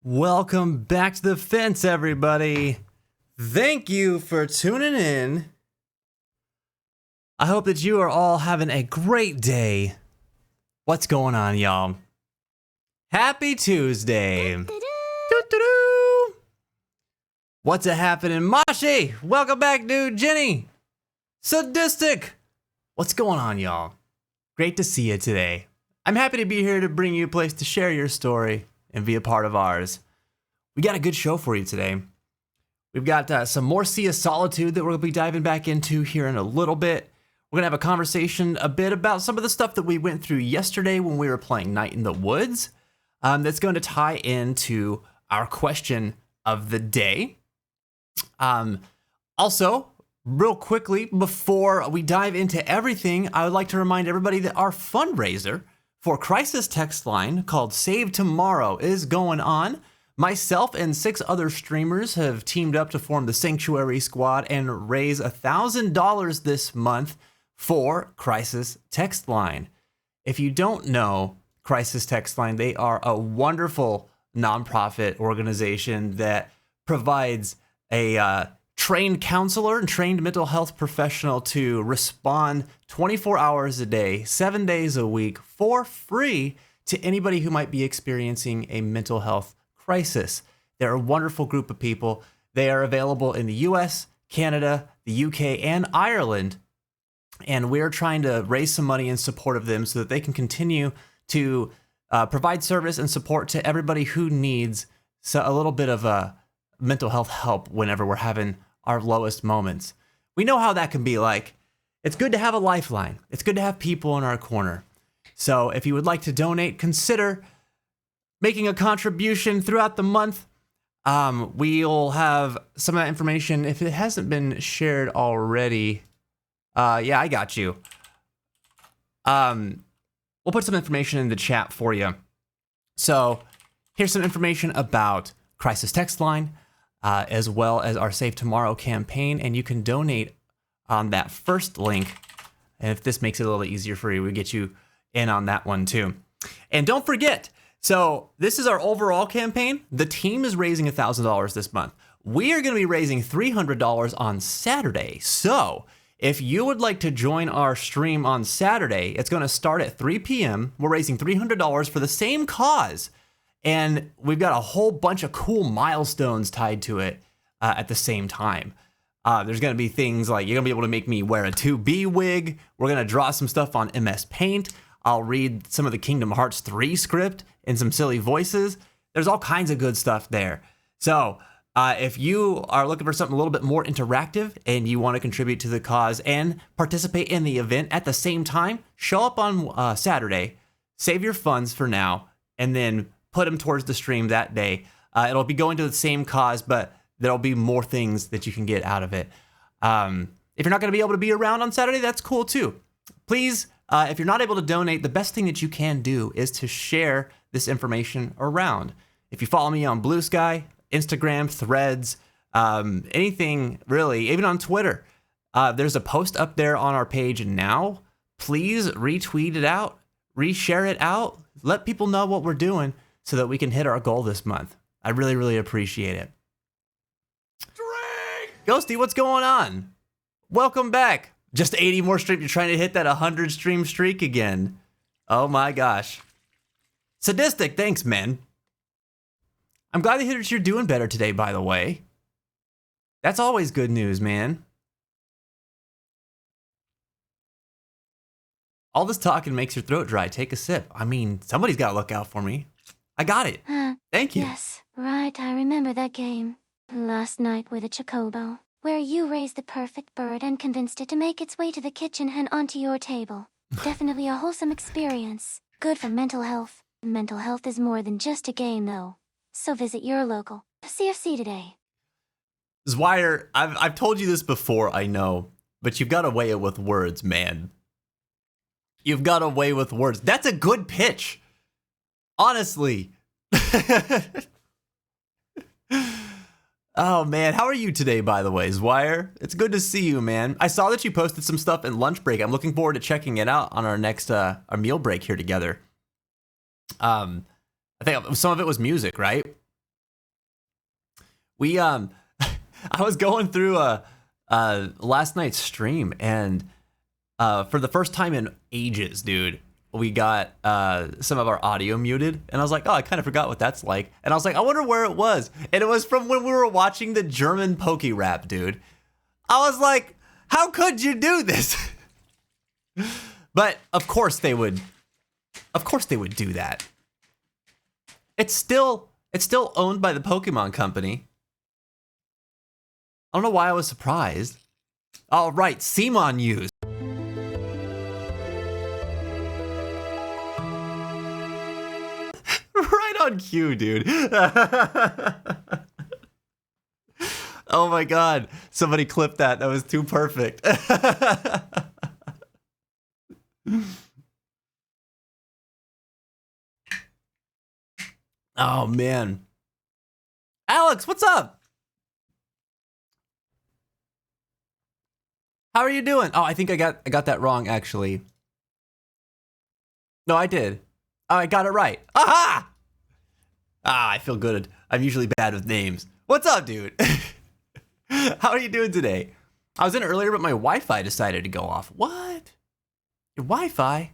Welcome back to the fence, everybody. Thank you for tuning in. I hope that you are all having a great day. What's going on, y'all? Happy Tuesday. Doo-doo-doo. What's a happening? Mashi, welcome back, dude. Jenny, Sadistic. What's going on, y'all? Great to see you today. I'm happy to be here to bring you a place to share your story and be a part of ours. We got a good show for you today. We've got some more Sea of Solitude that we're going to be diving back into here in a little bit. We're going to have a conversation a bit about some of the stuff that we went through yesterday when we were playing Night in the Woods. That's going to tie into our question of the day. Also, real quickly, before we dive into everything, I would like to remind everybody that our fundraiser for Crisis text line called Save Tomorrow is going on. Myself and 6 other streamers have teamed up to form the Sanctuary Squad and raise $1,000 this month for Crisis text line. If you don't know Crisis text line, they are a wonderful nonprofit organization that provides a trained counselor and trained mental health professional to respond 24 hours a day, 7 days a week for free to anybody who might be experiencing a mental health crisis. They're a wonderful group of people. They are available in the US, Canada, the UK, and Ireland. And we're trying to raise some money in support of them so that they can continue to provide service and support to everybody who needs a little bit of a mental health help whenever we're having our lowest moments. We know how that can be like. It's good to have a lifeline. It's good to have people in our corner. So if you would like to donate, consider making a contribution throughout the month. We'll have some of that information if it hasn't been shared already. Yeah, I got you. We'll put some information in the chat for you. So here's some information about Crisis Text Line, as well as our Save Tomorrow campaign, and you can donate on that first link. And if this makes it a little easier for you, we'll get you in on that one too. And don't forget, so this is our overall campaign. The team is raising $1,000 this month. We are going to be raising $300 on Saturday. So if you would like to join our stream on Saturday, it's going to start at 3 p.m. We're raising $300 for the same cause. And we've got a whole bunch of cool milestones tied to it at the same time. There's going to be things like you're going to be able to make me wear a 2B wig. We're going to draw some stuff on MS Paint. I'll read some of the Kingdom Hearts 3 script in some silly voices. There's all kinds of good stuff there. So if you are looking for something a little bit more interactive and you want to contribute to the cause and participate in the event at the same time, show up on Saturday, save your funds for now, and then put them towards the stream that day. It'll be going to the same cause, but there'll be more things that you can get out of it. If you're not going to be able to be around on Saturday, that's cool too. Please, if you're not able to donate, the best thing that you can do is to share this information around. If you follow me on Blue Sky, Instagram, Threads, anything really, even on Twitter, there's a post up there on our page now. Please retweet it out, reshare it out, let people know what we're doing so that we can hit our goal this month. I really, really appreciate it. Drink! Ghosty, what's going on? Welcome back. Just 80 more streams. You're trying to hit that 100 stream streak again. Oh my gosh. Sadistic, thanks, man. I'm glad to hear that you're doing better today, by the way. That's always good news, man. All this talking makes your throat dry. Take a sip. I mean, somebody's got to look out for me. I got it. Thank you. Yes, right. I remember that game. Last night with a Chocobo, where you raised the perfect bird and convinced it to make its way to the kitchen and onto your table. Definitely a wholesome experience. Good for mental health. Mental health is more than just a game, though. So visit your local CFC today. Zwire, I've told you this before, I know, but you've got a way with words, man. You've got a way with words. That's a good pitch. Honestly. Oh, man. How are you today, by the way, Zwire? It's good to see you, man. I saw that you posted some stuff in lunch break. I'm looking forward to checking it out on our next our meal break here together. I think some of it was music, right? We I was going through last night's stream, and for the first time in ages, dude, we got some of our audio muted, and I was like, oh, I kind of forgot what that's like. And I was like, I wonder where it was. And it was from when we were watching the German Poke Rap, dude. I was like, how could you do this? But of course they would do that. It's still owned by the Pokemon Company. I don't know why I was surprised. All right, Simon used. Right on cue, dude. Oh my God. Somebody clipped that. That was too perfect. Oh man. Alex, what's up? How are you doing? Oh, I think I got that wrong actually. No, I did. Oh, I got it right. Aha! Ah, I feel good. I'm usually bad with names. What's up, dude? How are you doing today? I was in earlier, but my Wi-Fi decided to go off. What? Your Wi-Fi?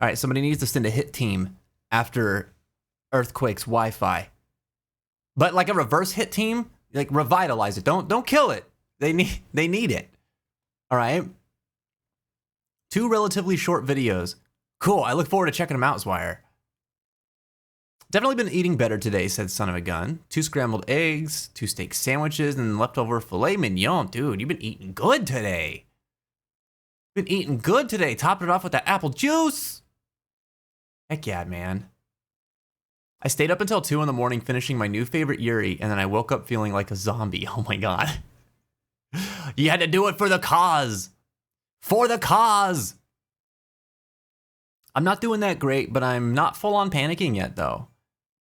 All right, somebody needs to send a hit team after Earthquake's Wi-Fi. But like a reverse hit team, like revitalize it. Don't kill it. They need it. All right. 2 relatively short videos. Cool. I look forward to checking them out, Zwire. Definitely been eating better today, said Son of a Gun. 2 scrambled eggs, 2 steak sandwiches, and leftover filet mignon. Dude, you've been eating good today. Been eating good today. Topped it off with that apple juice. Heck yeah, man. I stayed up until 2 in the morning finishing my new favorite Yuri, and then I woke up feeling like a zombie. Oh my God. You had to do it for the cause. For the cause. I'm not doing that great, but I'm not full on panicking yet, though.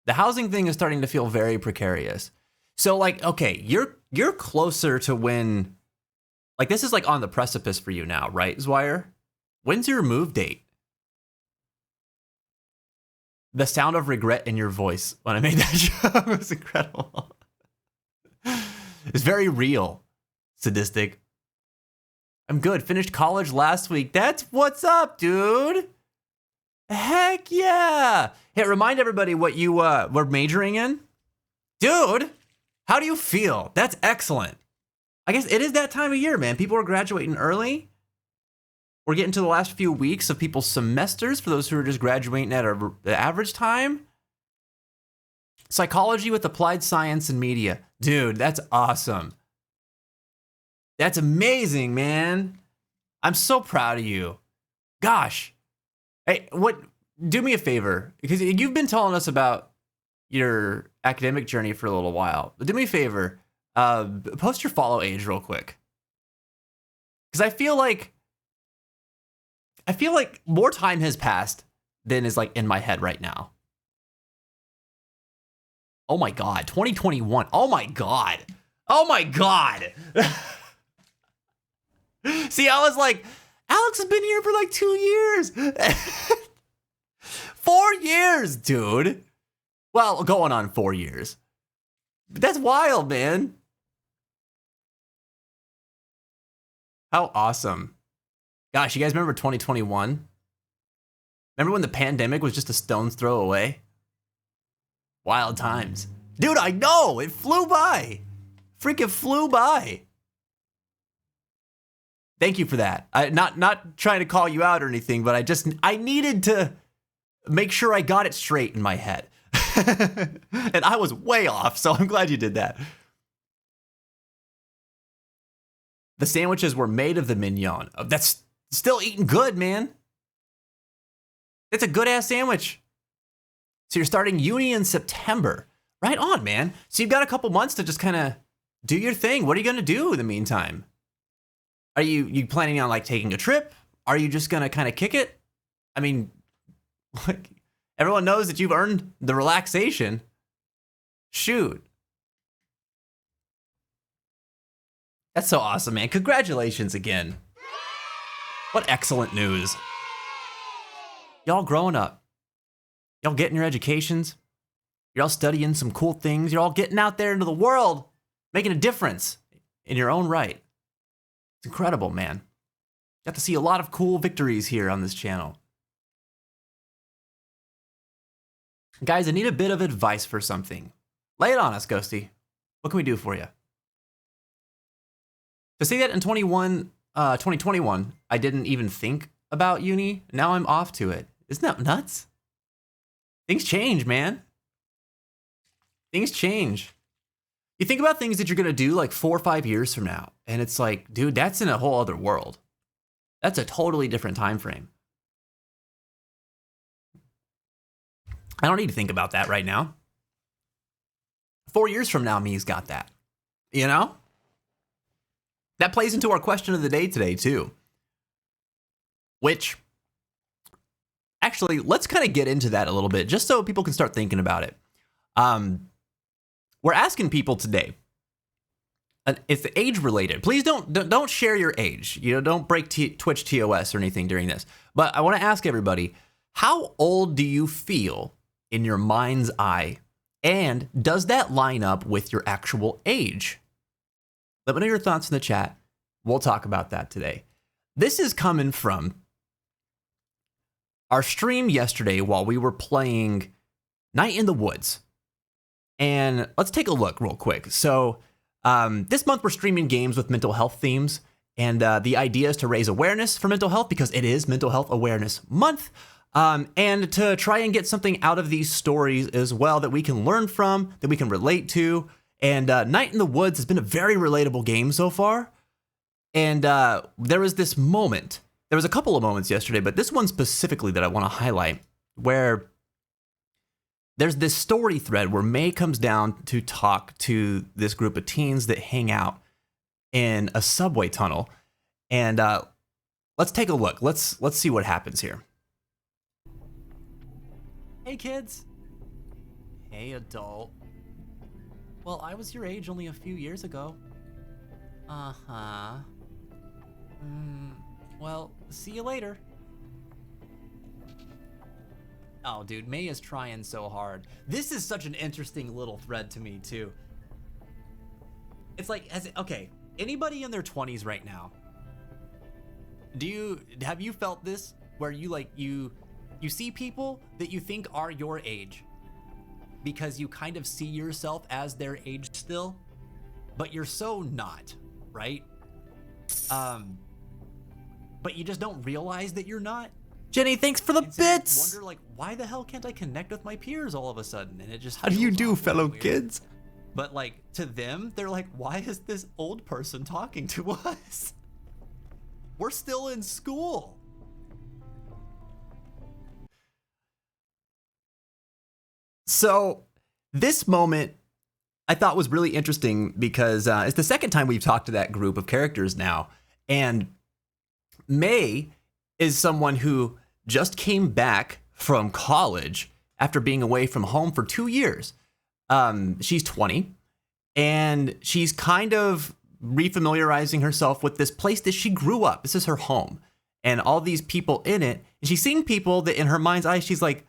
The housing thing is starting to feel very precarious. So, like, okay, you're closer to when, like, this is like on the precipice for you now, right, Zwire? When's your move date? The sound of regret in your voice when I made that joke was incredible. It's very real. Sadistic. I'm good. Finished college last week. That's what's up, dude. Heck yeah. Hey, remind everybody what you were majoring in. Dude, how do you feel? That's excellent. I guess it is that time of year, man. People are graduating early. We're getting to the last few weeks of people's semesters for those who are just graduating at the average time. Psychology with applied science and media. Dude, that's awesome. That's amazing, man. I'm so proud of you. Gosh. Hey, do me a favor, because you've been telling us about your academic journey for a little while. But do me a favor, post your follow age real quick. Because I feel like more time has passed than is like in my head right now. Oh my God, 2021. Oh my God. Oh my God. See, I was like, Alex has been here for like 2 years. 4 years, dude. Well, going on 4 years. That's wild, man. How awesome. Gosh, you guys remember 2021? Remember when the pandemic was just a stone's throw away? Wild times. Dude, I know. It flew by. Freaking flew by. Thank you for that. Not trying to call you out or anything, but I needed to make sure I got it straight in my head. And I was way off, so I'm glad you did that. The sandwiches were made of the mignon. That's still eating good, man. It's a good-ass sandwich. So you're starting uni in September. Right on, man. So you've got a couple months to just kind of do your thing. What are you going to do in the meantime? Are you planning on like taking a trip? Are you just going to kind of kick it? I mean, like, everyone knows that you've earned the relaxation. Shoot. That's so awesome, man. Congratulations again. What excellent news. Y'all growing up. Y'all getting your educations. You're all studying some cool things. You're all getting out there into the world, making a difference in your own right. It's incredible, man. Got to see a lot of cool victories here on this channel. Guys, I need a bit of advice for something. Lay it on us, Ghosty. What can we do for you? To say that in 2021, I didn't even think about uni. Now I'm off to it. Isn't that nuts? Things change, man. Things change. You think about things that you're going to do like 4 or 5 years from now, and it's like, dude, that's in a whole other world. That's a totally different time frame. I don't need to think about that right now. 4 years from now, me's got that. You know? That plays into our question of the day today, too. Which, actually, let's kind of get into that a little bit, just so people can start thinking about it. We're asking people today, it's age related. Please don't share your age. You know, don't break Twitch TOS or anything during this. But I want to ask everybody, how old do you feel in your mind's eye? And does that line up with your actual age? Let me know your thoughts in the chat. We'll talk about that today. This is coming from our stream yesterday while we were playing Night in the Woods. And let's take a look real quick. So this month we're streaming games with mental health themes. And the idea is to raise awareness for mental health because it is Mental Health Awareness Month. And to try and get something out of these stories as well that we can learn from, that we can relate to. And Night in the Woods has been a very relatable game so far. And there was this moment, there was a couple of moments yesterday, but this one specifically that I want to highlight, where there's this story thread where May comes down to talk to this group of teens that hang out in a subway tunnel. And let's take a look. Let's see what happens here. Hey, kids. Hey, adult. Well, I was your age only a few years ago. Uh-huh. Well, see you later. Oh, dude, May is trying so hard. This is such an interesting little thread to me, too. It's like, okay, anybody in their 20s right now, have you felt this? Where you see people that you think are your age because you kind of see yourself as their age still, but you're so not, right? But you just don't realize that you're not. Jenny, thanks for the bits. You wonder, like, why the hell can't I connect with my peers all of a sudden? And it just, how do you do, fellow kids? But like, to them, they're like, why is this old person talking to us? We're still in school. So this moment I thought was really interesting because it's the second time we've talked to that group of characters now. And May is someone who just came back from college after being away from home for 2 years. She's 20 and she's kind of refamiliarizing herself with this place that she grew up. This is her home and all these people in it. And she's seeing people that in her mind's eye, she's like,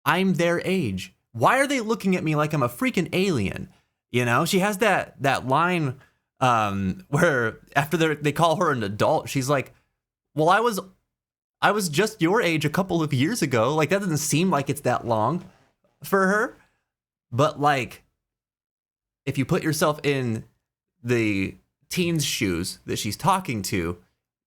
I'm their age. Why are they looking at me like I'm a freaking alien? You know, she has that line where after they call her an adult, she's like, well, I was just your age a couple of years ago. Like, that doesn't seem like it's that long for her. But like, if you put yourself in the teen's shoes that she's talking to,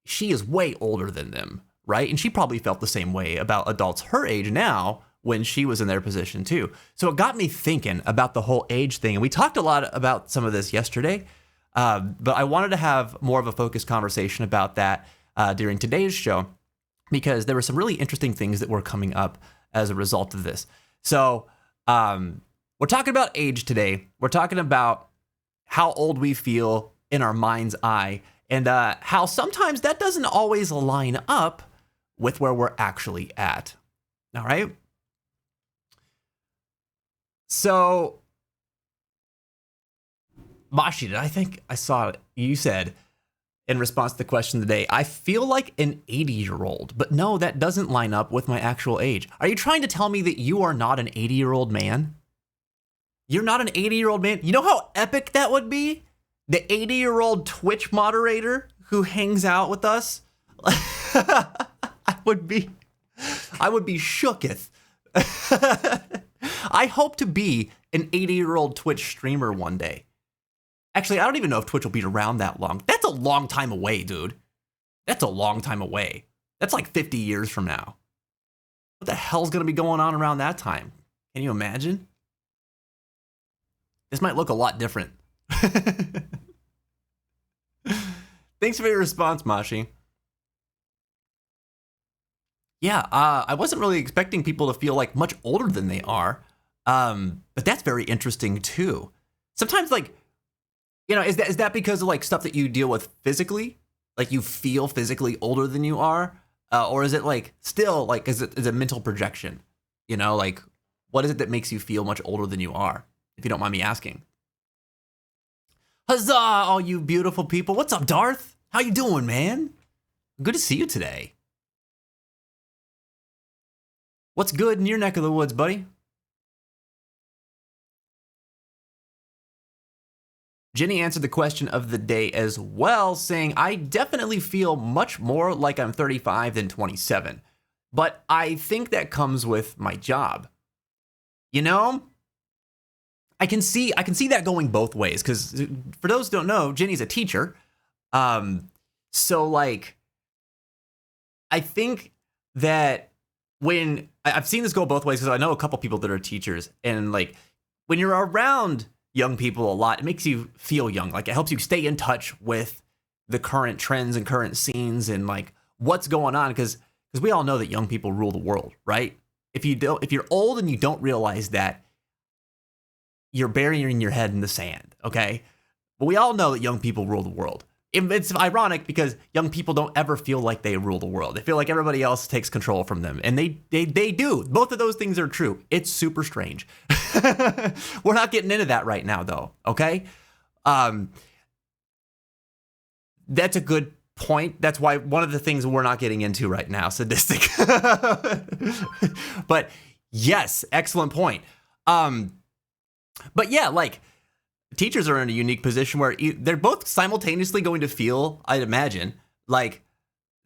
she is way older than them, right? And she probably felt the same way about adults her age now when she was in their position too. So it got me thinking about the whole age thing. And we talked a lot about some of this yesterday, but I wanted to have more of a focused conversation about that during today's show, because there were some really interesting things that were coming up as a result of this. So we're talking about age today. We're talking about how old we feel in our mind's eye, and how sometimes that doesn't always line up with where we're actually at. All right? So, Mashi, I think I saw it. You said, in response to the question today, I feel like an 80-year-old, but no, that doesn't line up with my actual age. Are you trying to tell me that you are not an 80-year-old man? You're not an 80-year-old man. You know how epic that would be? The 80-year-old Twitch moderator who hangs out with us? I would be shooketh. I hope to be an 80-year-old Twitch streamer one day. Actually, I don't even know if Twitch will be around that long. That's a long time away, dude. That's a long time away. That's like 50 years from now. What the hell's going to be going on around that time? Can you imagine? This might look a lot different. Thanks for your response, Mashi. Yeah, I wasn't really expecting people to feel like much older than they are. But that's very interesting too. Sometimes, like, you know, is that because of like stuff that you deal with physically? Like you feel physically older than you are? Or is it like still like, is it a mental projection? You know, like what is it that makes you feel much older than you are? If you don't mind me asking. Huzzah, all you beautiful people. What's up, Darth? How you doing, man? Good to see you today. What's good in your neck of the woods, buddy? Jenny answered the question of the day as well, saying, I definitely feel much more like I'm 35 than 27, but I think that comes with my job. You know, I can see that going both ways, because for those who don't know, Jenny's a teacher. So like, I think that when I've seen this go both ways, because I know a couple people that are teachers, and like when you're around young people a lot, it makes you feel young. Like it helps you stay in touch with the current trends and current scenes and like what's going on, because we all know that young people rule the world, right? If you're old and you don't realize that, you're burying your head in the sand, okay? But we all know that young people rule the world. It's ironic because young people don't ever feel like they rule the world. They feel like everybody else takes control from them. And they do. Both of those things are true. It's super strange. We're not getting into that right now, though, okay? That's a good point. That's why one of the things we're not getting into right now, sadistic. But yes, excellent point. But yeah, like, teachers are in a unique position where they're both simultaneously going to feel, I'd imagine, like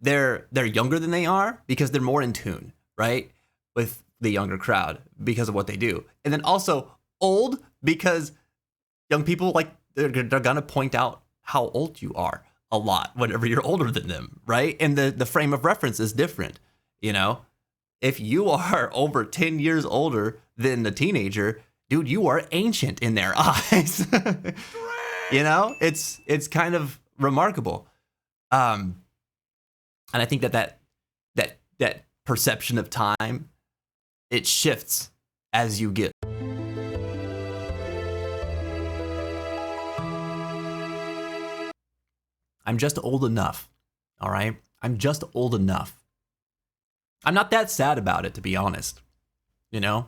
they're younger than they are because they're more in tune, right, with the younger crowd because of what they do. And then also old because young people, like, they're going to point out how old you are a lot whenever you're older than them, right? And the frame of reference is different, you know? If you are over 10 years older than a teenager, dude, you are ancient in their eyes. You know, it's kind of remarkable. And I think that perception of time, it shifts as you get. I'm just old enough. All right. I'm just old enough. I'm not that sad about it, to be honest. You know?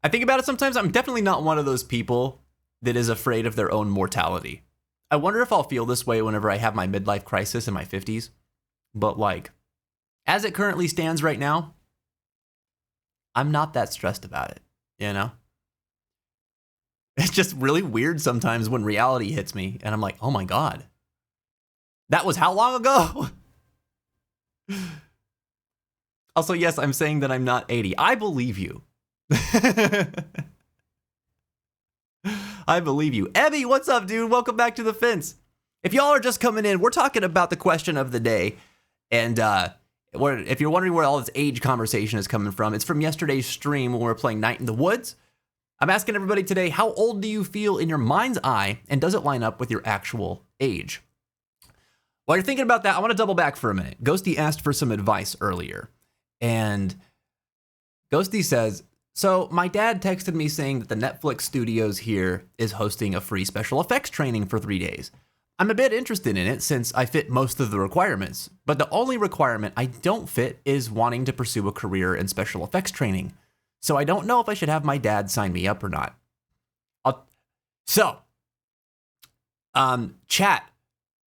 I think about it sometimes. I'm definitely not one of those people that is afraid of their own mortality. I wonder if I'll feel this way whenever I have my midlife crisis in my 50s. But like, as it currently stands right now, I'm not that stressed about it, you know? It's just really weird sometimes when reality hits me and I'm like, oh my God, that was how long ago? Also, yes, I'm saying that I'm not 80. I believe you. I believe you. Ebby, what's up, dude? Welcome back to the fence. If y'all are just coming in, we're talking about the question of the day. And if you're wondering where all this age conversation is coming from, it's from yesterday's stream when we were playing Night in the Woods. I'm asking everybody today, how old do you feel in your mind's eye, and does it line up with your actual age? While you're thinking about that, I want to double back for a minute. Ghosty asked for some advice earlier. And Ghosty says, so my dad texted me saying that the Netflix studios here is hosting a free special effects training for 3 days. I'm a bit interested in it since I fit most of the requirements, but the only requirement I don't fit is wanting to pursue a career in special effects training. So I don't know if I should have my dad sign me up or not. Chat,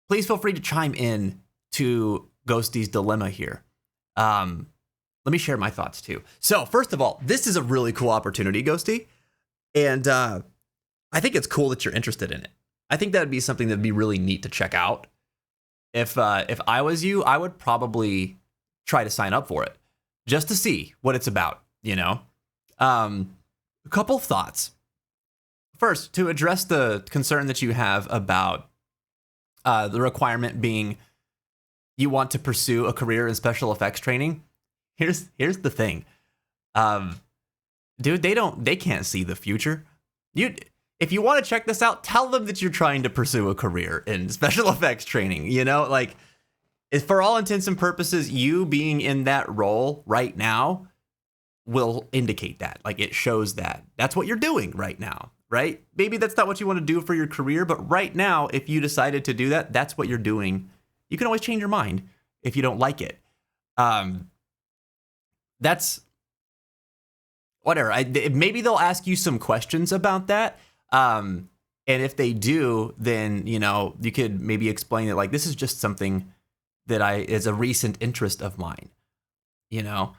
please feel free to chime in to Ghosty's dilemma here. Let me share my thoughts too. So first of all, this is a really cool opportunity, Ghosty. And I think it's cool that you're interested in it. I think that'd be something that'd be really neat to check out. If I was you, I would probably try to sign up for it just to see what it's about, you know? A couple thoughts. First, to address the concern that you have about the requirement being you want to pursue a career in special effects training. Here's the thing. Dude, they can't see the future. If you want to check this out, tell them that you're trying to pursue a career in special effects training. You know, like, for all intents and purposes, you being in that role right now will indicate that. Like, it shows that that's what you're doing right now, right? Maybe that's not what you want to do for your career, but right now, if you decided to do that, that's what you're doing. You can always change your mind if you don't like it. That's whatever. Maybe they'll ask you some questions about that. And if they do, then, you know, you could maybe explain it like, this is just something that is a recent interest of mine. You know,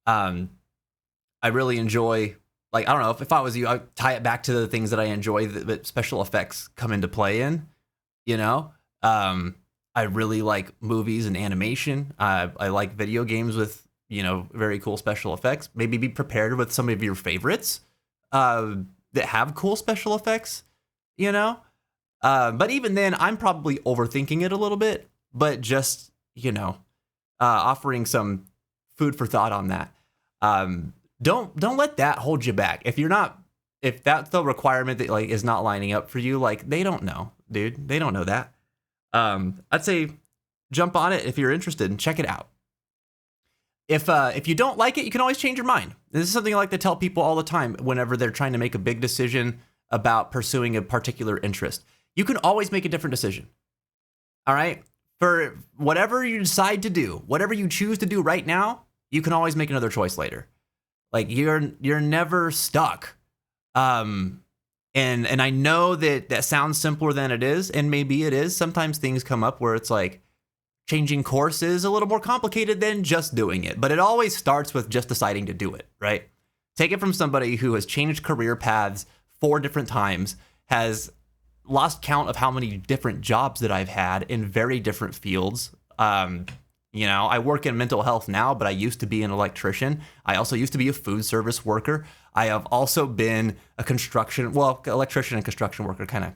I really enjoy, like, I don't know, if I was you, I'd tie it back to the things that I enjoy that special effects come into play in, you know? I really like movies and animation. I like video games with, you know, very cool special effects. Maybe be prepared with some of your favorites that have cool special effects, you know? But even then, I'm probably overthinking it a little bit, but just, you know, offering some food for thought on that. Don't let that hold you back. If that's the requirement that, like, is not lining up for you, like, they don't know, dude. They don't know that. I'd say jump on it if you're interested and check it out. If you don't like it, you can always change your mind. This is something I like to tell people all the time whenever they're trying to make a big decision about pursuing a particular interest. You can always make a different decision. All right? For whatever you decide to do, whatever you choose to do right now, you can always make another choice later. Like, you're never stuck. And I know that sounds simpler than it is, and maybe it is. Sometimes things come up where it's like changing course is a little more complicated than just doing it, but it always starts with just deciding to do it, right? Take it from somebody who has changed career paths 4 different times, has lost count of how many different jobs that I've had in very different fields. You know, I work in mental health now, but I used to be an electrician. I also used to be a food service worker. I have also been electrician and construction worker kind of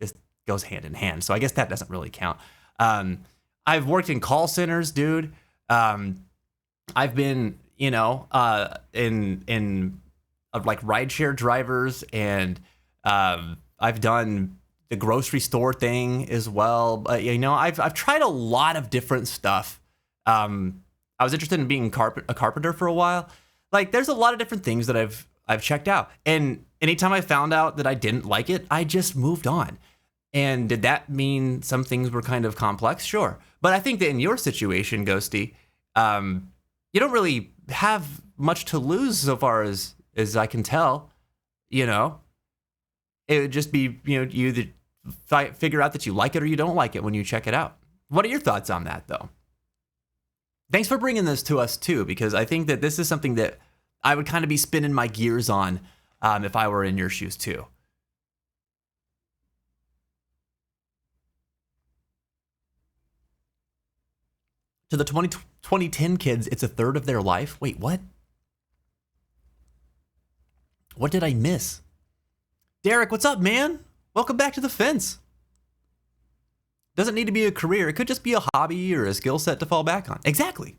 just goes hand in hand. So I guess that doesn't really count. I've worked in call centers, dude. I've been, you know, in like rideshare drivers, and I've done the grocery store thing as well. But, you know, I've tried a lot of different stuff. I was interested in being a carpenter for a while. Like, there's a lot of different things that I've checked out. And anytime I found out that I didn't like it, I just moved on. And did that mean some things were kind of complex? Sure. But I think that in your situation, Ghosty, you don't really have much to lose so far as I can tell. You know, it would just be, you know, you that figure out that you like it or you don't like it when you check it out. What are your thoughts on that, though? Thanks for bringing this to us, too, because I think that this is something that I would kind of be spinning my gears on if I were in your shoes, too. To the 2010 kids, it's a third of their life. Wait, what? What did I miss? Derek, what's up, man? Welcome back to the fence. Doesn't need to be a career. It could just be a hobby or a skill set to fall back on. Exactly.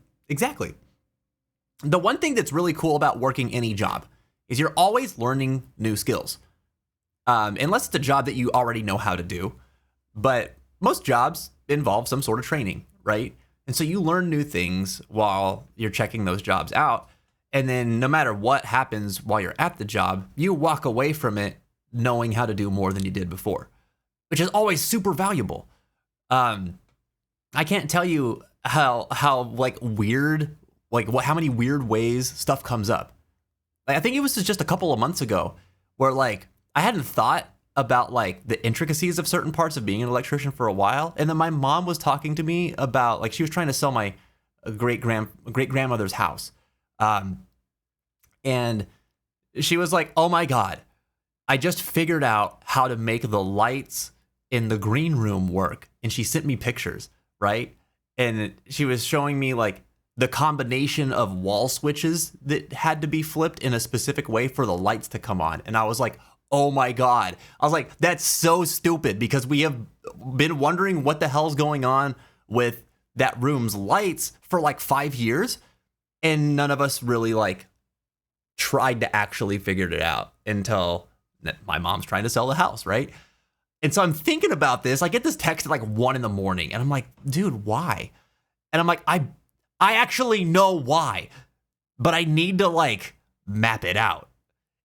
The one thing that's really cool about working any job is you're always learning new skills. Unless it's a job that you already know how to do. But most jobs involve some sort of training, right? And so you learn new things while you're checking those jobs out. And then no matter what happens while you're at the job, you walk away from it knowing how to do more than you did before, which is always super valuable. I can't tell you how like weird, like how many weird ways stuff comes up. Like, I think it was just a couple of months ago where, like, I hadn't thought about like the intricacies of certain parts of being an electrician for a while. And then my mom was talking to me about, like, she was trying to sell my great grandmother's house. And she was like, "Oh my God, I just figured out how to make the lights in the green room work. And she sent me pictures, right? And she was showing me like the combination of wall switches that had to be flipped in a specific way for the lights to come on. And I was like, oh my God. I was like, that's so stupid, because we have been wondering what the hell's going on with that room's lights for like 5 years. And none of us really like tried to actually figure it out until my mom's trying to sell the house, right? And so I'm thinking about this. I get this text at like 1 a.m. and I'm like, dude, why? And I'm like, I actually know why, but I need to like map it out.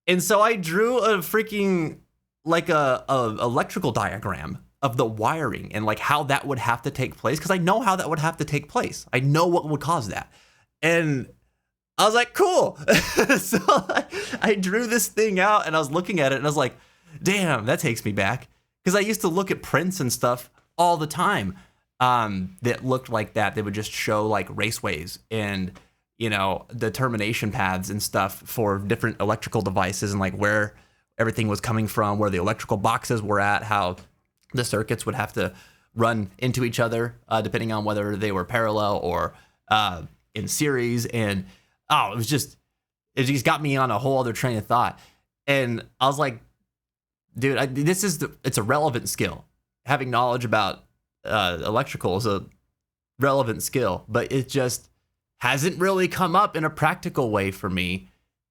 And so I drew a freaking like a electrical diagram of the wiring and like how that would have to take place, because I know how that would have to take place. I know what would cause that. And I was like, cool. So I drew this thing out and I was looking at it and I was like, damn, that takes me back. Because I used to look at prints and stuff all the time that looked like that. They would just show like raceways and, you know, the termination paths and stuff for different electrical devices and like where everything was coming from, where the electrical boxes were at, how the circuits would have to run into each other depending on whether they were parallel or in series. And it just got me on a whole other train of thought. And I was like, dude, it's a relevant skill. Having knowledge about electrical is a relevant skill, but it just hasn't really come up in a practical way for me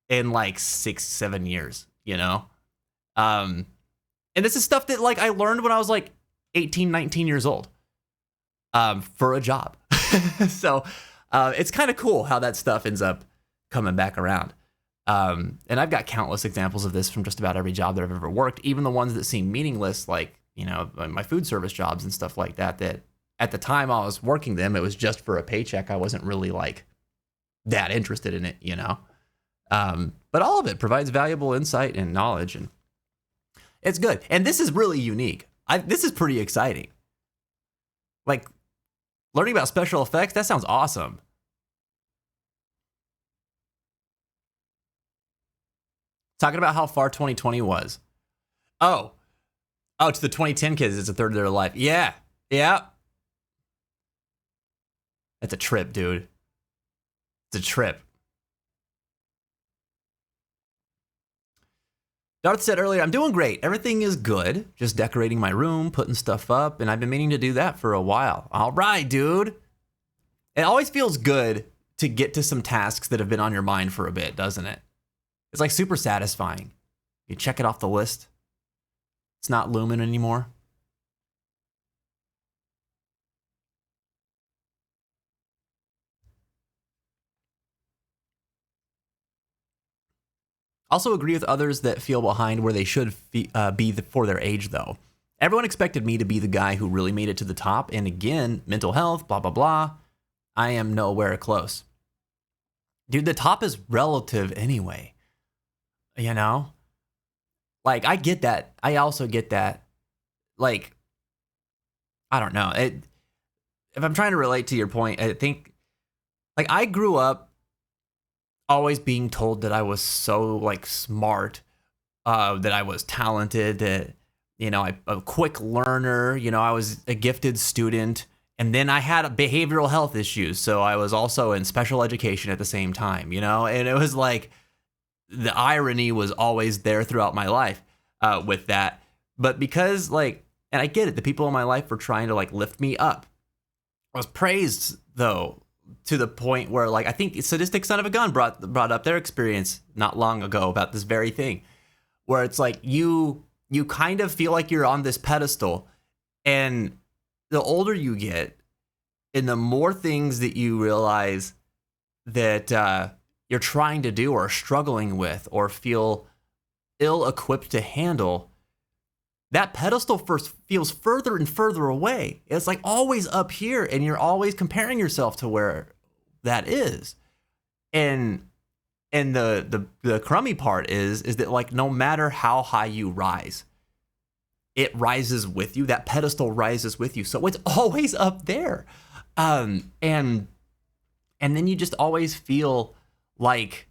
in like 6-7 years, you know? And this is stuff that like I learned when I was like 18, 19 years old for a job. So it's kind of cool how that stuff ends up coming back around. And I've got countless examples of this from just about every job that I've ever worked, even the ones that seem meaningless, like, you know, my food service jobs and stuff like that, that at the time I was working them, it was just for a paycheck. I wasn't really like that interested in it, you know? But all of it provides valuable insight and knowledge, and it's good. And this is really unique. This is pretty exciting. Like, learning about special effects, that sounds awesome. Talking about how far 2020 was. Oh, to the 2010 kids, it's a third of their life. Yeah. That's a trip, dude. It's a trip. Darth said earlier, I'm doing great. Everything is good. Just decorating my room, putting stuff up, and I've been meaning to do that for a while. All right, dude. It always feels good to get to some tasks that have been on your mind for a bit, doesn't it? It's like super satisfying. You check it off the list. It's not looming anymore. Also agree with others that feel behind where they should be for their age, though. Everyone expected me to be the guy who really made it to the top. And again, mental health, blah, blah, blah. I am nowhere close. Dude, the top is relative anyway. You know? Like, I get that. I also get that. Like, I don't know. If I'm trying to relate to your point, I think, like, I grew up always being told that I was so, like, smart, that I was talented, that, you know, a quick learner, you know, I was a gifted student. And then I had behavioral health issues, so I was also in special education at the same time, you know? And it was like, the irony was always there throughout my life with that. But because, like, and I get it, the people in my life were trying to, like, lift me up. I was praised, though, to the point where, like, I think Sadistic Son of a Gun brought up their experience not long ago about this very thing, where it's like you kind of feel like you're on this pedestal, and the older you get and the more things that you realize that you're trying to do or struggling with or feel ill-equipped to handle, that pedestal first feels further and further away. It's like always up here, and you're always comparing yourself to where that is. And the crummy part is that, like, no matter how high you rise, it rises with you. That pedestal rises with you. So it's always up there. And then you just always feel like,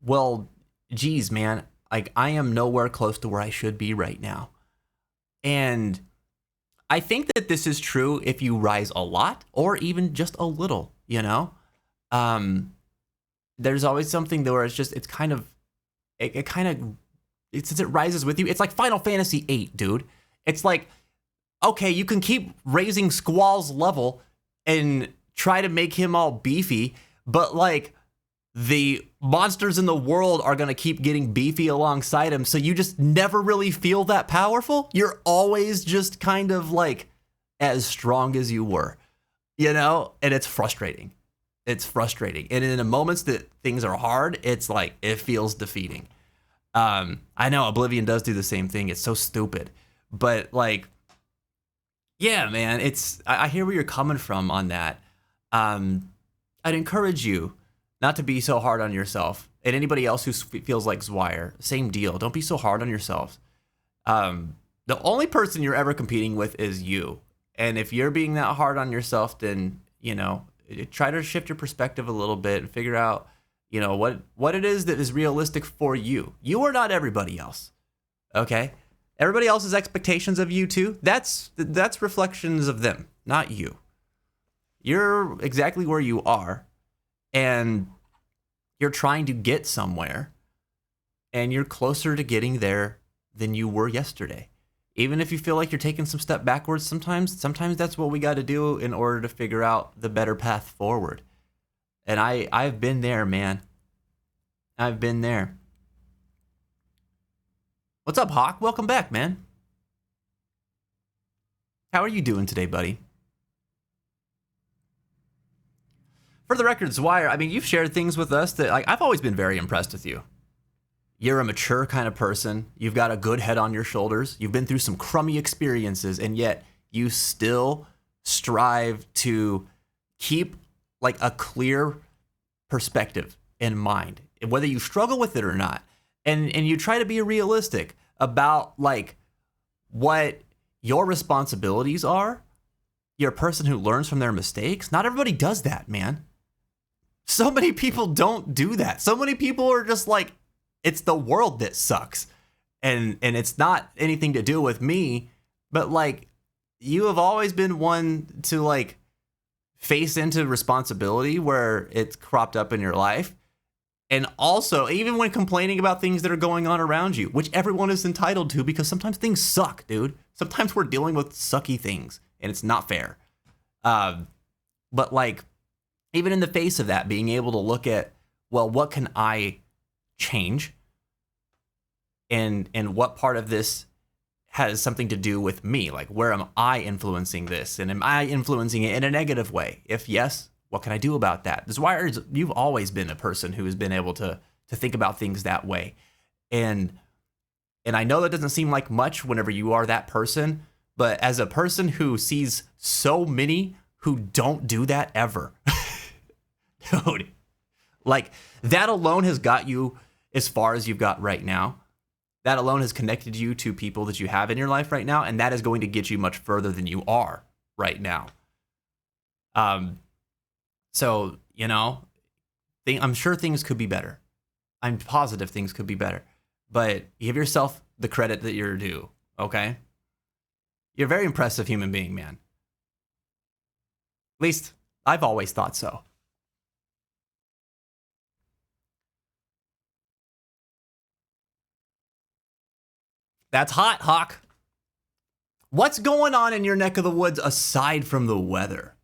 well, geez, man, Like, I am nowhere close to where I should be right now. And I think that this is true if you rise a lot or even just a little, you know? There's always something where it's kind of, since it rises with you, it's like Final Fantasy VIII, dude. It's like, okay, you can keep raising Squall's level and try to make him all beefy, but like the monsters in the world are going to keep getting beefy alongside him. So you just never really feel that powerful. You're always just kind of like as strong as you were, you know? And it's frustrating. It's frustrating. And in the moments that things are hard, it's like, it feels defeating. I know Oblivion does do the same thing. It's so stupid, but like, yeah, man, I hear where you're coming from on that. I'd encourage you not to be so hard on yourself, and anybody else who feels like Zwire, same deal. Don't be so hard on yourself. The only person you're ever competing with is you. And if you're being that hard on yourself, then, you know, try to shift your perspective a little bit and figure out, you know, what it is that is realistic for you. You are not everybody else. Okay? Everybody else's expectations of you too, that's reflections of them, not you. You're exactly where you are, and you're trying to get somewhere, and you're closer to getting there than you were yesterday. Even if you feel like you're taking some step backwards, sometimes that's what we got to do in order to figure out the better path forward. And I've been there, man. I've been there. What's up, Hawk? Welcome back, man. How are you doing today, buddy? For the record, Zwire, I mean, you've shared things with us that, like, I've always been very impressed with you. You're a mature kind of person. You've got a good head on your shoulders. You've been through some crummy experiences, and yet you still strive to keep, like, a clear perspective in mind, whether you struggle with it or not. And you try to be realistic about, like, what your responsibilities are. You're a person who learns from their mistakes. Not everybody does that, man. So many people don't do that. So many people are just like, it's the world that sucks. And it's not anything to do with me, but, like, you have always been one to, like, face into responsibility where it's cropped up in your life. And also, even when complaining about things that are going on around you, which everyone is entitled to, because sometimes things suck, dude. Sometimes we're dealing with sucky things, and it's not fair. But, like, even in the face of that, being able to look at, well, what can I change? And what part of this has something to do with me? Like, where am I influencing this? And am I influencing it in a negative way? If yes, what can I do about that? Zwire, you've always been a person who has been able to think about things that way. And I know that doesn't seem like much whenever you are that person, but as a person who sees so many who don't do that ever, dude, like, that alone has got you as far as you've got right now. That alone has connected you to people that you have in your life right now, and that is going to get you much further than you are right now. So, you know, I'm sure things could be better. I'm positive things could be better. But give yourself the credit that you're due, okay? You're a very impressive human being, man. At least, I've always thought so. That's hot, Hawk. What's going on in your neck of the woods aside from the weather?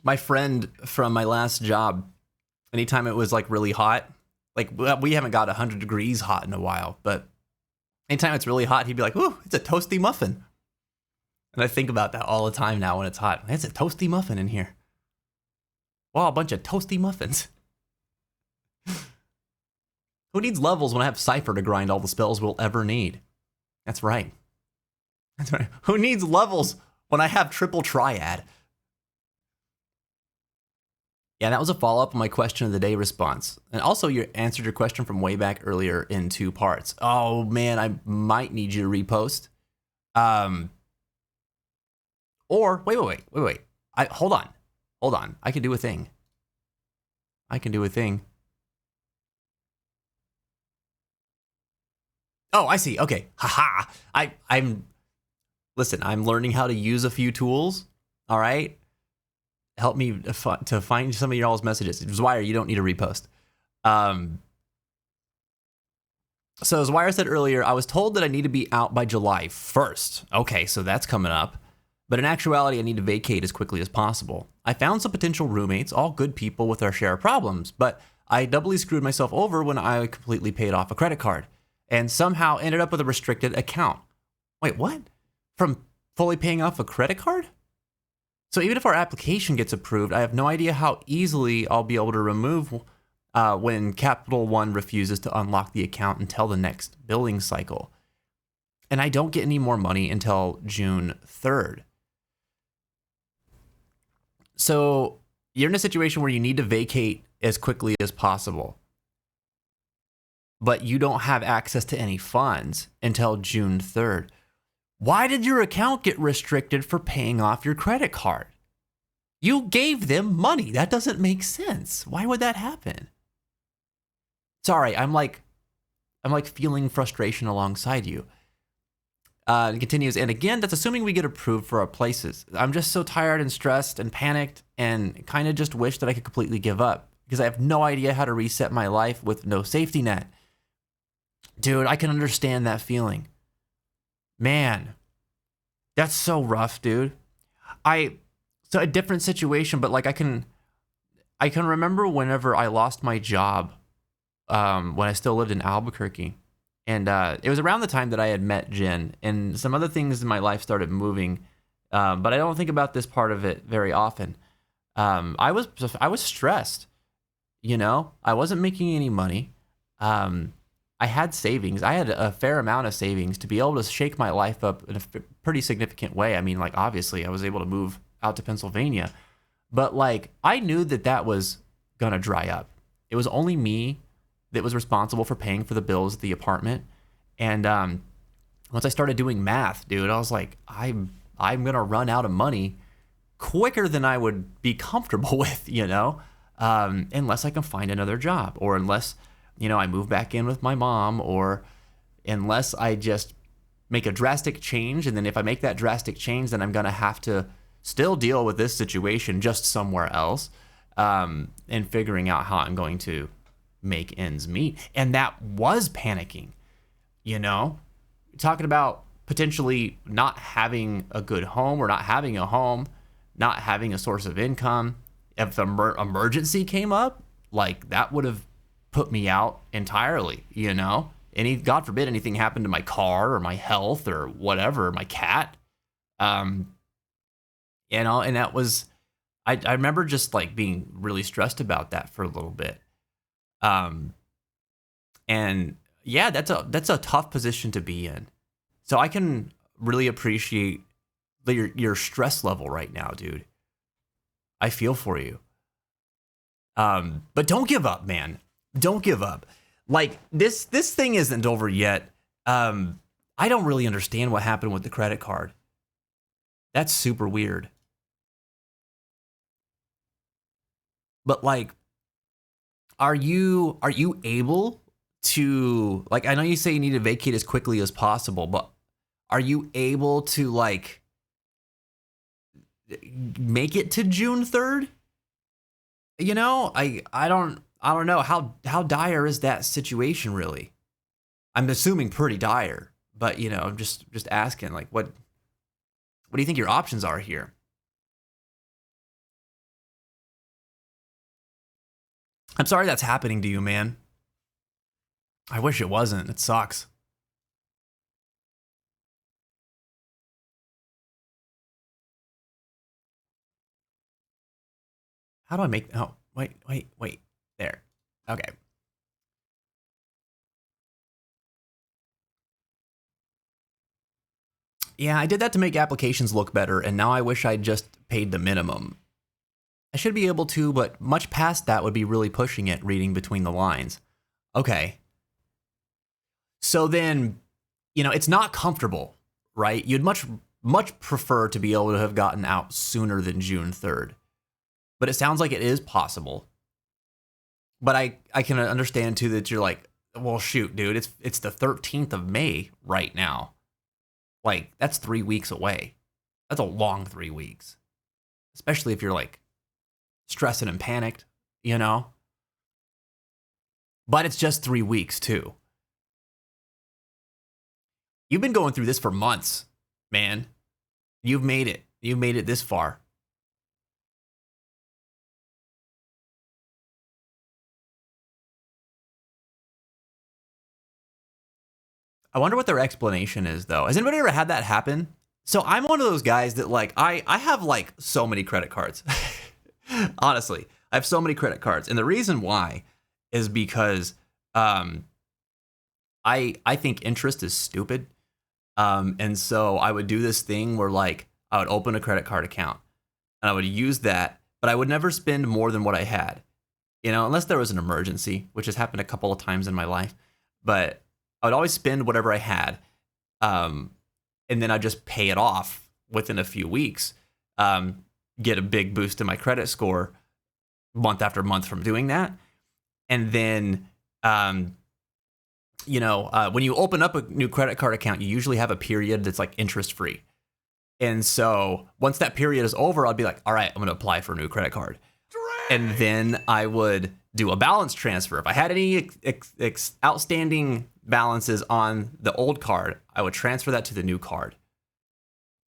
My friend from my last job, anytime it was, like, really hot, like, we haven't got 100 degrees hot in a while, but anytime it's really hot, he'd be like, ooh, it's a toasty muffin. And I think about that all the time now when it's hot. It's a toasty muffin in here. Wow, a bunch of toasty muffins. Who needs levels when I have Cypher to grind all the spells we'll ever need? That's right. That's right. Who needs levels when I have triple triad? Yeah, that was a follow-up on my question of the day response. And also, you answered your question from way back earlier in 2 parts. Oh, man, I might need you to repost. Or, wait. Hold on. Hold on. I can do a thing. I can do a thing. Oh, I see. Okay. Haha. Listen, I'm learning how to use a few tools. All right. Help me to find some of y'all's messages. Zwire, you don't need a repost. So as Zwire said earlier, I was told that I need to be out by July 1st. Okay, so that's coming up. But in actuality, I need to vacate as quickly as possible. I found some potential roommates, all good people with our share of problems, but I doubly screwed myself over when I completely paid off a credit card and somehow ended up with a restricted account. Wait, what? From fully paying off a credit card? So even if our application gets approved, I have no idea how easily I'll be able to remove when Capital One refuses to unlock the account until the next billing cycle. And I don't get any more money until June 3rd. So you're in a situation where you need to vacate as quickly as possible, but you don't have access to any funds until June 3rd. Why did your account get restricted for paying off your credit card? You gave them money. That doesn't make sense. Why would that happen? Sorry, I'm like feeling frustration alongside you. It continues, and again, that's assuming we get approved for our places. I'm just so tired and stressed and panicked and kind of just wish that I could completely give up because I have no idea how to reset my life with no safety net. Dude, I can understand that feeling. Man, that's so rough, dude. So a different situation, but like I can remember whenever I lost my job when I still lived in Albuquerque. And it was around the time that I had met Jen, and some other things in my life started moving, but I don't think about this part of it very often. I was stressed, you know. I wasn't making any money. I had savings. I had a fair amount of savings to be able to shake my life up in a pretty significant way. I mean, like obviously, I was able to move out to Pennsylvania, but like I knew that was gonna dry up. It was only me that was responsible for paying for the bills at the apartment. And once I started doing math, dude, I was like, I'm gonna run out of money quicker than I would be comfortable with, you know, unless I can find another job, or unless, you know, I move back in with my mom, or unless I just make a drastic change. And then if I make that drastic change, then I'm gonna have to still deal with this situation just somewhere else, and figuring out how I'm going to make ends meet. And that was panicking, you know, talking about potentially not having a good home, or not having a home, not having a source of income. If an emergency came up, like that would have put me out entirely, you know. God forbid anything happened to my car or my health or whatever, my cat, you know. And that was, I remember just like being really stressed about that for a little bit. And yeah, that's a tough position to be in. So I can really appreciate your stress level right now, dude. I feel for you. But don't give up, man. Don't give up. Like this thing isn't over yet. I don't really understand what happened with the credit card. That's super weird. But like, are you able to, like, I know you say you need to vacate as quickly as possible, but are you able to like make it to June 3rd? You know, I don't know how dire is that situation really. I'm assuming pretty dire, but you know, I'm just asking, like, what do you think your options are here? I'm sorry that's happening to you, man. I wish it wasn't. It sucks. How do I make... Oh, wait. There. Okay. Yeah, I did that to make applications look better, and now I wish I'd just paid the minimum. I should be able to, but much past that would be really pushing it, reading between the lines. Okay. So then, you know, it's not comfortable, right? You'd much prefer to be able to have gotten out sooner than June 3rd. but it sounds like it is possible. But I can understand too that you're like, well, shoot, dude, it's the 13th of May right now. Like, that's 3 weeks away. That's a long 3 weeks, especially if you're like stressing and panicked, you know? But it's just 3 weeks too. You've been going through this for months, man. You've made it. You've made it this far. I wonder what their explanation is, though. Has anybody ever had that happen? So I'm one of those guys that like I have like so many credit cards. Honestly, I have so many credit cards, and the reason why is because I think interest is stupid, and so I would do this thing where like I would open a credit card account and I would use that, but I would never spend more than what I had, you know, unless there was an emergency, which has happened a couple of times in my life, but I would always spend whatever I had, and then I'd just pay it off within a few weeks, get a big boost in my credit score month after month from doing that. And then, when you open up a new credit card account, you usually have a period that's like interest free. And so once that period is over, I'd be like, all right, I'm going to apply for a new credit card. And then I would do a balance transfer. If I had any outstanding balances on the old card, I would transfer that to the new card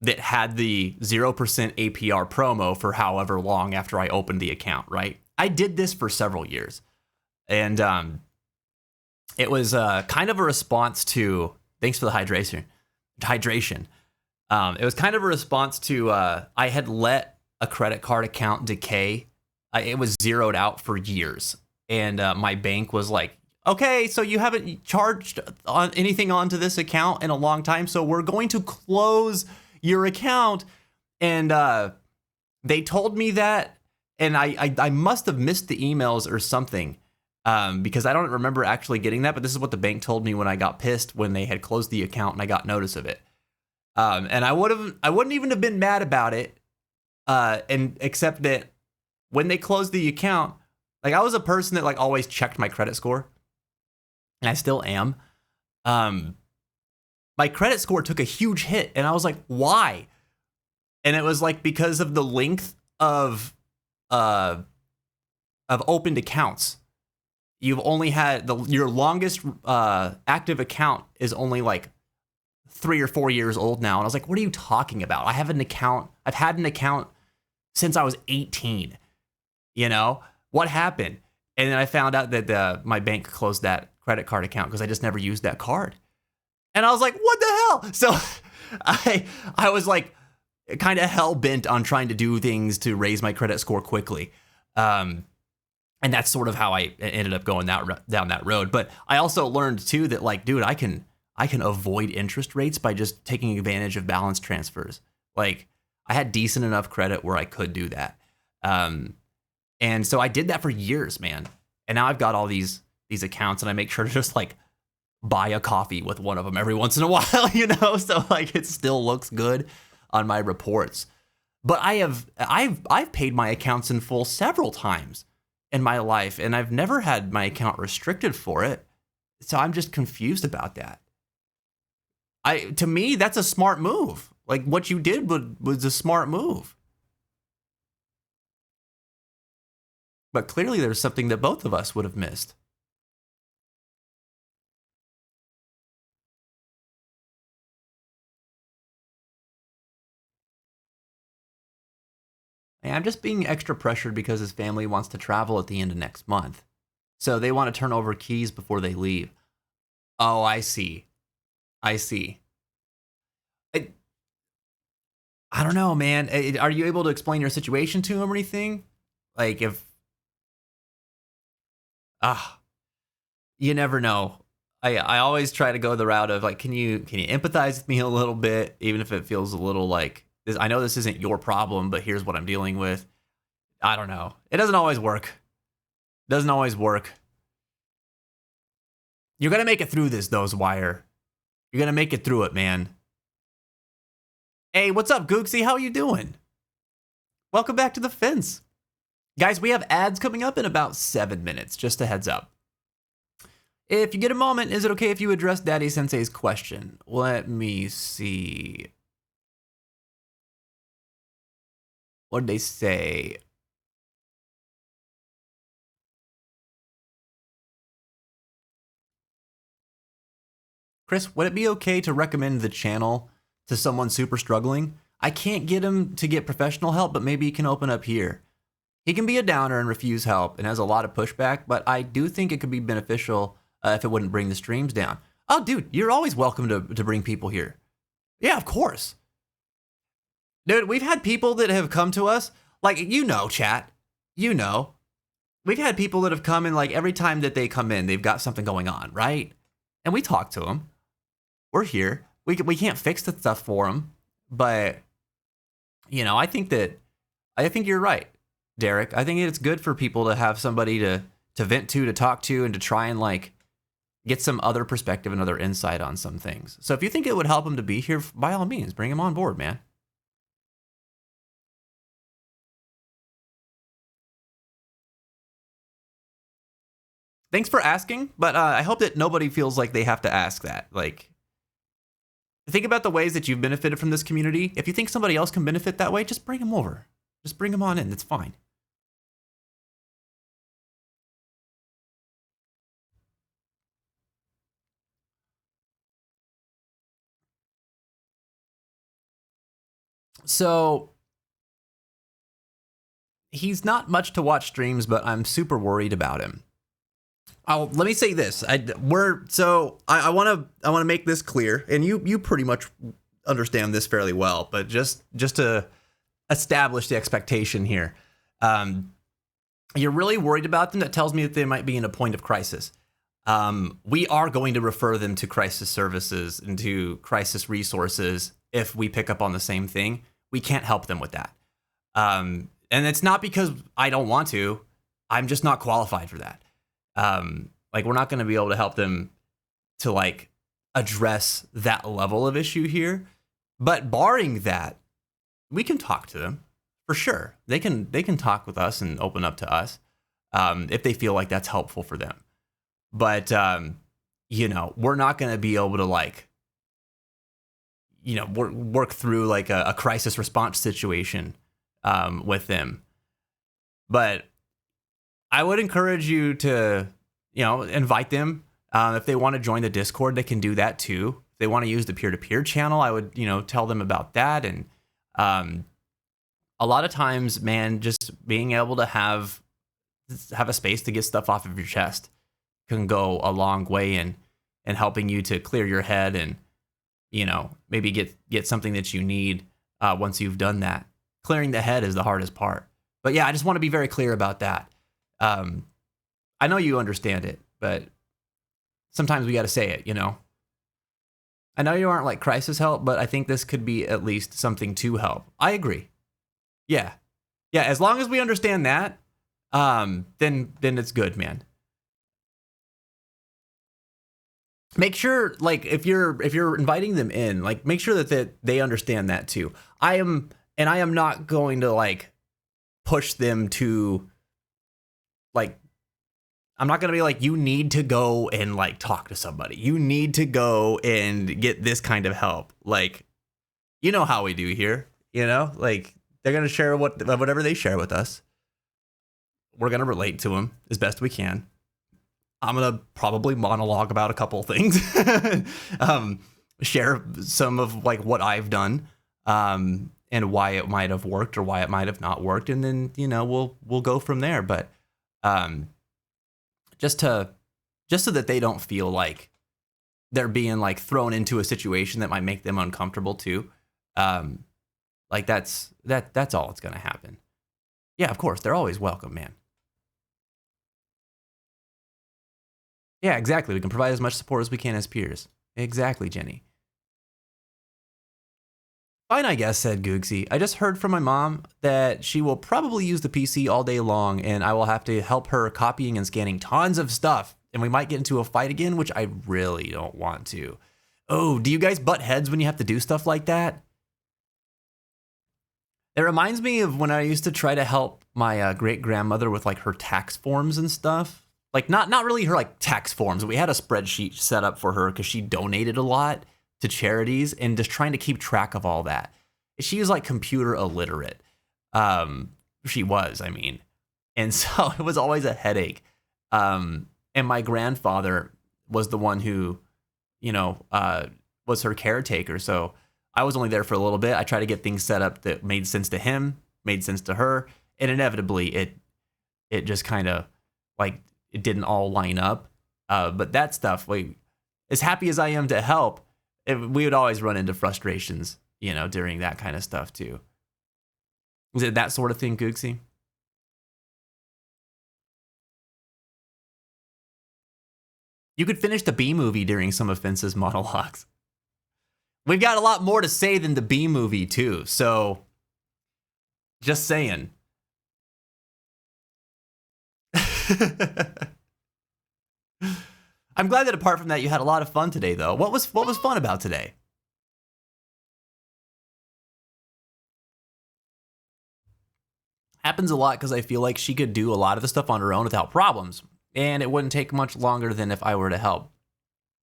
that had the 0% APR promo for however long after I opened the account, right? I did this for several years. And it was kind of a response to, thanks for the hydration. It was kind of a response to, I had let a credit card account decay. It was zeroed out for years. And my bank was like, okay, so you haven't charged on anything onto this account in a long time, so we're going to close your account. And they told me that, and I must have missed the emails or something, because I don't remember actually getting that, but this is what the bank told me when I got pissed when they had closed the account and I got notice of it. And I wouldn't even have been mad about it, and except that when they closed the account, like I was a person that like always checked my credit score, and I still am. My credit score took a huge hit, and I was like, why? And it was like because of the length of opened accounts. You've only had your longest active account is only like 3 or 4 years old now. And I was like, what are you talking about? I've had an account since I was 18. You know, what happened? And then I found out that my bank closed that credit card account because I just never used that card. And I was like, what the hell? So I was like kind of hell bent on trying to do things to raise my credit score quickly. And that's sort of how I ended up going down that road. But I also learned too that like, dude, I can avoid interest rates by just taking advantage of balance transfers. Like I had decent enough credit where I could do that. And so I did that for years, man. And now I've got all these accounts, and I make sure to just like buy a coffee with one of them every once in a while, you know? So like it still looks good on my reports. But I've paid my accounts in full several times in my life, and I've never had my account restricted for it. So I'm just confused about that. To me, that's a smart move. Like what you did was a smart move. But clearly there's something that both of us would have missed. Hey, I'm just being extra pressured because his family wants to travel at the end of next month. So they want to turn over keys before they leave. Oh, I see. I don't know, man. Are you able to explain your situation to him or anything? Like if... you never know. I always try to go the route of like, can you empathize with me a little bit, even if it feels a little like this, I know this isn't your problem, but here's what I'm dealing with. I don't know. It doesn't always work. You're gonna make it through this, though, Zwire. You're gonna make it through it, man. Hey, what's up, Gooksy? How you doing? Welcome back to the fence. Guys, we have ads coming up in about 7 minutes, just a heads up. If you get a moment, is it okay if you address Daddy Sensei's question? Let me see. What did they say? Chris, would it be okay to recommend the channel to someone super struggling? I can't get him to get professional help, but maybe he can open up here. He can be a downer and refuse help and has a lot of pushback, but I do think it could be beneficial if it wouldn't bring the streams down. Oh, dude, you're always welcome to bring people here. Yeah, of course. Dude, we've had people that have come to us, like, you know, chat, you know. We've had people that have come in, like, every time that they come in, they've got something going on, right? And we talk to them. We're here. We can't fix the stuff for them, but, you know, I think you're right, Derek. I think it's good for people to have somebody to vent to talk to, and to try and, like, get some other perspective and other insight on some things. So if you think it would help him to be here, by all means, bring him on board, man. Thanks for asking, but I hope that nobody feels like they have to ask that. Like, think about the ways that you've benefited from this community. If you think somebody else can benefit that way, just bring them over. Just bring them on in. It's fine. So he's not much to watch streams, but I'm super worried about him. Let me say this. I want to make this clear, and you pretty much understand this fairly well, but just to establish the expectation here. You're really worried about them. That tells me that they might be in a point of crisis. We are going to refer them to crisis services and to crisis resources if we pick up on the same thing. We can't help them with that. And it's not because I don't want to. I'm just not qualified for that. Like, we're not going to be able to help them to, like, address that level of issue here. But barring that, we can talk to them for sure. They can talk with us and open up to us if they feel like that's helpful for them. But, you know, we're not going to be able to, like, you know, work through, like, a crisis response situation with them. But I would encourage you to, you know, invite them. If they want to join the Discord, they can do that too. If they want to use the peer-to-peer channel, I would, you know, tell them about that. And a lot of times, man, just being able to have a space to get stuff off of your chest can go a long way in helping you to clear your head and, you know, maybe get something that you need once you've done that. Clearing the head is the hardest part. But yeah, I just want to be very clear about that. I know you understand it, but sometimes we got to say it, you know? I know you aren't like crisis help, but I think this could be at least something to help. I agree. Yeah. Yeah, as long as we understand that, then it's good, man. Make sure, like, if you're inviting them in, like, make sure that they understand that too. I am not going to, like, push them to, like, I'm not going to be like, you need to go and, like, talk to somebody. You need to go and get this kind of help. Like, you know how we do here, you know? Like, they're going to share whatever they share with us. We're going to relate to them as best we can. I'm going to probably monologue about a couple things. Share some of, like, what I've done and why it might have worked or why it might have not worked. And then, you know, we'll go from there. But just so that they don't feel like they're being, like, thrown into a situation that might make them uncomfortable too. Like, that's all that's going to happen. Yeah, of course. They're always welcome, man. Yeah, exactly. We can provide as much support as we can as peers. Exactly, Jenny. Fine, I guess, said Googsy. I just heard from my mom that she will probably use the PC all day long, and I will have to help her copying and scanning tons of stuff, and we might get into a fight again, which I really don't want to. Oh, do you guys butt heads when you have to do stuff like that? It reminds me of when I used to try to help my great grandmother with like her tax forms and stuff. Like not really her like tax forms. We had a spreadsheet set up for her because she donated a lot to charities and just trying to keep track of all that. She was like computer illiterate. She was, I mean, and so it was always a headache. And my grandfather was the one who, was her caretaker. So I was only there for a little bit. I tried to get things set up that made sense to him, made sense to her, and inevitably it just kind of like it didn't all line up. But that stuff, like, as happy as I am to help, we would always run into frustrations, during that kind of stuff too. Was it that sort of thing, Googsy? You could finish the B movie during some of Vince's monologues. We've got a lot more to say than the B movie too, so just saying. I'm glad that apart from that, you had a lot of fun today, though. What was fun about today? Happens a lot because I feel like she could do a lot of the stuff on her own without problems, and it wouldn't take much longer than if I were to help.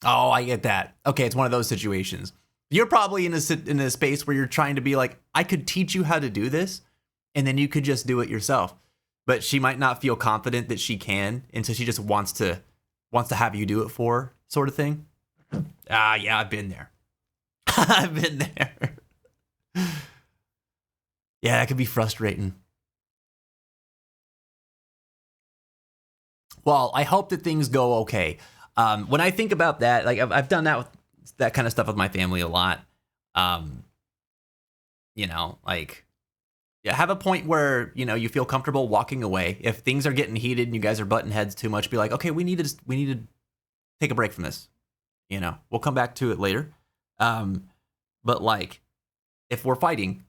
Oh, I get that. Okay, it's one of those situations. You're probably in a space where you're trying to be like, I could teach you how to do this, and then you could just do it yourself. But she might not feel confident that she can, and so she just wants to have you do it for her, sort of thing. Yeah, I've been there. I've been there. Yeah, that could be frustrating. Well, I hope that things go okay. When I think about that, like I've done that with that kind of stuff with my family a lot. Like, yeah, have a point where, you feel comfortable walking away. If things are getting heated and you guys are butting heads too much, be like, okay, we need to take a break from this. We'll come back to it later. But like, if we're fighting,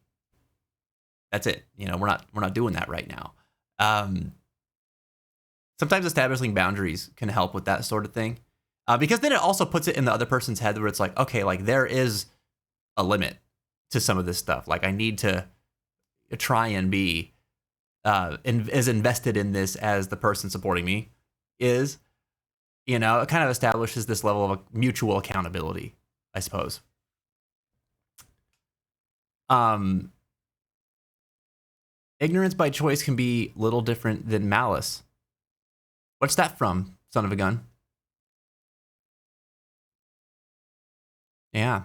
that's it. We're not doing that right now. Sometimes establishing boundaries can help with that sort of thing. Because then it also puts it in the other person's head where it's like, okay, like there is a limit to some of this stuff. Like I need to try and be as invested in this as the person supporting me is. It kind of establishes this level of mutual accountability, I suppose. Ignorance by choice can be little different than malice. What's that from, son of a gun? Yeah.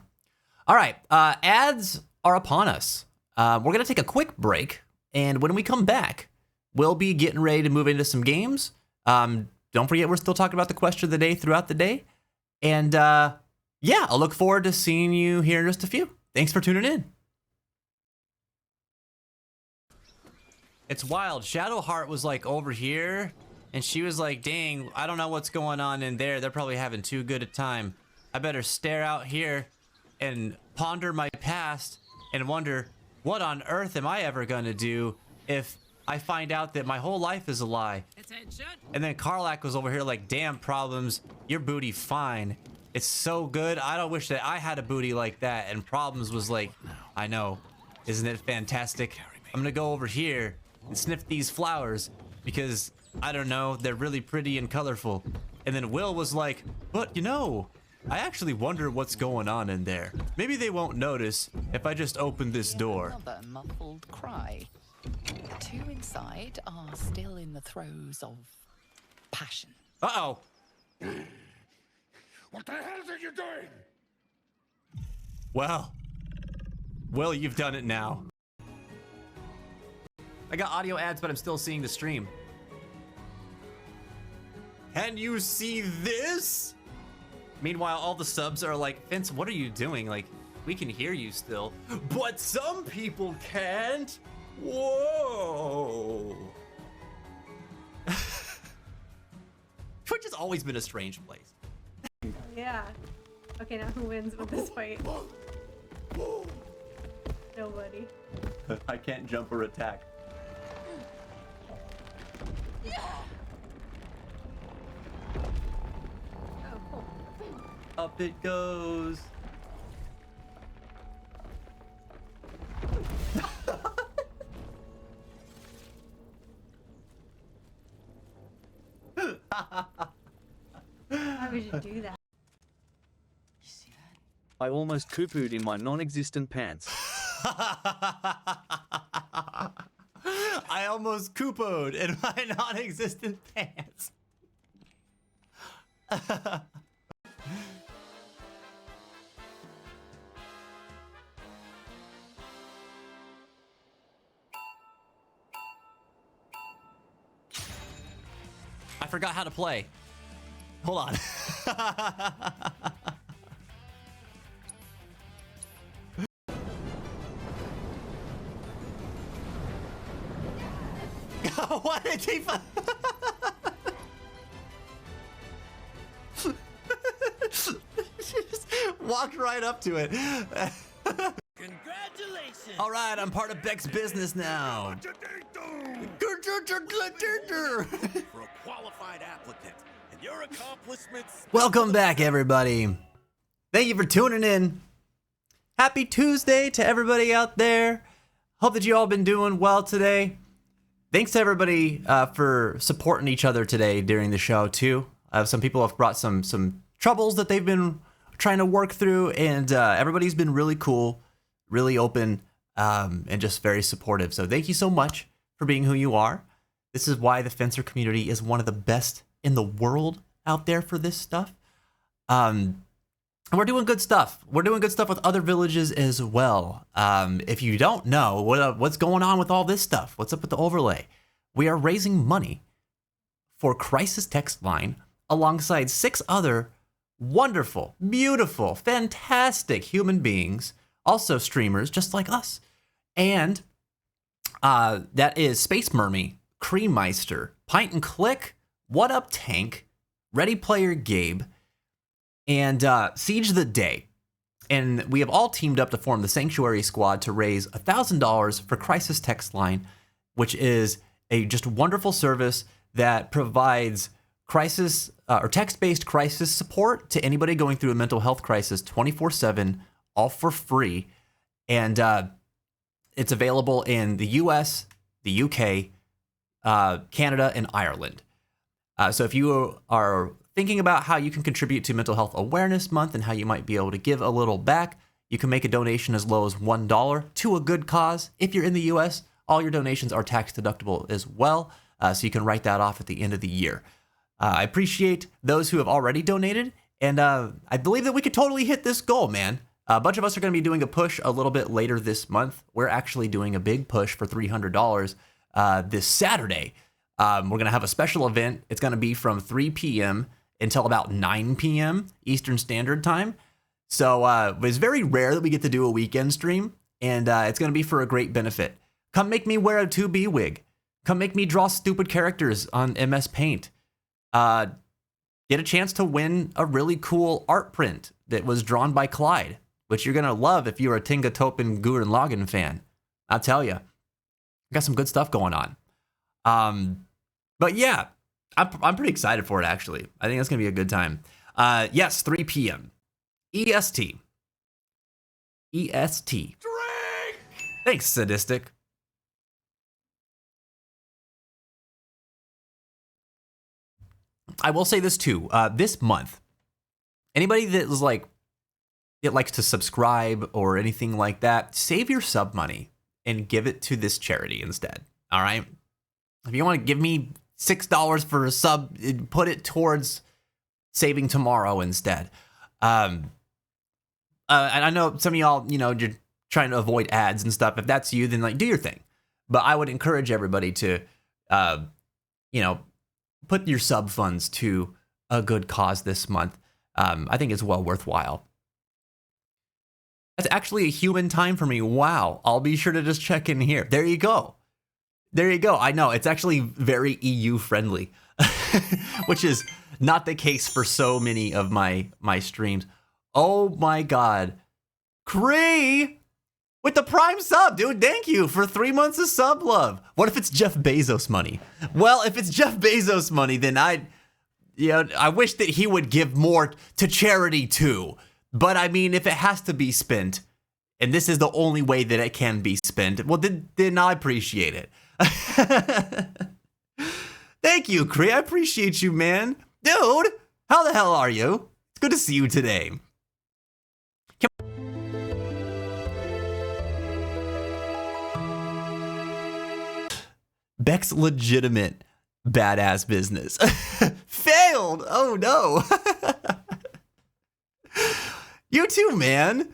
All right. Ads are upon us. We're going to take a quick break. And when we come back, we'll be getting ready to move into some games. Don't forget, we're still talking about the question of the day throughout the day. And yeah, I'll look forward to seeing you here in just a few. Thanks for tuning in. It's wild. Shadowheart was like over here. And she was like, dang, I don't know what's going on in there. They're probably having too good a time. I better stare out here and ponder my past and wonder, what on earth am I ever going to do if I find out that my whole life is a lie? And then Karlach was over here like, damn, Problems, your booty fine. It's so good. I don't wish that I had a booty like that. And Problems was like, I know. Isn't it fantastic? I'm going to go over here and sniff these flowers because, I don't know, they're really pretty and colorful. And then Will was like, but I actually wonder what's going on in there. Maybe they won't notice if I just open this door. Another muffled cry. The two inside are still in the throes of passion. Uh-oh. What the hell are you doing? Well, Will, you've done it now. I got audio ads, but I'm still seeing the stream. Can you see this? Meanwhile, all the subs are like, Vince, what are you doing? Like, we can hear you still. But some people can't. Whoa. Twitch has always been a strange place. Yeah. Okay, now who wins with this fight? Nobody. I can't jump or attack. Oh, cool. Up it goes. Why would you do that? I almost poo-pooed in my non-existent pants. I almost cupoed in my non-existent pants. I forgot how to play. Hold on. What did he just walked right up to it. Congratulations! All right, I'm part of Beck's business now. For a qualified applicant, and your accomplishments. Welcome back, everybody. Thank you for tuning in. Happy Tuesday to everybody out there. Hope that you all been doing well today. Thanks to everybody for supporting each other today during the show too. Some people have brought some troubles that they've been trying to work through, and everybody's been really cool, really open, and just very supportive. So thank you so much for being who you are. This is why the Fencer community is one of the best in the world out there for this stuff. And we're doing good stuff. We're doing good stuff with other villages as well. If you don't know what's going on with all this stuff, what's up with the overlay, we are raising money for Crisis Text Line alongside 6 other wonderful, beautiful, fantastic human beings, also streamers just like us. And that is Space Mermy, Creammeister, Pint and Click, What Up Tank, Ready Player Gabe, and Siege the Day. And we have all teamed up to form the Sanctuary Squad to raise $1,000 for Crisis Text Line, which is a just wonderful service that provides crisis or text-based crisis support to anybody going through a mental health crisis 24/7, all for free. And it's available in the US, the UK, Canada, and Ireland. So if you are thinking about how you can contribute to Mental Health Awareness Month and how you might be able to give a little back, you can make a donation as low as $1 to a good cause. If you're in the US, all your donations are tax deductible as well, so you can write that off at the end of the year. I appreciate those who have already donated, and I believe that we could totally hit this goal, man. A bunch of us are going to be doing a push a little bit later this month. We're actually doing a big push for $300 this Saturday. We're going to have a special event. It's going to be from 3 p.m. until about 9 p.m. Eastern Standard Time. So it's very rare that we get to do a weekend stream, and it's going to be for a great benefit. Come make me wear a 2B wig. Come make me draw stupid characters on MS Paint. Get a chance to win a really cool art print that was drawn by Clyde, which you're going to love if you're a Tinga Topin Gurren Lagann fan. I'll tell you. Got some good stuff going on. But yeah, I'm pretty excited for it, actually. I think it's going to be a good time. Yes, 3 p.m. EST. EST. Drink! Thanks, Sadistic. I will say this too. This month, anybody that was like, it likes to subscribe or anything like that, save your sub money and give it to this charity instead. All right. If you want to give me $6 for a sub, put it towards saving tomorrow instead. And I know some of y'all, you're trying to avoid ads and stuff. If that's you, then like do your thing. But I would encourage everybody to, put your sub funds to a good cause this month. I think it's well worthwhile. That's actually a human time for me. Wow. I'll be sure to just check in here. There you go. There you go. I know it's actually very EU friendly, which is not the case for so many of my streams. Oh my God. Cree with the Prime sub, dude. Thank you for 3 months of sub love. What if it's Jeff Bezos money? Well, if it's Jeff Bezos money, then I wish that he would give more to charity too. But I mean, if it has to be spent, and this is the only way that it can be spent, well, then I appreciate it. Thank Thank you, Cree. I appreciate you, man. Dude, how the hell are you? It's good to see you today. Beck's legitimate badass business. Failed! Oh no. You too, man.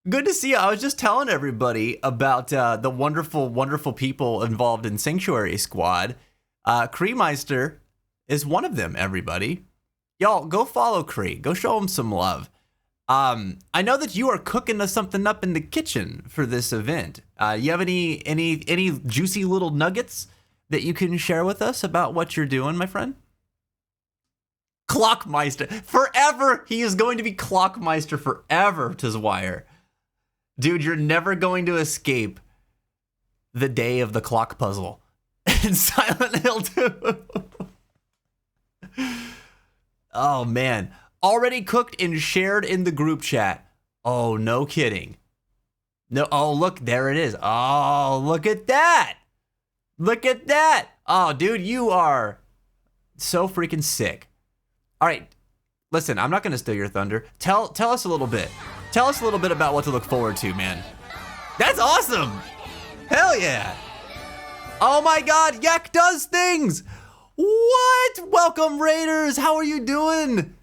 Good to see you. I was just telling everybody about the wonderful, wonderful people involved in Sanctuary Squad. Kreemeister is one of them, everybody. Y'all, go follow Kree. Go show him some love. I know that you are cooking us something up in the kitchen for this event. You have any juicy little nuggets that you can share with us about what you're doing, my friend? Clockmeister. Forever. He is going to be Clockmeister forever, Tizwire. Dude, you're never going to escape the day of the clock puzzle in Silent Hill 2. Oh, man. Already cooked and shared in the group chat. Oh, no kidding. No. Oh, look, there it is. Oh, look at that. Look at that. Oh, dude, you are so freaking sick. All right. Listen, I'm not going to steal your thunder. Tell us a little bit. Tell us a little bit about what to look forward to, man. That's awesome. Hell yeah. Oh my God, Yak does things. What? Welcome, Raiders. How are you doing?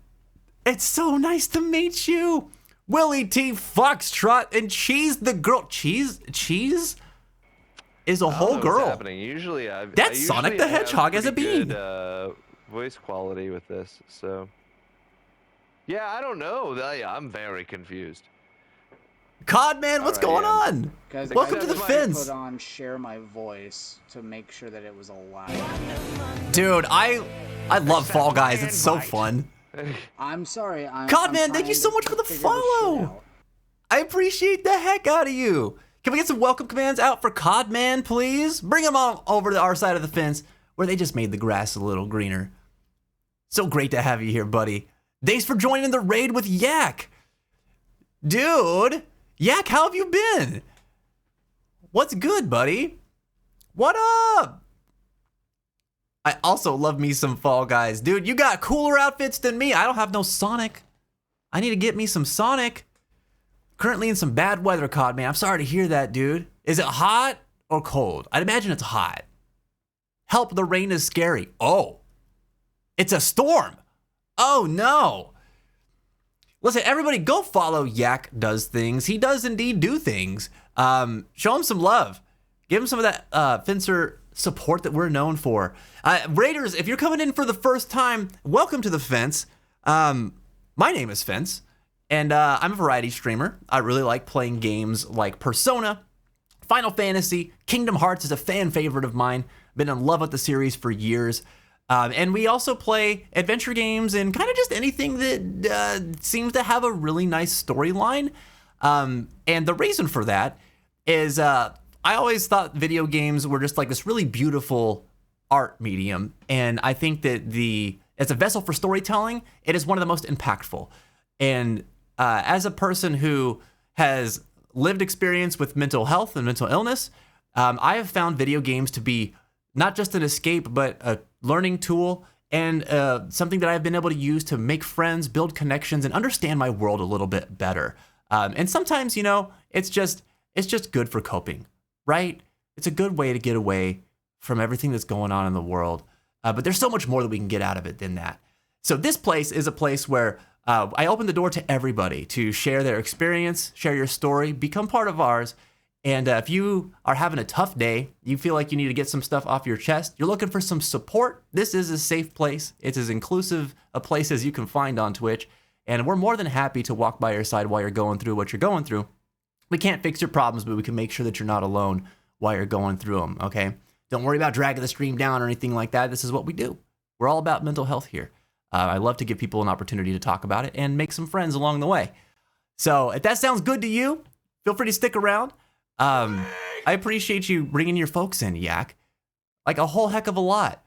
It's so nice to meet you. Willie T. Foxtrot and Cheese the girl. Cheese is a whole girl. What's happening. Usually, That's Sonic the Hedgehog as a being. Good, voice quality with this, so. Yeah, I don't know. I'm very confused. Codman, what's going on? Guys, Welcome to the fence. Put on share my voice to make sure that it was allowed. Dude, I love Fall Guys. It's so fun. I'm sorry. Codman, thank you so much for the follow. I appreciate the heck out of you. Can we get some welcome commands out for Codman, please? Bring him on over to our side of the fence where they just made the grass a little greener. So great to have you here, buddy. Thanks for joining the raid with Yak. Dude, Yak, how have you been? What's good, buddy? What up? I also love me some Fall Guys. Dude, you got cooler outfits than me. I don't have no Sonic. I need to get me some Sonic. Currently in some bad weather, Codman. I'm sorry to hear that, dude. Is it hot or cold? I'd imagine it's hot. Help, the rain is scary. Oh, it's a storm. Oh, no. Listen, everybody, go follow Yak Does Things. He does indeed do things. Show him some love. Give him some of that Fencer support that we're known for. Raiders, if you're coming in for the first time, welcome to the Fence. My name is Fence, and I'm a variety streamer. I really like playing games like Persona, Final Fantasy, Kingdom Hearts is a fan favorite of mine. Been in love with the series for years. And we also play adventure games and kind of just anything that seems to have a really nice storyline. And the reason for that is I always thought video games were just like this really beautiful art medium. And I think that as a vessel for storytelling, it is one of the most impactful. And as a person who has lived experience with mental health and mental illness, I have found video games to be not just an escape, but a learning tool and something that I've been able to use to make friends, build connections, and understand my world a little bit better. And sometimes, you know, it's just good for coping, right? It's a good way to get away from everything that's going on in the world. But there's so much more that we can get out of it than that. So this place is a place where I open the door to everybody to share their experience, share your story, become part of ours. And if you are having a tough day, you feel like you need to get some stuff off your chest, you're looking for some support, this is a safe place. It's as inclusive a place as you can find on Twitch. And we're more than happy to walk by your side while you're going through what you're going through. We can't fix your problems, but we can make sure that you're not alone while you're going through them, okay? Don't worry about dragging the stream down or anything like that. This is what we do. We're all about mental health here. I love to give people an opportunity to talk about it and make some friends along the way. So if that sounds good to you, feel free to stick around. I appreciate you bringing your folks in, Yak. Like a whole heck of a lot.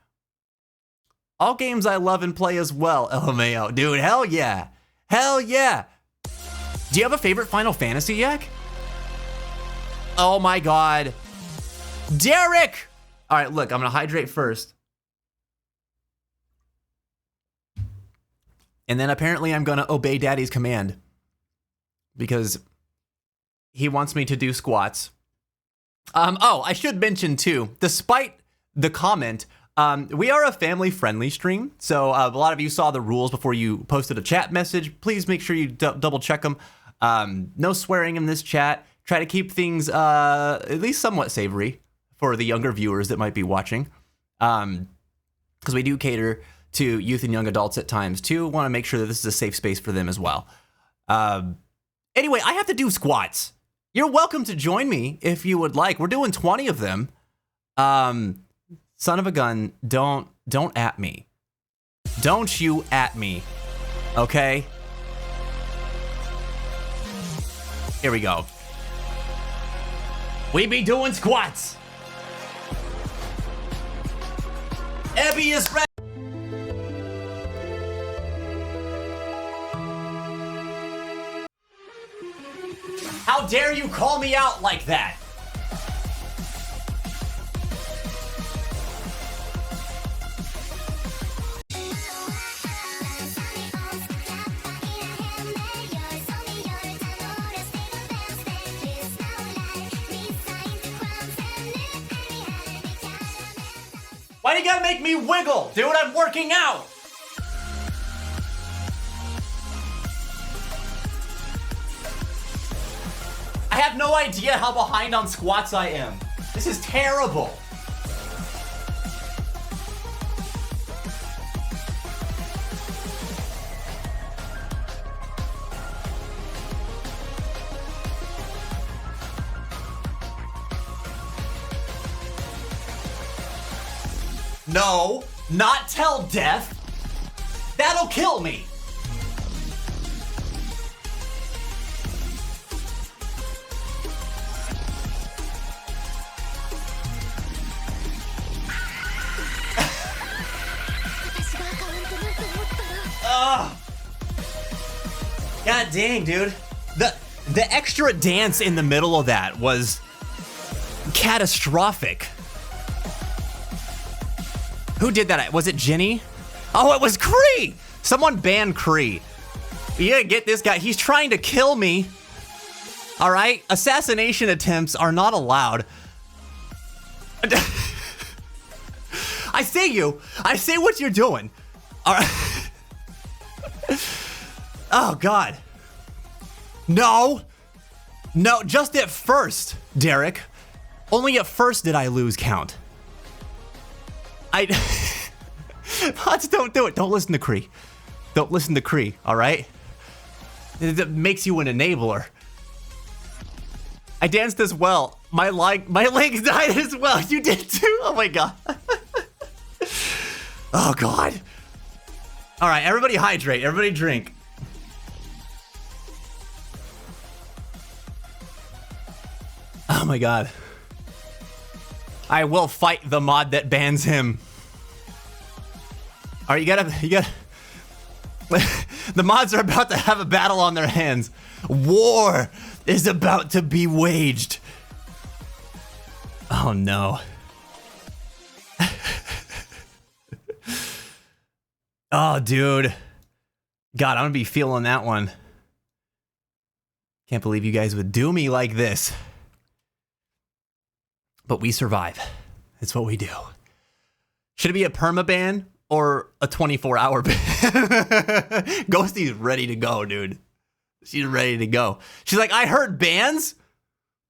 All games I love and play as well, LMAO. Dude, hell yeah. Hell yeah. Do you have a favorite Final Fantasy, Yak? Oh my God. Derek! All right, look, I'm gonna hydrate first. And then apparently I'm going to obey Daddy's command because he wants me to do squats. Oh, I should mention too, despite the comment, we are a family-friendly stream. So a lot of you saw the rules before you posted a chat message. Please make sure you double check them. No swearing in this chat. Try to keep things at least somewhat savory for the younger viewers that might be watching. Because we do cater to youth and young adults at times too. Want to make sure that this is a safe space for them as well. Anyway, I have to do squats. You're welcome to join me if you would like. We're doing 20 of them. Son of a gun, don't at me. Don't you at me. Okay? Here we go. We be doing squats. Abby is ready. How dare you call me out like that? Why do you gotta make me wiggle? Dude, I'm working out! I have no idea how behind on squats I am. This is terrible. No, not till death. That'll kill me. God dang, dude. The extra dance in the middle of that was catastrophic. Who did that? Was it Jenny? Oh, it was Kree! Someone banned Kree. You gotta get this guy. He's trying to kill me. All right? Assassination attempts are not allowed. I see you. I see what you're doing. All right. Oh, God. No. No, just at first, Derek. Only at first did I lose count. Pots, don't do it. Don't listen to Kree. Don't listen to Kree, all right? It makes you an enabler. I danced as well. My legs died as well. You did too? Oh my God. Oh God. All right, everybody hydrate. Everybody drink. Oh my God. I will fight the mod that bans him. All right, you gotta. The mods are about to have a battle on their hands. War is about to be waged. Oh no. Oh, dude. God, I'm gonna be feeling that one. Can't believe you guys would do me like this. But we survive. It's what we do. Should it be a permaban or a 24-hour ban? Ghosty's ready to go, dude. She's ready to go. She's like, I heard bans.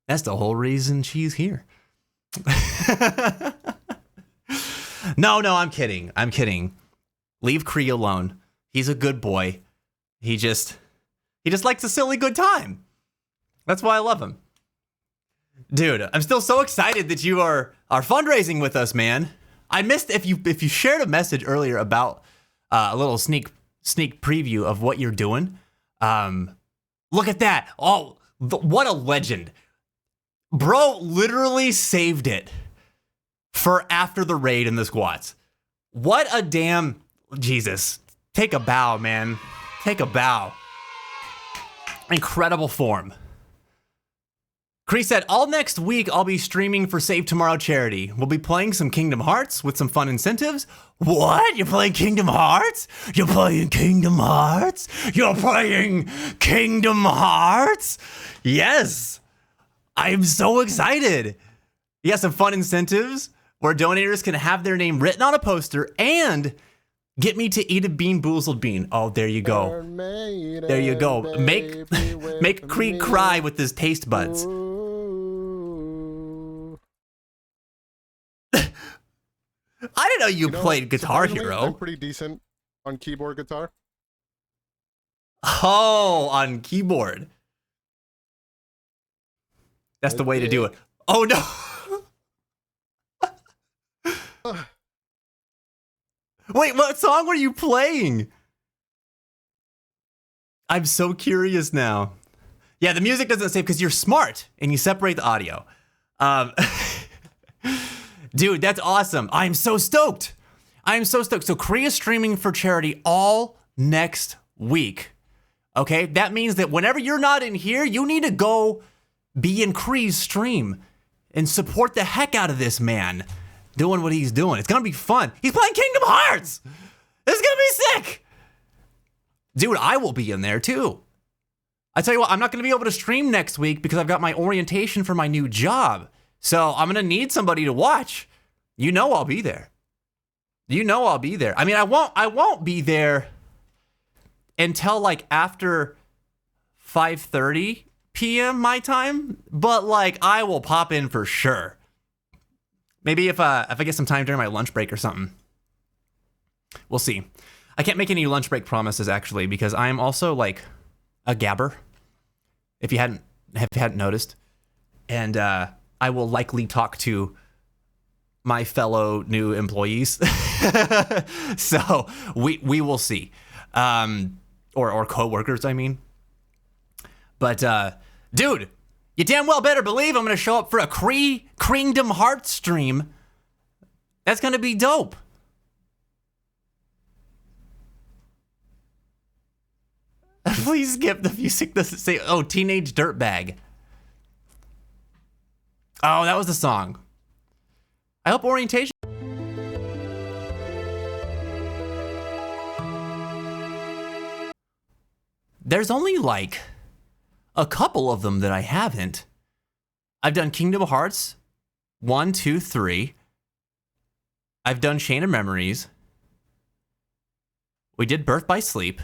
That's the whole reason she's here. No, I'm kidding. I'm kidding. Leave Kree alone. He's a good boy. He just likes a silly good time. That's why I love him. Dude, I'm still so excited that you are fundraising with us, man. I missed if you shared a message earlier about a little sneak preview of what you're doing. Look at that. Oh, what a legend. Bro literally saved it for after the raid and the squats. What a damn Jesus. Take a bow, man. Take a bow. Incredible form. Cree said, all next week I'll be streaming for Save Tomorrow charity. We'll be playing some Kingdom Hearts with some fun incentives. What? You're playing Kingdom Hearts? You're playing Kingdom Hearts? You're playing Kingdom Hearts? Yes. I'm so excited. You got some fun incentives where donators can have their name written on a poster and get me to eat a Bean Boozled bean. Oh, there you go. There you go. Make Cree cry with his taste buds. I didn't know you played Guitar Hero. I'm pretty decent on keyboard guitar. Oh, on keyboard. That's the way to do it. Oh, no. Wait, what song were you playing? I'm so curious now. Yeah, the music doesn't say because you're smart and you separate the audio. Dude, that's awesome. I'm so stoked. I'm so stoked. So Cree is streaming for charity all next week. Okay, that means that whenever you're not in here, you need to go be in Cree's stream and support the heck out of this man doing what he's doing. It's gonna be fun. He's playing Kingdom Hearts. This is gonna be sick. Dude, I will be in there too. I tell you what, I'm not gonna be able to stream next week because I've got my orientation for my new job. So I'm gonna need somebody to watch. You know I'll be there. You know I'll be there. I mean, I won't be there until like after 5:30 p.m. my time, but like I will pop in for sure. Maybe if I get some time during my lunch break or something. We'll see. I can't make any lunch break promises actually because I'm also like a gabber. If you hadn't noticed, and I will likely talk to my fellow new employees. So we will see. Or coworkers, I mean. But dude, you damn well better believe I'm gonna show up for a Kingdom Hearts stream. That's gonna be dope. Please skip the music. Doesn't say, oh, Teenage Dirtbag. Oh, that was the song. I hope orientation. There's only like a couple of them that I haven't. I've done Kingdom Hearts 1, 2, 3. I've done Chain of Memories. We did Birth by Sleep.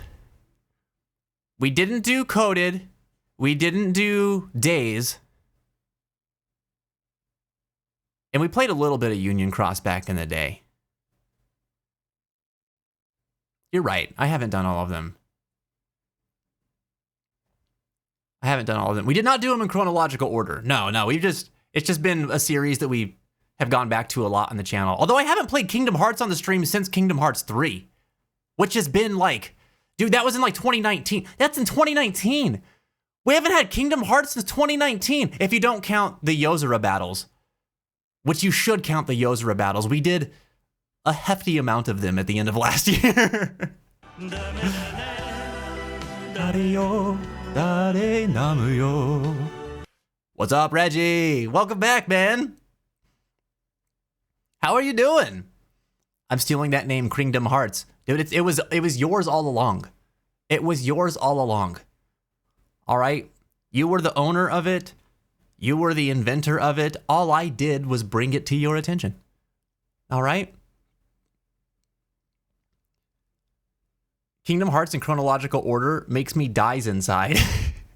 We didn't do Coded. We didn't do Days. And we played a little bit of Union Cross back in the day. You're right. I haven't done all of them. We did not do them in chronological order. No, it's just been a series that we have gone back to a lot on the channel. Although I haven't played Kingdom Hearts on the stream since Kingdom Hearts 3, which has been like, dude, that was in like 2019. That's in 2019. We haven't had Kingdom Hearts since 2019, if you don't count the Yozora battles, which you should count the Yozora battles. We did a hefty amount of them at the end of last year. What's up, Reggie? Welcome back, man. How are you doing? I'm stealing that name, Kingdom Hearts. Dude, it was yours all along. It was yours all along. All right? You were the owner of it. You were the inventor of it. All I did was bring it to your attention. All right? Kingdom Hearts in chronological order makes me dies inside.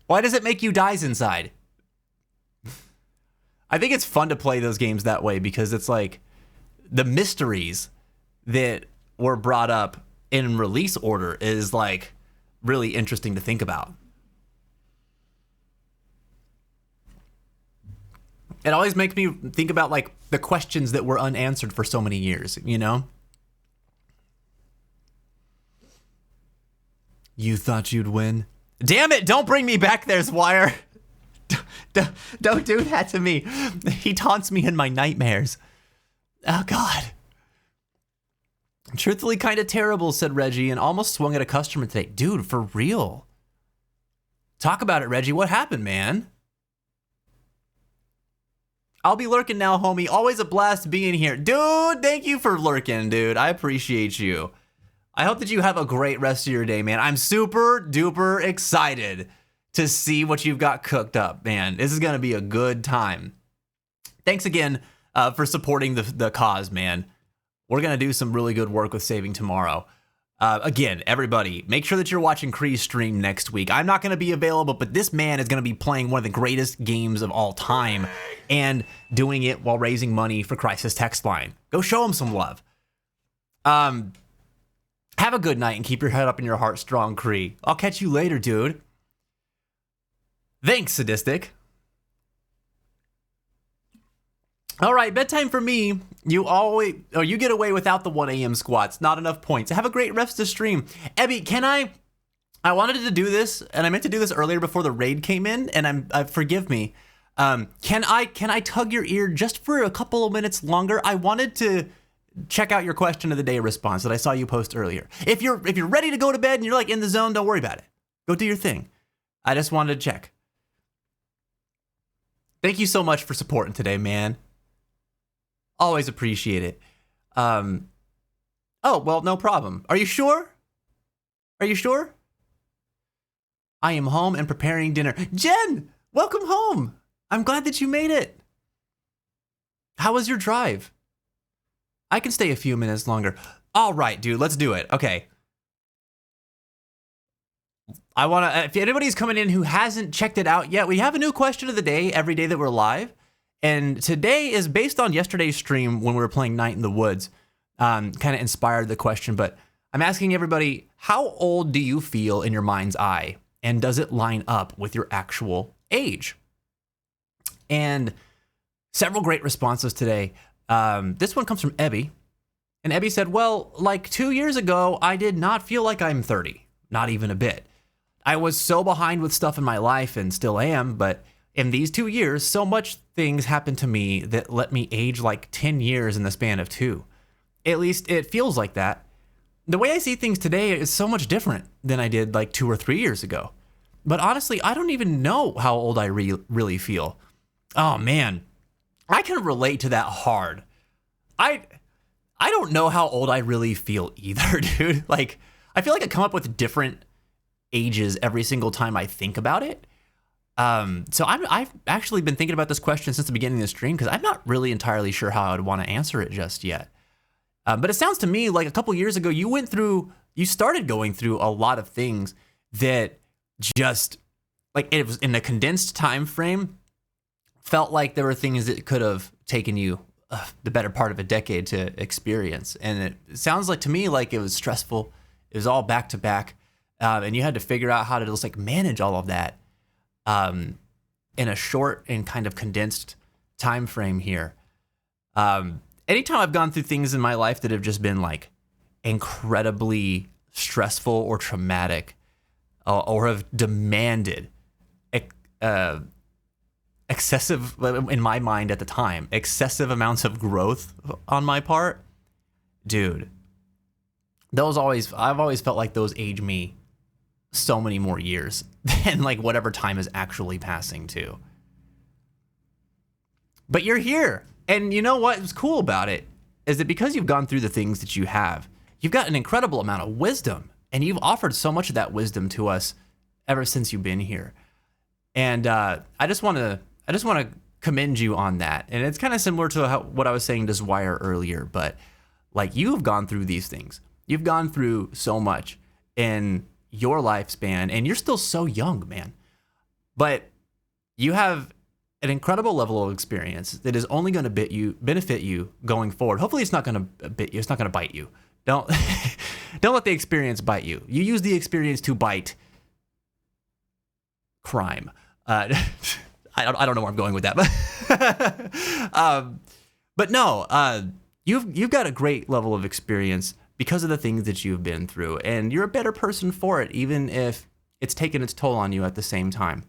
Why does it make you dies inside? I think it's fun to play those games that way because it's like the mysteries that were brought up in release order is like really interesting to think about. It always makes me think about like the questions that were unanswered for so many years, you know? You thought you'd win? Damn it, don't bring me back there, Swire. Don't do that to me. He taunts me in my nightmares. Oh, God. Truthfully, kind of terrible, said Reggie, and almost swung at a customer today. Dude, for real. Talk about it, Reggie. What happened, man? I'll be lurking now, homie. Always a blast being here. Dude, thank you for lurking, dude. I appreciate you. I hope that you have a great rest of your day, man. I'm super duper excited to see what you've got cooked up, man. This is going to be a good time. Thanks again for supporting the cause, man. We're going to do some really good work with Saving Tomorrow. Again, everybody, make sure that you're watching Kree's stream next week. I'm not going to be available, but this man is going to be playing one of the greatest games of all time and doing it while raising money for Crisis Text Line. Go show him some love. Have a good night and keep your head up and your heart strong, Kree. I'll catch you later, dude. Thanks, Sadistic. All right, bedtime for me. You get away without the 1 a.m. squats. Not enough points. Have a great rest of the stream. Ebby, I wanted to do this, and I meant to do this earlier before the raid came in, and forgive me. Can I tug your ear just for a couple of minutes longer? I wanted to check out your question of the day response that I saw you post earlier. If you're ready to go to bed and you're like in the zone, don't worry about it. Go do your thing. I just wanted to check. Thank you so much for supporting today, man. Always appreciate it. Oh, well, no problem. Are you sure? Are you sure? I am home and preparing dinner. Jen, welcome home. I'm glad that you made it. How was your drive? I can stay a few minutes longer. All right, dude, let's do it. Okay. If anybody's coming in who hasn't checked it out yet, we have a new question of the day every day that we're live. And today is based on yesterday's stream when we were playing Night in the Woods. Kind of inspired the question, but I'm asking everybody, how old do you feel in your mind's eye? And does it line up with your actual age? And several great responses today. This one comes from Ebby. And Ebby said, well, like 2 years ago, I did not feel like I'm 30. Not even a bit. I was so behind with stuff in my life and still am, but in these 2 years, so much things happened to me that let me age like 10 years in the span of 2. At least it feels like that. The way I see things today is so much different than I did like 2 or 3 years ago. But honestly, I don't even know how old I really feel. Oh man, I can relate to that hard. I don't know how old I really feel either, dude. Like, I feel like I come up with different ages every single time I think about it. So I've actually been thinking about this question since the beginning of the stream because I'm not really entirely sure how I would want to answer it just yet. But it sounds to me like a couple years ago, you started going through a lot of things that just, like, it was in a condensed time frame, felt like there were things that could have taken you the better part of a decade to experience. And it sounds like to me like it was stressful. It was all back to back. And you had to figure out how to just like manage all of that in a short and kind of condensed time frame here. Anytime I've gone through things in my life that have just been like incredibly stressful or traumatic or have demanded excessive, in my mind at the time, excessive amounts of growth on my part, dude, I've always felt like those age me so many more years than like whatever time is actually passing too. But you're here. And you know what's cool about it is that because you've gone through the things that you have, you've got an incredible amount of wisdom, and you've offered so much of that wisdom to us ever since you've been here. And I just want to commend you on that. And it's kind of similar to what I was saying to Zwire earlier, but like, you've gone through these things. You've gone through so much in your lifespan, and you're still so young, man. But you have an incredible level of experience that is only going to benefit you going forward. Hopefully it's not going to bit you. It's not going to bite you. Don't let the experience bite you. You use the experience to bite crime. I don't know where I'm going with that, but no, you've got a great level of experience because of the things that you've been through, and you're a better person for it, even if it's taken its toll on you at the same time.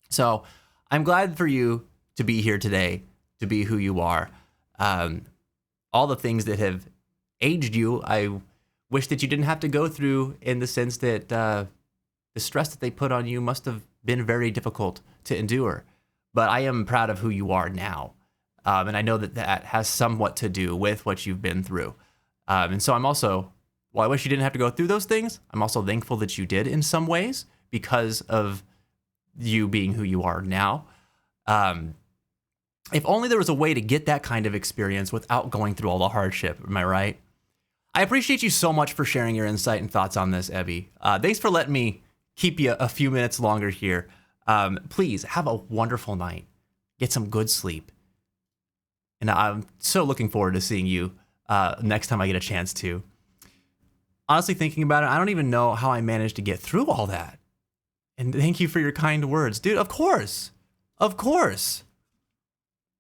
So I'm glad for you to be here today, to be who you are. All the things that have aged you, I wish that you didn't have to go through, in the sense that the stress that they put on you must have been very difficult to endure. But I am proud of who you are now. And I know that that has somewhat to do with what you've been through. And so I'm also, while I wish you didn't have to go through those things, I'm also thankful that you did in some ways because of you being who you are now. If only there was a way to get that kind of experience without going through all the hardship. Am I right? I appreciate you so much for sharing your insight and thoughts on this, Evie. Thanks for letting me keep you a few minutes longer here. Please have a wonderful night. Get some good sleep. And I'm so looking forward to seeing you next time I get a chance to. Honestly, thinking about it, I don't even know how I managed to get through all that. And thank you for your kind words. Dude, of course. Of course.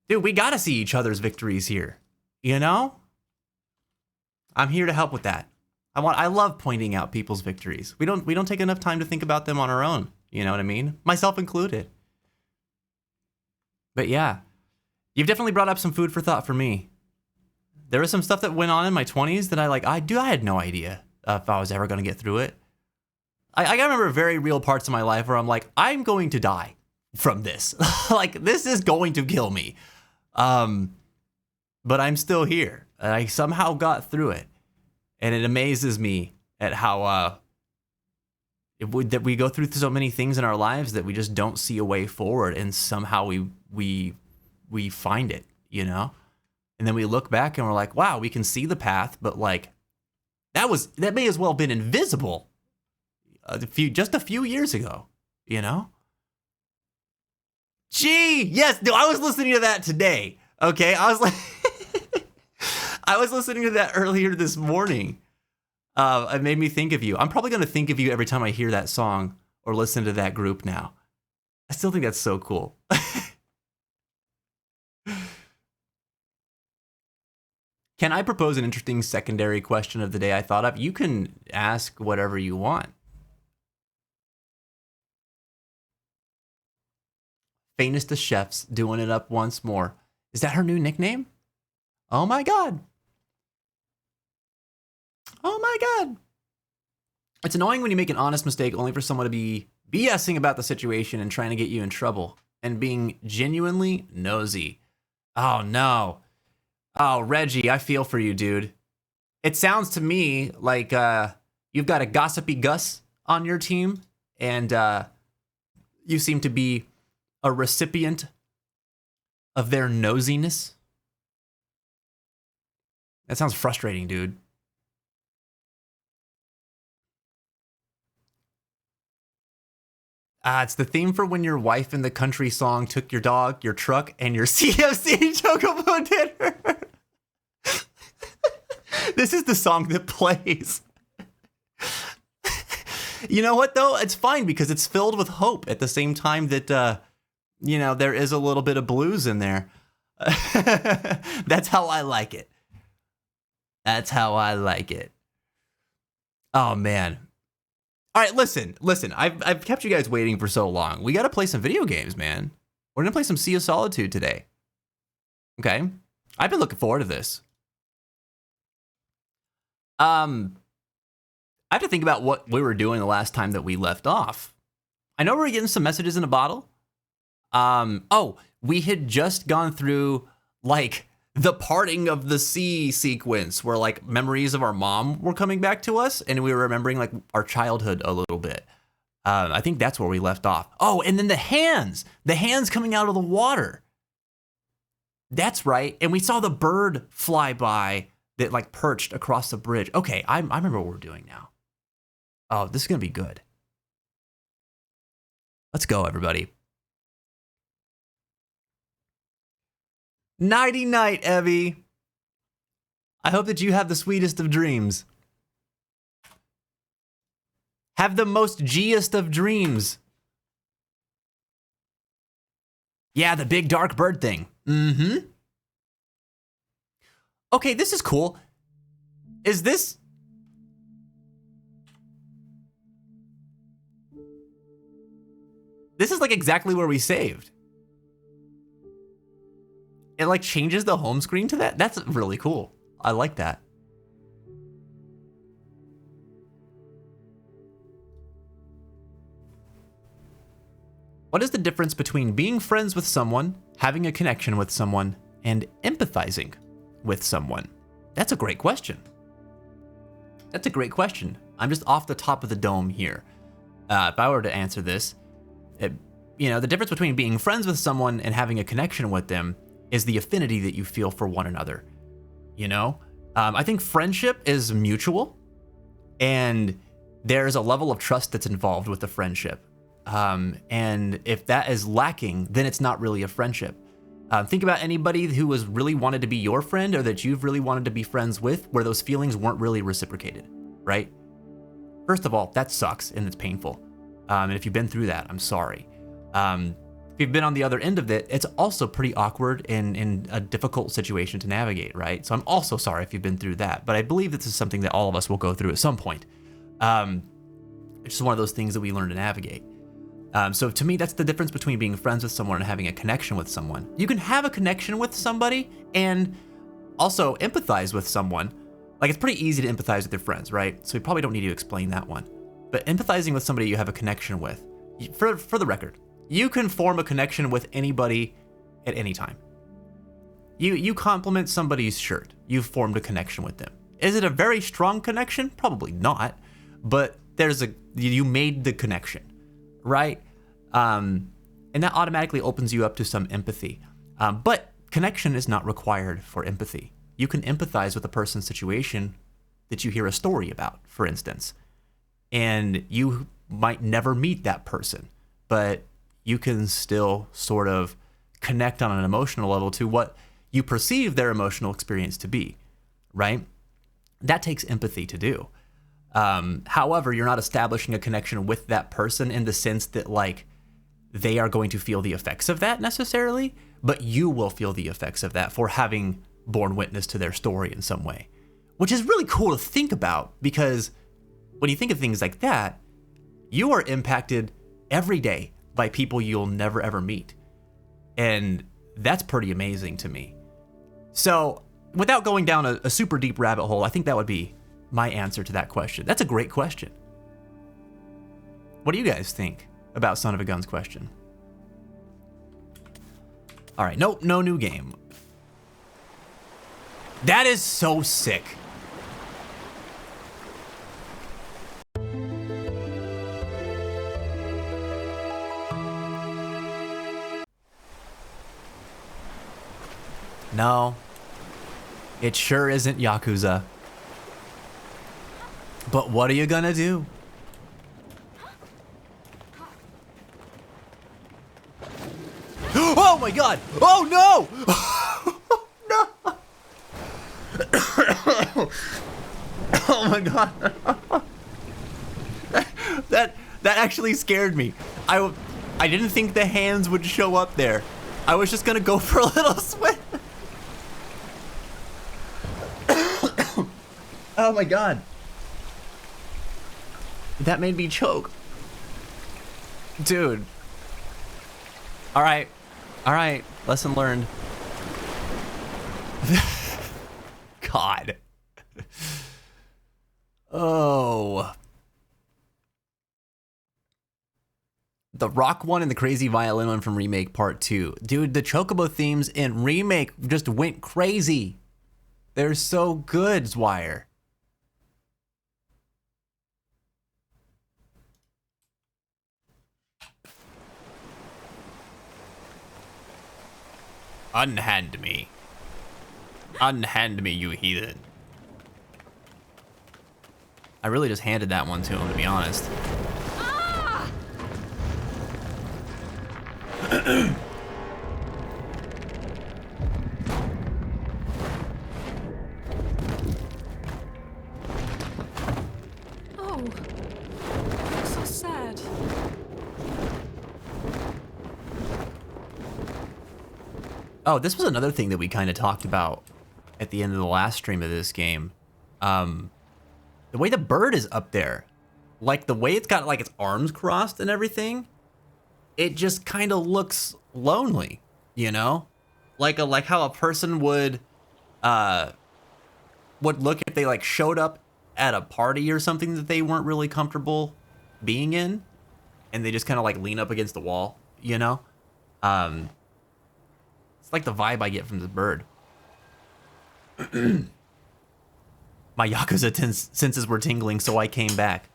Dude, we gotta see each other's victories here. You know? I'm here to help with that. I love pointing out people's victories. We don't take enough time to think about them on our own. You know what I mean? Myself included. But yeah, you've definitely brought up some food for thought for me. There was some stuff that went on in my 20s that I had no idea if I was ever going to get through it. I remember very real parts of my life where I'm like, I'm going to die from this. Like, this is going to kill me. But I'm still here. And I somehow got through it. And it amazes me at how that we go through so many things in our lives that we just don't see a way forward, and somehow we find it, you know? And then we look back and we're like, wow, we can see the path, but like that may as well have been invisible just a few years ago, you know? Gee, yes, no, I was listening to that today. Okay, I was like I was listening to that earlier this morning. It made me think of you. I'm probably going to think of you every time I hear that song or listen to that group now. I still think that's so cool. Can I propose an interesting secondary question of the day I thought of? You can ask whatever you want. Faintest of Chefs doing it up once more. Is that her new nickname? Oh my God. Oh my God. It's annoying when you make an honest mistake only for someone to be BSing about the situation and trying to get you in trouble and being genuinely nosy. Oh no. Oh, Reggie, I feel for you, dude. It sounds to me like you've got a gossipy Gus on your team, and you seem to be a recipient of their nosiness. That sounds frustrating, dude. It's the theme for when your wife in the country song took your dog, your truck, and your CFC Chocobo dinner. This is the song that plays. You know what, though? It's fine because it's filled with hope at the same time that, you know, there is a little bit of blues in there. That's how I like it. That's how I like it. Oh, man. All right, listen. I've kept you guys waiting for so long. We got to play some video games, man. We're going to play some Sea of Solitude today. Okay? I've been looking forward to this. I have to think about what we were doing the last time that we left off. I know we were getting some messages in a bottle. Oh, we had just gone through, like, the parting of the sea sequence where, like, memories of our mom were coming back to us, and we were remembering, like, our childhood a little bit. I think that's where we left off. Oh, and then the hands coming out of the water. That's right. And we saw the bird fly by that, like, perched across the bridge. Okay, I remember what we're doing now. Oh, this is going to be good. Let's go, everybody. Nighty-night, Evie. I hope that you have the sweetest of dreams. Have the most G-est of dreams. Yeah, the big dark bird thing. Mm-hmm. Okay, this is cool. Is this... This is like exactly where we saved. It like changes the home screen to that? That's really cool. I like that. What is the difference between being friends with someone, having a connection with someone, and empathizing with someone? That's a great question. That's a great question. I'm just off the top of the dome here. If I were to answer this, the difference between being friends with someone and having a connection with them is the affinity that you feel for one another. I think friendship is mutual, and there's a level of trust that's involved with the friendship. And if that is lacking, then it's not really a friendship. Think about anybody who was really wanted to be your friend or that you've really wanted to be friends with, where those feelings weren't really reciprocated, right? First of all, that sucks and it's painful. And if you've been through that, I'm sorry. If you've been on the other end of it, it's also pretty awkward and in a difficult situation to navigate, right? So I'm also sorry if you've been through that, but I believe this is something that all of us will go through at some point. It's just one of those things that we learn to navigate. So to me, that's the difference between being friends with someone and having a connection with someone. You can have a connection with somebody and also empathize with someone. Like, it's pretty easy to empathize with your friends, right? So we probably don't need to explain that one. But empathizing with somebody you have a connection with, for the record, you can form a connection with anybody at any time. You compliment somebody's shirt, you've formed a connection with them. Is it a very strong connection? Probably not, but you made the connection, right? And that automatically opens you up to some empathy. But connection is not required for empathy. You can empathize with a person's situation that you hear a story about, for instance, and you might never meet that person, but you can still sort of connect on an emotional level to what you perceive their emotional experience to be, right? That takes empathy to do. However, you're not establishing a connection with that person in the sense that, like, they are going to feel the effects of that necessarily, but you will feel the effects of that for having borne witness to their story in some way, which is really cool to think about, because when you think of things like that, you are impacted every day by people you'll never ever meet. And that's pretty amazing to me. So without going down a super deep rabbit hole, I think that would be my answer to that question. That's a great question. What do you guys think about Son of a Gun's question? All right, no new game. That is so sick. No, it sure isn't Yakuza. But what are you gonna do? Oh my god! Oh no! No! Oh my god! That actually scared me. I didn't think the hands would show up there. I was just gonna go for a little swim. Oh my god. That made me choke. Dude. All right. Lesson learned. God. Oh. The rock one and the crazy violin one from Remake Part 2. Dude, the Chocobo themes in Remake just went crazy. They're so good, Zwire. Unhand me. Unhand me, you heathen. I really just handed that one to him, to be honest. Ah! Oh, that's so sad. Oh, this was another thing that we kind of talked about at the end of the last stream of this game. The way the bird is up there, like the way it's got like its arms crossed and everything, it just kind of looks lonely, you know? Like how a person would look if they like showed up at a party or something that they weren't really comfortable being in, and they just kind of like lean up against the wall, you know? It's like the vibe I get from the bird. My Yakuza senses were tingling, so I came back.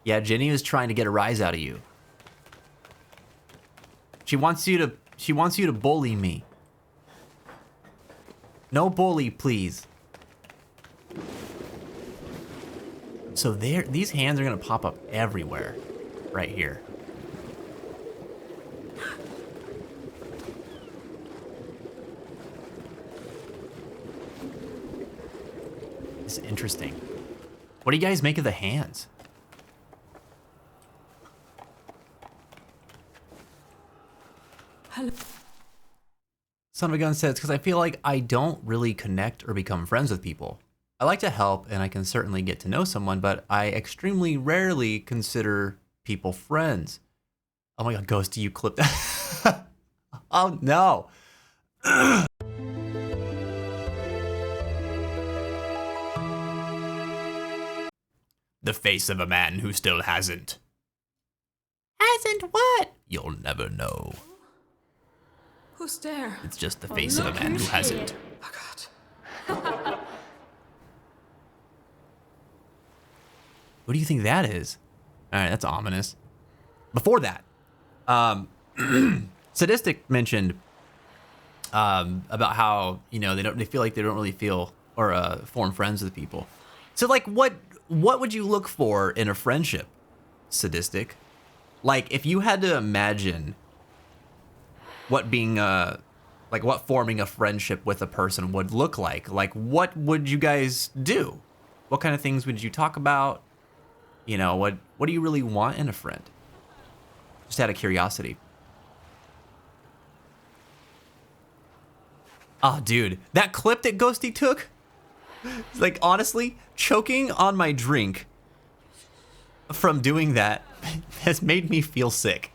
Yeah, Jenny was trying to get a rise out of you. She wants you to bully me. No bully, please. So these hands are gonna pop up everywhere, right here. This is interesting. What do you guys make of the hands? Hello. Son of a gun says, because I feel like I don't really connect or become friends with people. I like to help and I can certainly get to know someone, but I extremely rarely consider people friends. Oh my god, Ghost, you clipped that? Oh no. The face of a man who still hasn't. Hasn't what? You'll never know. Who's there? It's just the face of a man who hasn't. Oh god. What do you think that is? All right, that's ominous. Before that, Sadistic mentioned about how, you know, they feel like they don't really feel or form friends with people. So like, what would you look for in a friendship, Sadistic? Like, if you had to imagine what being like what forming a friendship with a person would look like what would you guys do? What kind of things would you talk about? You know, what do you really want in a friend? Just out of curiosity. Oh, dude, that clip that Ghosty took, like, honestly, choking on my drink from doing that has made me feel sick.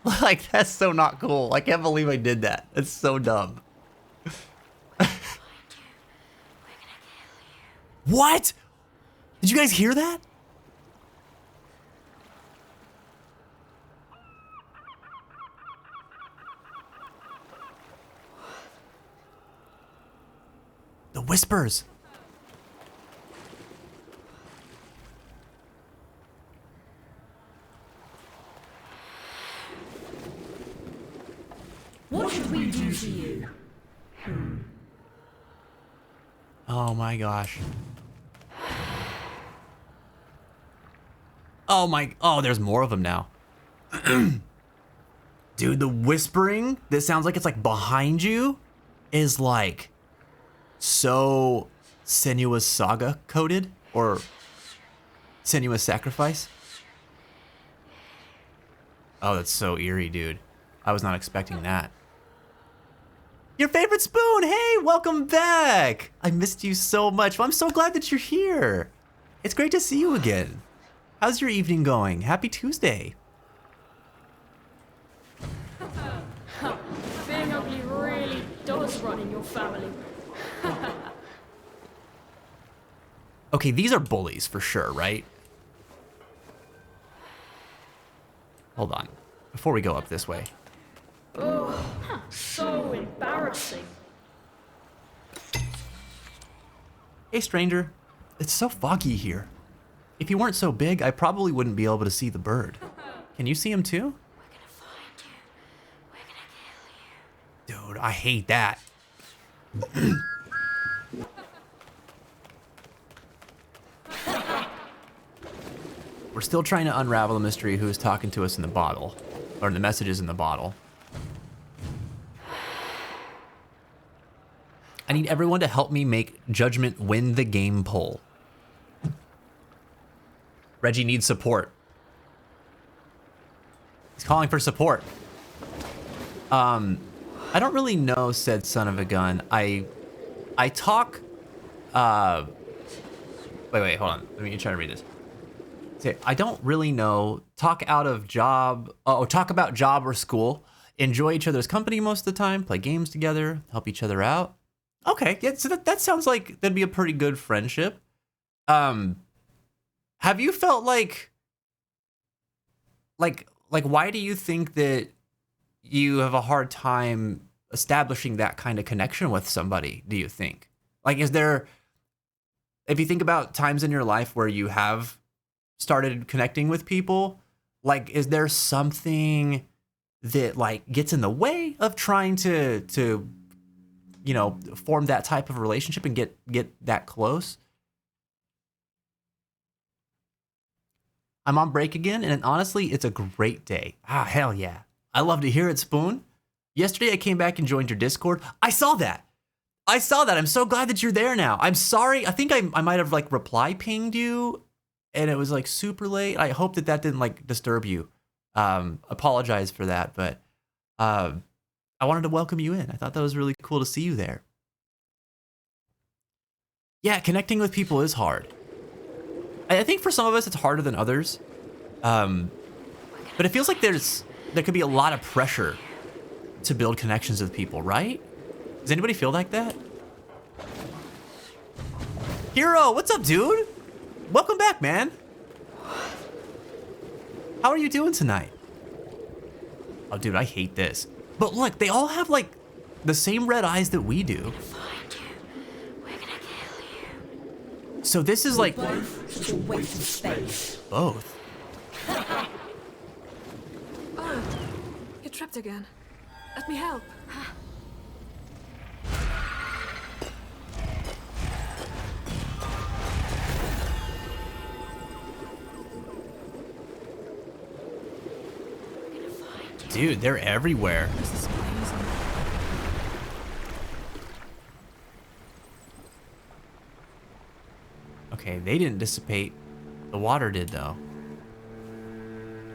Like, that's so not cool. I can't believe I did that. It's so dumb. What? Did you guys hear that? The whispers. What should we do to you? Oh my gosh. Oh, there's more of them now. Dude, the whispering that sounds like it's like behind you is like so Senua's Saga coded or Senua's Sacrifice. Oh, that's so eerie, dude. I was not expecting that. Your favorite spoon! Hey, welcome back! I missed you so much. Well, I'm so glad that you're here. It's great to see you again. How's your evening going? Happy Tuesday. Being ugly really does run in your family. Okay, these are bullies for sure, right? Hold on. Before we go up this way. Oh, so embarrassing. Hey, stranger. It's so foggy here. If you weren't so big, I probably wouldn't be able to see the bird. Can you see him too? We're gonna find you. We're gonna kill you. Dude, I hate that. We're still trying to unravel the mystery who's talking to us in the bottle, or the messages in the bottle. I need everyone to help me make Judgment win the game poll. Reggie needs support. He's calling for support. I don't really know, said son of a gun. I talk, wait, hold on. Let me try to read this. Say, I don't really know. Talk out of job, talk about job or school. Enjoy each other's company most of the time. Play games together. Help each other out. Okay, yeah, so that sounds like that'd be a pretty good friendship. Have you felt like why do you think that you have a hard time establishing that kind of connection with somebody, do you think? Like, is there, if you think about times in your life where you have started connecting with people, like, is there something that like gets in the way of trying to you know, form that type of relationship and get that close? I'm on break again, and honestly, it's a great day. Ah, hell yeah. I love to hear it, Spoon. Yesterday, I came back and joined your Discord. I saw that. I'm so glad that you're there now. I'm sorry. I think I might have like reply pinged you, and it was like super late. I hope that didn't like disturb you. Apologize for that, but I wanted to welcome you in. I thought that was really cool to see you there. Yeah, connecting with people is hard. I think for some of us it's harder than others, but it feels like there could be a lot of pressure to build connections with people, right? Does anybody feel like that? Hero, what's up, dude? Welcome back, man. How are you doing tonight? Oh, dude, I hate this. But look, they all have like the same red eyes that we do. So this is like Just a waste of space. both. Oh, you're trapped again. Let me help. Dude, they're everywhere. This is amazing. Okay, they didn't dissipate. The water did, though.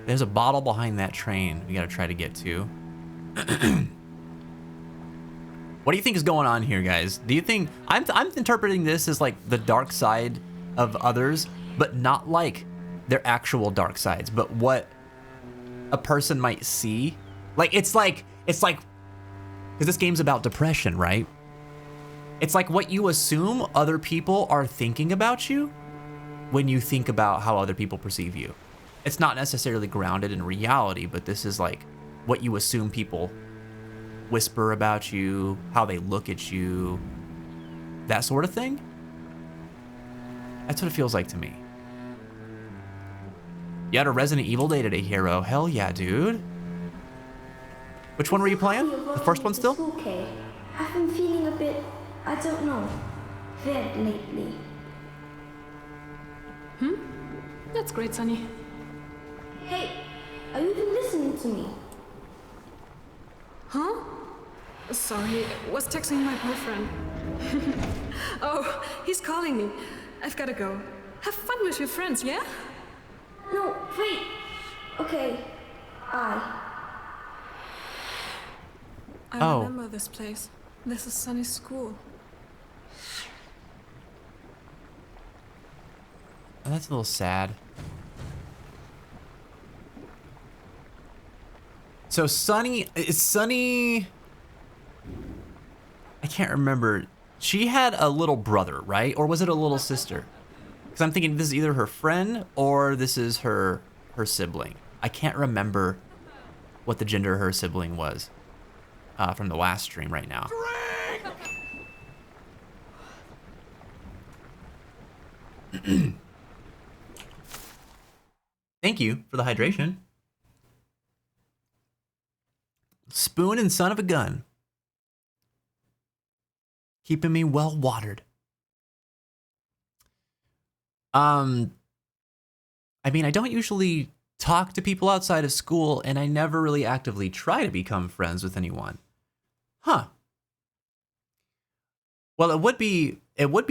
There's a bottle behind that train we gotta try to get to. What do you think is going on here, guys? Do you think... I'm interpreting this as, like, the dark side of others, but not, like, their actual dark sides, but what a person might see. Like, it's like... Because this game's about depression, right? It's like what you assume other people are thinking about you when you think about how other people perceive you. It's not necessarily grounded in reality, but this is like what you assume people whisper about you, how they look at you, that sort of thing. That's what it feels like to me. You had a Resident Evil day today, Hero. Hell yeah, dude. Which one were you playing? The first one still? Okay. I've been feeling a bit, I don't know, weird lately. That's great, Sunny. Hey, are you even listening to me? Huh? Sorry, was texting my boyfriend. Oh, he's calling me. I've gotta go. Have fun with your friends, yeah? No, wait. Okay, I remember this place. This is Sunny's school. Oh, that's a little sad. So Sunny, I can't remember. She had a little brother, right? Or was it a little sister? Because I'm thinking this is either her friend or this is her sibling. I can't remember what the gender of her sibling was from the last stream right now. Thank you for the hydration. Spoon and son of a gun. Keeping me well watered. I mean, I don't usually talk to people outside of school, and I never really actively try to become friends with anyone. Huh. Well, it would be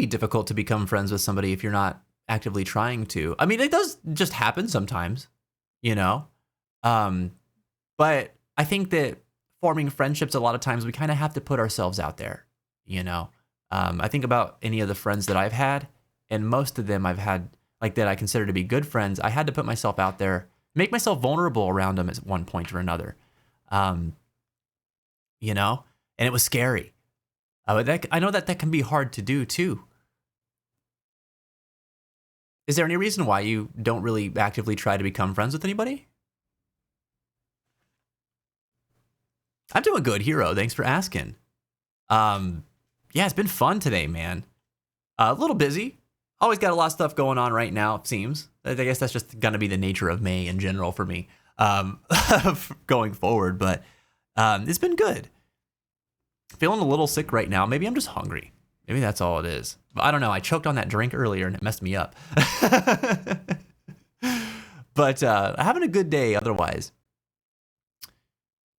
difficult to become friends with somebody if you're not actively trying to. I mean, it does just happen sometimes, you know? But I think that forming friendships, a lot of times we kind of have to put ourselves out there, you know? I think about any of the friends that I've had, and most of them I've had, like, that I consider to be good friends. I had to put myself out there, make myself vulnerable around them at one point or another. You know? And it was scary. I know that can be hard to do too. Is there any reason why you don't really actively try to become friends with anybody? I'm doing good, Hero. Thanks for asking. Yeah, it's been fun today, man. A little busy. Always got a lot of stuff going on right now, it seems. I guess that's just going to be the nature of May in general for me going forward. But it's been good. Feeling a little sick right now. Maybe I'm just hungry. Maybe that's all it is. But I don't know. I choked on that drink earlier and it messed me up. But having a good day otherwise.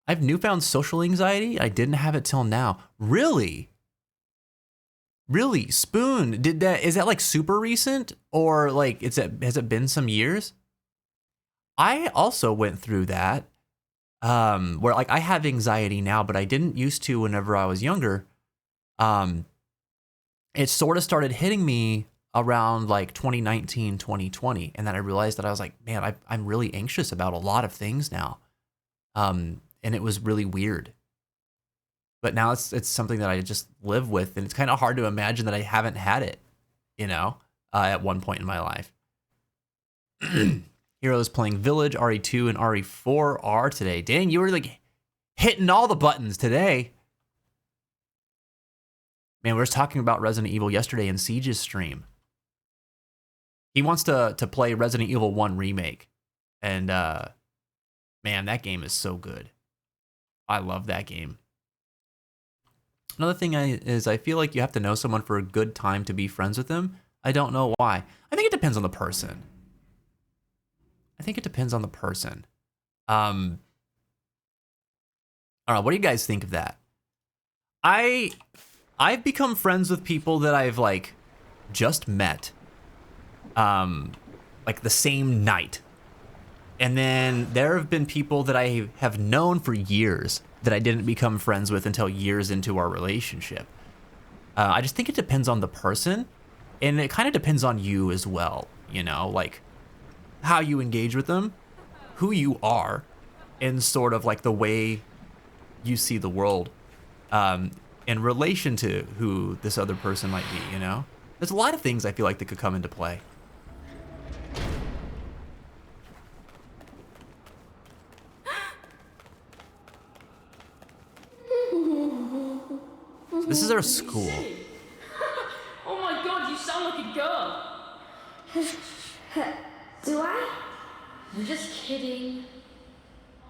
I have newfound social anxiety. I didn't have it till now. Really? Really? Spoon, is that like super recent or like has it been some years? I also went through that. Where like I have anxiety now, but I didn't used to whenever I was younger. It sort of started hitting me around like 2019, 2020. And then I realized that I was like, man, I'm really anxious about a lot of things now. And it was really weird. But now it's something that I just live with. And it's kind of hard to imagine that I haven't had it, at one point in my life. Heroes playing Village, RE2, and RE4R today. Dang, you were like hitting all the buttons today. Man, we were talking about Resident Evil yesterday in Siege's stream. He wants to play Resident Evil 1 Remake. And, man, that game is so good. I love that game. Another thing is I feel like you have to know someone for a good time to be friends with them. I don't know why. I think it depends on the person. I don't know. What do you guys think of that? I've become friends with people that I've like just met, like the same night. And then there have been people that I have known for years that I didn't become friends with until years into our relationship. I just think it depends on the person, and it kind of depends on you as well, like how you engage with them, who you are, and sort of like the way you see the world in relation to who this other person might be, There's a lot of things I feel like that could come into play. So this is our school. Oh my god, you sound like a girl. Do I? I'm just kidding.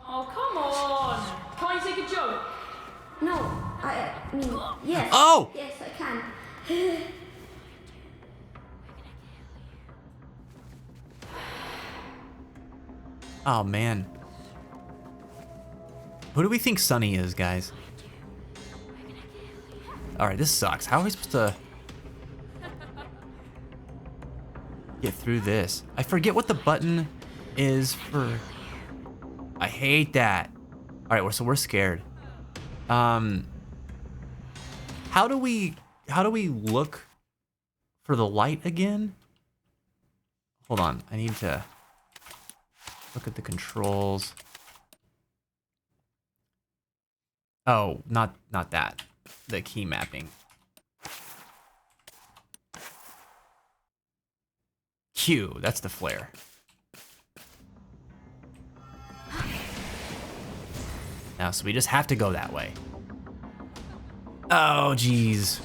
Oh, come on. Can't you take a joke? No, I mean, yes. Oh! Yes, I can. Oh, man. Who do we think Sunny is, guys? Alright, this sucks. How are we supposed to get through this? I forget what the button is for... I hate that. Alright, so we're scared. How do we look for the light again? Hold on, I need to look at the controls. Oh, not that. The key mapping. Q, that's the flare. Now, so we just have to go that way. Oh, geez.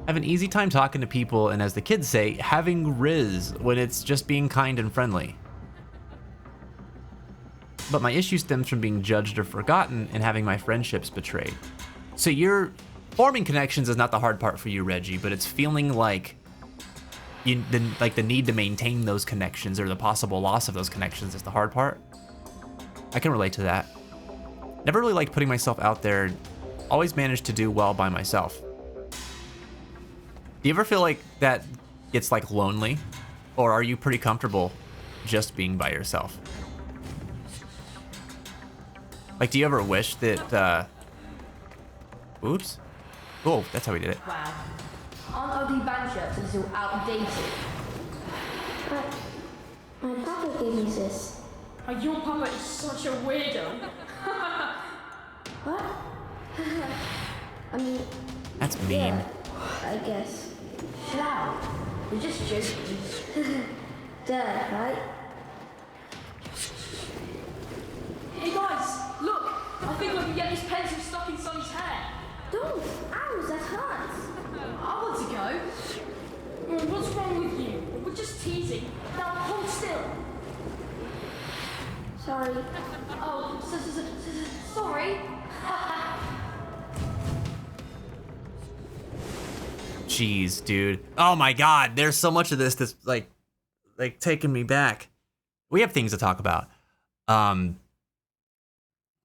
I have an easy time talking to people, and as the kids say, having riz when it's just being kind and friendly. But my issue stems from being judged or forgotten and having my friendships betrayed. So you're forming connections is not the hard part for you, Reggie, but it's feeling like the need to maintain those connections or the possible loss of those connections is the hard part. I can relate to that. Never really liked putting myself out there. Always managed to do well by myself. Do you ever feel like that gets like lonely? Or are you pretty comfortable just being by yourself? Like, do you ever wish that, oops. Oh, that's how we did it. Wow. Aren't ugly band shirts still outdated? My papa gave me this. Oh, your papa is such a weirdo. What? I mean... That's mean. Yeah, I guess. Shut up. We're just joking. Duh, right? Hey guys! think I can get this pencil stuck in Sonny's hair. Don't! Ow, that hurts! I want to go. What's wrong with you? We're just teasing. Now hold still. Sorry. Oh, sorry. Jeez, dude. Oh my God, there's so much of this that's like taking me back. We have things to talk about.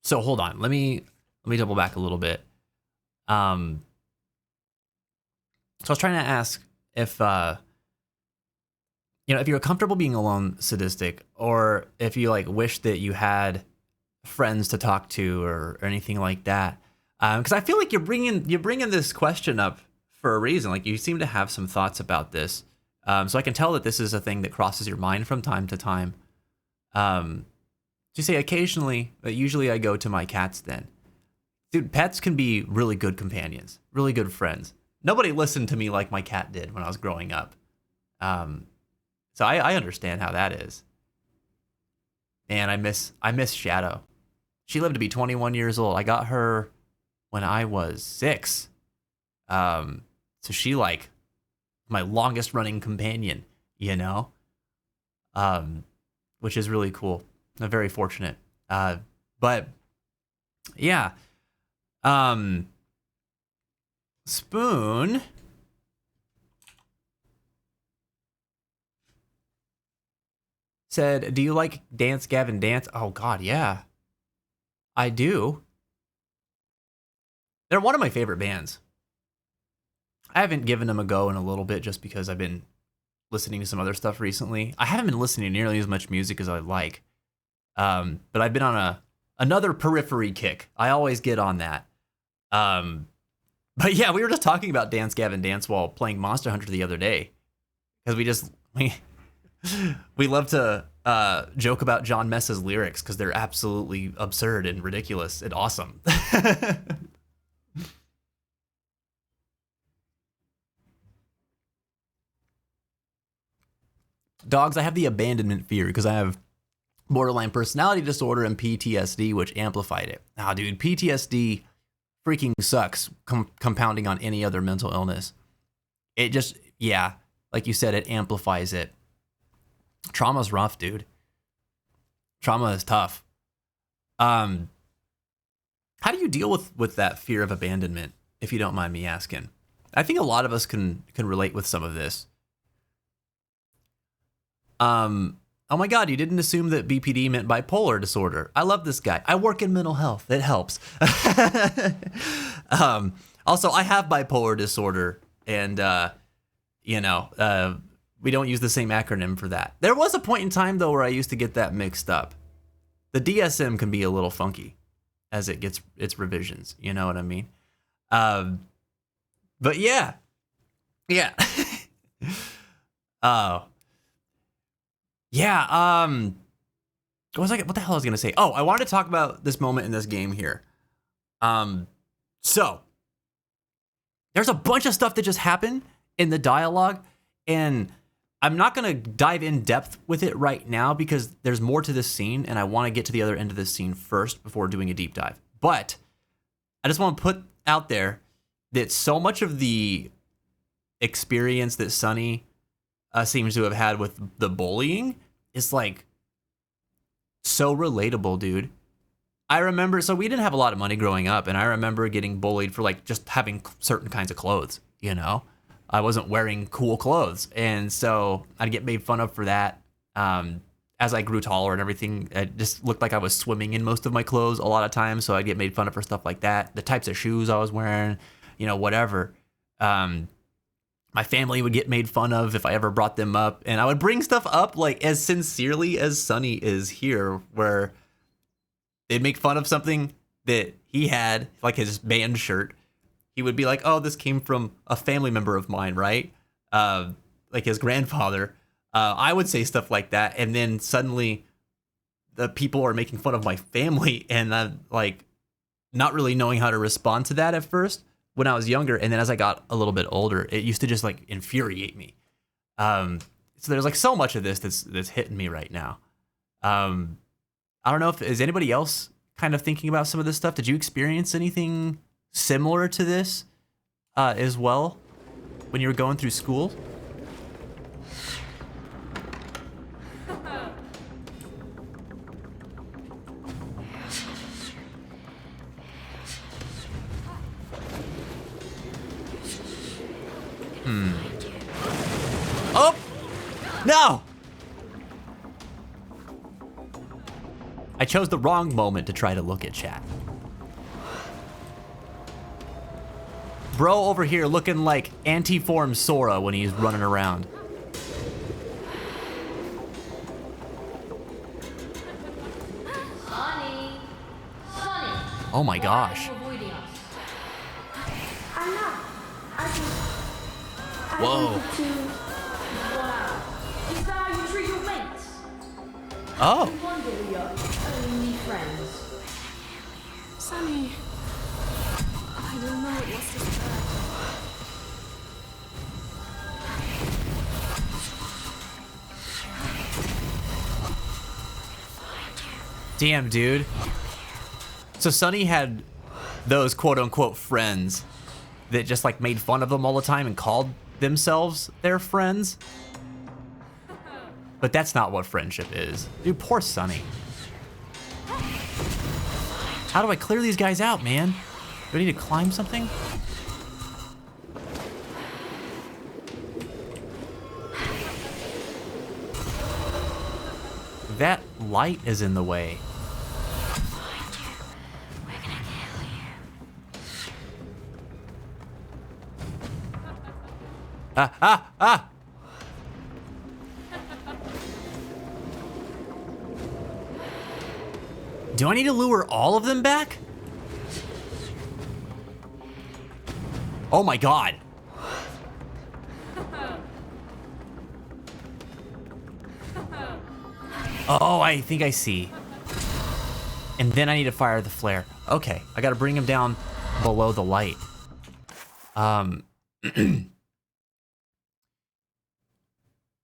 So hold on. Let me double back a little bit. So I was trying to ask if if you're comfortable being alone sadistic, or if you like wish that you had friends to talk to or anything like that. Because I feel like you're bringing this question up for a reason. Like you seem to have some thoughts about this. So I can tell that this is a thing that crosses your mind from time to time. You say occasionally, but usually I go to my cats then. Dude, pets can be really good companions, really good friends. Nobody listened to me like my cat did when I was growing up. So I understand how that is. And I miss Shadow. She lived to be 21 years old. I got her when I was 6. So she like my longest running companion, which is really cool. I'm very fortunate. But yeah. Spoon said, do you like Dance Gavin Dance? Oh God, yeah. I do. They're one of my favorite bands. I haven't given them a go in a little bit just because I've been listening to some other stuff recently. I haven't been listening to nearly as much music as I like. But I've been on another periphery kick. I always get on that. But yeah, we were just talking about Dance Gavin Dance while playing Monster Hunter the other day. Because we love to joke about John Mess's lyrics because they're absolutely absurd and ridiculous and awesome. Dogs, I have the abandonment fear because I have borderline personality disorder and PTSD, which amplified it. Nah, dude, PTSD freaking sucks, compounding on any other mental illness. It just, yeah, like you said, it amplifies it. Trauma's rough, dude. Trauma is tough. How do you deal with that fear of abandonment, if you don't mind me asking? I think a lot of us can relate with some of this. Oh my God, you didn't assume that BPD meant bipolar disorder. I love this guy. I work in mental health. It helps. Also, I have bipolar disorder, and we don't use the same acronym for that. There was a point in time though where I used to get that mixed up. The DSM can be a little funky as it gets its revisions. You know what I mean? But yeah. Oh. Yeah, what the hell was I gonna say? Oh, I wanted to talk about this moment in this game here. So there's a bunch of stuff that just happened in the dialogue, and I'm not gonna dive in depth with it right now because there's more to this scene, and I want to get to the other end of this scene first before doing a deep dive. But I just want to put out there that so much of the experience that Sonny seems to have had with the bullying is like so relatable, dude. I remember, so we didn't have a lot of money growing up, and I remember getting bullied for like just having certain kinds of clothes, I wasn't wearing cool clothes, and so I'd get made fun of for that. As I grew taller and everything, it just looked like I was swimming in most of my clothes a lot of times, so I'd get made fun of for stuff like that. The types of shoes I was wearing, whatever. My family would get made fun of if I ever brought them up, and I would bring stuff up like as sincerely as Sonny is here, where they'd make fun of something that he had, like his band shirt. He would be like, oh, this came from a family member of mine, right? Like his grandfather. I would say stuff like that, and then suddenly the people are making fun of my family, and I'm like not really knowing how to respond to that at first when I was younger, and then as I got a little bit older, it used to just like infuriate me. So there's like so much of this that's hitting me right now. I don't know is anybody else kind of thinking about some of this stuff? Did you experience anything similar to this as well when you were going through school? Oh! No! I chose the wrong moment to try to look at chat. Bro over here looking like anti-form Sora when he's running around. Sonny! Sonny! Oh my gosh. Why are you avoiding us? I'm not. Whoa. Wow. Is that how you treat your mates? Oh. No wonder we only need friends. Sunny. I don't know, it was just bad. Damn, dude. So Sunny had those quote-unquote friends that just like made fun of them all the time and called themselves their friends. But that's not what friendship is. Dude, poor Sunny. How do I clear these guys out, man? Do I need to climb something? That light is in the way. Ah! Do I need to lure all of them back? Oh my god. Oh, I think I see. And then I need to fire the flare. Okay, I gotta bring him down below the light.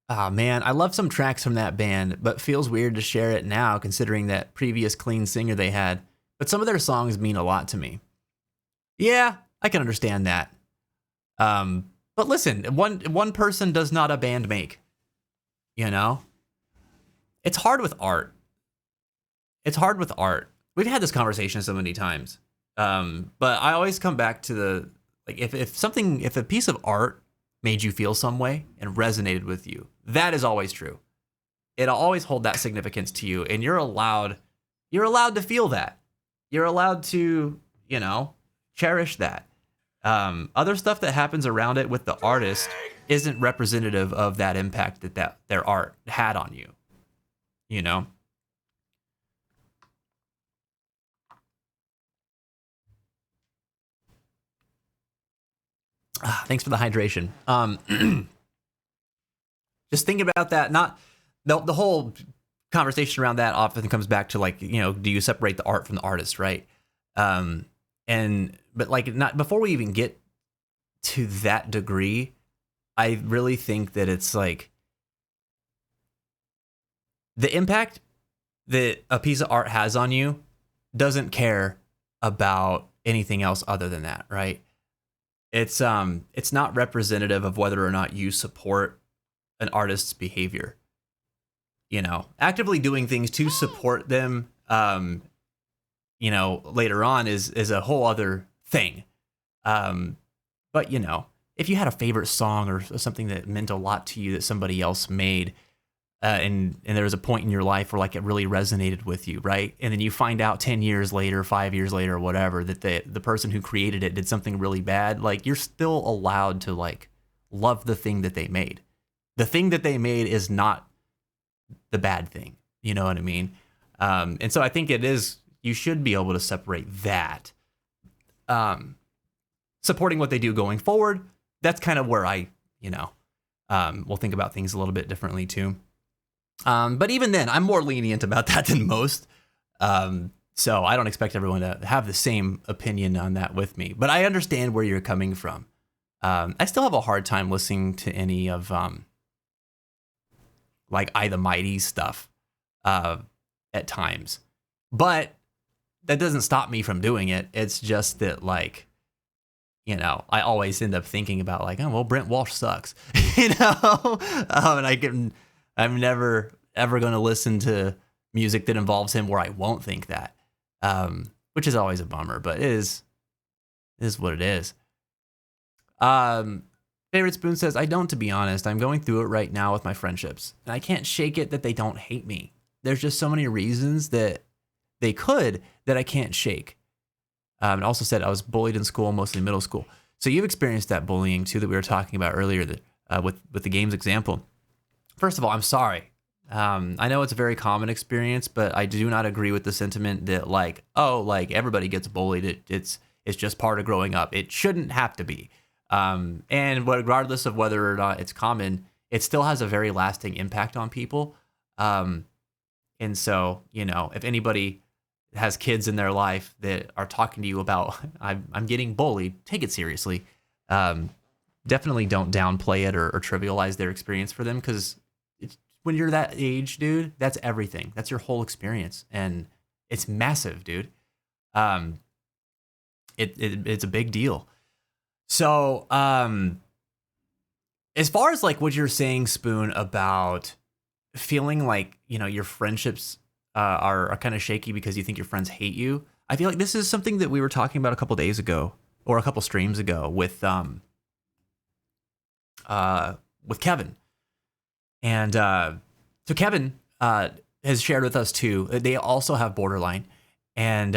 Ah, man, I love some tracks from that band, but feels weird to share it now considering that previous clean singer they had. But some of their songs mean a lot to me. Yeah, I can understand that. But listen, one person does not a band make. You know? It's hard with art. It's hard with art. We've had this conversation so many times. But I always come back to the, like, if a piece of art made you feel some way and resonated with you, that is always true. It'll always hold that significance to you, and you're allowed to feel that. You're allowed to, you know, cherish that. Other stuff that happens around it with the artist isn't representative of that impact that their art had on you. You know? Thanks for the hydration. Just thinking about that, not the whole conversation around that often comes back to, like, you know, do you separate the art from the artist, right? But like, not before we even get to that degree, I really think that it's like the impact that a piece of art has on you doesn't care about anything else other than that, right? It's not representative of whether or not you support an artist's behavior. You know, actively doing things to support them, you know, later on is a whole other thing. But, you know, if you had a favorite song or something that meant a lot to you that somebody else made, and there was a point in your life where, like, it really resonated with you, right? And then you find out 10 years later, 5 years later, whatever, that the person who created it did something really bad, like, you're still allowed to, like, love the thing that they made. The thing that they made is not the bad thing. You know what I mean? And so I think you should be able to separate that. Supporting what they do going forward, that's kind of where I, you know, will think about things a little bit differently too. But even then, I'm more lenient about that than most. So I don't expect everyone to have the same opinion on that with me. But I understand where you're coming from. I still have a hard time listening to any of like I the Mighty stuff at times. But that doesn't stop me from doing it. It's just that, like, you know, I always end up thinking about like, oh, well, Brent Walsh sucks, you know? And I'm never ever going to listen to music that involves him where I won't think that, which is always a bummer, but it is what it is. Favorite Spoon says, I don't, to be honest. I'm going through it right now with my friendships, and I can't shake it that they don't hate me. There's just so many reasons that they could that I can't shake. And also said I was bullied in school, mostly middle school. So you've experienced that bullying too that we were talking about earlier with the games example. First of all, I'm sorry. I know it's a very common experience, but I do not agree with the sentiment that like, oh, like everybody gets bullied. It's just part of growing up. It shouldn't have to be. And regardless of whether or not it's common, it still has a very lasting impact on people. And so, you know, if anybody has kids in their life that are talking to you about I'm getting bullied, take it seriously. Definitely don't downplay it or trivialize their experience for them, because when you're that age, dude, that's everything. That's your whole experience, and it's massive, dude. It's a big deal. So as far as like what you're saying, Spoon, about feeling like, you know, your friendships are kind of shaky because you think your friends hate you, I feel like this is something that we were talking about a couple days ago or a couple streams ago with Kevin. And so Kevin has shared with us too. They also have borderline, and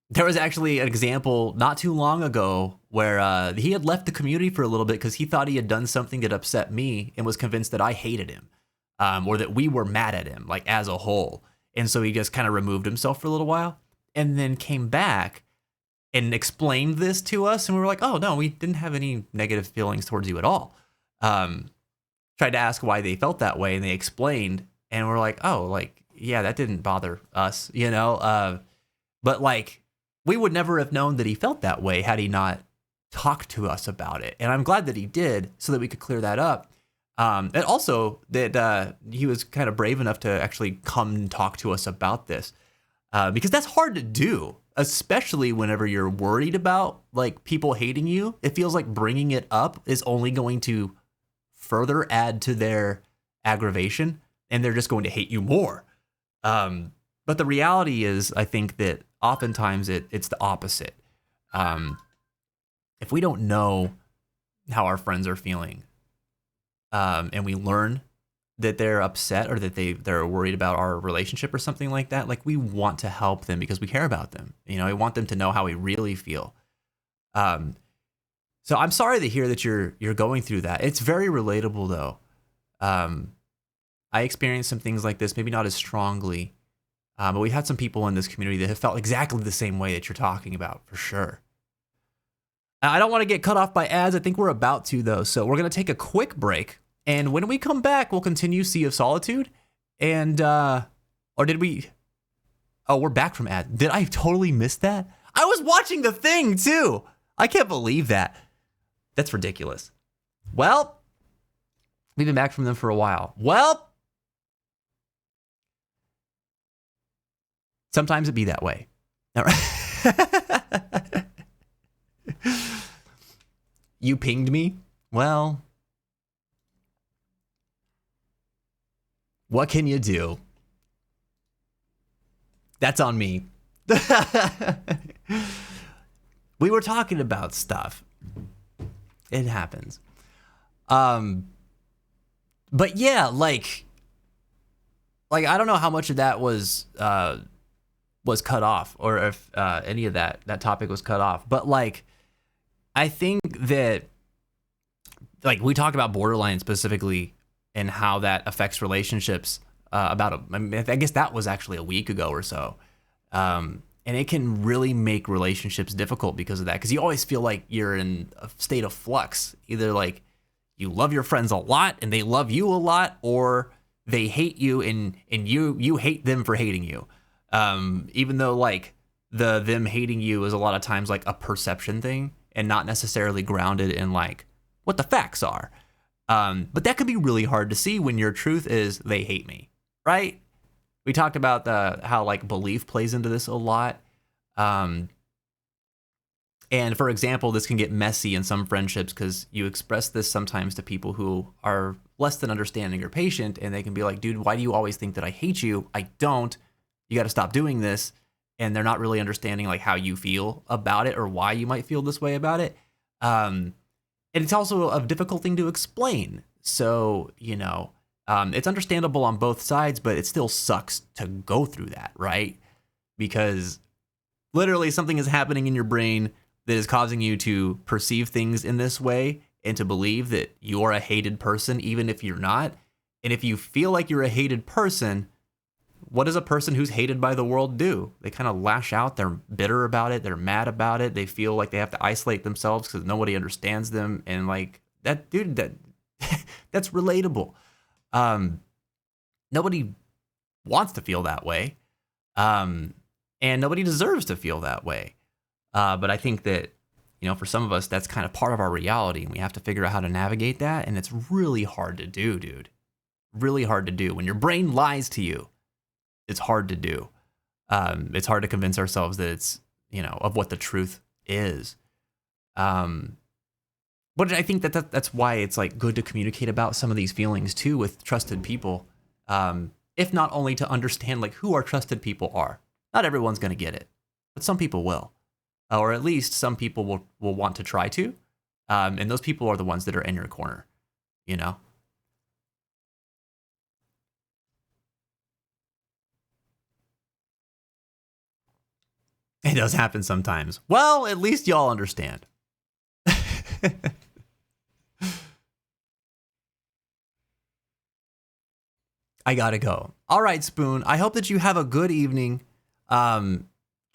there was actually an example not too long ago where he had left the community for a little bit because he thought he had done something that upset me and was convinced that I hated him, or that we were mad at him, like as a whole. And so he just kind of removed himself for a little while and then came back and explained this to us. And we were like, oh, no, we didn't have any negative feelings towards you at all. Tried to ask why they felt that way, and they explained. And we're like, oh, like, yeah, that didn't bother us, you know? But like, we would never have known that he felt that way had he not talked to us about it. And I'm glad that he did, so that we could clear that up. And also that he was kind of brave enough to actually come and talk to us about this, because that's hard to do, especially whenever you're worried about like people hating you. It feels like bringing it up is only going to further add to their aggravation, and they're just going to hate you more. But the reality is, I think that oftentimes it's the opposite. If we don't know how our friends are feeling, and we learn that they're upset or that they're worried about our relationship or something like that, like we want to help them because we care about them. You know, we want them to know how we really feel. So I'm sorry to hear that you're going through that. It's very relatable though. I experienced some things like this, maybe not as strongly, but we've had some people in this community that have felt exactly the same way that you're talking about, for sure. I don't want to get cut off by ads. I think we're about to, though. So we're going to take a quick break. And when we come back, we'll continue Sea of Solitude. And, or did we? Oh, we're back from ads. Did I totally miss that? I was watching the thing, too. I can't believe that. That's ridiculous. Well, we've been back from them for a while. Well, sometimes it be that way. All right. You pinged me? Well, what can you do? That's on me. We were talking about stuff. It happens. But yeah, like I don't know how much of that was cut off, or if any of that topic was cut off. But like, I think that like we talked about borderline specifically and how that affects relationships. I guess that was actually a week ago or so. And it can really make relationships difficult because of that. Because you always feel like you're in a state of flux. Either like you love your friends a lot and they love you a lot, or they hate you and you hate them for hating you. Even though like them hating you is a lot of times like a perception thing and not necessarily grounded in like what the facts are. But that could be really hard to see when your truth is they hate me, right? We talked about how like belief plays into this a lot. And for example, this can get messy in some friendships because you express this sometimes to people who are less than understanding or patient, and they can be like, dude, why do you always think that I hate you? I don't. You got to stop doing this. And they're not really understanding like how you feel about it or why you might feel this way about it. And it's also a difficult thing to explain. So, it's understandable on both sides, but it still sucks to go through that, right? Because literally something is happening in your brain that is causing you to perceive things in this way and to believe that you're a hated person, even if you're not. And if you feel like you're a hated person, what does a person who's hated by the world do? They kind of lash out. They're bitter about it. They're mad about it. They feel like they have to isolate themselves because nobody understands them. And like that, dude, that's relatable. Nobody wants to feel that way. And nobody deserves to feel that way. But I think that, for some of us, that's kind of part of our reality, and we have to figure out how to navigate that. And it's really hard to do, dude. Really hard to do. When your brain lies to you, it's hard to do. It's hard to convince ourselves that it's, of what the truth is. But I think that's why it's like good to communicate about some of these feelings too with trusted people. If not only to understand like who our trusted people are. Not everyone's going to get it, but some people will. Or at least some people will want to try to. And those people are the ones that are in your corner, It does happen sometimes. Well, at least y'all understand. I gotta go. All right, Spoon. I hope that you have a good evening. Try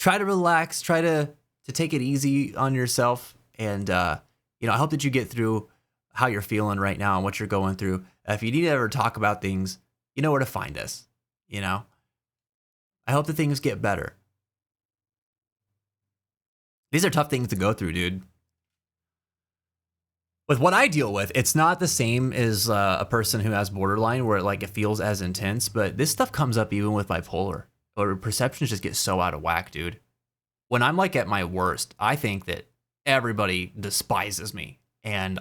to relax. Try to take it easy on yourself. And, I hope that you get through how you're feeling right now and what you're going through. If you need to ever talk about things, you know where to find us. I hope that things get better. These are tough things to go through, dude. With what I deal with, it's not the same as a person who has borderline where it feels as intense, but this stuff comes up even with bipolar, or perceptions just get so out of whack, dude. When I'm at my worst, I think that everybody despises me, and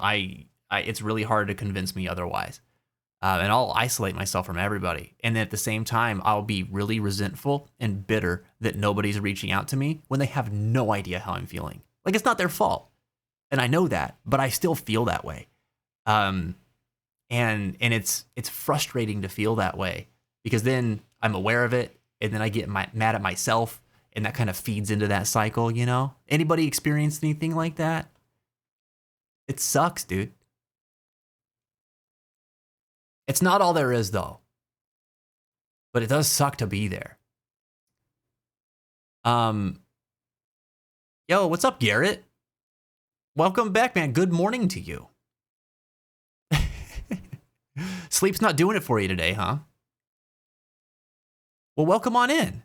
it's really hard to convince me otherwise. And I'll isolate myself from everybody. And at the same time, I'll be really resentful and bitter that nobody's reaching out to me when they have no idea how I'm feeling. It's not their fault. And I know that, but I still feel that way. And it's frustrating to feel that way because then I'm aware of it and then I get mad at myself and that kind of feeds into that cycle, Anybody experienced anything like that? It sucks, dude. It's not all there is, though. But it does suck to be there. Yo, what's up, Garrett? Welcome back, man. Good morning to you. Sleep's not doing it for you today, huh? Well, welcome on in.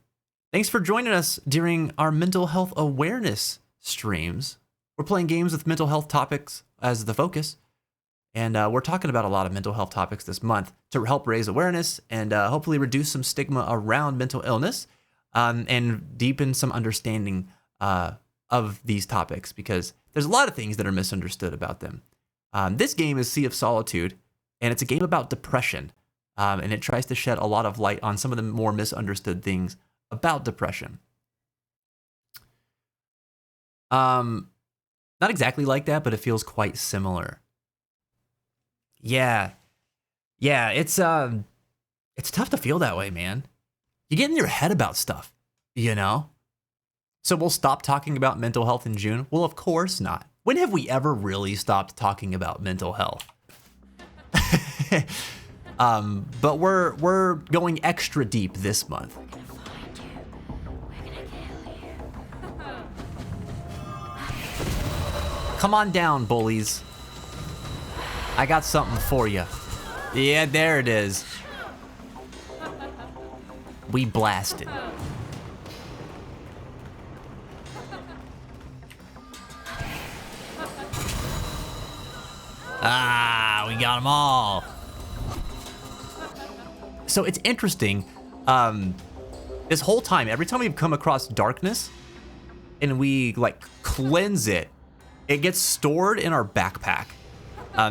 Thanks for joining us during our mental health awareness streams. We're playing games with mental health topics as the focus. And we're talking about a lot of mental health topics this month to help raise awareness and hopefully reduce some stigma around mental illness and deepen some understanding of these topics because there's a lot of things that are misunderstood about them. This game is Sea of Solitude, and it's a game about depression. And it tries to shed a lot of light on some of the more misunderstood things about depression. Not exactly like that, but it feels quite similar. Yeah, it's tough to feel that way, man. You get in your head about stuff, So we'll stop talking about mental health in June? Well, of course not. When have we ever really stopped talking about mental health? But we're going extra deep this month. Come on down, bullies. I got something for you. Yeah, there it is. We blasted. Ah, we got them all. So it's interesting. This whole time, every time we've come across darkness, and we like cleanse it, it gets stored in our backpack.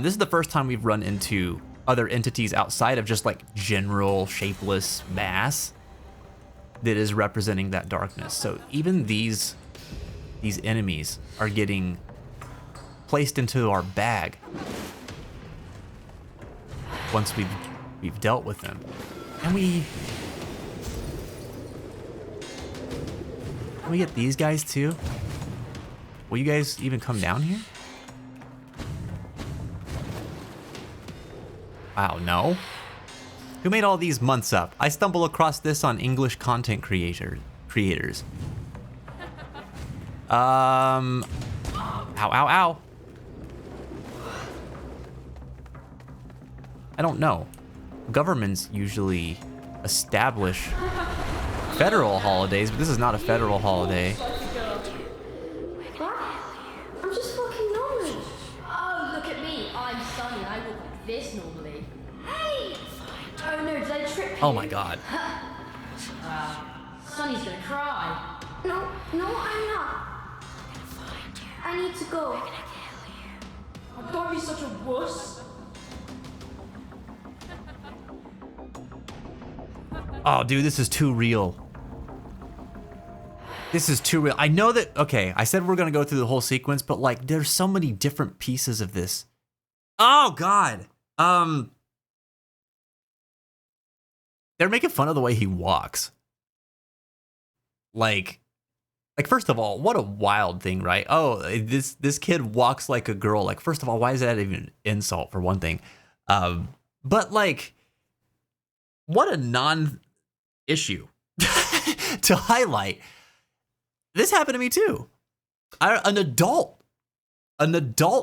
This is the first time we've run into other entities outside of just like general shapeless mass that is representing that darkness. So even these enemies are getting placed into our bag once we've dealt with them. And we get these guys too? Will you guys even come down here? Wow, no. Who made all these months up? I stumble across this on English content creators. Ow, ow, ow. I don't know. Governments usually establish federal holidays, but this is not a federal holiday. What? I'm just walking normally. Oh, look at me. I'm Sunny. I walk like this normally. Hey! Oh no, did I trip you? Oh my god. Sunny's gonna cry. No, I'm not. I need to go. Oh, don't be such a wuss. Oh, dude, this is too real. This is too real. I know that, okay, I said we're gonna go through the whole sequence, but like, there's so many different pieces of this. Oh, God. They're making fun of the way he walks. Like, first of all, what a wild thing, right? Oh, this kid walks like a girl. Like, first of all, why is that even an insult, for one thing? But like, what a non-issue to highlight. This happened to me too. An adult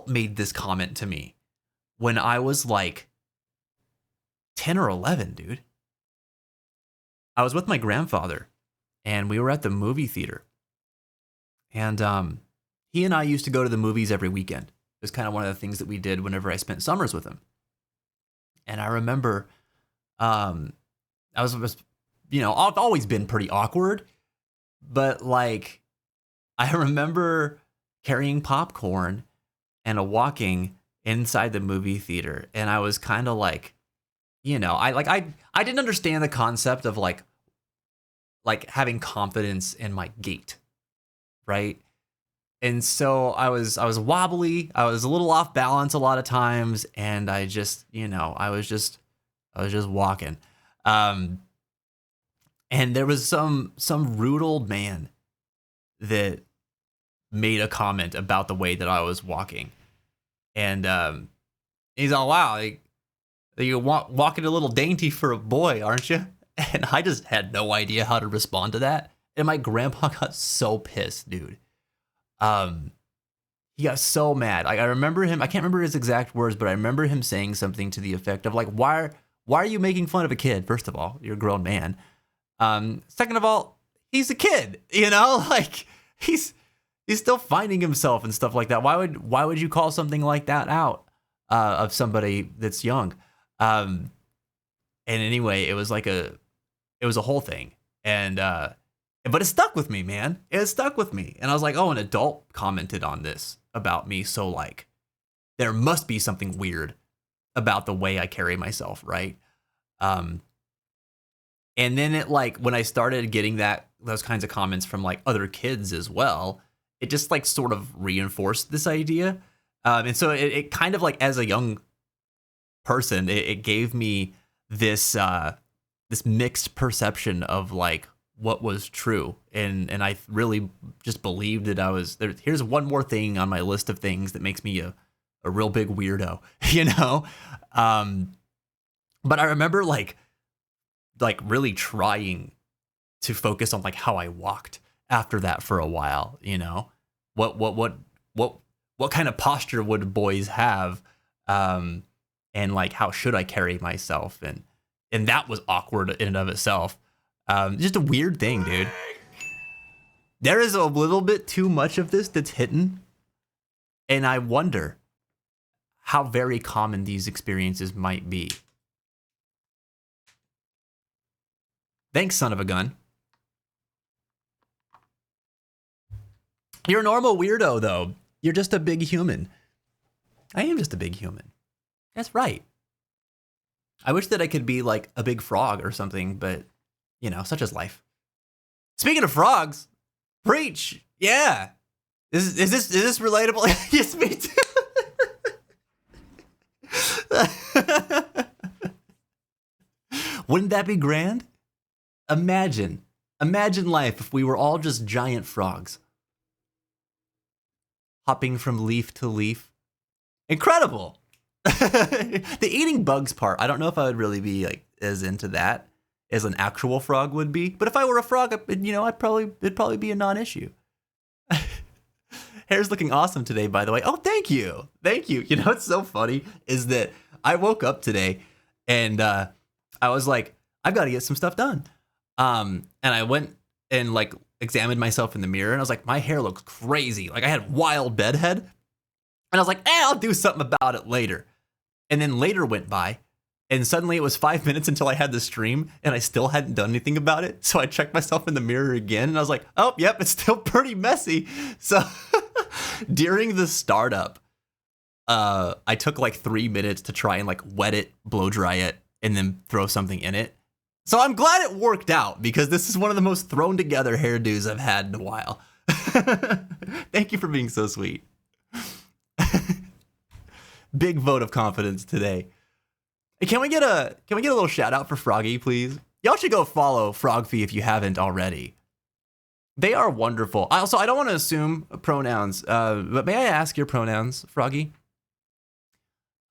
made this comment to me when I was like 10 or 11, dude. I was with my grandfather and we were at the movie theater. And he and I used to go to the movies every weekend. It was kind of one of the things that we did whenever I spent summers with him. And I remember I was, you know, I've always been pretty awkward, but like, I remember carrying popcorn and walking inside the movie theater. And I was kind of like, you know, I didn't understand the concept of like having confidence in my gait, right? And so I was wobbly, I was a little off balance a lot of times, and I just, you know, I was just walking. And there was some rude old man that made a comment about the way that I was walking. And he's all, wow, you're walking a little dainty for a boy, aren't you? And I just had no idea how to respond to that. And my grandpa got so pissed, dude. He got so mad. Like, I remember him, I can't remember his exact words, but I remember him saying something to the effect of like, why are you making fun of a kid? First of all, you're a grown man. Second of all, he's a kid, you know, like he's still finding himself and stuff like that. Why would you call something like that out of somebody that's young? And anyway, it was a whole thing. And, but it stuck with me, man. It stuck with me. And I was like, oh, an adult commented on this about me. So like, there must be something weird about the way I carry myself, right? And then it like, when I started getting those kinds of comments from like other kids as well, it just like sort of reinforced this idea. And so it kind of like, as a young person, it gave me this mixed perception of like what was true. And I really just believed that I was there. Here's one more thing on my list of things that makes me a real big weirdo, you know? But I remember like really trying to focus on like how I walked after that for a while, you know? What kind of posture would boys have? And like, how should I carry myself? And that was awkward in and of itself. Just a weird thing, dude. There is a little bit too much of this that's hidden. And I wonder how very common these experiences might be. Thanks, son of a gun. You're a normal weirdo, though. You're just a big human. I am just a big human. That's right. I wish that I could be like a big frog or something, but, you know, such is life. Speaking of frogs, preach. Yeah. Is this relatable? Yes, me too. Wouldn't that be grand? Imagine life if we were all just giant frogs. Hopping from leaf to leaf. Incredible. The eating bugs part, I don't know if I would really be like as into that as an actual frog would be. But if I were a frog, you know, it'd probably be a non-issue. Hair's looking awesome today, by the way. Oh, thank you. Thank you. You know what's so funny is that I woke up today and I was like, I've got to get some stuff done. And I went and like examined myself in the mirror and I was like, my hair looks crazy. Like I had wild bedhead. And I was like, I'll do something about it later. And then later went by and suddenly it was 5 minutes until I had the stream and I still hadn't done anything about it. So I checked myself in the mirror again and I was like, oh, yep, it's still pretty messy. So during the startup, I took like 3 minutes to try and like wet it, blow dry it, and then throw something in it. So I'm glad it worked out because this is one of the most thrown together hairdos I've had in a while. Thank you for being so sweet. Big vote of confidence today. Hey, can we get a little shout out for Froggy, please? Y'all should go follow Frogfy if you haven't already. They are wonderful. I don't want to assume pronouns, but may I ask your pronouns, Froggy?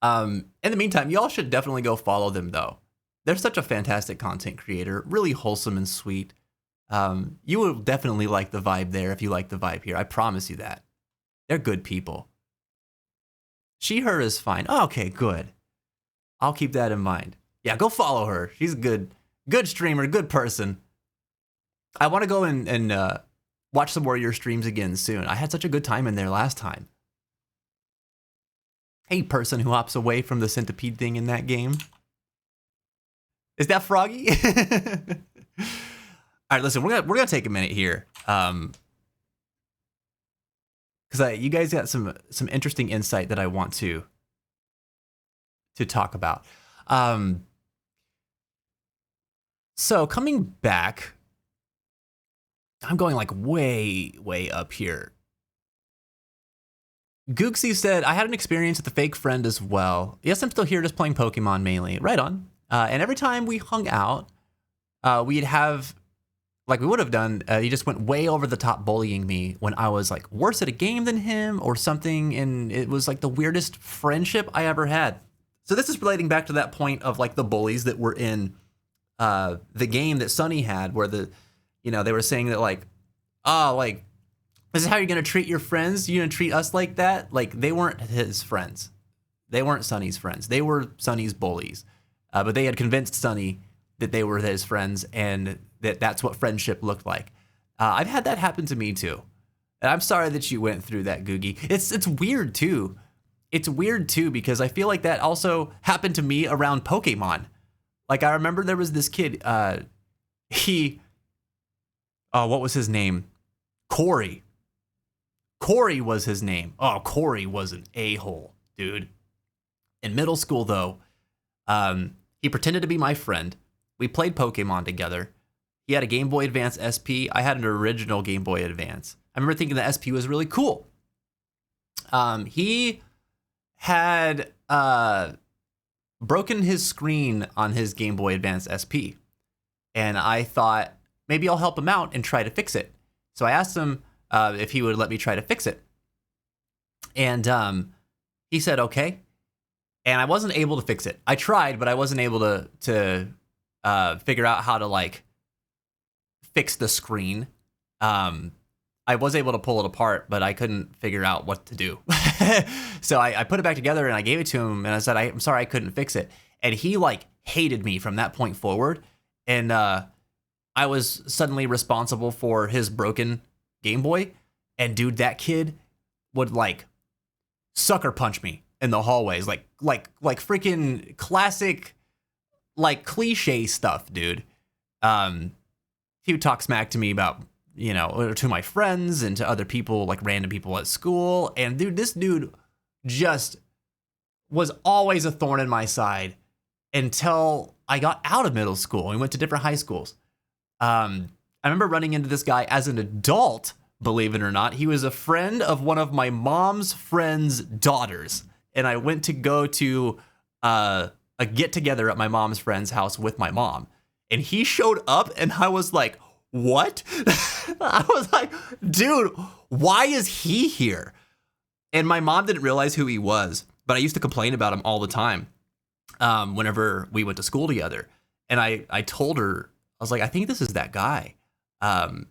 In the meantime, y'all should definitely go follow them though. They're such a fantastic content creator, really wholesome and sweet. You will definitely like the vibe there if you like the vibe here. I promise you that. They're good people. She, her is fine. Oh, okay, good. I'll keep that in mind. Yeah, go follow her. She's a good streamer, good person. I want to go and watch some more of your streams again soon. I had such a good time in there last time. Hey, person who hops away from the centipede thing in that game. Is that Froggy? All right, listen, we're gonna take a minute here, because you guys got some interesting insight that I want to talk about. So coming back, I'm going like way up here. Gooksy said, I had an experience with a fake friend as well. Yes, I'm still here just playing Pokemon mainly. Right on. And every time we hung out, we'd have, like we would have done, he just went way over the top bullying me when I was like worse at a game than him or something. And it was like the weirdest friendship I ever had. So this is relating back to that point of like the bullies that were in the game that Sunny had where they were saying that like, oh, like, this is how you're going to treat your friends? You're going to treat us like that? Like, they weren't his friends. They weren't Sunny's friends. They were Sunny's bullies. But they had convinced Sunny that they were his friends and that's what friendship looked like. I've had that happen to me too. And I'm sorry that you went through that, Googie. It's weird too. It's weird too because I feel like that also happened to me around Pokemon. Like, I remember there was this kid, what was his name? Corey. Corey was his name. Oh, Corey was an a-hole, dude. In middle school, though, he pretended to be my friend. We played Pokemon together. He had a Game Boy Advance SP. I had an original Game Boy Advance. I remember thinking the SP was really cool. He had broken his screen on his Game Boy Advance SP. And I thought, maybe I'll help him out and try to fix it. So I asked him if he would let me try to fix it. And he said, okay. And I wasn't able to fix it. I tried, but I wasn't able to figure out how to like fix the screen. I was able to pull it apart, but I couldn't figure out what to do. So I put it back together and I gave it to him and I said, I'm sorry, I couldn't fix it. And he like hated me from that point forward. And I was suddenly responsible for his broken Game Boy. And dude, that kid would like sucker punch me in the hallways, like freaking classic, like cliche stuff, dude. He would talk smack to me about you know, to my friends and to other people, like random people at school. And dude, this dude just was always a thorn in my side until I got out of middle school. We went to different high schools. I remember running into this guy as an adult, believe it or not. He was a friend of one of my mom's friend's daughters. And I went to go to a get together at my mom's friend's house with my mom. And he showed up and I was like, what? I was like, dude, why is he here? And my mom didn't realize who he was, but I used to complain about him all the time whenever we went to school together. And I told her, I was like, I think this is that guy. And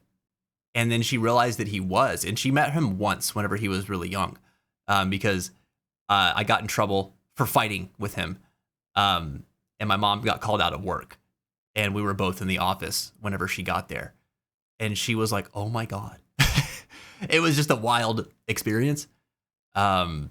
then she realized that he was, and she met him once whenever he was really young because I got in trouble for fighting with him. And my mom got called out of work. And we were both in the office whenever she got there. And she was like, oh my God. It was just a wild experience. But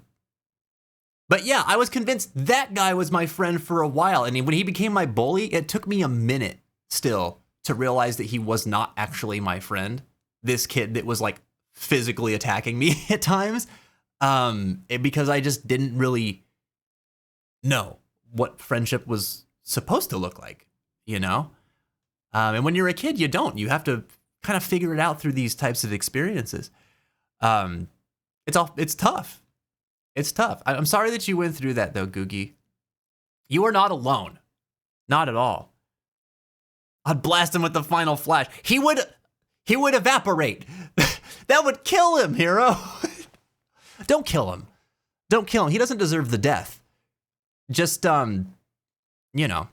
yeah, I was convinced that guy was my friend for a while. And when he became my bully, it took me a minute still to realize that he was not actually my friend. This kid that was like physically attacking me at times. Because I just didn't really know what friendship was supposed to look like. You know? And when you're a kid, you don't. You have to kind of figure it out through these types of experiences. It's tough. It's tough. I'm sorry that you went through that though, Googie. You are not alone. Not at all. I'd blast him with the final flash. He would evaporate. That would kill him, hero. Don't kill him. Don't kill him. He doesn't deserve the death. Just, you know.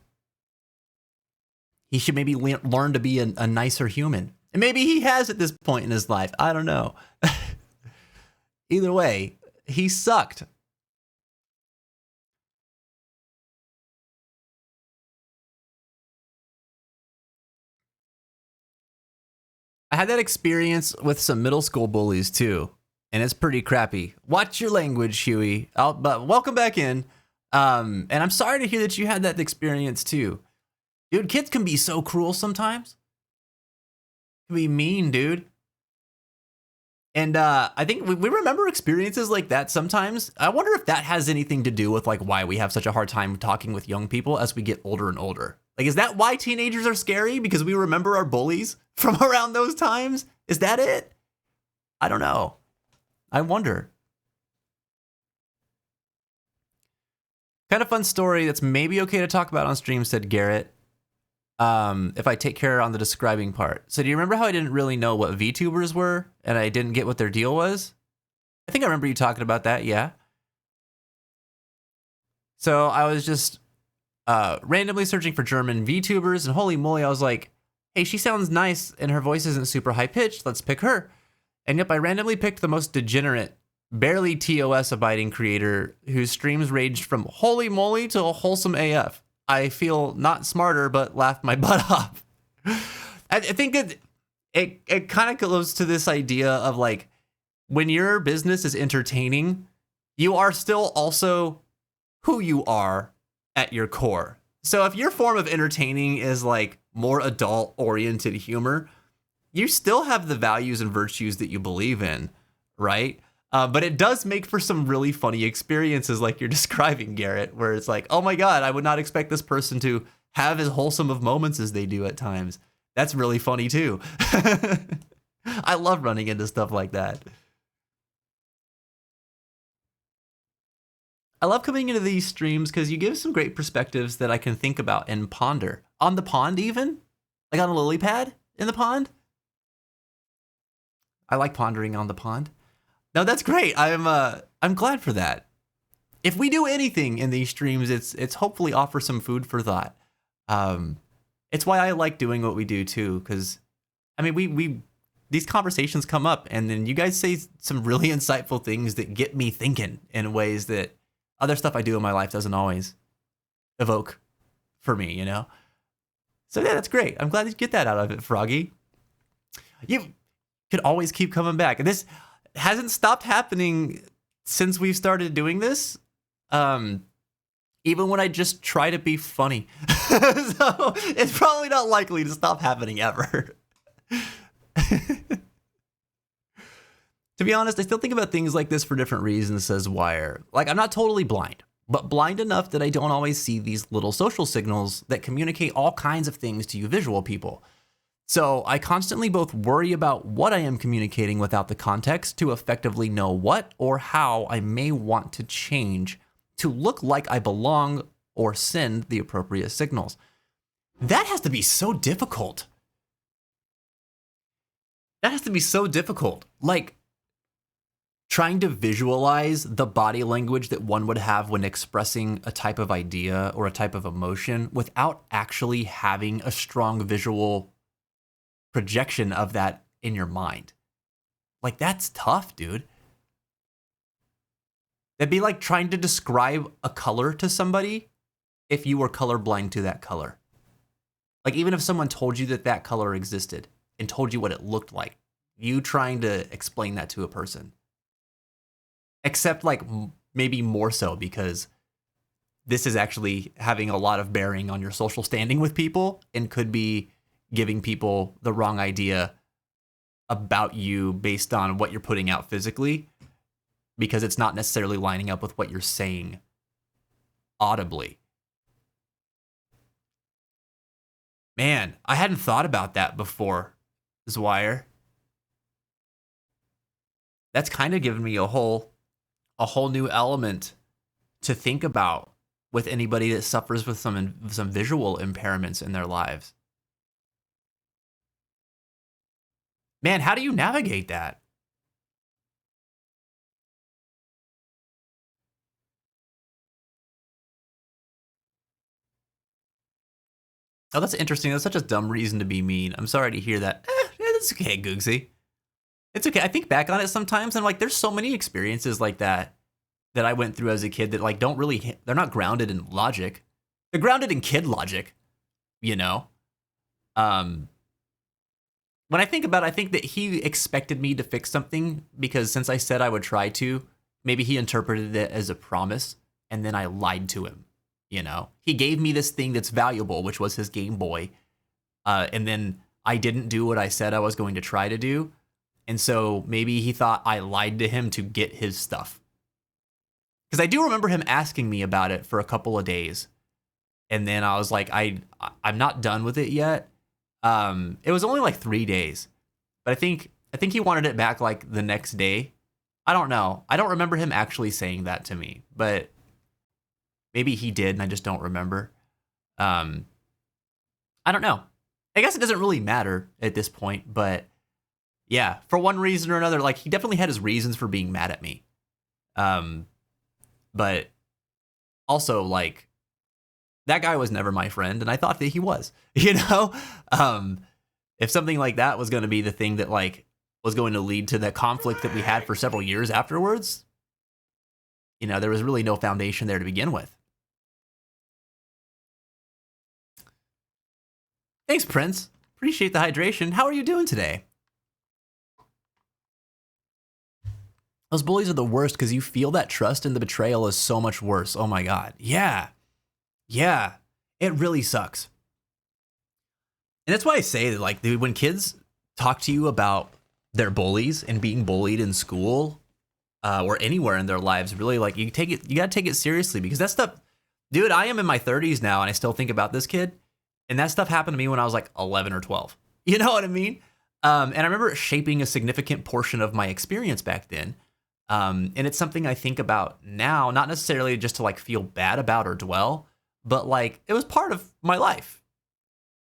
He should maybe learn to be a nicer human. And maybe he has at this point in his life. I don't know. Either way, he sucked. I had that experience with some middle school bullies too. And it's pretty crappy. Watch your language, Huey. But welcome back in. And I'm sorry to hear that you had that experience too. Dude, kids can be so cruel sometimes. Can be mean, dude. And I think we remember experiences like that sometimes. I wonder if that has anything to do with like why we have such a hard time talking with young people as we get older and older. Like, is that why teenagers are scary? Because we remember our bullies from around those times? Is that it? I don't know. I wonder. Kind of fun story that's maybe okay to talk about on stream, said Garrett. If I take care on the describing part. So do you remember how I didn't really know what VTubers were and I didn't get what their deal was? I think I remember you talking about that, yeah. So I was just randomly searching for German VTubers and holy moly, I was like, hey, she sounds nice and her voice isn't super high pitched, let's pick her. And yep, I randomly picked the most degenerate, barely TOS abiding creator whose streams ranged from holy moly to a wholesome AF. I feel not smarter, but laughed my butt off. I think it kind of goes to this idea of like, when your business is entertaining, you are still also who you are at your core. So if your form of entertaining is like more adult oriented humor, you still have the values and virtues that you believe in, right? But it does make for some really funny experiences like you're describing, Garrett, where it's like, oh my God, I would not expect this person to have as wholesome of moments as they do at times. That's really funny too. I love running into stuff like that. I love coming into these streams because you give some great perspectives that I can think about and ponder. On the pond even? Like on a lily pad in the pond? I like pondering on the pond. No, that's great. I'm glad for that. If we do anything in these streams, it's hopefully offer some food for thought. It's why I like doing what we do too, because I mean we these conversations come up and then you guys say some really insightful things that get me thinking in ways that other stuff I do in my life doesn't always evoke for me, you know? So yeah, that's great. I'm glad you get that out of it, Froggy. You could always keep coming back. And this hasn't stopped happening since we've started doing this. Even when I just try to be funny. So it's probably not likely to stop happening ever. To be honest, I still think about things like this for different reasons, says Wire. Like, I'm not totally blind, but blind enough that I don't always see these little social signals that communicate all kinds of things to you visual people. So I constantly both worry about what I am communicating without the context to effectively know what or how I may want to change to look like I belong or send the appropriate signals. That has to be so difficult. That has to be so difficult. Like, trying to visualize the body language that one would have when expressing a type of idea or a type of emotion without actually having a strong visual projection of that in your mind. Like, that's tough, dude. That'd be like trying to describe a color to somebody if you were colorblind to that color. Like, even if someone told you that that color existed and told you what it looked like, you trying to explain that to a person. Except, like, maybe more so because this is actually having a lot of bearing on your social standing with people and could be giving people the wrong idea about you based on what you're putting out physically, because it's not necessarily lining up with what you're saying audibly. Man, I hadn't thought about that before, Zwire. That's kind of given me a whole new element to think about with anybody that suffers with some visual impairments in their lives. Man, how do you navigate that? Oh, that's interesting. That's such a dumb reason to be mean. I'm sorry to hear that. It's okay, Googsy. It's okay. I think back on it sometimes and I'm like, there's so many experiences like that I went through as a kid that like don't really, they're not grounded in logic. They're grounded in kid logic, you know? When I think about it, I think that he expected me to fix something because since I said I would try to, maybe he interpreted it as a promise and then I lied to him, you know? He gave me this thing that's valuable, which was his Game Boy, and then I didn't do what I said I was going to try to do. And so maybe he thought I lied to him to get his stuff. Because I do remember him asking me about it for a couple of days. And then I was like, I'm not done with it yet. It was only like 3 days. But I think he wanted it back like the next day. I don't know. I don't remember him actually saying that to me. But maybe he did and I just don't remember. I don't know. I guess it doesn't really matter at this point, but yeah, for one reason or another, like he definitely had his reasons for being mad at me. But also like that guy was never my friend and I thought that he was, you know? If something like that was going to be the thing that like was going to lead to the conflict that we had for several years afterwards, you know, there was really no foundation there to begin with. Thanks, Prince. Appreciate the hydration. How are you doing today? Those bullies are the worst because you feel that trust and the betrayal is so much worse. Oh my God. Yeah. Yeah. It really sucks. And that's why I say that, like, dude, when kids talk to you about their bullies and being bullied in school or anywhere in their lives, really, like, you got to take it seriously because that stuff, dude, I am in my 30s now and I still think about this kid. And that stuff happened to me when I was like 11 or 12. You know what I mean? And I remember it shaping a significant portion of my experience back then. And it's something I think about now, not necessarily just to like feel bad about or dwell, but like it was part of my life,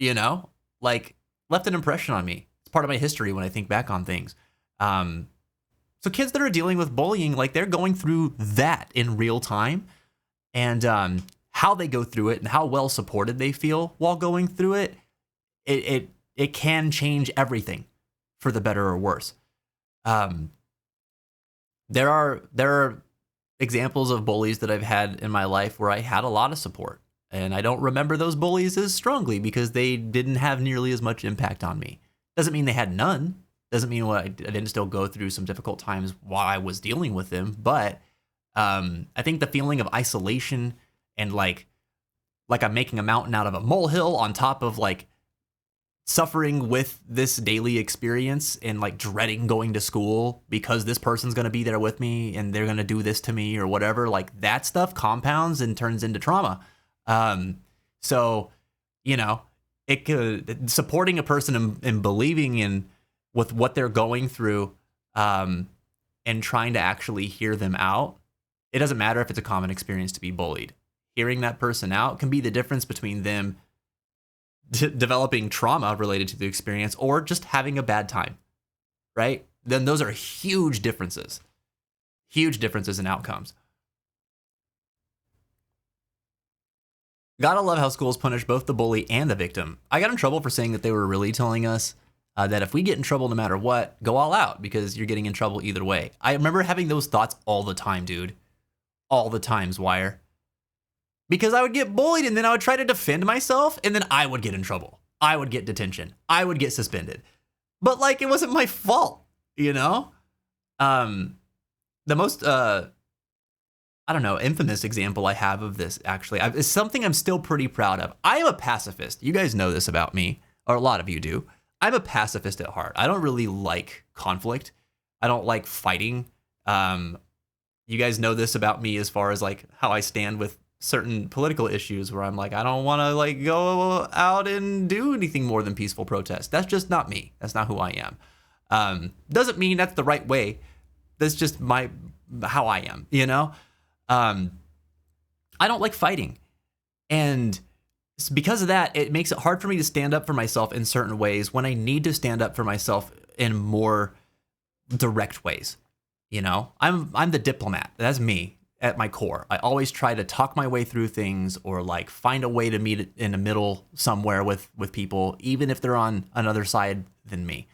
you know, like left an impression on me. It's part of my history when I think back on things. So kids that are dealing with bullying, like they're going through that in real time, and how they go through it and how well supported they feel while going through it, it can change everything for the better or worse. There are examples of bullies that I've had in my life where I had a lot of support, and I don't remember those bullies as strongly because they didn't have nearly as much impact on me. Doesn't mean they had none. Doesn't mean I didn't still go through some difficult times while I was dealing with them. But I think the feeling of isolation and like I'm making a mountain out of a molehill on top of like suffering with this daily experience and like dreading going to school because this person's going to be there with me and they're going to do this to me or whatever, like that stuff compounds and turns into trauma. So, you know, it could, supporting a person in believing in with what they're going through, and trying to actually hear them out. It doesn't matter if it's a common experience to be bullied. Hearing that person out can be the difference between them developing trauma related to the experience or just having a bad time, right? Then those are huge differences in outcomes. Gotta love how schools punish both the bully and the victim. I got in trouble for saying that they were really telling us that if we get in trouble no matter what, go all out because you're getting in trouble either way. I remember having those thoughts all the time, dude. All the times, Wire. Because I would get bullied and then I would try to defend myself and then I would get in trouble. I would get detention. I would get suspended. But like, it wasn't my fault, you know? The most, I don't know, infamous example I have of this actually is something I'm still pretty proud of. I am a pacifist. You guys know this about me, or a lot of you do. I'm a pacifist at heart. I don't really like conflict. I don't like fighting. You guys know this about me as far as like how I stand with certain political issues where I'm like, I don't want to like go out and do anything more than peaceful protest. That's just not me. That's not who I am. Doesn't mean that's the right way. That's just how I am, you know? I don't like fighting. And because of that, it makes it hard for me to stand up for myself in certain ways when I need to stand up for myself in more direct ways. You know, I'm the diplomat. That's me at my core. I always try to talk my way through things or like find a way to meet in the middle somewhere with people, even if they're on another side than me.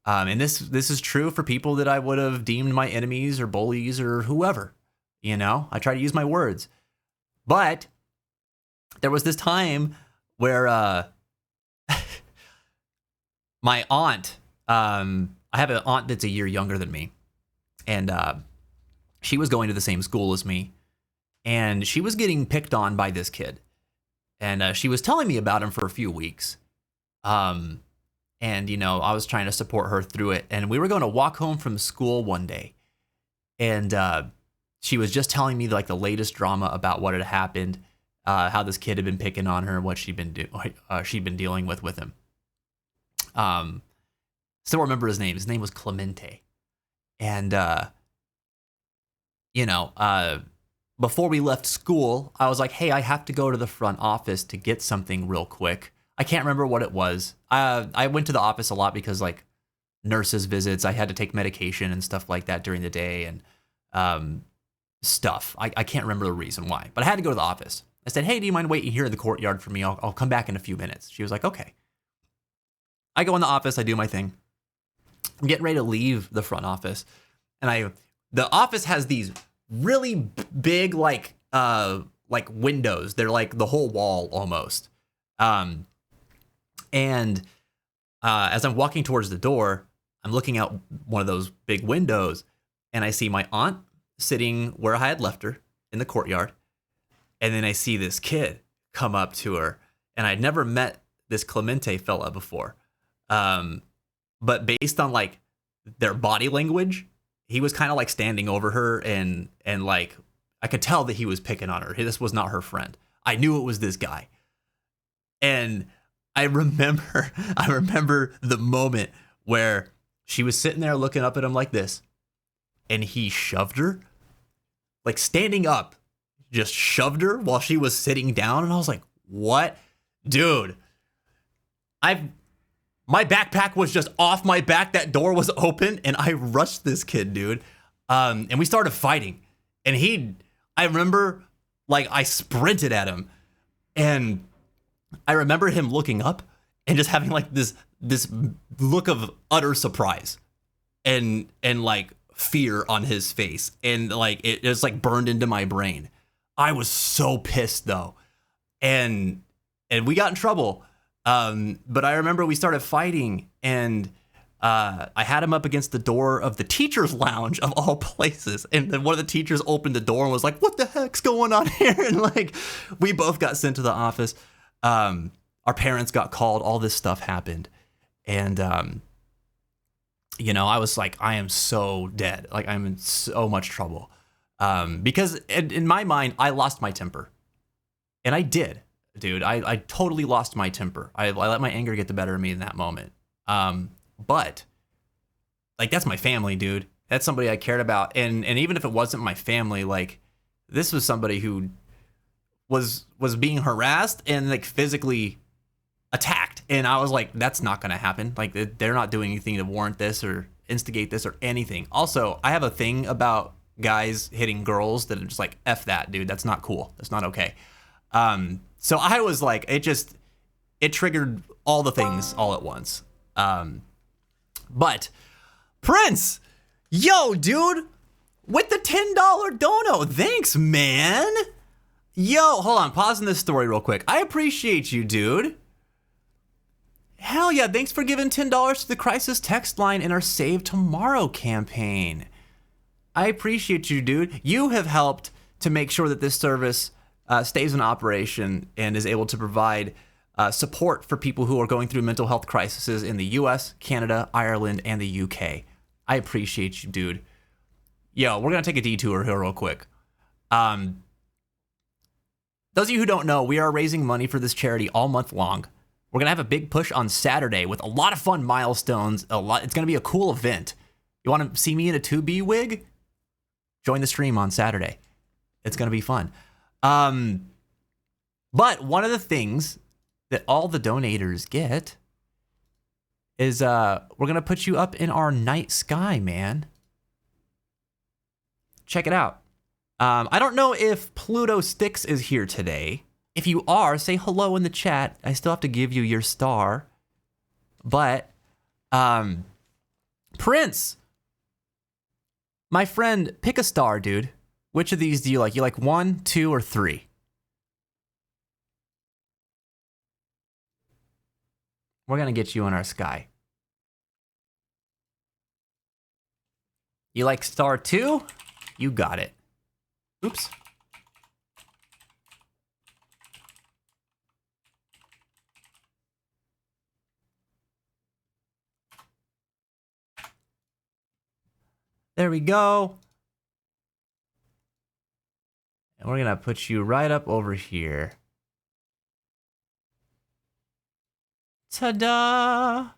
And this is true for people that I would have deemed my enemies or bullies or whoever. You know, I try to use my words. But there was this time where my aunt, I have an aunt that's a year younger than me. And she was going to the same school as me. And she was getting picked on by this kid. And she was telling me about him for a few weeks. And, you know, I was trying to support her through it. And we were going to walk home from school one day. And she was just telling me like the latest drama about what had happened, how this kid had been picking on her and what she'd been dealing with him. Still remember his name. His name was Clemente. And, you know, before we left school, I was like, hey, I have to go to the front office to get something real quick. I can't remember what it was. I went to the office a lot because like nurses visits, I had to take medication and stuff like that during the day and stuff. I can't remember the reason why, but I had to go to the office. I said, hey, do you mind waiting here in the courtyard for me? I'll come back in a few minutes. She was like, okay. I go in the office, I do my thing. I'm getting ready to leave the front office. And the office has these really big, like windows. They're like the whole wall almost. And as I'm walking towards the door, I'm looking out one of those big windows and I see my aunt sitting where I had left her in the courtyard. And then I see this kid come up to her, and I'd never met this Clemente fella before. But based on like their body language, he was kind of like standing over her and like I could tell that he was picking on her. This was not her friend. I knew it was this guy. And I remember the moment where she was sitting there looking up at him like this, and he shoved her, like standing up, just shoved her while she was sitting down. And I was like, what? Dude, my backpack was just off my back. That door was open and I rushed this kid, dude. And we started fighting. And I remember like I sprinted at him, and I remember him looking up and just having like this look of utter surprise and like fear on his face. And like it just like burned into my brain. I was so pissed though. And we got in trouble. But I remember we started fighting, and I had him up against the door of the teacher's lounge of all places. And then one of the teachers opened the door and was like, what the heck's going on here? And like, we both got sent to the office. our parents got called, all this stuff happened. And, you know, I was like, I am so dead. Like, I'm in so much trouble. Because in my mind, I lost my temper. And I did, dude. I totally lost my temper. I let my anger get the better of me in that moment. But, like, that's my family, dude. That's somebody I cared about. And even if it wasn't my family, like, this was somebody who was being harassed and, like, physically attacked. And I was like, that's not going to happen. Like, they're not doing anything to warrant this or instigate this or anything. Also, I have a thing about guys hitting girls that are just like, F that, dude. That's not cool. That's not okay. So I was like, it triggered all the things all at once. But Prince, yo, dude, with the $10 dono, thanks, man. Yo, hold on, pausing this story real quick. I appreciate you, dude. Hell yeah, thanks for giving $10 to the Crisis text line in our Save Tomorrow campaign. I appreciate you, dude. You have helped to make sure that this service stays in operation and is able to provide support for people who are going through mental health crises in the US, Canada, Ireland, and the UK. I appreciate you, dude. Yo, we're going to take a detour here real quick. Those of you who don't know, we are raising money for this charity all month long. We're going to have a big push on Saturday with a lot of fun milestones. It's going to be a cool event. You want to see me in a 2B wig? Join the stream on Saturday. It's going to be fun. But one of the things that all the donators get is we're going to put you up in our night sky, man. Check it out. I don't know if Pluto Sticks is here today. If you are, say hello in the chat. I still have to give you your star. But, Prince, my friend, pick a star, dude. Which of these do you like? You like 1, 2, or 3? We're going to get you in our sky. You like star 2? You got it. Oops. There we go. And we're going to put you right up over here. Ta-da!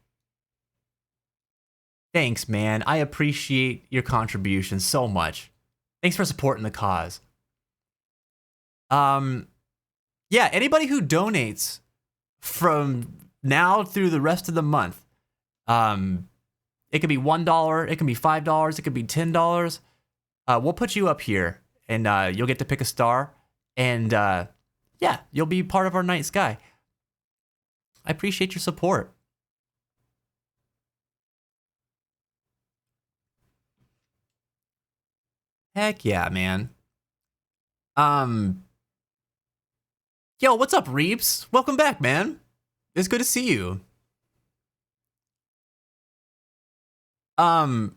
Thanks, man. I appreciate your contribution so much. Thanks for supporting the cause. Yeah, anybody who donates from now through the rest of the month, it could be $1, it can be $5, it could be $10. We'll put you up here, and you'll get to pick a star, and yeah, you'll be part of our night sky. I appreciate your support. Heck yeah, man. Yo, what's up, Reeps? Welcome back, man. It's good to see you. I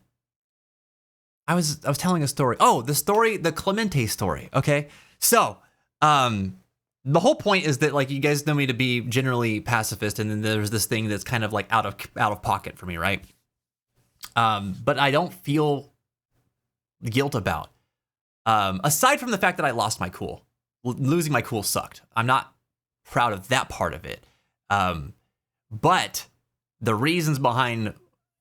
was telling a story. Oh, the Clemente story. Okay. So, the whole point is that, like, you guys know me to be generally pacifist, and then there's this thing that's kind of like out of pocket for me, right? But I don't feel guilt about. Aside from the fact that I lost my cool. Losing my cool sucked. I'm not proud of that part of it. But the reasons behind,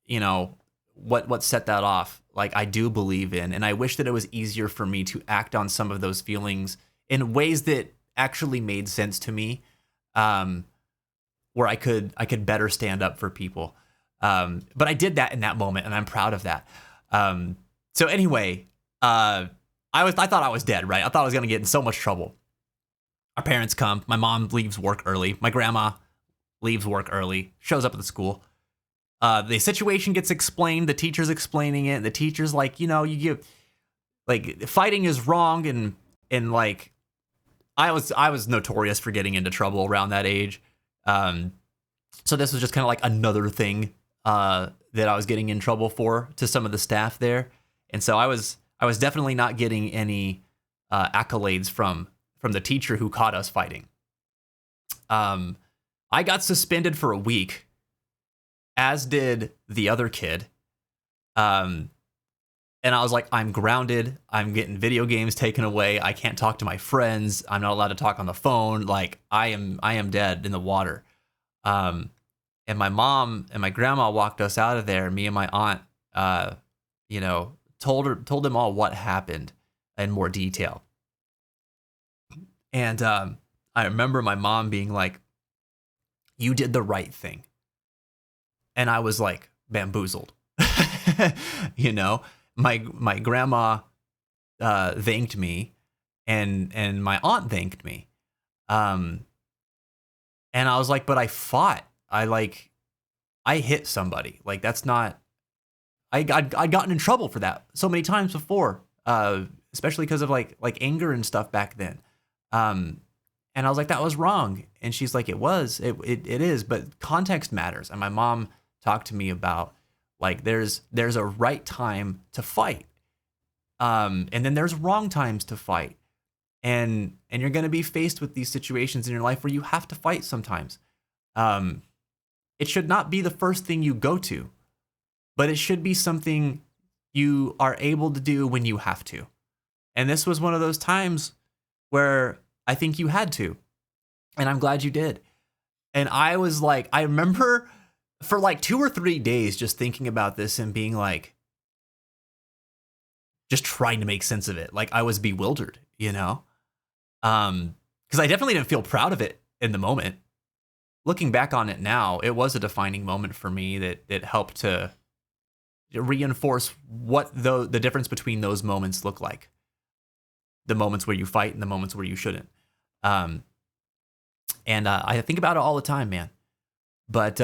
you know, what set that off, like, I do believe in, and I wish that it was easier for me to act on some of those feelings in ways that actually made sense to me, where I could better stand up for people. But I did that in that moment, and I'm proud of that. So anyway, I thought I was dead, right? I thought I was gonna get in so much trouble. Our parents come. My mom leaves work early. My grandma leaves work early. Shows up at the school. The situation gets explained. The teacher's explaining it. The teacher's like, you know, you give, like, fighting is wrong, and like, I was notorious for getting into trouble around that age. So this was just kind of like another thing that I was getting in trouble for to some of the staff there, and so I was definitely not getting any accolades from the teacher who caught us fighting. I got suspended for a week, as did the other kid. And I was like, I'm grounded. I'm getting video games taken away. I can't talk to my friends. I'm not allowed to talk on the phone. Like I am dead in the water. And my mom and my grandma walked us out of there. Me and my aunt, told them all what happened in more detail. And I remember my mom being like, "You did the right thing." And I was like bamboozled. My grandma thanked me, and my aunt thanked me. And I was like, but I fought. I hit somebody. Like that's not. I'd gotten in trouble for that so many times before, especially because of like anger and stuff back then. And I was like, that was wrong. And she's like, it is, but context matters. And my mom talked to me about like there's a right time to fight, and then there's wrong times to fight, and you're gonna be faced with these situations in your life where you have to fight sometimes. It should not be the first thing you go to, but it should be something you are able to do when you have to. And this was one of those times where I think you had to, and I'm glad you did. And I was like, I remember for like 2 or 3 days just thinking about this and being like, just trying to make sense of it. Like I was bewildered, because I definitely didn't feel proud of it in the moment. Looking back on it now, it was a defining moment for me that helped to reinforce what the difference between those moments look like. The moments where you fight and the moments where you shouldn't. And I think about it all the time, man. But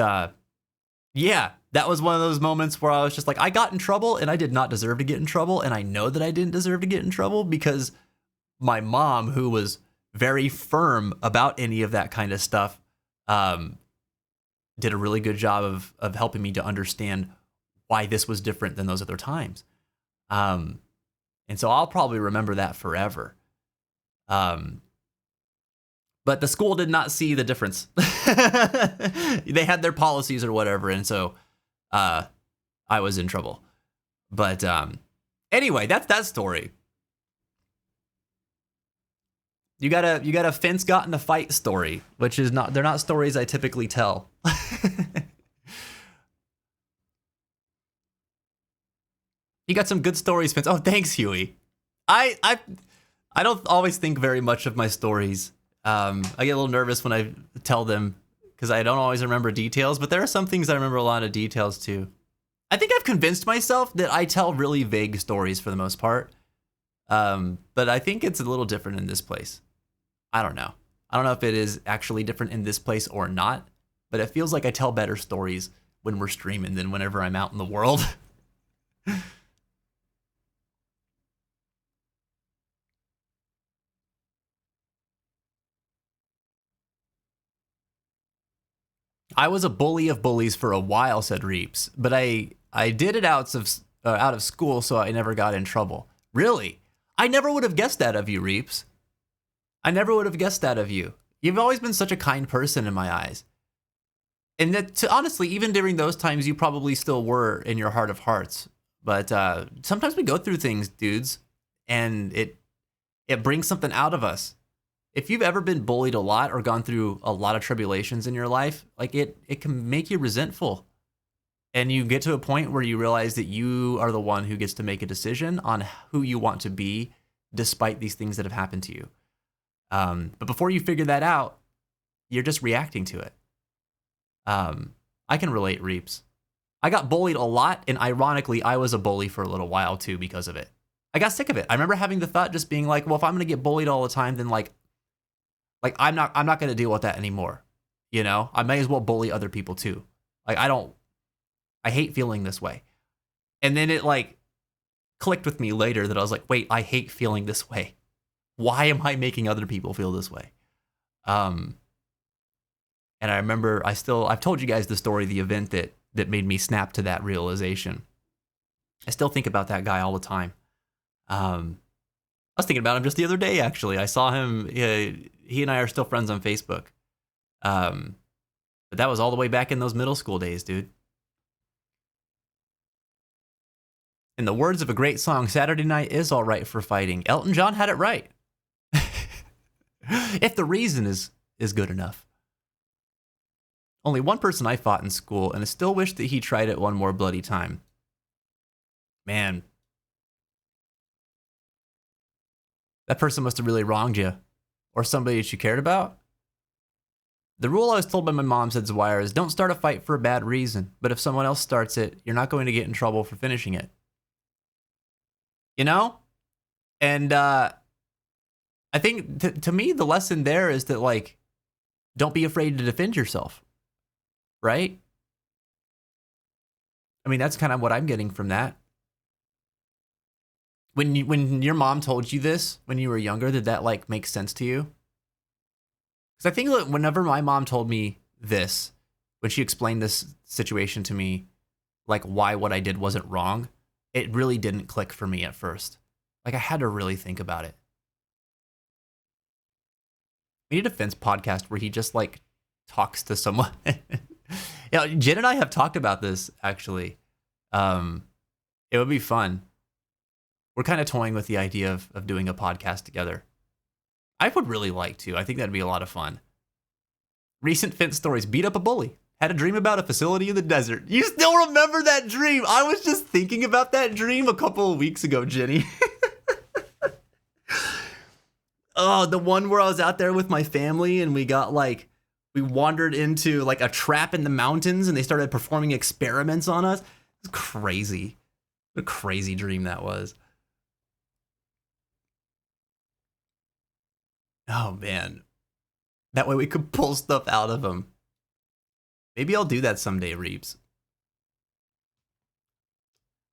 yeah, that was one of those moments where I was just like, I got in trouble and I did not deserve to get in trouble. And I know that I didn't deserve to get in trouble because my mom, who was very firm about any of that kind of stuff, did a really good job of helping me to understand why this was different than those other times. And so I'll probably remember that forever. But the school did not see the difference. They had their policies or whatever, and so I was in trouble. But anyway, that's that story. You got a fence got in a fight story, which is they're not stories I typically tell. You got some good stories, Fence. Oh, thanks, Huey. I don't always think very much of my stories. I get a little nervous when I tell them because I don't always remember details, but there are some things I remember a lot of details too. I think I've convinced myself that I tell really vague stories for the most part. But I think it's a little different in this place. I don't know. I don't know if it is actually different in this place or not, but it feels like I tell better stories when we're streaming than whenever I'm out in the world. I was a bully of bullies for a while, said Reeps, but I did it out of school, so I never got in trouble. Really? I never would have guessed that of you, Reeps. I never would have guessed that of you. You've always been such a kind person in my eyes. And that, honestly, even during those times, you probably still were in your heart of hearts. But sometimes we go through things, dudes, and it brings something out of us. If you've ever been bullied a lot or gone through a lot of tribulations in your life, like it can make you resentful. And you get to a point where you realize that you are the one who gets to make a decision on who you want to be despite these things that have happened to you. But before you figure that out, you're just reacting to it. I can relate, Reeps. I got bullied a lot, and ironically, I was a bully for a little while too because of it. I got sick of it. I remember having the thought just being like, well, if I'm going to get bullied all the time, then like I'm not going to deal with that anymore. I may as well bully other people too. Like I hate feeling this way. And then it like clicked with me later that I was like, wait, I hate feeling this way. Why am I making other people feel this way? And I remember I've told you guys the story, the event that made me snap to that realization. I still think about that guy all the time. I was thinking about him just the other day, actually. I saw him. He and I are still friends on Facebook. But that was all the way back in those middle school days, dude. In the words of a great song, Saturday night is all right for fighting. Elton John had it right. If the reason is good enough. Only one person I fought in school, and I still wish that he tried it one more bloody time. Man. That person must have really wronged you. Or somebody that you cared about. The rule I was told by my mom, said Zwire, is don't start a fight for a bad reason. But if someone else starts it, you're not going to get in trouble for finishing it. You know? And I think to me, the lesson there is that, like, don't be afraid to defend yourself. Right? I mean, that's kind of what I'm getting from that. When your mom told you this when you were younger, did that, like, make sense to you? Because I think that whenever my mom told me this, when she explained this situation to me, like why what I did wasn't wrong, it really didn't click for me at first. Like, I had to really think about it. We need a Vince podcast where he just, like, talks to someone. Yeah, Jen and I have talked about this, actually. It would be fun. We're kind of toying with the idea of doing a podcast together. I would really like to. I think that'd be a lot of fun. Recent Fence stories. Beat up a bully. Had a dream about a facility in the desert. You still remember that dream? I was just thinking about that dream a couple of weeks ago, Jenny. Oh, the one where I was out there with my family and we wandered into like a trap in the mountains and they started performing experiments on us. It was crazy. What a crazy dream that was. Oh, man. That way we could pull stuff out of them. Maybe I'll do that someday, Reeves.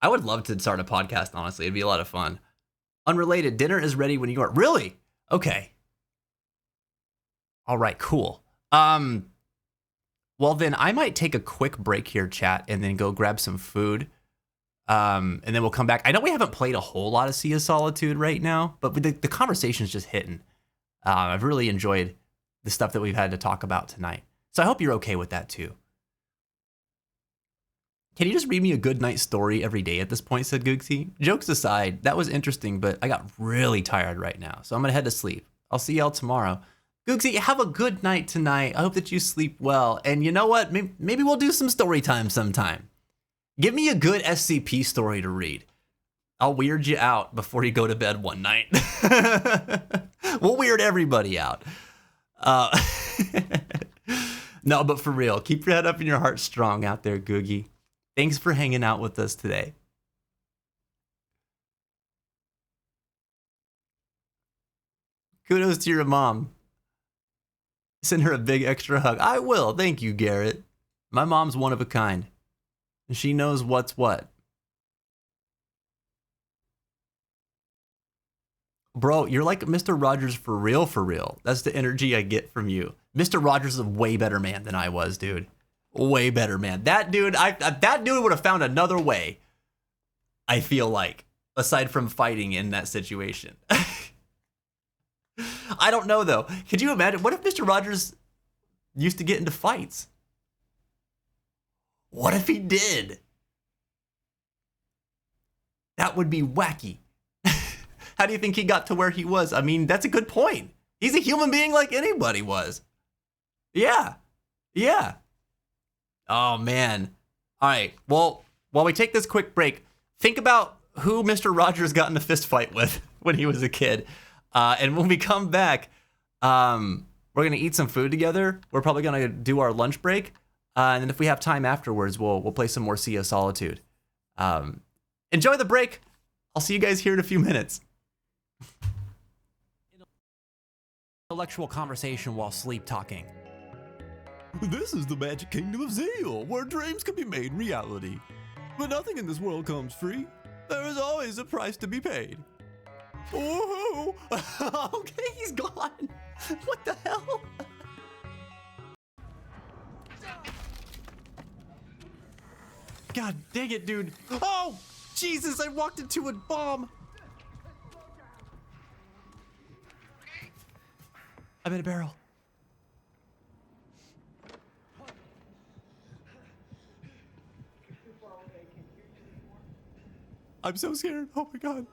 I would love to start a podcast, honestly. It'd be a lot of fun. Unrelated, dinner is ready when you are. Really? Okay. All right, cool. Well, then I might take a quick break here, chat, and then go grab some food. And then we'll come back. I know we haven't played a whole lot of Sea of Solitude right now, but the conversation's just hitting. I've really enjoyed the stuff that we've had to talk about tonight. So I hope you're okay with that too. Can you just read me a good night story every day at this point, said Googsy. Jokes aside, that was interesting, but I got really tired right now, so I'm gonna head to sleep. I'll see y'all tomorrow. Googsy, have a good night tonight. I hope that you sleep well. And you know what? Maybe we'll do some story time sometime. Give me a good SCP story to read. I'll weird you out before you go to bed one night. We'll weird everybody out. No, but for real, keep your head up and your heart strong out there, Googie. Thanks for hanging out with us today. Kudos to your mom. Send her a big extra hug. I will. Thank you, Garrett. My mom's one of a kind. And she knows what's what. Bro, you're like Mr. Rogers for real, for real. That's the energy I get from you. Mr. Rogers is a way better man than I was, dude. Way better man. That dude, that dude would have found another way, I feel like, aside from fighting in that situation. I don't know, though. Could you imagine? What if Mr. Rogers used to get into fights? What if he did? That would be wacky. How do you think he got to where he was? I mean, that's a good point. He's a human being like anybody was. Yeah. Yeah. Oh, man. All right. Well, while we take this quick break, think about who Mr. Rogers got in a fist fight with when he was a kid. And when we come back, we're going to eat some food together. We're probably going to do our lunch break. And then if we have time afterwards, we'll play some more Sea of Solitude. Enjoy the break. I'll see you guys here in a few minutes. Intellectual conversation while sleep talking. This is the magic kingdom of Zeal, where dreams can be made reality. But nothing in this world comes free. There is always a price to be paid. Woohoo! Okay, he's gone. What the hell? God dang it, dude. Oh, Jesus, I walked into a bomb. I'm in a barrel. I'm so scared. Oh my god.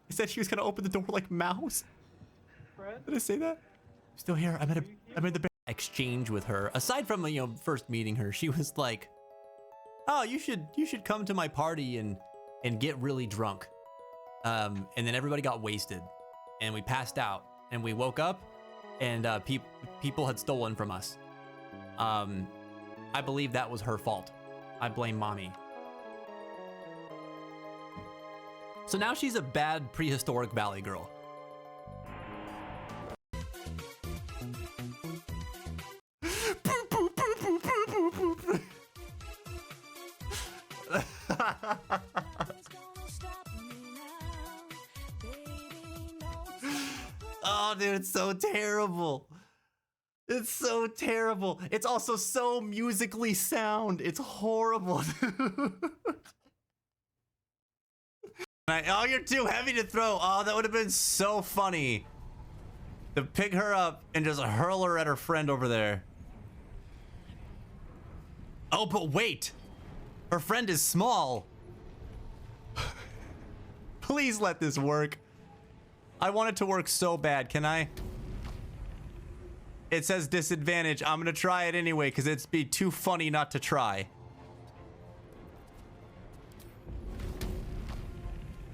I said she was gonna open the door like Mouse. Did I say that? Still here. I made the exchange with her. Aside from first meeting her, she was like, "Oh, you should come to my party and get really drunk." And then everybody got wasted, and we passed out, and we woke up, and people had stolen from us. I believe that was her fault. I blame mommy. So now she's a bad prehistoric valley girl. Oh, dude, it's so terrible. It's so terrible. It's also so musically sound. It's horrible. Oh, you're too heavy to throw. Oh, that would have been so funny. To pick her up and just hurl her at her friend over there. Oh, but wait. Her friend is small. Please let this work. I want it to work so bad. Can I? It says disadvantage. I'm gonna try it anyway because it'd be too funny not to try.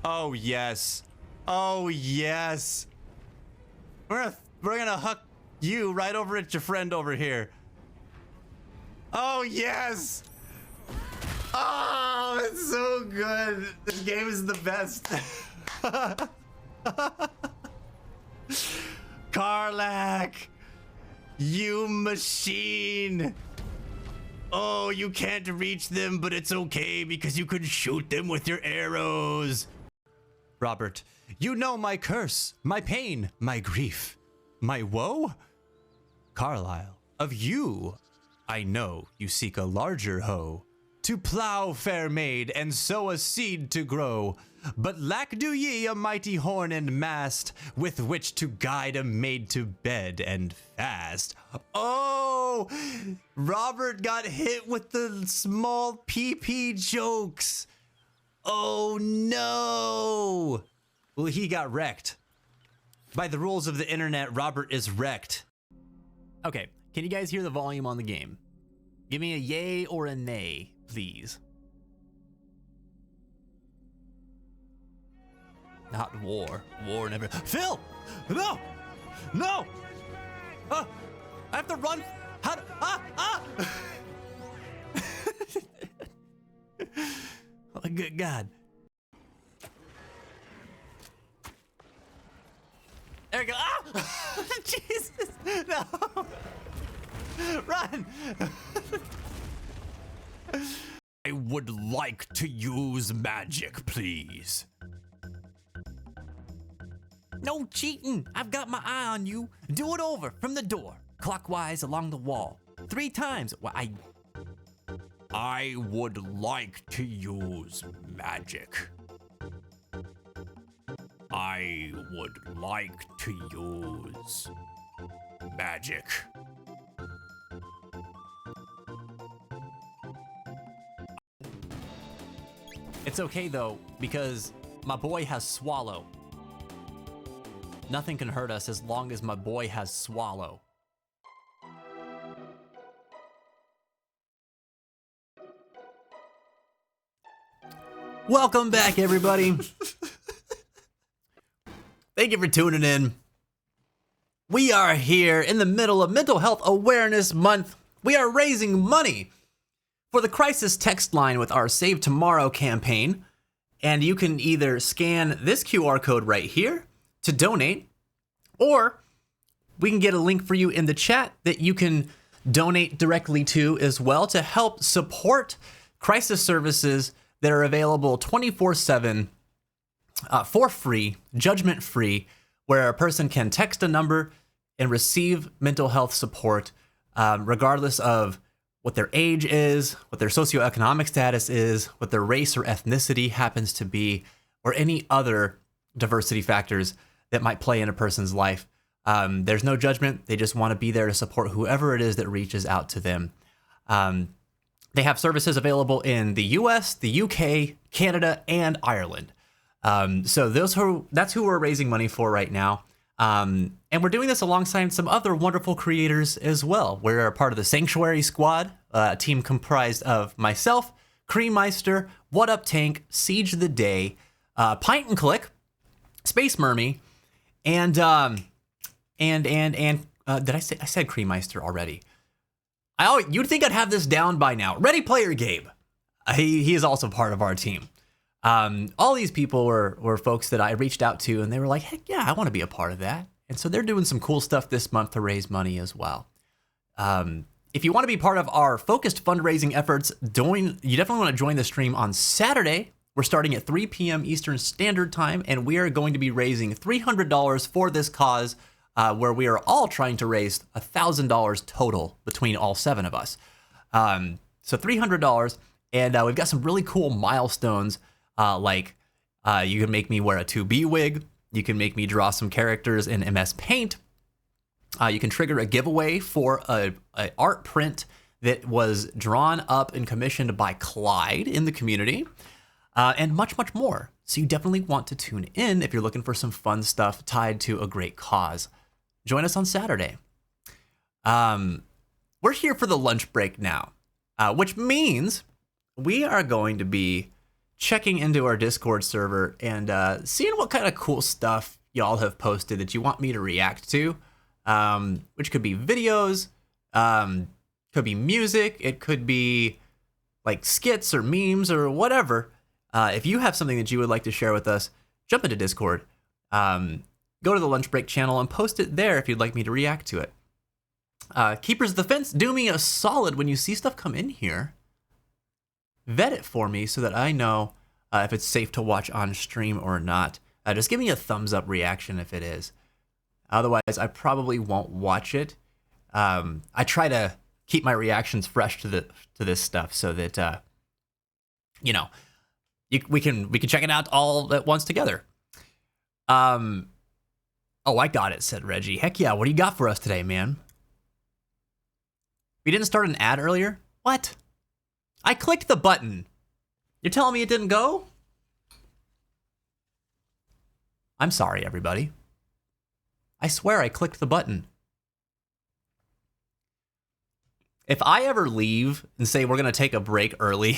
Oh yes. Oh yes. We're gonna huck you right over at your friend over here. Oh yes. Oh, it's so good. This game is the best. Karlach, you machine. Oh, you can't reach them, but it's okay because you can shoot them with your arrows. Robert, you know my curse, my pain, my grief, my woe. Carlisle, of you, I know you seek a larger hoe to plow, fair maid, and sow a seed to grow. But lack do ye a mighty horn and mast with which to guide a maid to bed and fast. Oh, Robert got hit with the small PP jokes. Oh no. Well, he got wrecked. By the rules of the internet, Robert is wrecked. Okay, can you guys hear the volume on the game? Give me a yay or a nay, please. Not war. War never. Phil! No! No! I have to run. How do, Oh, good God. There we go. Ah! Jesus! No! Run! I would like to use magic, please. No cheating. I've got my eye on you. Do it over from the door, clockwise along the wall, 3 times. Well, I would like to use magic. I would like to use magic. It's okay though, because my boy has Swallow. Nothing can hurt us as long as my boy has Swallow. Welcome back, everybody. Thank you for tuning in. We are here in the middle of Mental Health Awareness Month. We are raising money for the crisis text line with our Save Tomorrow campaign. And you can either scan this QR code right here to donate, or we can get a link for you in the chat that you can donate directly to as well to help support crisis services that are available 24/7 for free, judgment free, where a person can text a number and receive mental health support regardless of what their age is, what their socioeconomic status is, what their race or ethnicity happens to be, or any other diversity factors that might play in a person's life. There's no judgment. They just want to be there to support whoever it is that reaches out to them. They have services available in the US, the UK, Canada, and Ireland. So that's who we're raising money for right now. And we're doing this alongside some other wonderful creators as well. We're a part of the Sanctuary Squad, a team comprised of myself, Creammeister, What Up Tank, Siege the Day, Pint and Click, Space Mermy, and did I said Creammeister already? You'd think I'd have this down by now. Ready Player Gabe. He is also part of our team. All these people were folks that I reached out to, and they were like, heck yeah, I want to be a part of that. And so they're doing some cool stuff this month to raise money as well. If you want to be part of our focused fundraising efforts, you definitely want to join the stream on Saturday. We're starting at 3 p.m. Eastern Standard Time, and we are going to be raising $300 for this cause, where we are all trying to raise $1,000 total between all 7 of us. So $300, and we've got some really cool milestones, like you can make me wear a 2B wig, you can make me draw some characters in MS Paint, you can trigger a giveaway for a art print that was drawn up and commissioned by Clyde in the community, and much, much more. So you definitely want to tune in if you're looking for some fun stuff tied to a great cause. Join us on Saturday. We're here for the lunch break now, which means we are going to be checking into our Discord server and seeing what kind of cool stuff y'all have posted that you want me to react to, which could be videos, could be music, it could be like skits or memes or whatever. If you have something that you would like to share with us, jump into Discord. Go to the Lunch Break channel and post it there if you'd like me to react to it. Keepers of the Fence, do me a solid when you see stuff come in here. Vet it for me so that I know if it's safe to watch on stream or not. Just give me a thumbs up reaction if it is. Otherwise, I probably won't watch it. I try to keep my reactions fresh to this stuff so that we can check it out all at once together. Oh, I got it, said Reggie. Heck yeah, what do you got for us today, man? We didn't start an ad earlier? What? I clicked the button. You're telling me it didn't go? I'm sorry, everybody. I swear I clicked the button. If I ever leave and say we're going to take a break early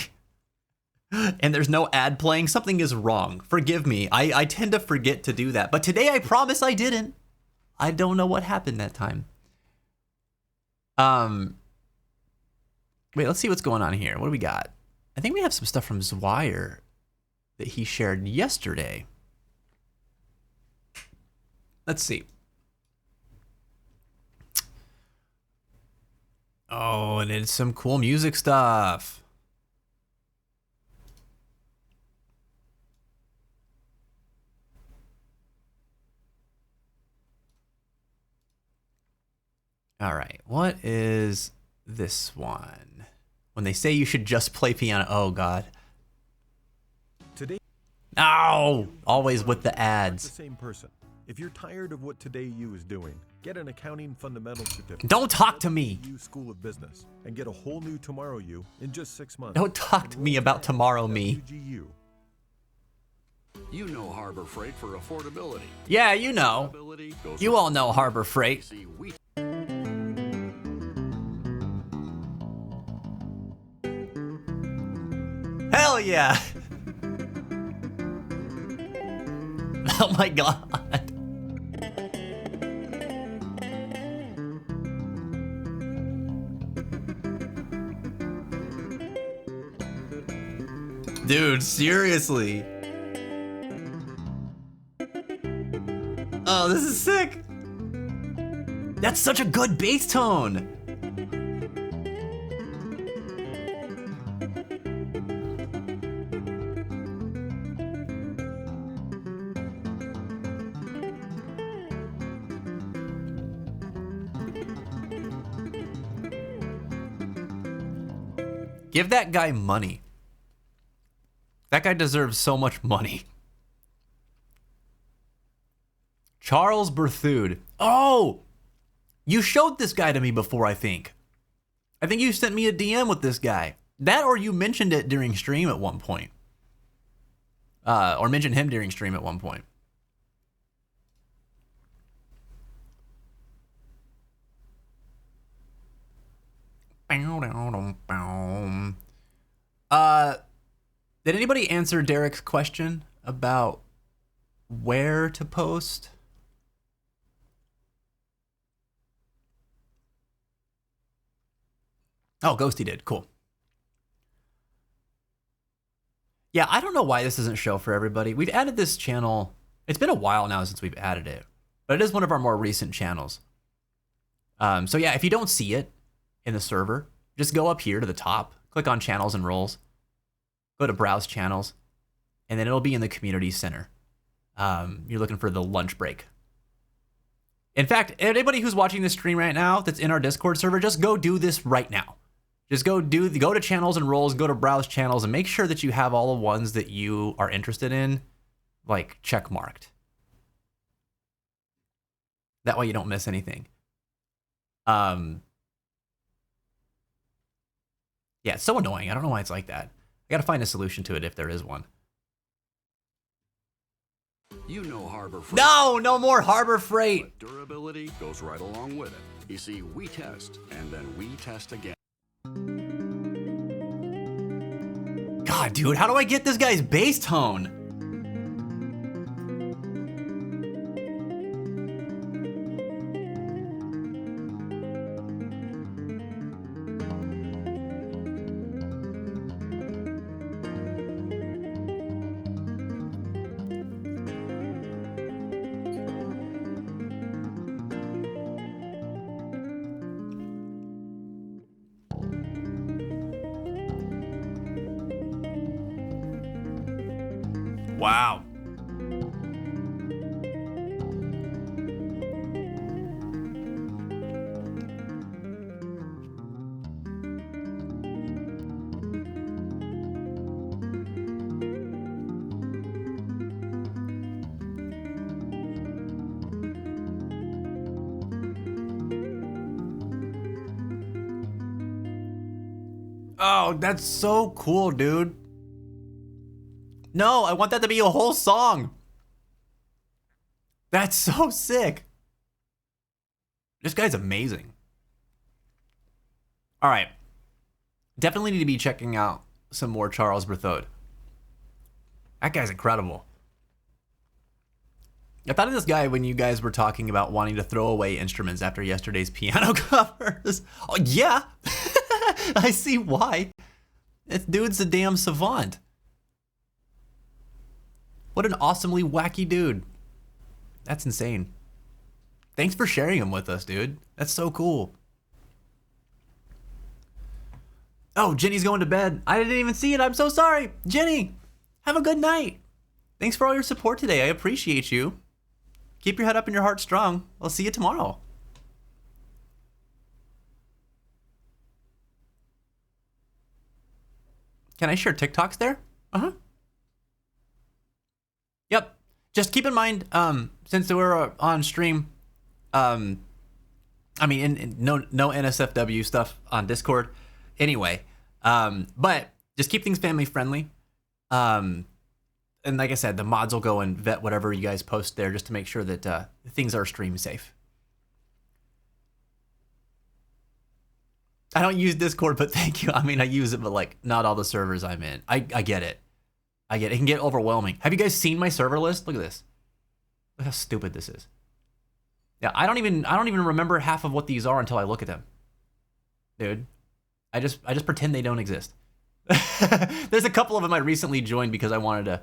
and there's no ad playing, something is wrong. Forgive me. I tend to forget to do that. But today I promise I didn't. I don't know what happened that time. Wait, let's see what's going on here. What do we got? I think we have some stuff from Zwire that he shared yesterday. Let's see. Oh, and it's some cool music stuff. All right, what is this one? When they say you should just play piano. Oh, God. Today. No! Always with the ads. The same person. If you're tired of what Today You is doing, get an accounting fundamentals certificate. Don't talk to me. You School of Business and get a whole new Tomorrow You in just 6 months. Don't talk to me about Tomorrow Me. UGU. You know Harbor Freight for affordability. Yeah, you know. You all know Harbor Freight. Hell yeah! Oh my God. Dude, seriously. Oh, this is sick. That's such a good bass tone. Give that guy money. That guy deserves so much money. Charles Berthoud. Oh! You showed this guy to me before, I think. I think you sent me a DM with this guy. That or you mentioned it during stream at one point. Or mentioned him during stream at one point. Did anybody answer Derek's question about where to post? Oh, Ghosty did. Cool. Yeah, I don't know why this doesn't show for everybody. We've added this channel. It's been a while now since we've added it, but it is one of our more recent channels. So yeah, if you don't see it in the server, just go up here to the top, click on channels and roles, go to browse channels, and then it'll be in the community center. You're looking for the lunch break. In fact, anybody who's watching this stream right now that's in our Discord server, just go do this right now. Just go to channels and roles, go to browse channels, and make sure that you have all the ones that you are interested in, like, check marked. That way you don't miss anything. Yeah, it's so annoying. I don't know why it's like that. I gotta find a solution to it if there is one. You know Harbor Freight. No more Harbor Freight. But durability goes right along with it. You see, we test, and then we test again. God, dude, how do I get this guy's bass tone? Wow. Oh, that's so cool, dude. No, I want that to be a whole song. That's so sick. This guy's amazing. All right. Definitely need to be checking out some more Charles Berthoud. That guy's incredible. I thought of this guy when you guys were talking about wanting to throw away instruments after yesterday's piano covers. Oh, yeah. I see why. This dude's a damn savant. What an awesomely wacky dude. That's insane. Thanks for sharing him with us, dude. That's so cool. Oh, Jenny's going to bed. I didn't even see it. I'm so sorry. Jenny, have a good night. Thanks for all your support today. I appreciate you. Keep your head up and your heart strong. I'll see you tomorrow. Can I share TikToks there? Uh-huh. Yep. Just keep in mind, since we're on stream, I mean, no NSFW stuff on Discord anyway, but just keep things family friendly. And like I said, the mods will go and vet whatever you guys post there just to make sure that things are stream safe. I don't use Discord, but thank you. I mean, I use it, but like not all the servers I'm in. I get it. I get it. It can get overwhelming. Have you guys seen my server list? Look at this. Look how stupid this is. Yeah, I don't even remember half of what these are until I look at them. Dude, I just pretend they don't exist. There's a couple of them I recently joined because I wanted to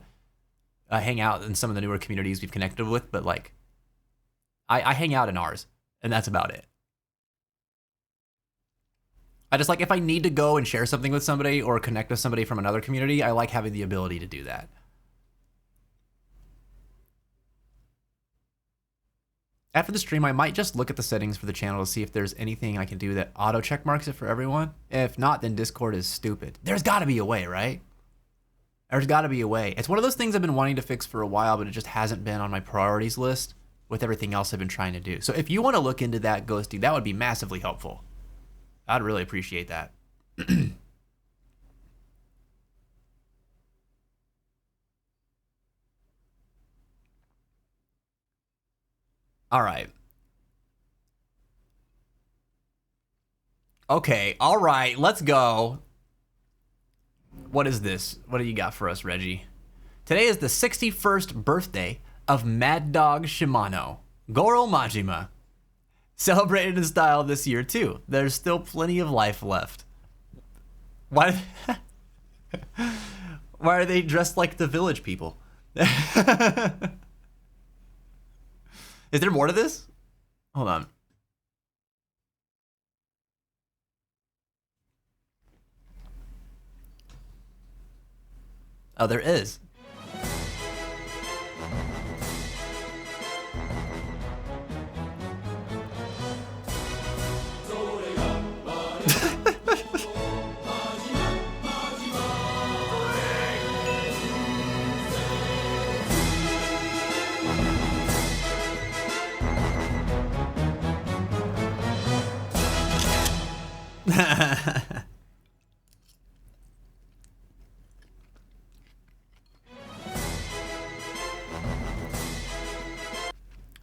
hang out in some of the newer communities we've connected with, but like I hang out in ours, and that's about it. I just like, if I need to go and share something with somebody or connect with somebody from another community, I like having the ability to do that. After the stream, I might just look at the settings for the channel to see if there's anything I can do that auto check marks it for everyone. If not, then Discord is stupid. There's gotta be a way, right? There's gotta be a way. It's one of those things I've been wanting to fix for a while, but it just hasn't been on my priorities list with everything else I've been trying to do. So if you want to look into that, Ghosty, that would be massively helpful. I'd really appreciate that. All right. Okay, all right, let's go. What is this? What do you got for us, Reggie? Today is the 61st birthday of Mad Dog Shimano, Goro Majima. Celebrated in style this year, too. There's still plenty of life left. Why are they dressed like the village people? Is there more to this? Hold on. Oh, there is.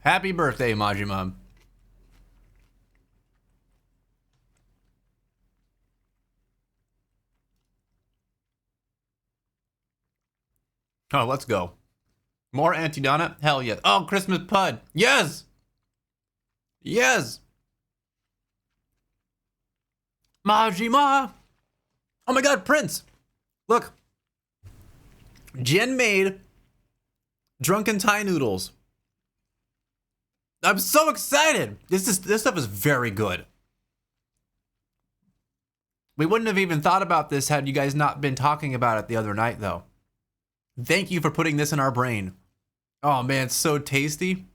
Happy birthday, Majima. Oh, let's go. More Anti-Donna? Hell yes. Oh, Christmas Pud. Yes! Yes! Majima! Oh my god, Prince! Look. Jen made drunken Thai noodles. I'm so excited! This stuff is very good. We wouldn't have even thought about this had you guys not been talking about it the other night, though. Thank you for putting this in our brain. Oh man, it's so tasty.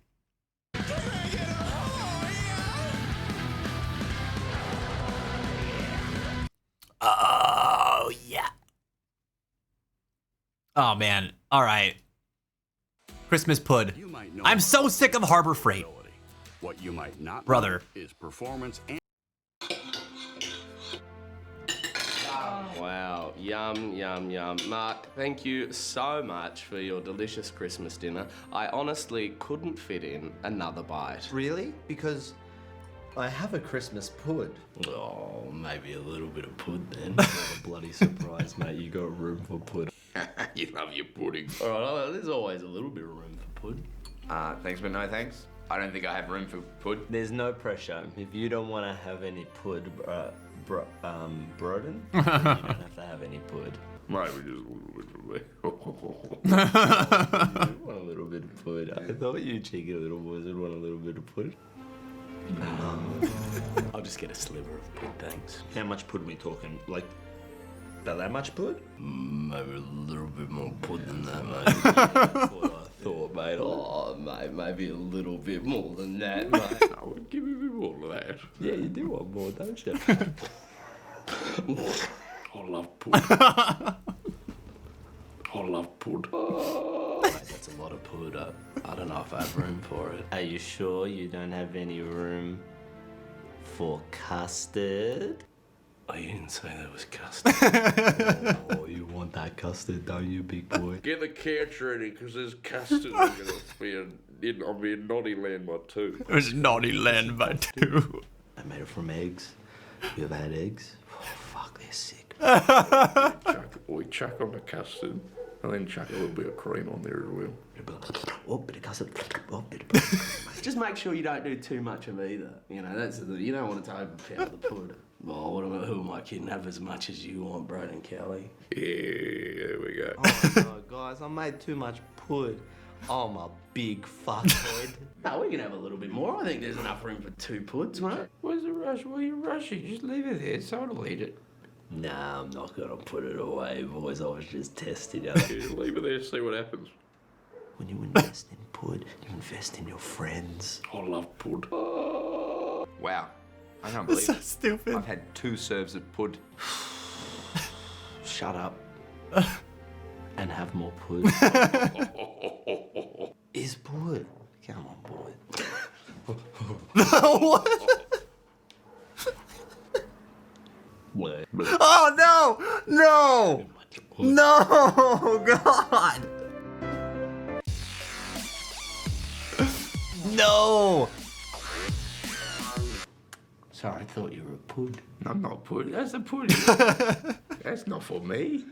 Oh yeah. Oh man, all right. Christmas Pud. I'm so sick of Harbor Freight. What you might not Brother. know is performance and Wow, yum, yum, yum. Mark, thank you so much for your delicious Christmas dinner. I honestly couldn't fit in another bite. Really? Because I have a Christmas pud. Oh, maybe a little bit of pud then. What a bloody surprise, mate. You got room for pud. You love your pudding. All right, there's always a little bit of room for pud. Thanks, but no thanks. I don't think I have room for pud. There's no pressure. If you don't want to have any pud, Broden, you don't have to have any pud. Maybe just a little bit. You want a little bit of pud. I thought you cheeky little boys would want a little bit of pud. I'll just get a sliver of pud, thanks. How much pud are we talking? Like, about that much pud? Maybe a little bit more pud than that, mate. That's what I thought, mate. Oh, mate, maybe a little bit more than that, mate. I would give you a bit more than that. Yeah, you do want more, don't you? I love pud. I love pud. Mate, that's a lot of pud. I don't know if I have room for it. Are you sure you don't have any room for custard? Oh, you didn't say there was custard. Oh, you want that custard, don't you, big boy? Get the couch ready, because there's custard. I'm going to be in Naughty Land by 2. There's Naughty Land by 2. I made it from eggs. You ever had eggs? Oh, fuck, they're sick. chuck on the custard, and then chuck a little bit of cream on there as well. Oh, bit of custard. Oh, bit of Just make sure you don't do too much of either. You know, you don't want it to overpower the pud. Well, who am I kidding? Have as much as you want, Broden Kelly. Yeah, there we go. Oh no, guys, I made too much pud. Oh, I'm a big fuckhead. No, we can have a little bit more. I think there's enough room for 2 puds, mate. Where's the rush? Why are you rushing? Just leave it there. Someone will eat it. Nah, I'm not gonna put it away, boys. I was just testing you. Yeah, leave it there, see what happens. When you invest in pud, you invest in your friends. I love pud. Wow. I can't believe so it. Stupid. I've had 2 serves of pud. Shut up. And have more pud. Is pud. Come on, boy. What? Oh no! No! No! God! no! Sorry, I thought you were a pud. I'm not pudding. That's a pudding. That's not for me.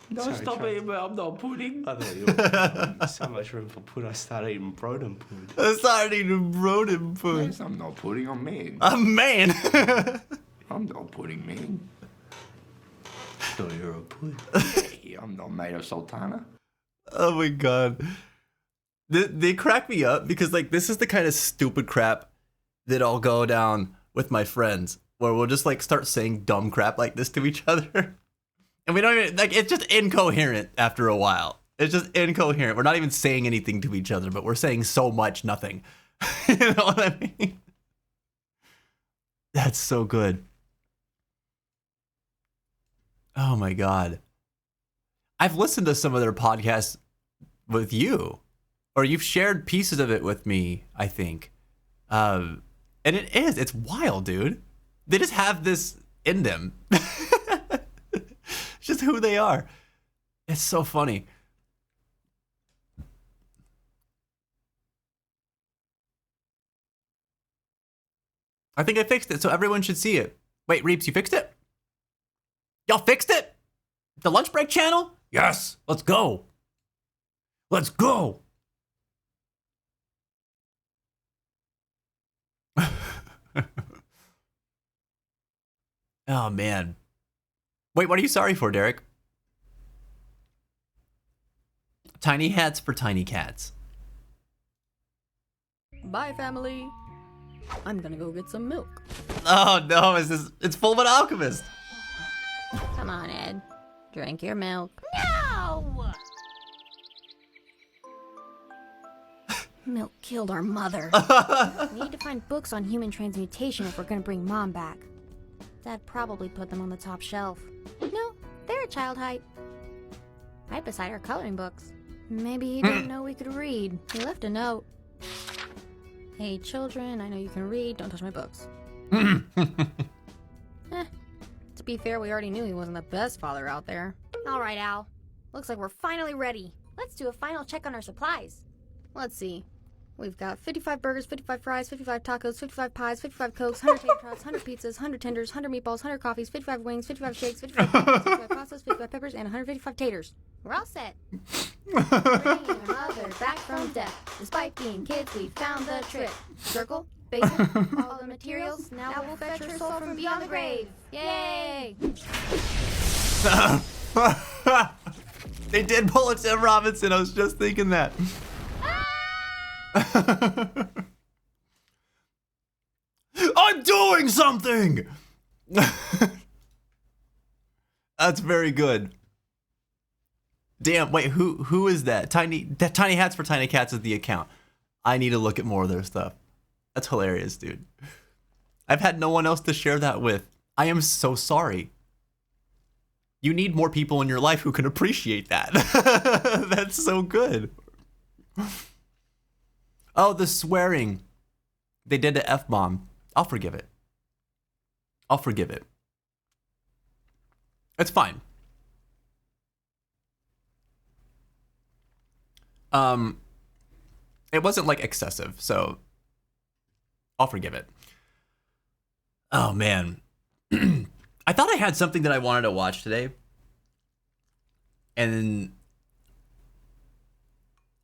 No, Sorry, stop Charles. eating, I'm not pudding. I thought you were so much room for pud. I started eating bread and pud. I started eating bread and pud. Yes, I'm not pudding, I'm man. A man! I'm not pudding, man. Thought you were a pud. Yeah, I'm not made of sultana. Oh my god. They crack me up because, like, this is the kind of stupid crap that I'll go down with my friends, where we'll just, like, start saying dumb crap like this to each other. And we don't even, like, it's just incoherent after a while. It's just incoherent. We're not even saying anything to each other, but we're saying so much nothing. You know what I mean? That's so good. Oh my god. I've listened to some of their podcasts with you, or you've shared pieces of it with me, I think. And it's wild, dude. They just have this in them. It's just who they are. It's so funny. I think I fixed it, so everyone should see it. Wait, Reeps, you fixed it? Y'all fixed it? The lunch break channel? Yes, let's go. Let's go. Oh, man. Wait, what are you sorry for, Derek? Tiny hats for tiny cats. Bye, family. I'm gonna go get some milk. Oh, no, it's Full Metal Alchemist. Come on, Ed. Drink your milk. No! Milk killed our mother. We need to find books on human transmutation if we're gonna bring Mom back. Dad probably put them on the top shelf. No, they're at child height. Right beside our coloring books. Maybe he didn't know we could read. He left a note. Hey, children, I know you can read. Don't touch my books. To be fair, we already knew he wasn't the best father out there. All right, Al. Looks like we're finally ready. Let's do a final check on our supplies. Let's see. We've got 55 burgers, 55 fries, 55 tacos, 55 pies, 55 cokes, 100 tater tots, 100 pizzas, 100 tenders, 100 meatballs, 100 coffees, 55 wings, 55 shakes, 55 pizzas, 55 pastas, 55 peppers, and 155 taters. We're all set. Bringing our mother back from death. Despite being kids, we found the trick. Circle, basin, all the materials. Now we'll fetch her soul from beyond the grave. Yay! They did pull a Tim Robinson. I was just thinking that. I'm doing something. That's very good. Damn, wait, who is that? Tiny Hats for Tiny Cats is the account. I need to look at more of their stuff. That's hilarious, dude. I've had no one else to share that with. I am so sorry. You need more people in your life who can appreciate that. That's so good. Oh, the swearing. They did the F-bomb. I'll forgive it. I'll forgive it. It's fine. It wasn't like excessive, so I'll forgive it. Oh man. I thought I had something that I wanted to watch today. And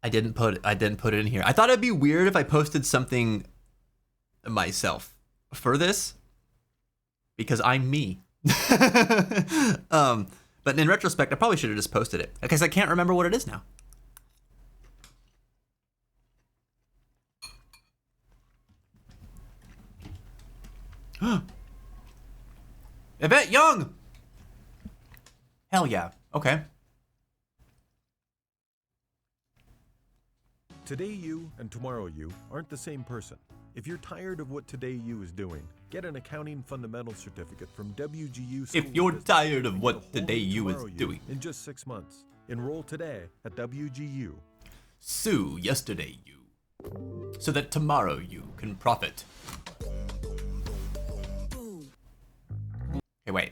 I didn't put it in here. I thought it'd be weird if I posted something myself for this because I'm me. But in retrospect, I probably should have just posted it because I can't remember what it is now. Yvette Young! Hell yeah. Okay. Today you and tomorrow you aren't the same person. If you're tired of what Today You is doing, get an accounting fundamental certificate from WGU School. If you're tired of what Today You is doing. In just 6 months. Enroll today at WGU. Sue yesterday you, so that tomorrow you can profit. Okay, wait.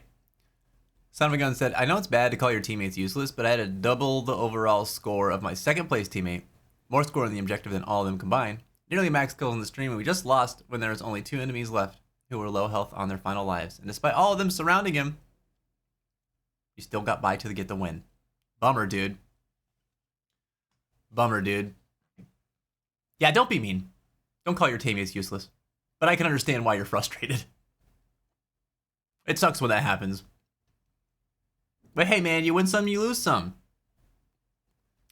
Son of a Gun said, I know it's bad to call your teammates useless, but I had to double the overall score of my second place teammate. More score in the objective than all of them combined. Nearly max kills in the stream, and we just lost when there was only 2 enemies left who were low health on their final lives. And despite all of them surrounding him, he still got by to get the win. Bummer, dude. Bummer, dude. Yeah, don't be mean. Don't call your teammates useless. But I can understand why you're frustrated. It sucks when that happens. But hey, man, you win some, you lose some.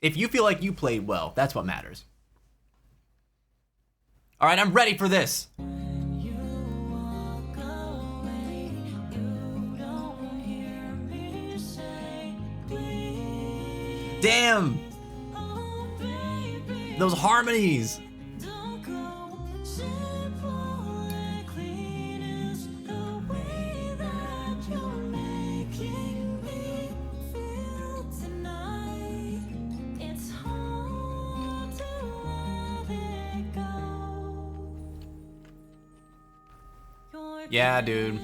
If you feel like you played well, that's what matters. All right, I'm ready for this. Damn! Those harmonies! Yeah, dude.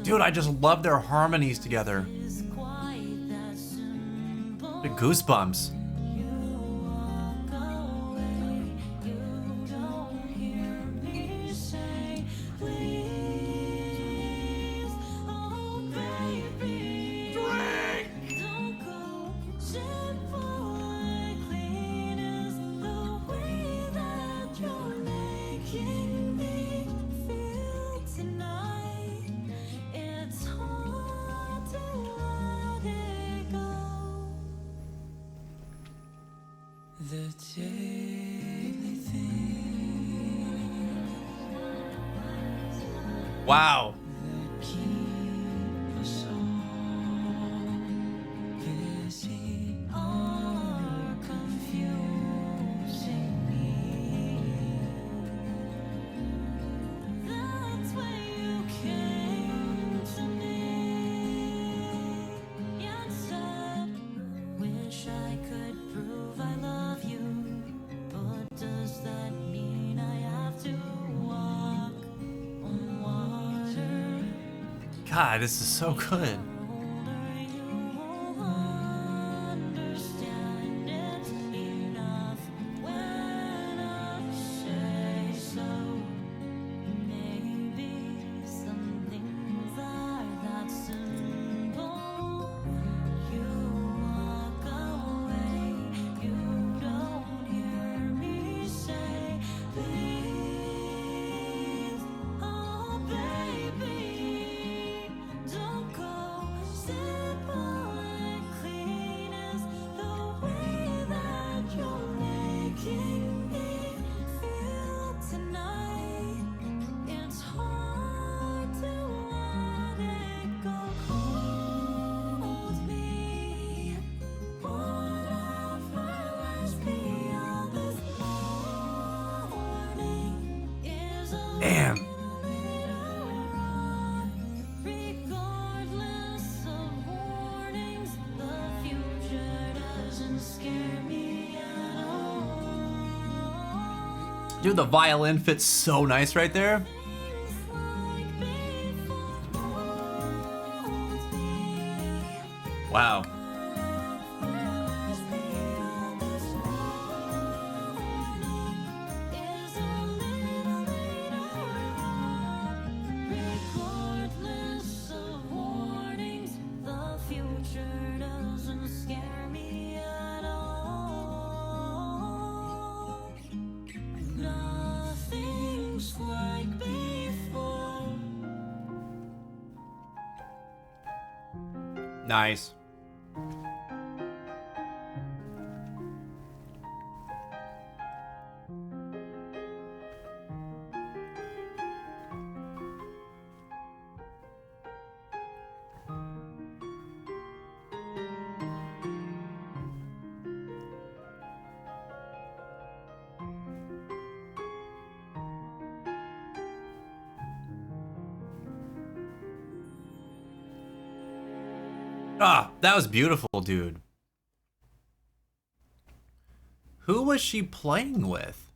Dude, I just love their harmonies together. The goosebumps. Wow. God, this is so good. Damn. Dude, the violin fits so nice right there. Wow. Nice. Ah, that was beautiful, dude. Who was she playing with?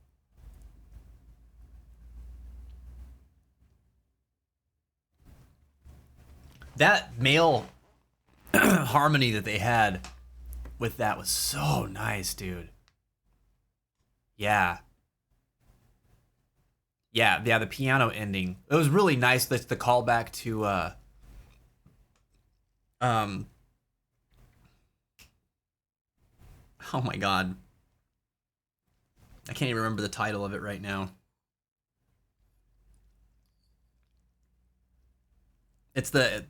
That male harmony that they had with that was so nice, dude. Yeah. Yeah, the piano ending. It was really nice. That's the callback to oh my god. I can't even remember the title of it right now. It's the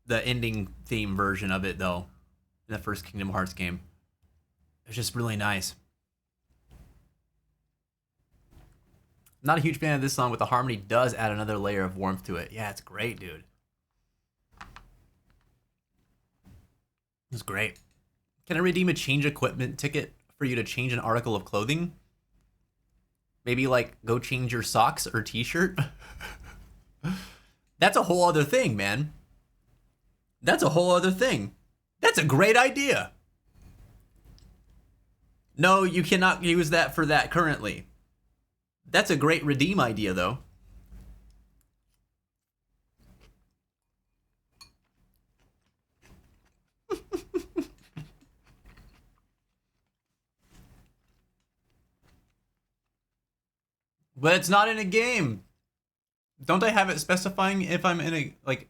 ending theme version of it though, in the first Kingdom Hearts game. It's just really nice. Not a huge fan of this song, but the harmony does add another layer of warmth to it. Yeah, it's great, dude. It's great. Can I redeem a change equipment ticket for you to change an article of clothing? Maybe like go change your socks or t-shirt? That's a whole other thing, man. That's a whole other thing. That's a great idea. No, you cannot use that for that currently. That's a great redeem idea, though. But it's not in a game. Don't I have it specifying if I'm in a, like,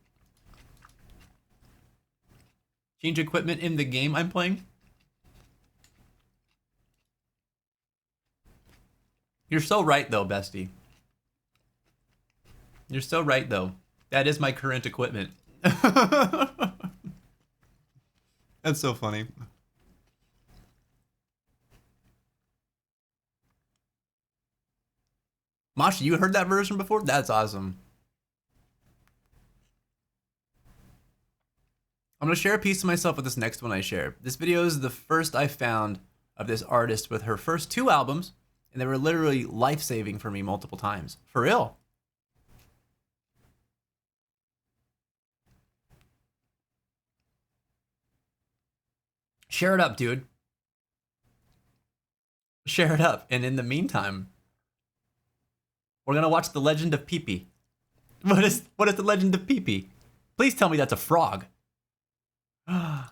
change equipment in the game I'm playing? You're so right, though, bestie. You're so right, though. That is my current equipment. That's so funny. Masha, you heard that version before? That's awesome. I'm going to share a piece of myself with this next one I share. This video is the first I found of this artist with her first 2 albums, and they were literally life-saving for me multiple times. For real. Share it up, dude. Share it up. And in the meantime, we're gonna watch The Legend of Pee-Pee. What is The Legend of Pee-Pee? Please tell me that's a frog. The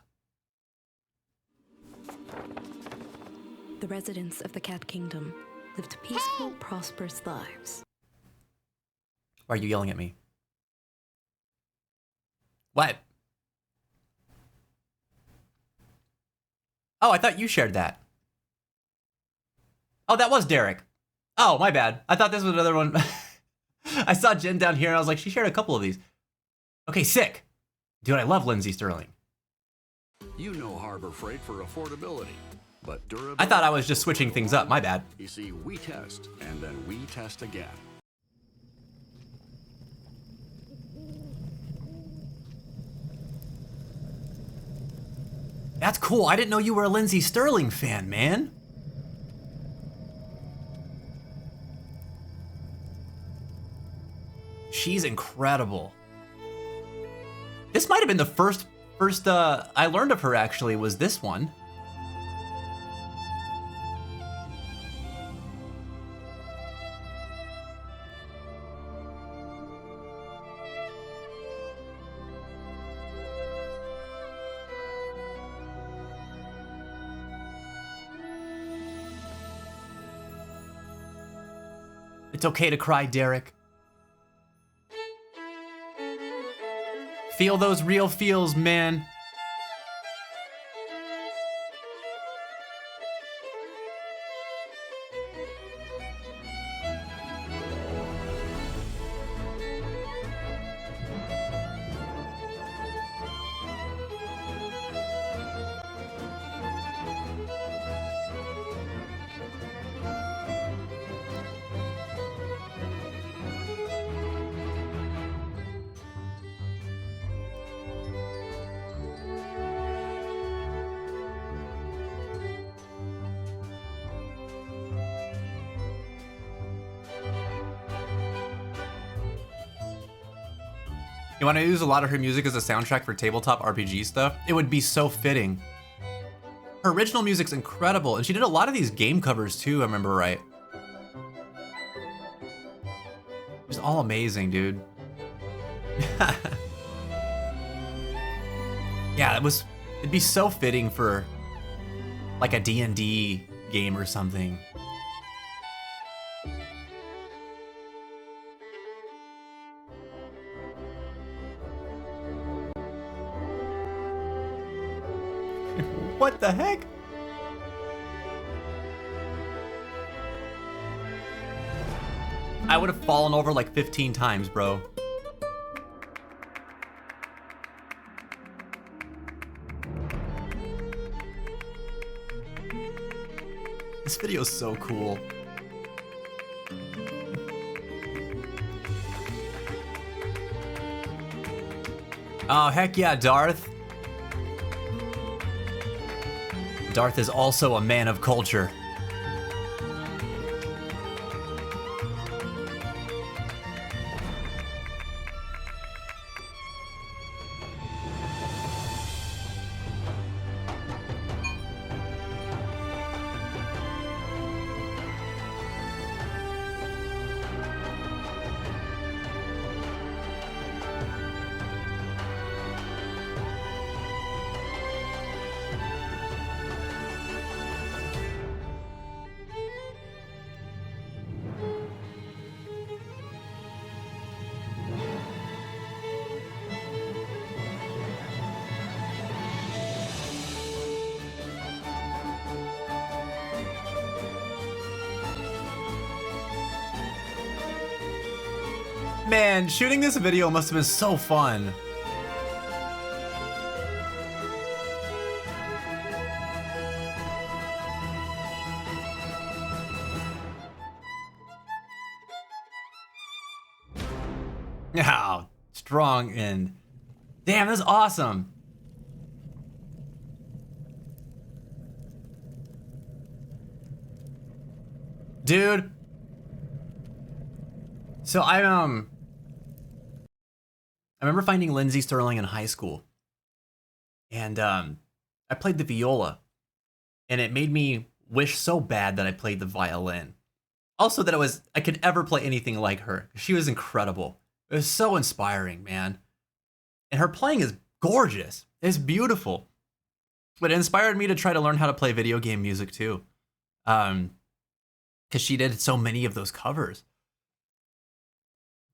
residents of the Cat Kingdom lived peaceful, prosperous lives. Why are you yelling at me? What? Oh, I thought you shared that. Oh, that was Derek. Oh, my bad. I thought this was another one. I saw Jen down here and I was like, she shared a couple of these. Okay, sick. Dude, I love Lindsay Sterling. You know Harbor Freight for affordability, but durability. I thought I was just switching things up. My bad. You see, we test, and then we test again. That's cool. I didn't know you were a Lindsay Sterling fan, man. She's incredible. This might have been the first I learned of her, actually, was this one. It's okay to cry, Derek. Feel those real feels, man. You want to use a lot of her music as a soundtrack for tabletop RPG stuff? It would be so fitting. Her original music's incredible, and she did a lot of these game covers too, I remember right. It's all amazing, dude. Yeah, it'd be so fitting for like a D&D game or something. What the heck? I would have fallen over like 15 times, bro. This video is so cool. Oh, heck yeah, Darth. Darth is also a man of culture. Man, shooting this video must have been so fun. Wow, strong and damn, this is awesome. Dude. So I remember finding Lindsey Stirling in high school, and I played the viola, and it made me wish so bad that I played the violin. Also that I could ever play anything like her. She was incredible. It was so inspiring, man. And her playing is gorgeous. It's beautiful. But it inspired me to try to learn how to play video game music too. Because she did so many of those covers.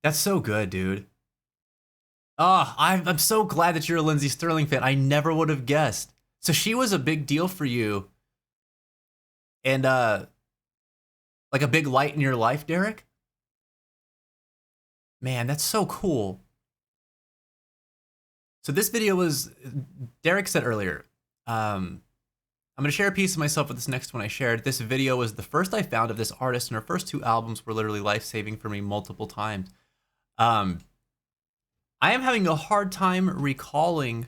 That's so good, dude. Oh, I'm so glad that you're a Lindsey Stirling fan. I never would have guessed. So she was a big deal for you. And like a big light in your life, Derek? Man, that's so cool. So this video was, Derek said earlier, I'm going to share a piece of myself with this next one I shared. This video was the first I found of this artist, and her first 2 albums were literally life-saving for me multiple times. I am having a hard time recalling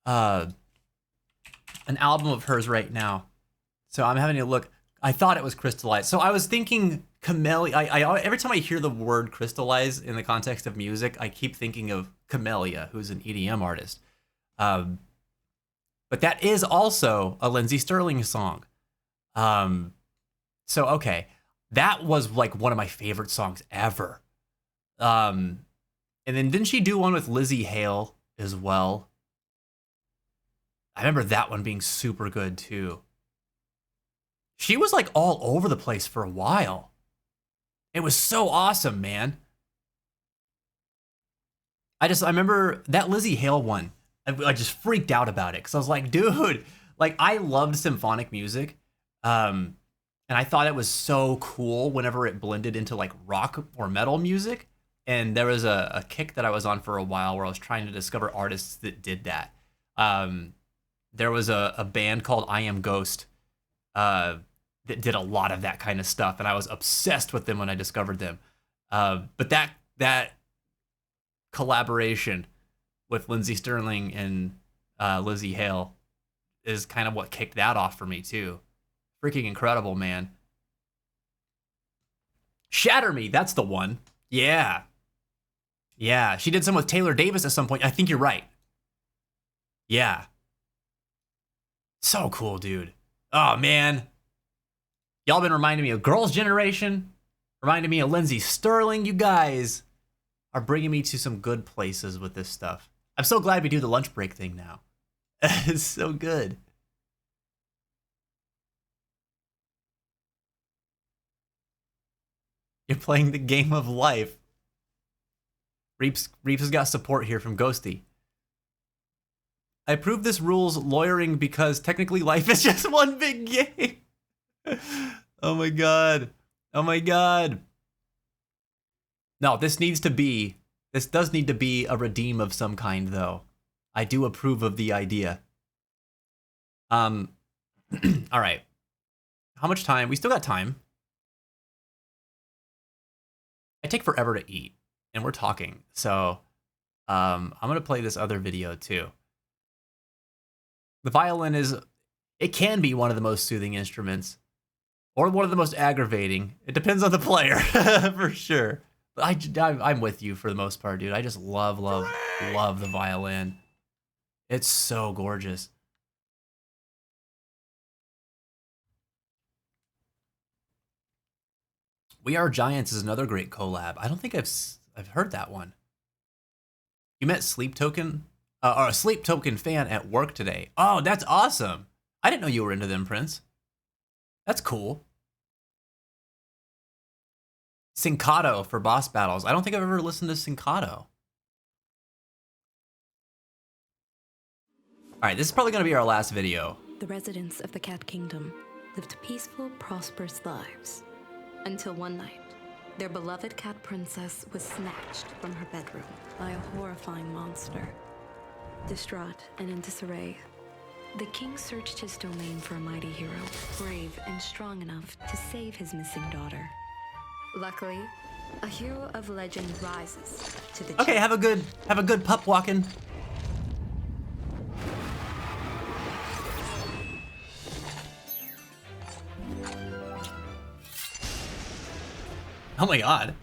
an album of hers right now. So I'm having to look. I thought it was Crystallize. So I was thinking Camellia. I every time I hear the word Crystallize in the context of music, I keep thinking of Camellia, who's an EDM artist. But that is also a Lindsey Stirling song. So, okay. That was like one of my favorite songs ever. And then didn't she do one with Lizzie Hale as well? I remember that one being super good too. She was like all over the place for a while. It was so awesome, man. I remember that Lizzie Hale one. I just freaked out about it because I was like, dude, like I loved symphonic music. And I thought it was so cool whenever it blended into like rock or metal music. And there was a kick that I was on for a while where I was trying to discover artists that did that. There was a band called I Am Ghost that did a lot of that kind of stuff. And I was obsessed with them when I discovered them. But that collaboration with Lindsey Stirling and Lizzie Hale is kind of what kicked that off for me too. Freaking incredible, man. Shatter Me, that's the one. Yeah. Yeah, she did some with Taylor Davis at some point. I think you're right. Yeah. So cool, dude. Oh, man. Y'all been reminding me of Girls' Generation. Reminding me of Lindsey Sterling. You guys are bringing me to some good places with this stuff. I'm so glad we do the lunch break thing now. It's so good. You're playing the game of life. Reeps has got support here from Ghosty. I approve this rule's lawyering because technically life is just one big game. Oh my god. Oh my god. No, this does need to be a redeem of some kind though. I do approve of the idea. All right. How much time? We still got time. I take forever to eat and we're talking. So, I'm going to play this other video too. The violin it can be one of the most soothing instruments or one of the most aggravating. It depends on the player for sure. But I'm with you for the most part, dude. I just love the violin. It's so gorgeous. We Are Giants is another great collab. I don't think I've heard that one. You met Sleep Token, or a Sleep Token fan at work today. Oh, that's awesome. I didn't know you were into them, Prince. That's cool. Syncado for boss battles. I don't think I've ever listened to Syncado. All right, this is probably going to be our last video. The residents of the Cat Kingdom lived peaceful, prosperous lives. Until one night, their beloved cat princess was snatched from her bedroom by a horrifying monster. Distraught and in disarray, the king searched his domain for a mighty hero, brave and strong enough to save his missing daughter. Luckily, a hero of legend rises to the Okay, have a good pup walking. Oh my god.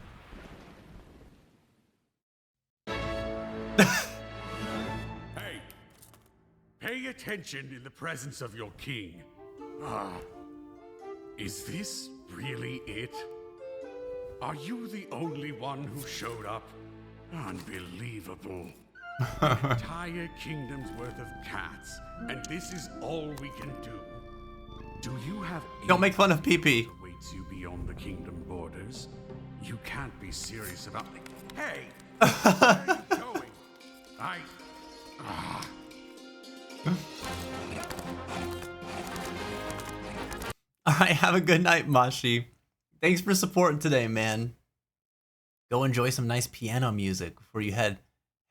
Hey, pay attention in the presence of your king. Is this really it? Are you the only one who showed up? Unbelievable. An entire kingdom's worth of cats, and this is all we can do. Do you have Don't make fun of Pee-Pee. Waits you beyond the kingdom borders? You can't be serious about me. Hey! Where are you going? Alright, have a good night, Mashi. Thanks for supporting today, man. Go enjoy some nice piano music before you head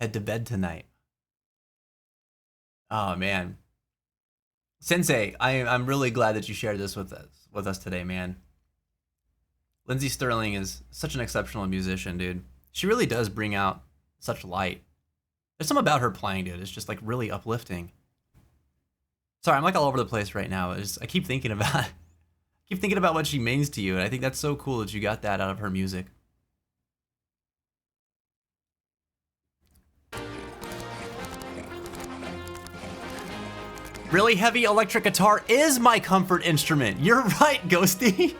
to bed tonight. Oh man. Sensei, I'm really glad that you shared this with us today, man. Lindsey Sterling is such an exceptional musician, dude. She really does bring out such light. There's something about her playing, dude. It's just like really uplifting. Sorry, I'm like all over the place right now. I keep thinking about what she means to you, and I think that's so cool that you got that out of her music. Really heavy electric guitar is my comfort instrument. You're right, Ghosty.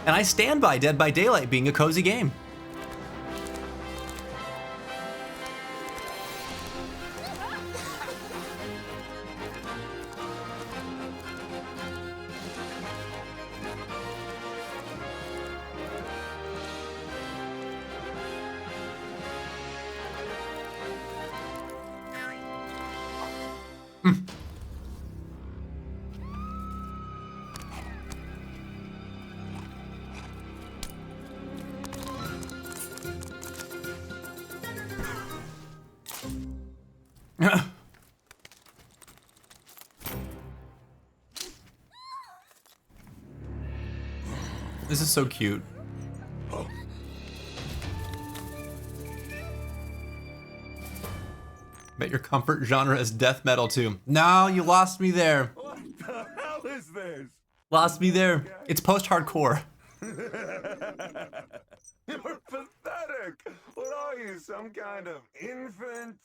And I stand by Dead by Daylight being a cozy game. This is so cute. Bet your comfort genre is death metal too. No, you lost me there. What the hell is this? Lost me there. It's post-hardcore. you some kind of infant,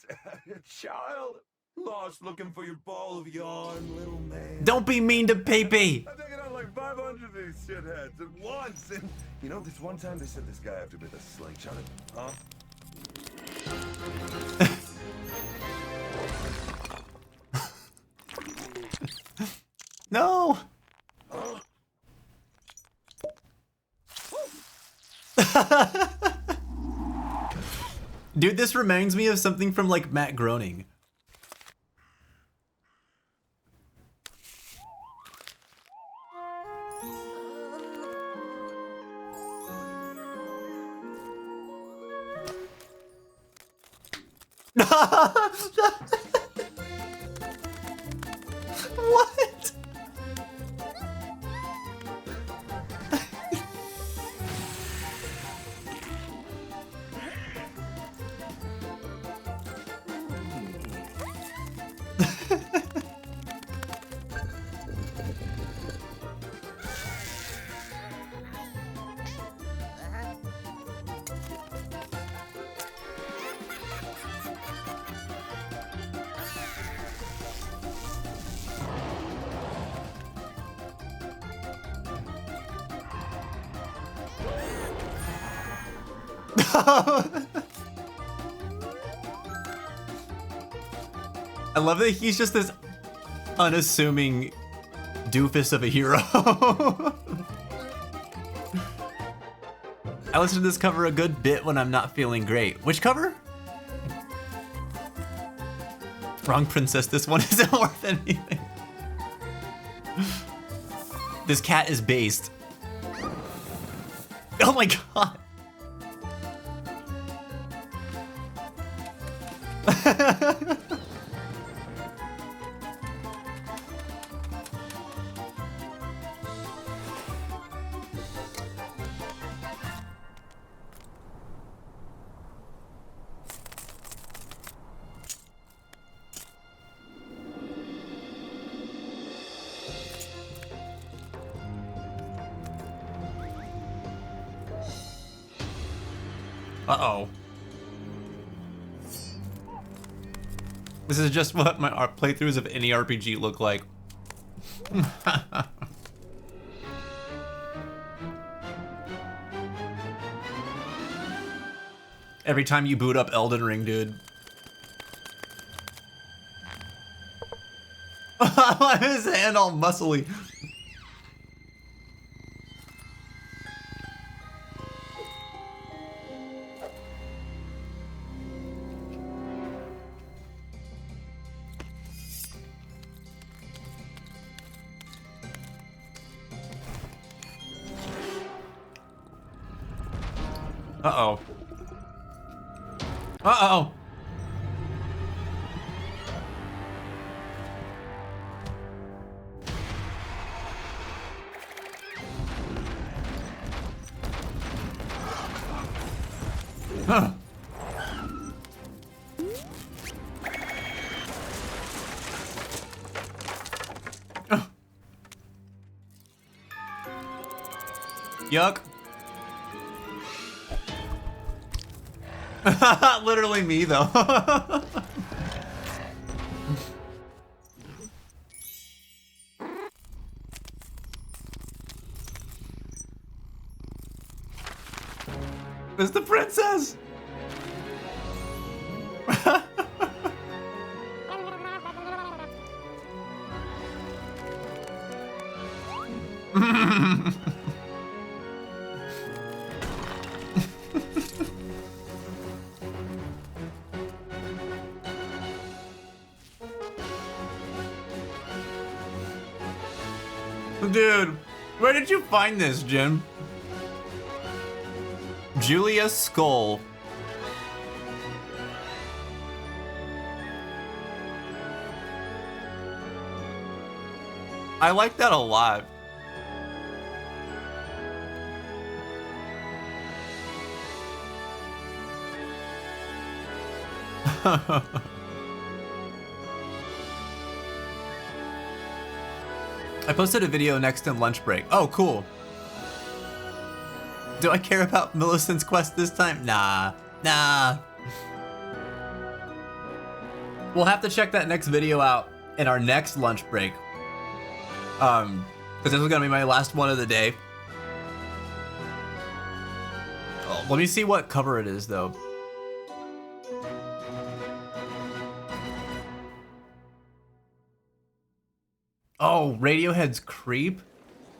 child, lost looking for your ball of yarn, little man? Don't be mean to Pepe. I've taken out like 500 of these shitheads at once, and you know, this one time they sent this guy after me with a slingshot, huh? No. Dude, this reminds me of something from like Matt Groening. What? I love that he's just this unassuming doofus of a hero. I listen to this cover a good bit when I'm not feeling great. Which cover? Wrong princess, this one isn't worth anything. This cat is based. Oh my god. Uh-oh. This is just what my playthroughs of any RPG look like. Every time you boot up Elden Ring, dude. Why is his hand all muscly? Uh-oh. Uh-oh. Huh. Yuck. Literally me, though. It's the princess. Dude, where did you find this, Jim? Julia Skull. I like that a lot. I posted a video next in lunch break. Oh, cool. Do I care about Millicent's quest this time? Nah. Nah. We'll have to check that next video out in our next lunch break. Because this is gonna be my last one of the day. Oh, let me see what cover it is though. Oh, Radiohead's Creep?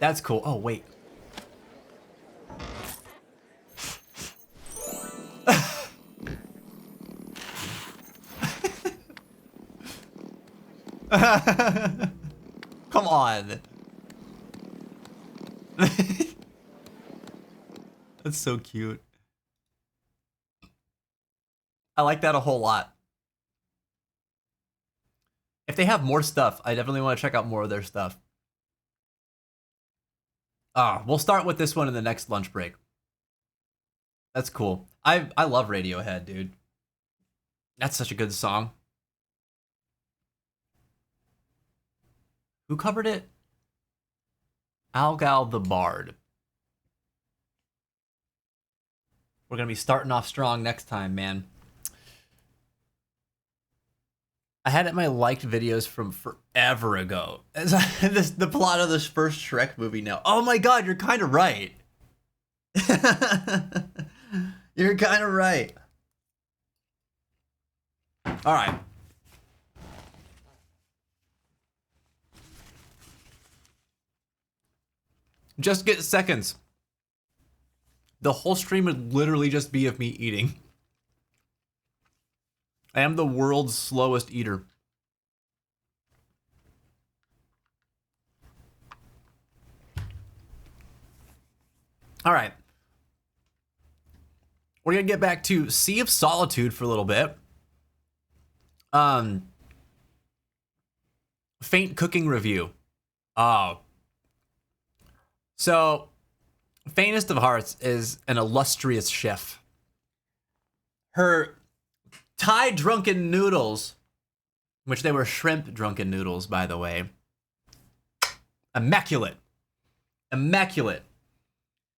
That's cool. Oh, wait. Come on. That's so cute. I like that a whole lot. If they have more stuff, I definitely want to check out more of their stuff. We'll start with this one in the next lunch break. That's cool. I love Radiohead, dude. That's such a good song. Who covered it? Algal the Bard. We're gonna be starting off strong next time, man. I had it in my liked videos from forever ago. The plot of this first Shrek movie now. Oh my god, you're kind of right. You're kind of right. All right. Just get seconds. The whole stream would literally just be of me eating. I am the world's slowest eater. All right. We're going to get back to Sea of Solitude for a little bit. Faint cooking review. Oh. So, Faintest of Hearts is an illustrious chef. Her Thai drunken noodles, which they were shrimp drunken noodles, by the way. Immaculate. Immaculate.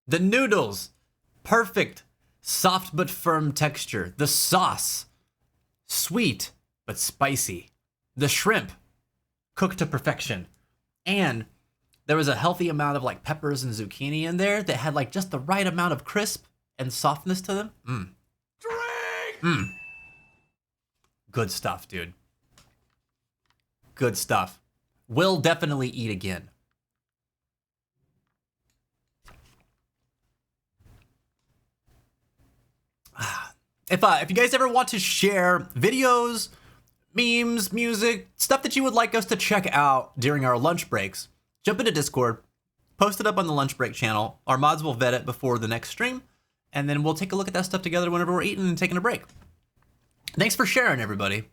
The noodles, perfect, soft but firm texture. The sauce, sweet but spicy. The shrimp, cooked to perfection. And there was a healthy amount of like peppers and zucchini in there that had like just the right amount of crisp and softness to them. Good stuff, dude. Good stuff. Will definitely eat again. If you guys ever want to share videos, memes, music, stuff that you would like us to check out during our lunch breaks, jump into Discord, post it up on the lunch break channel. Our mods will vet it before the next stream, and then we'll take a look at that stuff together whenever we're eating and taking a break. Thanks for sharing, everybody.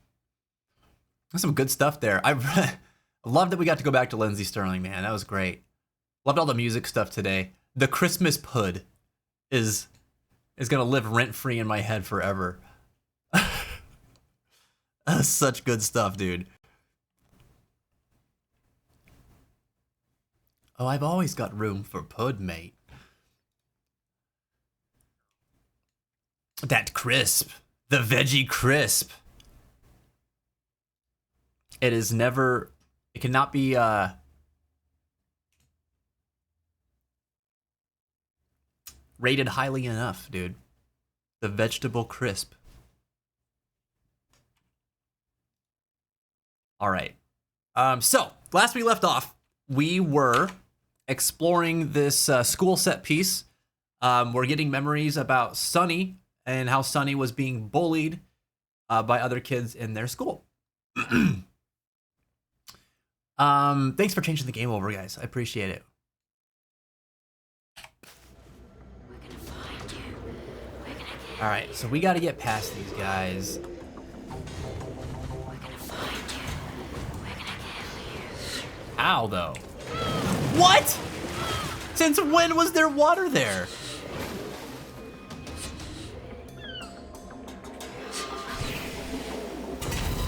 That's some good stuff there. I love that we got to go back to Lindsey Sterling, man. That was great. Loved all the music stuff today. The Christmas Pud is gonna live rent-free in my head forever. That's such good stuff, dude. Oh, I've always got room for Pud, mate. That crisp. The veggie crisp. It is never... It cannot be... rated highly enough, dude. The vegetable crisp. All right. So, last we left off, we were exploring this school set piece. We're getting memories about Sunny and how Sunny was being bullied by other kids in their school. Thanks for changing the game over, guys. I appreciate it. All right, so we got to get past these guys. Ow, though. What? Since when was there water there?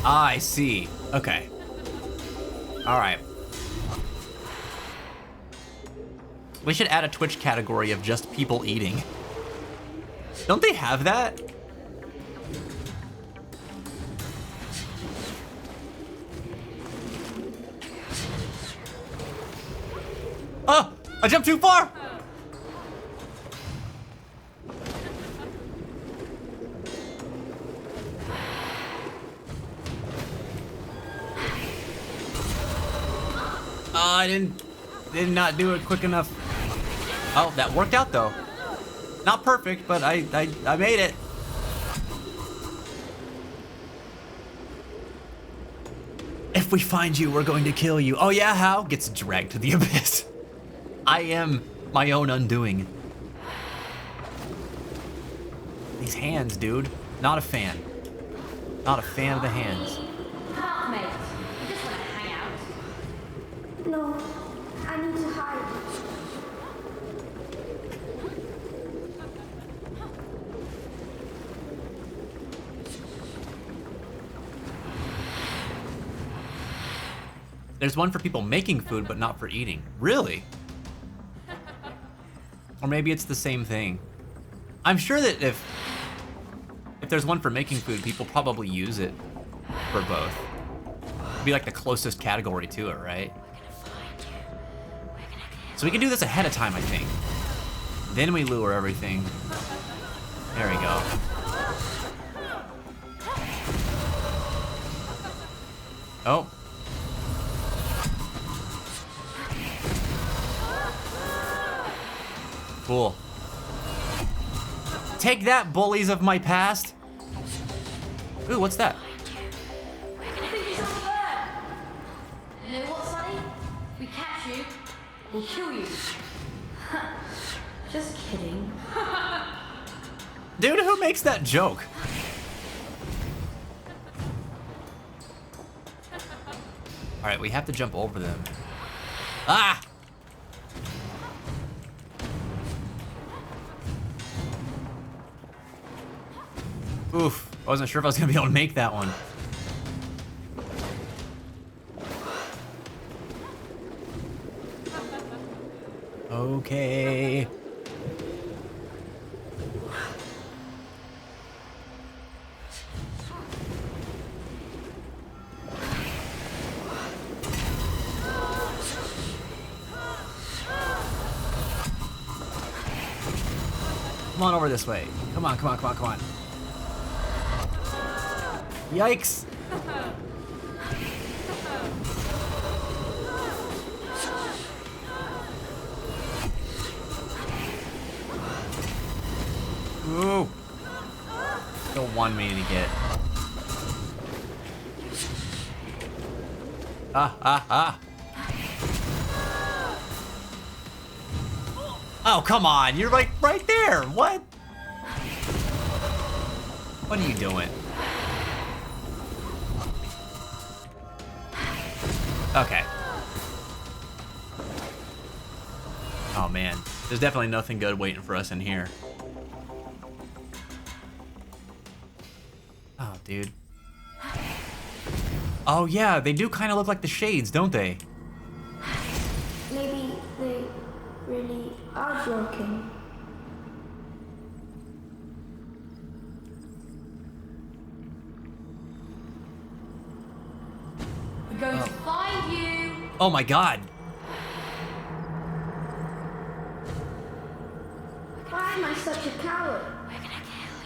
I see. Okay. All right. We should add a Twitch category of just people eating. Don't they have that? Oh, I jumped too far. I did not do it quick enough. Oh, that worked out though. Not perfect, but I made it. If we find you, we're going to kill you. Oh yeah, how? Gets dragged to the abyss. I am my own undoing. These hands, dude. Not a fan. Not a fan of the hands. Come, mate. You just want to hang out. No, I need to hide. There's one for people making food, but not for eating. Really? Or maybe it's the same thing. I'm sure that if there's one for making food, people probably use it for both. It'd be like the closest category to it, right? So we can do this ahead of time, I think. Then we lure everything. There we go. Oh. Cool. Take that, bullies of my past. Ooh, what's that? You know what, Sonny? If we catch you, we'll kill you. Just kidding. Dude, who makes that joke? All right, we have to jump over them. Ah! Oof, I wasn't sure if I was gonna be able to make that one. Okay. Come on over this way. Come on, come on, come on, come on. Yikes. Ooh. Don't want me to get. Ah. Oh, come on. You're like right there. What? What are you doing? Okay. Oh man, there's definitely nothing good waiting for us in here. Oh, dude. Oh yeah, they do kind of look like the Shades, don't they? Maybe they really are joking. We're going to find you. Oh my god. Why am I such a coward? We're gonna kill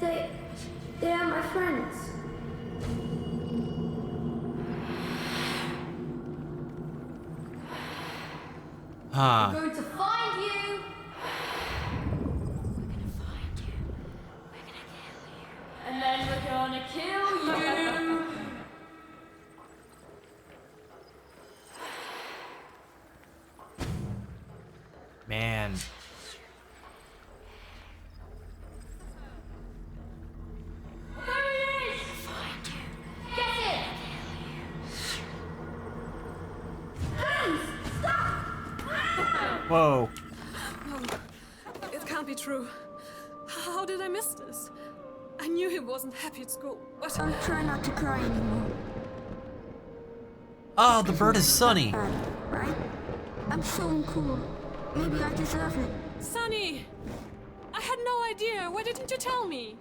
you. They are my friends. Huh. We're going to find you. And then we're gonna kill you. Man. There he is. Find you. Get it. Please, stop! Whoa. No, it can't be true. How did I miss this? I knew he wasn't happy at school, but I'll try not to cry anymore. Oh, the bird is Sunny. Right? I'm so uncool. Maybe I deserve it. Sunny! I had no idea. Why didn't you tell me?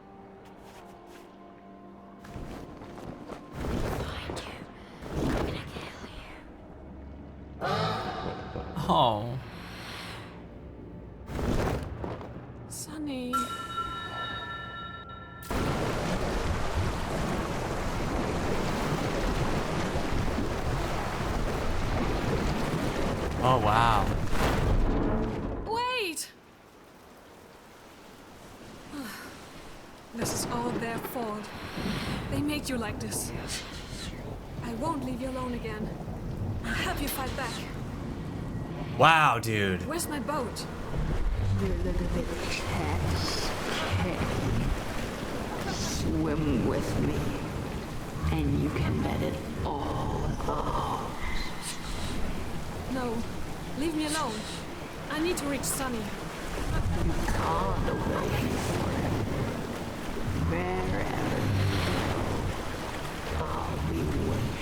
Oh. Sunny. Oh, wow. Wait! This is all their fault. They made you like this. I won't leave you alone again. I'll help you fight back. Wow, dude. Where's my boat? Your little bit cat can swim with me, and you can let it all out. No, leave me alone. I need to reach Sunny. You can't away for him. Wherever you go, I'll be waiting.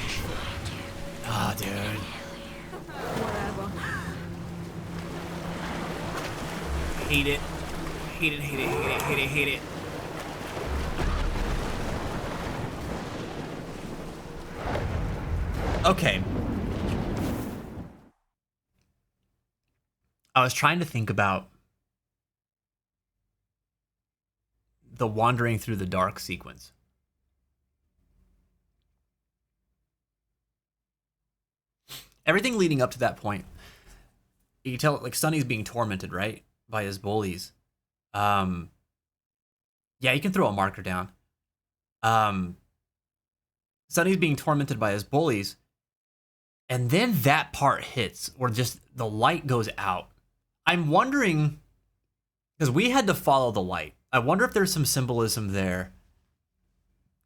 Oh, dude. Whatever. Hate it. Hate it, hate it, hate it, hate it, hate it. Okay. I was trying to think about the wandering through the dark sequence. Everything leading up to that point, you can tell, like, Sunny's being tormented, right, by his bullies. Yeah, you can throw a marker down. Sunny's being tormented by his bullies, and then that part hits where just the light goes out. I'm wondering, because we had to follow the light. I wonder if there's some symbolism there.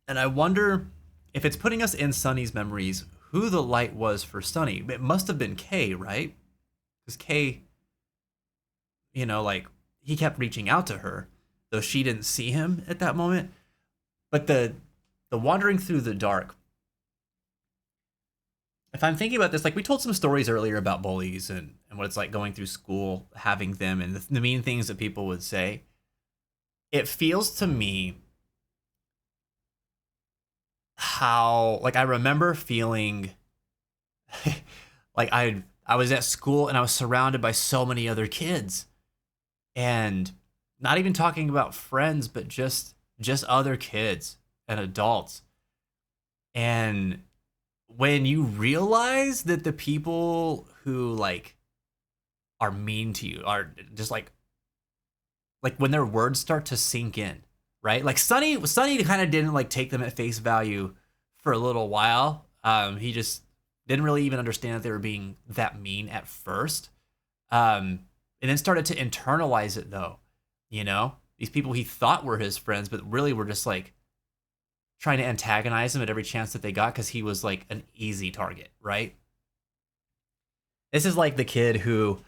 And I wonder if it's putting us in Sunny's memories who the light was for Sunny. It must have been Kay, right? Because Kay, you know, like, he kept reaching out to her, though she didn't see him at that moment. But the wandering through the dark, if I'm thinking about this, like, we told some stories earlier about bullies and what it's like going through school, having them, and the mean things that people would say. It feels to me how, like, I remember feeling like I was at school and I was surrounded by so many other kids, and not even talking about friends, but just other kids and adults. And when you realize that the people who, like, are mean to you are just like when their words start to sink in, right? Like Sunny kind of didn't, like, take them at face value for a little while. He just didn't really even understand that they were being that mean at first. And then started to internalize it, though. You know, these people he thought were his friends, but really were just, like, trying to antagonize him at every chance that they got because he was, like, an easy target, right? This is like the kid who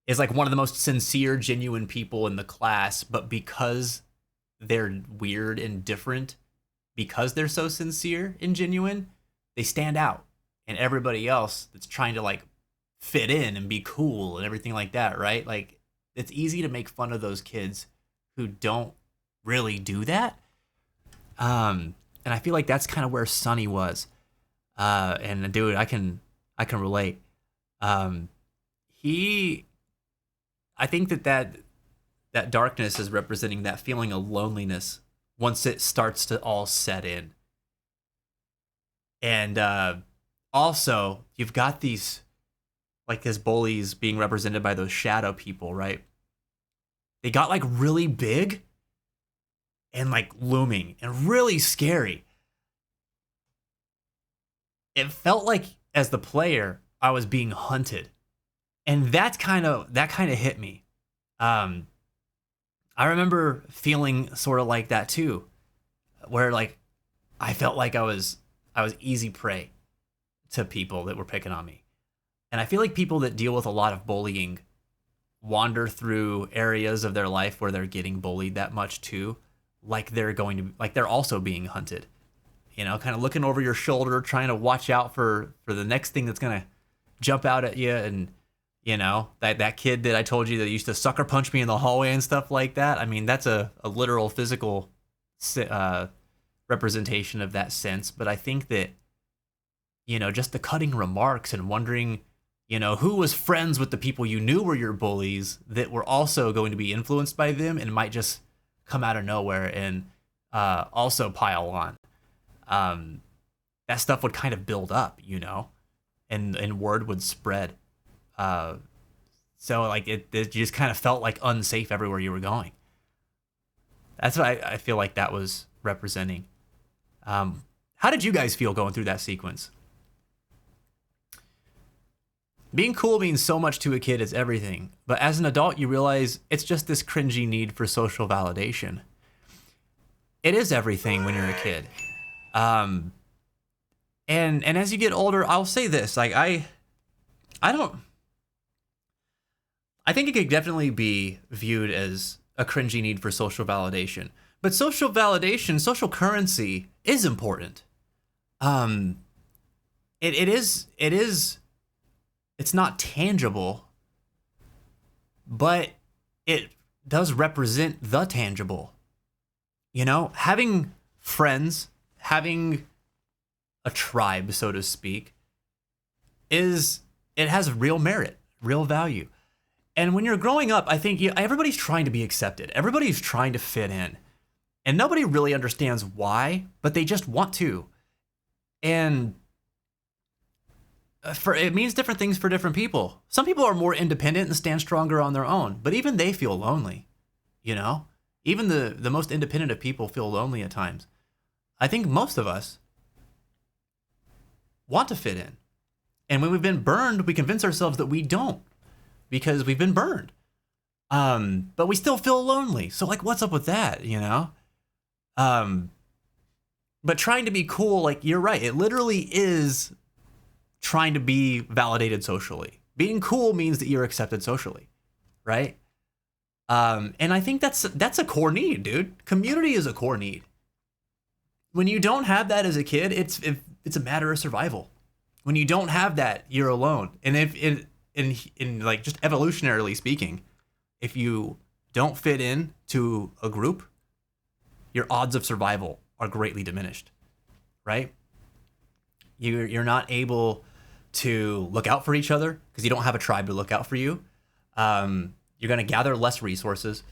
is, like, one of the most sincere, genuine people in the class, but because they're weird and different, because they're so sincere and genuine, they stand out. And everybody else that's trying to, like, fit in and be cool and everything like that, right? Like, it's easy to make fun of those kids who don't really do that. And I feel like that's kind of where Sunny was. And dude, I can relate. I think that darkness is representing that feeling of loneliness once it starts to all set in. And also, you've got these, like, his bullies being represented by those shadow people, right? They got, like, really big and, like, looming and really scary. It felt like, as the player, I was being hunted. And that kind of hit me. I remember feeling sort of like that too, where, like, I felt like I was easy prey to people that were picking on me. And I feel like people that deal with a lot of bullying wander through areas of their life where they're getting bullied that much too, like they're also being hunted. You know, kind of looking over your shoulder, trying to watch out for the next thing that's gonna jump out at you. And, you know, that kid that I told you that used to sucker punch me in the hallway and stuff like that. I mean, that's a literal physical representation of that sense. But I think that, you know, just the cutting remarks and wondering You know, who was friends with the people you knew were your bullies that were also going to be influenced by them and might just come out of nowhere and also pile on. That stuff would kind of build up, you know, and word would spread. So like it just kind of felt like unsafe everywhere you were going. That's what I feel like that was representing. How did you guys feel going through that sequence? Being cool means so much to a kid, it's everything. But as an adult, you realize it's just this cringy need for social validation. It is everything when you're a kid. And as you get older, I'll say this, like I think it could definitely be viewed as a cringy need for social validation. But social validation, social currency is important. It's not tangible, but it does represent the tangible. You know, having friends, having a tribe, so to speak, it has real merit, real value. And when you're growing up, I think everybody's trying to be accepted. Everybody's trying to fit in. And nobody really understands why, but they just want to. And it means different things for different people. Some people are more independent and stand stronger on their own, but even they feel lonely, you know? Even the most independent of people feel lonely at times. I think most of us want to fit in. And when we've been burned, we convince ourselves that we don't because we've been burned. But we still feel lonely. So like, what's up with that, you know? But trying to be cool, like you're right. It literally is trying to be validated socially. Being cool means that you're accepted socially, right? And I think that's a core need, dude. Community is a core need. When you don't have that as a kid, it's a matter of survival. When you don't have that, you're alone. And if in like just evolutionarily speaking, if you don't fit in to a group, your odds of survival are greatly diminished, right? You're not able to look out for each other because you don't have a tribe to look out for you. You're going to gather less resources.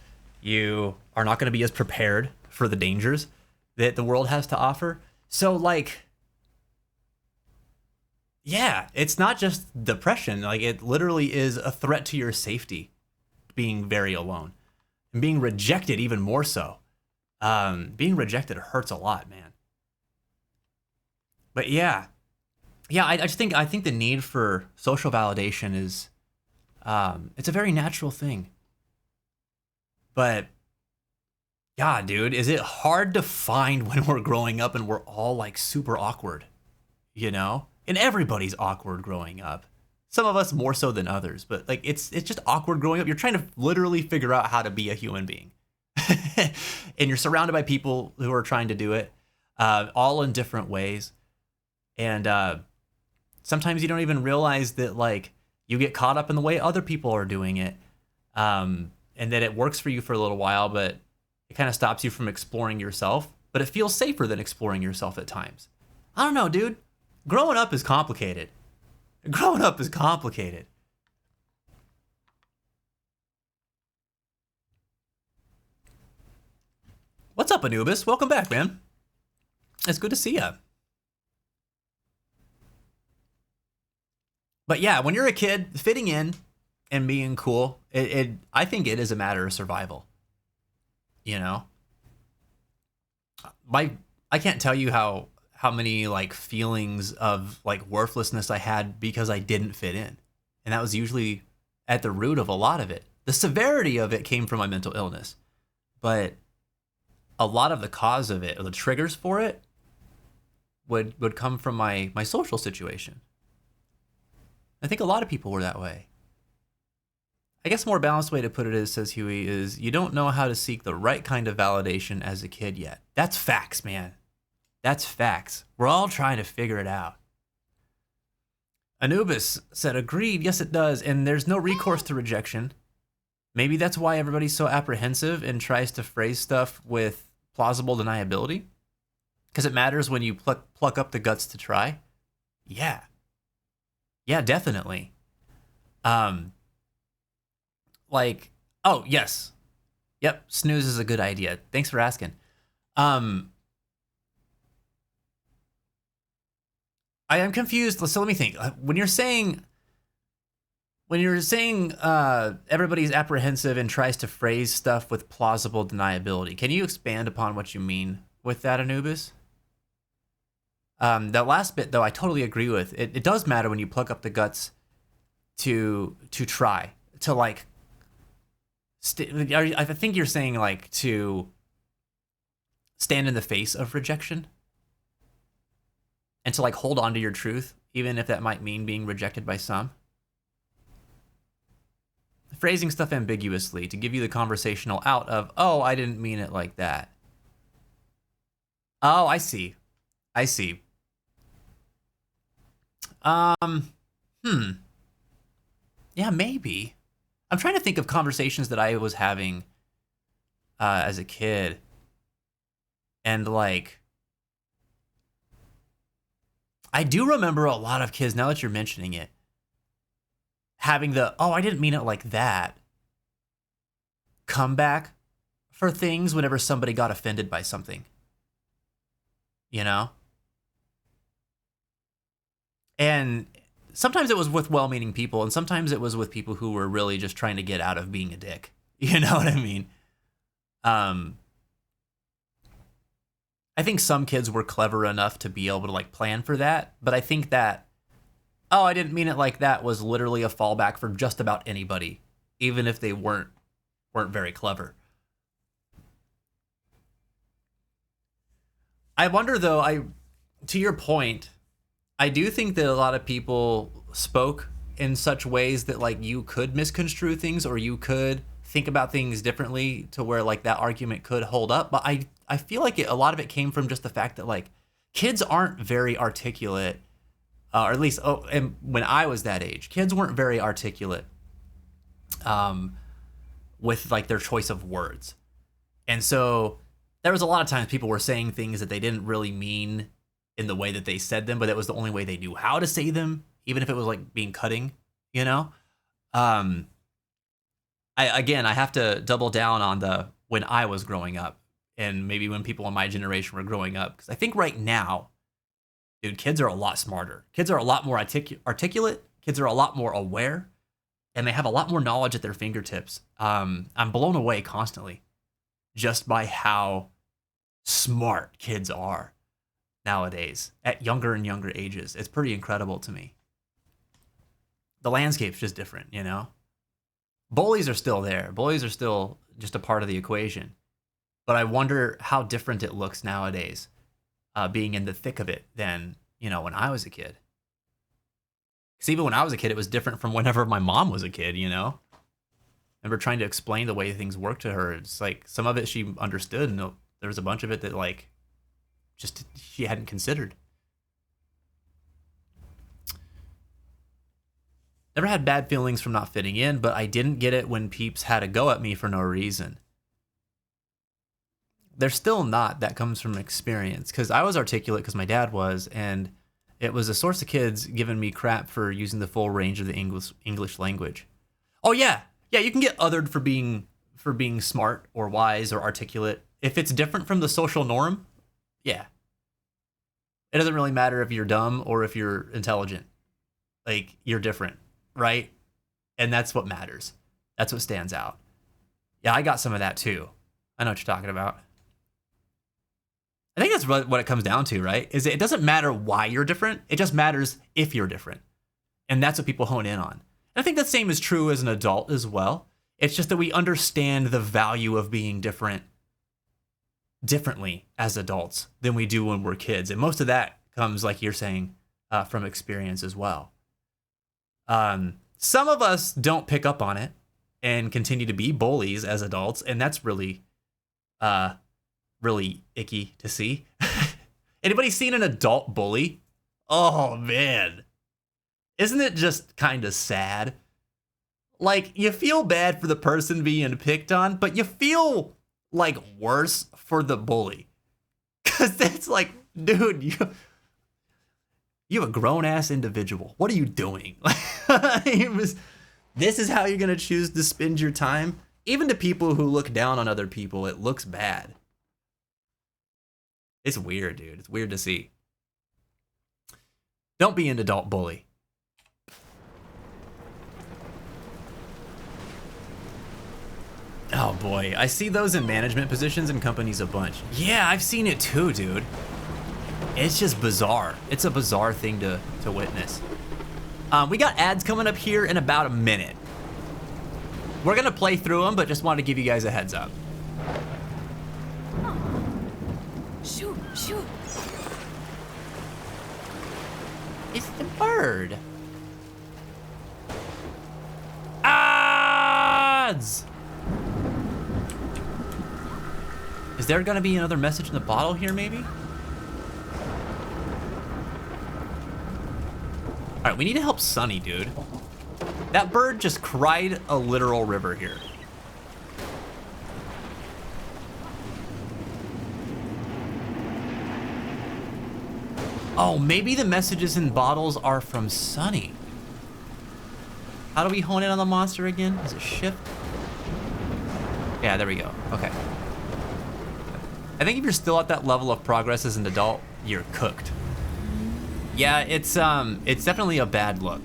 You are not going to be as prepared for the dangers that the world has to offer. So like, yeah, it's not just depression. Like it literally is a threat to your safety, being very alone and being rejected even more so. Being rejected hurts a lot, man. But yeah, I think the need for social validation is, it's a very natural thing. But God, dude, is it hard to find when we're growing up and we're all like super awkward, you know? And everybody's awkward growing up. Some of us more so than others, but like it's just awkward growing up. You're trying to literally figure out how to be a human being. And you're surrounded by people who are trying to do it, all in different ways. And sometimes you don't even realize that like you get caught up in the way other people are doing it. And that it works for you for a little while, but it kind of stops you from exploring yourself. But it feels safer than exploring yourself at times. I don't know, dude. Growing up is complicated. Growing up is complicated. What's up, Anubis? Welcome back, man. It's good to see ya. But yeah, when you're a kid, fitting in and being cool, I think it is a matter of survival. You know? I can't tell you how many like feelings of like worthlessness I had because I didn't fit in. And that was usually at the root of a lot of it. The severity of it came from my mental illness. But a lot of the cause of it, or the triggers for it, would come from my social situation. I think a lot of people were that way. I guess a more balanced way to put it is, says Huey, is you don't know how to seek the right kind of validation as a kid yet. That's facts, man. That's facts. We're all trying to figure it out. Anubis said, agreed, yes it does, and there's no recourse to rejection. Maybe that's why everybody's so apprehensive and tries to phrase stuff with plausible deniability. Because it matters when you pluck up the guts to try. Yeah. Yeah, definitely. Like, oh yes, yep, snooze is a good idea. Thanks for asking. I am confused. So let me think. When you're saying everybody's apprehensive and tries to phrase stuff with plausible deniability, can you expand upon what you mean with that, Anubis? That last bit, though, I totally agree with. It does matter when you pluck up the guts to try to like. I think you're saying like to stand in the face of rejection and to like hold on to your truth, even if that might mean being rejected by some. Phrasing stuff ambiguously to give you the conversational out of, oh, I didn't mean it like that. Oh, I see. Yeah, maybe. I'm trying to think of conversations that I was having as a kid. And like, I do remember a lot of kids, now that you're mentioning it, having the, oh, I didn't mean it like that comeback for things whenever somebody got offended by something. You know? And sometimes it was with well-meaning people, and sometimes it was with people who were really just trying to get out of being a dick. You know what I mean? I think some kids were clever enough to be able to like plan for that, but I think that, oh, I didn't mean it like that was literally a fallback for just about anybody, even if they weren't very clever. I wonder though, to your point, I do think that a lot of people spoke in such ways that like you could misconstrue things or you could think about things differently to where like that argument could hold up. But I feel like a lot of it came from just the fact that like kids aren't very articulate, or at least and when I was that age, kids weren't very articulate with like their choice of words. And so there was a lot of times people were saying things that they didn't really mean in the way that they said them, but that was the only way they knew how to say them, even if it was like being cutting, you know? I have to double down on the when I was growing up and maybe when people in my generation were growing up. Because I think right now, dude, kids are a lot smarter. Kids are a lot more articulate. Kids are a lot more aware. And they have a lot more knowledge at their fingertips. I'm blown away constantly just by how smart kids are nowadays at younger and younger ages. It's pretty incredible to me. The landscape's just different, you know? Bullies are still there. Bullies are still just a part of the equation. But I wonder how different it looks nowadays, being in the thick of it than, you know, when I was a kid. Because even when I was a kid, it was different from whenever my mom was a kid, you know? I remember trying to explain the way things work to her. It's like some of it she understood, and there was a bunch of it that, like, just she hadn't considered. Never had bad feelings from not fitting in, but I didn't get it when peeps had a go at me for no reason. There's still not. That comes from experience. Because I was articulate because my dad was, and it was a source of kids giving me crap for using the full range of the English language. Oh yeah, you can get othered for being smart or wise or articulate. If it's different from the social norm, yeah. It doesn't really matter if you're dumb or if you're intelligent. Like, you're different, right? And that's what matters. That's what stands out. Yeah, I got some of that too. I know what you're talking about. I think that's what it comes down to, right? Is it doesn't matter why you're different. It just matters if you're different. And that's what people hone in on. And I think the same is true as an adult as well. It's just that we understand the value of being differently as adults than we do when we're kids. And most of that comes, like you're saying, from experience as well. Some of us don't pick up on it and continue to be bullies as adults, and that's really icky to see. Anybody seen an adult bully? Oh man, isn't it just kind of sad? Like, you feel bad for the person being picked on, but you feel like worse for the bully, because it's like, dude, you're a grown-ass individual. What are you doing? This is how you're gonna choose to spend your time? Even to people who look down on other people, it looks bad. It's weird, dude. It's weird to see. Don't be an adult bully. Oh boy, I see those in management positions in companies a bunch. Yeah, I've seen it too, dude. It's just bizarre. It's a bizarre thing to witness. We got ads coming up here in about a minute. We're gonna play through them, but just wanted to give you guys a heads up. Shoot, shoot. It's the bird. Ads! Is there gonna be another message in the bottle here, maybe? All right, we need to help Sunny, dude. That bird just cried a literal river here. Oh, maybe the messages in bottles are from Sunny. How do we hone in on the monster again? Is it shift? Yeah, there we go. Okay. I think if you're still at that level of progress as an adult, you're cooked. Yeah, it's definitely a bad look.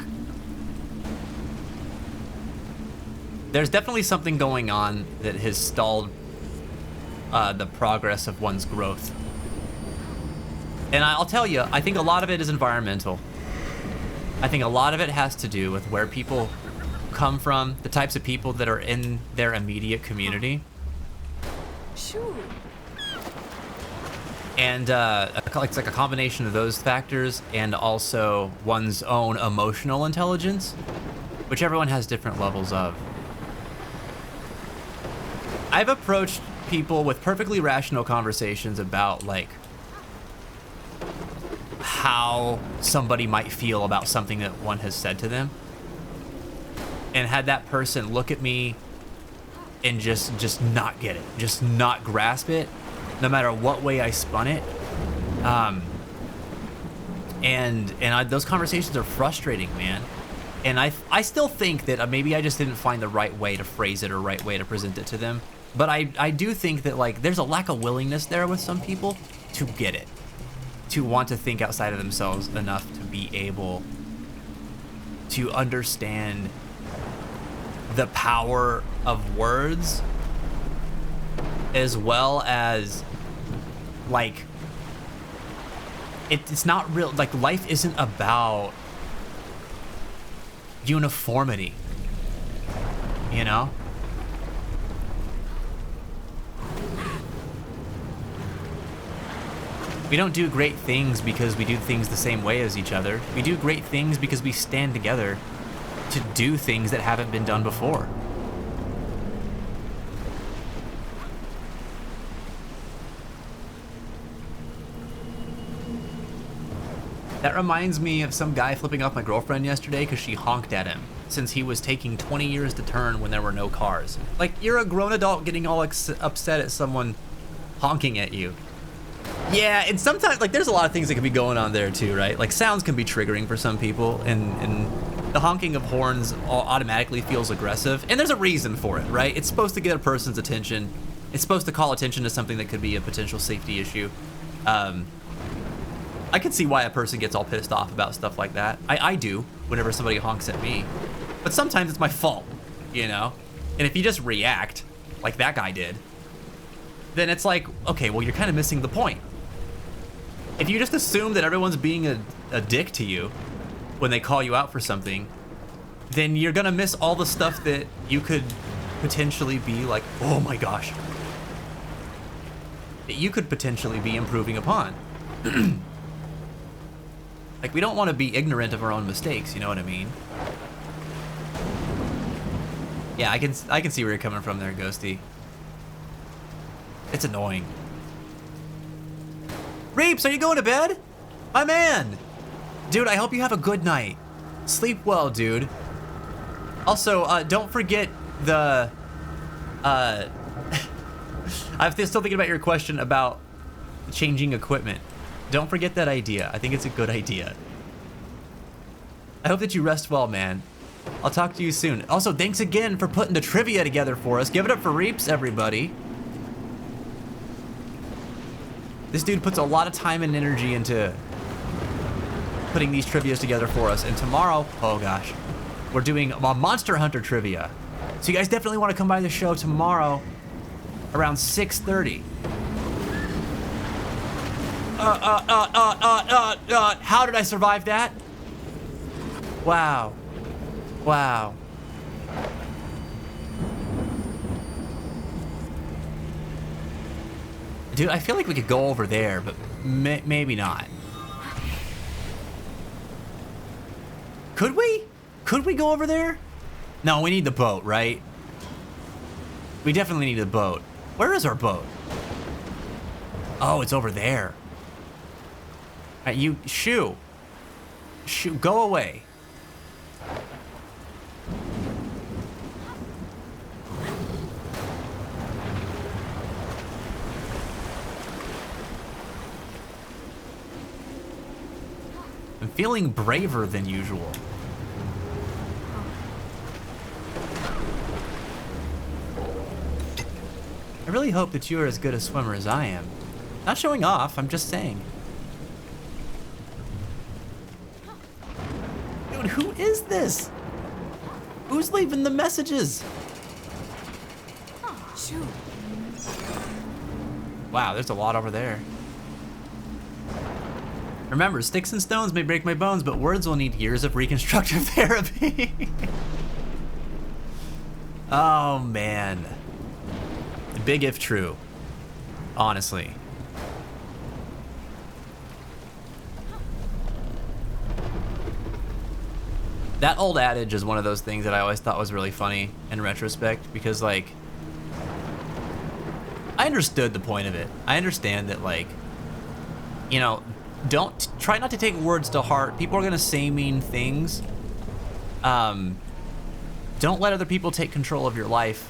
There's definitely something going on that has stalled the progress of one's growth. And I'll tell you, I think a lot of it is environmental. I think a lot of it has to do with where people come from, the types of people that are in their immediate community. Shoot. And it's like a combination of those factors and also one's own emotional intelligence, which everyone has different levels of. I've approached people with perfectly rational conversations about like how somebody might feel about something that one has said to them, and had that person look at me and just not get it, just not grasp it, no matter what way I spun it. Those conversations are frustrating, man. And I still think that maybe I just didn't find the right way to phrase it or right way to present it to them. But I do think that like there's a lack of willingness there with some people to get it, to want to think outside of themselves enough to be able to understand the power of words, as well as like it's not real. Like life isn't about uniformity, you know? We don't do great things because we do things the same way as each other. We do great things because we stand together to do things that haven't been done before. That reminds me of some guy flipping off my girlfriend yesterday because she honked at him since he was taking 20 years to turn when there were no cars. Like, you're a grown adult getting all upset at someone honking at you. Yeah, and sometimes, like, there's a lot of things that can be going on there too, right? Like, sounds can be triggering for some people, and the honking of horns automatically feels aggressive, and there's a reason for it, right? It's supposed to get a person's attention. It's supposed to call attention to something that could be a potential safety issue. I can see why a person gets all pissed off about stuff like that. I do, whenever somebody honks at me. But sometimes it's my fault, you know? And if you just react, like that guy did, then it's like, okay, well, you're kind of missing the point. If you just assume that everyone's being a dick to you when they call you out for something, then you're gonna miss all the stuff that you could potentially be like, oh my gosh, that you could potentially be improving upon. Like, we don't want to be ignorant of our own mistakes, you know what I mean? Yeah, I can see where you're coming from there, Ghosty. It's annoying. Reaps, are you going to bed? My man! Dude, I hope you have a good night. Sleep well, dude. Also, don't forget the... I'm still thinking about your question about changing equipment. Don't forget that idea. I think it's a good idea. I hope that you rest well, man. I'll talk to you soon. Also, thanks again for putting the trivia together for us. Give it up for Reaps, everybody. This dude puts a lot of time and energy into putting these trivias together for us. And tomorrow, oh gosh, we're doing a Monster Hunter trivia. So you guys definitely want to come by the show tomorrow around 6:30. How did I survive that? Wow. Wow. Dude, I feel like we could go over there, but maybe not. Could we? Could we go over there? No, we need the boat, right? We definitely need the boat. Where is our boat? Oh, it's over there. All right, you, Shu. Shu, go away. I'm feeling braver than usual. I really hope that you are as good a swimmer as I am. Not showing off, I'm just saying. Dude, who is this? Who's leaving the messages? Oh, shoot. Wow, there's a lot over there. Remember, sticks and stones may break my bones, but words will need years of reconstructive therapy. Oh, man. Big if true. Honestly. That old adage is one of those things that I always thought was really funny in retrospect, because, like, I understood the point of it. I understand that, like, you know, try not to take words to heart. People are gonna say mean things. Don't let other people take control of your life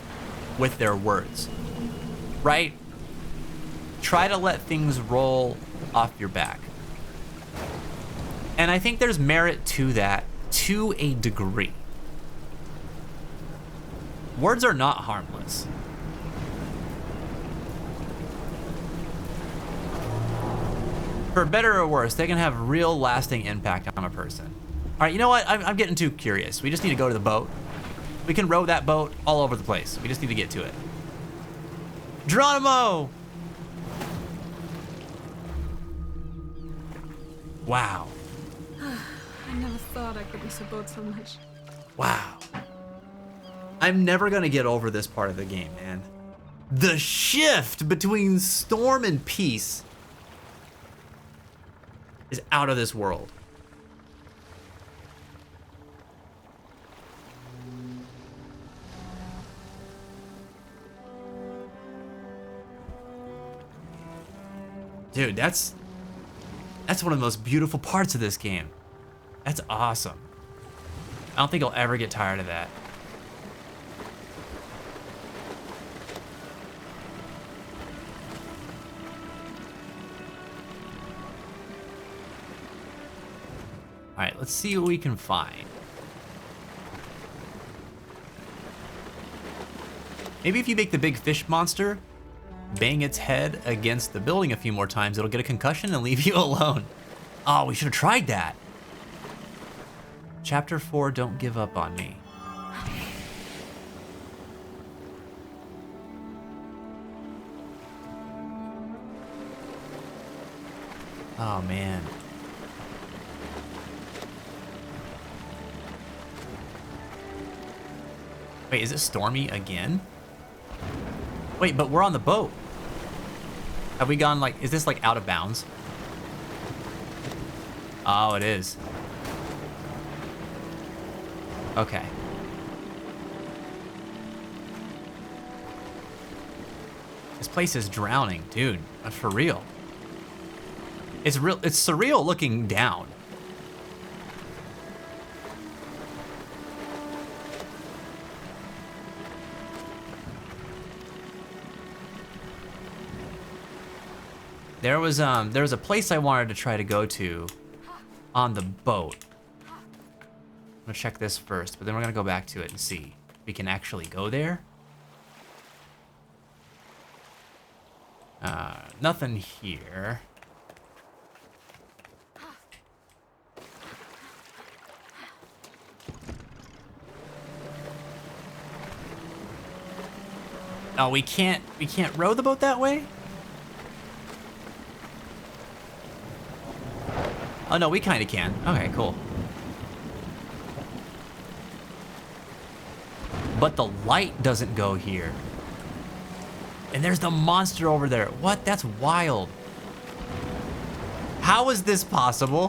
with their words, right? Try to let things roll off your back. And I think there's merit to that to a degree. Words are not harmless. For better or worse, they can have real lasting impact on a person. All right, you know what? I'm getting too curious. We just need to go to the boat. We can row that boat all over the place. We just need to get to it. Geronimo! Wow. I never thought I could miss a boat so much. Wow. I'm never gonna get over this part of the game, man. The shift between storm and peace is out of this world. Dude, that's one of the most beautiful parts of this game. That's awesome. I don't think I'll ever get tired of that. All right, let's see what we can find. Maybe if you make the big fish monster bang its head against the building a few more times, it'll get a concussion and leave you alone. Oh, we should have tried that. Chapter 4, Don't Give Up on Me. Oh, man. Wait, is it stormy again? Wait, but we're on the boat. Have we gone, like, is this, like, out of bounds? Oh, it is. Okay. This place is drowning, dude. For real. It's surreal looking down. There was a place I wanted to try to go to on the boat. gonna check this first, but then we're gonna go back to it and see if we can actually go there. Nothing here. Oh, we can't row the boat that way? Oh no, we kind of can. Okay, cool. But the light doesn't go here. And there's the monster over there. What? That's wild. How is this possible?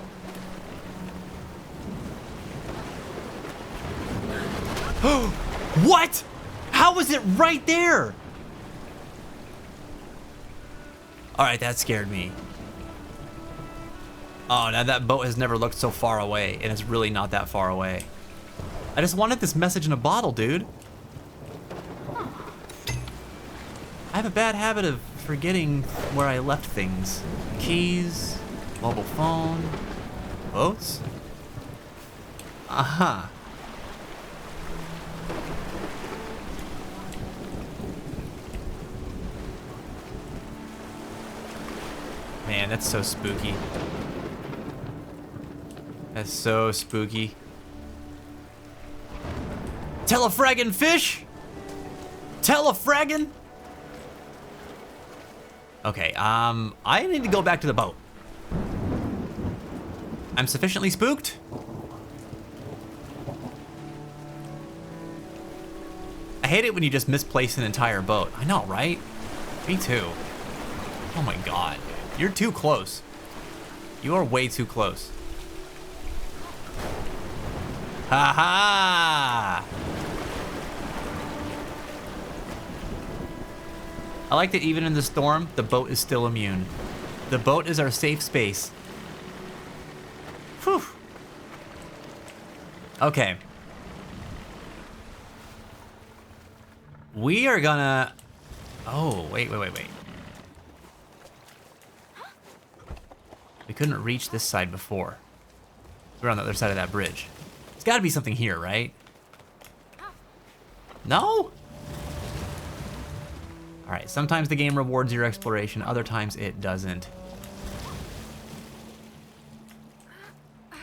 What? How was it right there? All right, that scared me. Oh, now that boat has never looked so far away, and it's really not that far away. I just wanted this message in a bottle, dude. I have a bad habit of forgetting where I left things. Keys, mobile phone, boats. Aha. Man, that's so spooky. That's so spooky. Telefraggin' fish? Telefraggin'? Okay, I need to go back to the boat. I'm sufficiently spooked. I hate it when you just misplace an entire boat. I know, right? Me too. Oh my god. You're too close. You are way too close. Ha ha! I like that even in the storm, the boat is still immune. The boat is our safe space. Whew. Okay. We are gonna... Oh, wait. We couldn't reach this side before. We're on the other side of that bridge. There's gotta be something here, right? No? All right, sometimes the game rewards your exploration, other times it doesn't.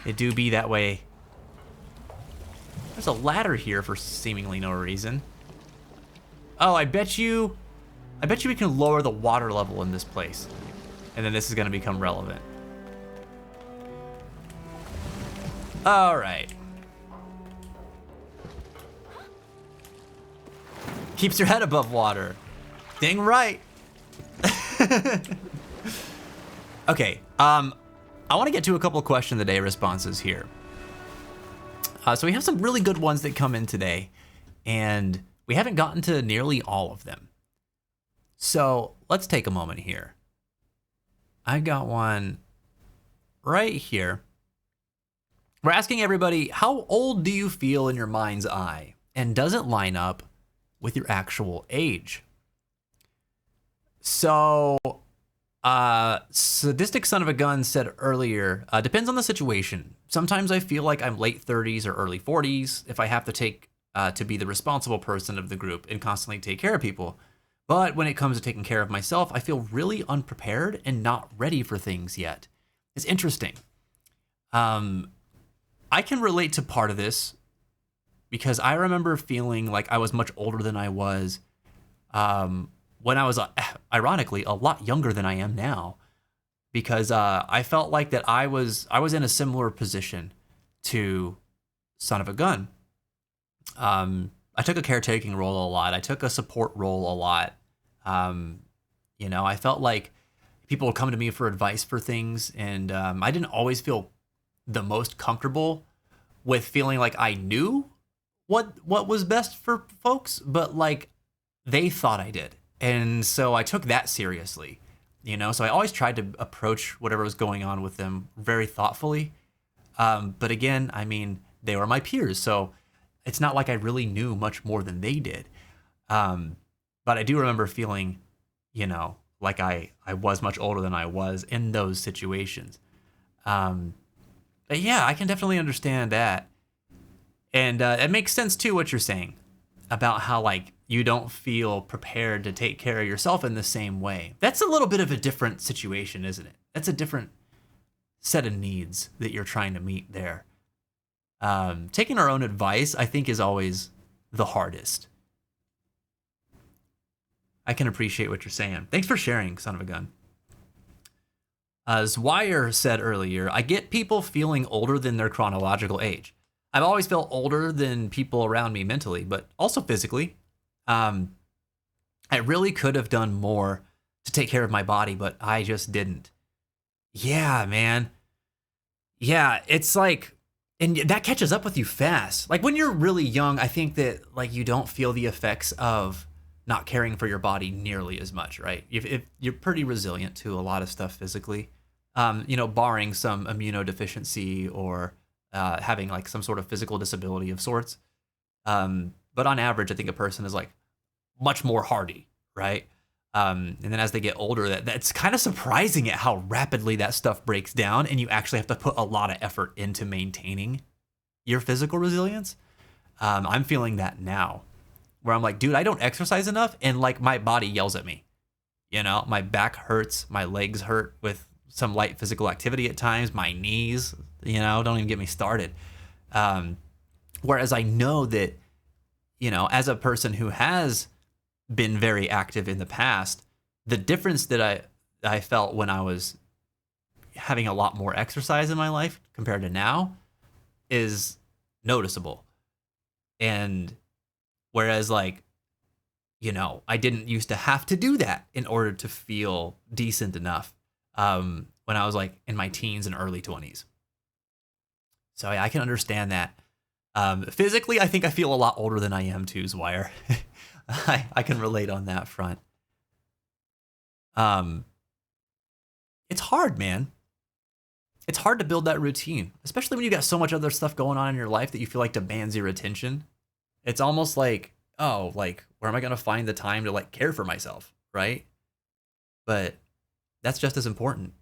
It do be that way. There's a ladder here for seemingly no reason. Oh, I bet you we can lower the water level in this place. And then this is gonna become relevant. All right. Keeps your head above water. Dang right. Okay, I want to get to a couple of question of the day responses here. So we have some really good ones that come in today, and we haven't gotten to nearly all of them. So let's take a moment here. I got one right here. We're asking everybody, how old do you feel in your mind's eye? And does it line up with your actual age? So, Sadistic Son of a Gun said earlier, depends on the situation. Sometimes I feel like I'm late 30s or early 40s if I have to take to be the responsible person of the group and constantly take care of people. But when it comes to taking care of myself, I feel really unprepared and not ready for things yet. It's interesting. I can relate to part of this because I remember feeling like I was much older than I was when I was, ironically, a lot younger than I am now, because I felt like that I was in a similar position to Son of a Gun. I took a caretaking role a lot. I took a support role a lot. You know, I felt like people would come to me for advice for things, and I didn't always feel the most comfortable with feeling like I knew what was best for folks, but like they thought I did. And so I took that seriously, you know? So I always tried to approach whatever was going on with them very thoughtfully. But again, I mean, they were my peers, so it's not like I really knew much more than they did. But I do remember feeling, you know, like I was much older than I was in those situations. But yeah, I can definitely understand that. And it makes sense too what you're saying about how like you don't feel prepared to take care of yourself in the same way. That's a little bit of a different situation, isn't it? That's a different set of needs that you're trying to meet there. Taking our own advice, I think, is always the hardest. I can appreciate what you're saying. Thanks for sharing, son of a gun. As Wire said earlier, I get people feeling older than their chronological age. I've always felt older than people around me mentally, but also physically. I really could have done more to take care of my body, but I just didn't. Yeah, man. Yeah, it's like, and that catches up with you fast. Like when you're really young, I think that like you don't feel the effects of not caring for your body nearly as much, right? If you're pretty resilient to a lot of stuff physically, barring some immunodeficiency or having like some sort of physical disability of sorts. But on average, I think a person is like much more hardy, right? And then as they get older, that's kind of surprising at how rapidly that stuff breaks down, and you actually have to put a lot of effort into maintaining your physical resilience. I'm feeling that now, where I'm like, dude, I don't exercise enough, and like my body yells at me. You know, my back hurts, my legs hurt with some light physical activity at times, my knees, don't even get me started. Whereas I know that, as a person who has been very active in the past, the difference that I felt when I was having a lot more exercise in my life compared to now is noticeable. And whereas like, I didn't used to have to do that in order to feel decent enough when I was like in my teens and early 20s. So yeah, I can understand that. Physically, I think I feel a lot older than I am too, Zwire. I can relate on that front. It's hard, man. It's hard to build that routine, especially when you got so much other stuff going on in your life that you feel like demands your attention. It's almost like, oh, like, where am I going to find the time to like care for myself, right? But that's just as important.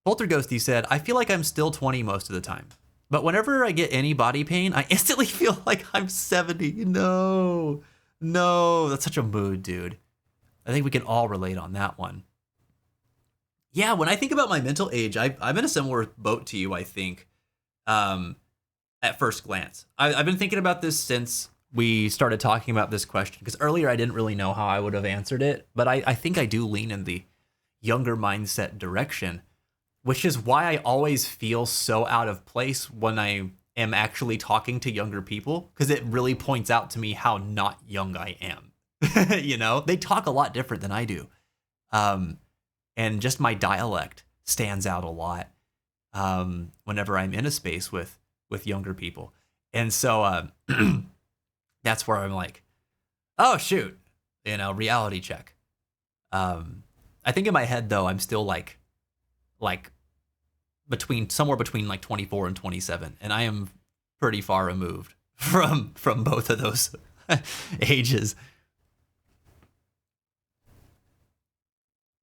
Polterghosty said, I feel like I'm still 20 most of the time. But whenever I get any body pain, I instantly feel like I'm 70. No, that's such a mood, dude. I think we can all relate on that one. Yeah, when I think about my mental age, I'm in a similar boat to you, I think, at first glance. I've been thinking about this since we started talking about this question, because earlier I didn't really know how I would have answered it, but I think I do lean in the younger mindset direction, which is why I always feel so out of place when I am actually talking to younger people, because it really points out to me how not young I am. They talk a lot different than I do. And just my dialect stands out a lot whenever I'm in a space with younger people. And so that's where I'm like, oh, shoot, reality check. I think in my head, though, I'm still like somewhere between like 24 and 27, and I am pretty far removed from both of those ages.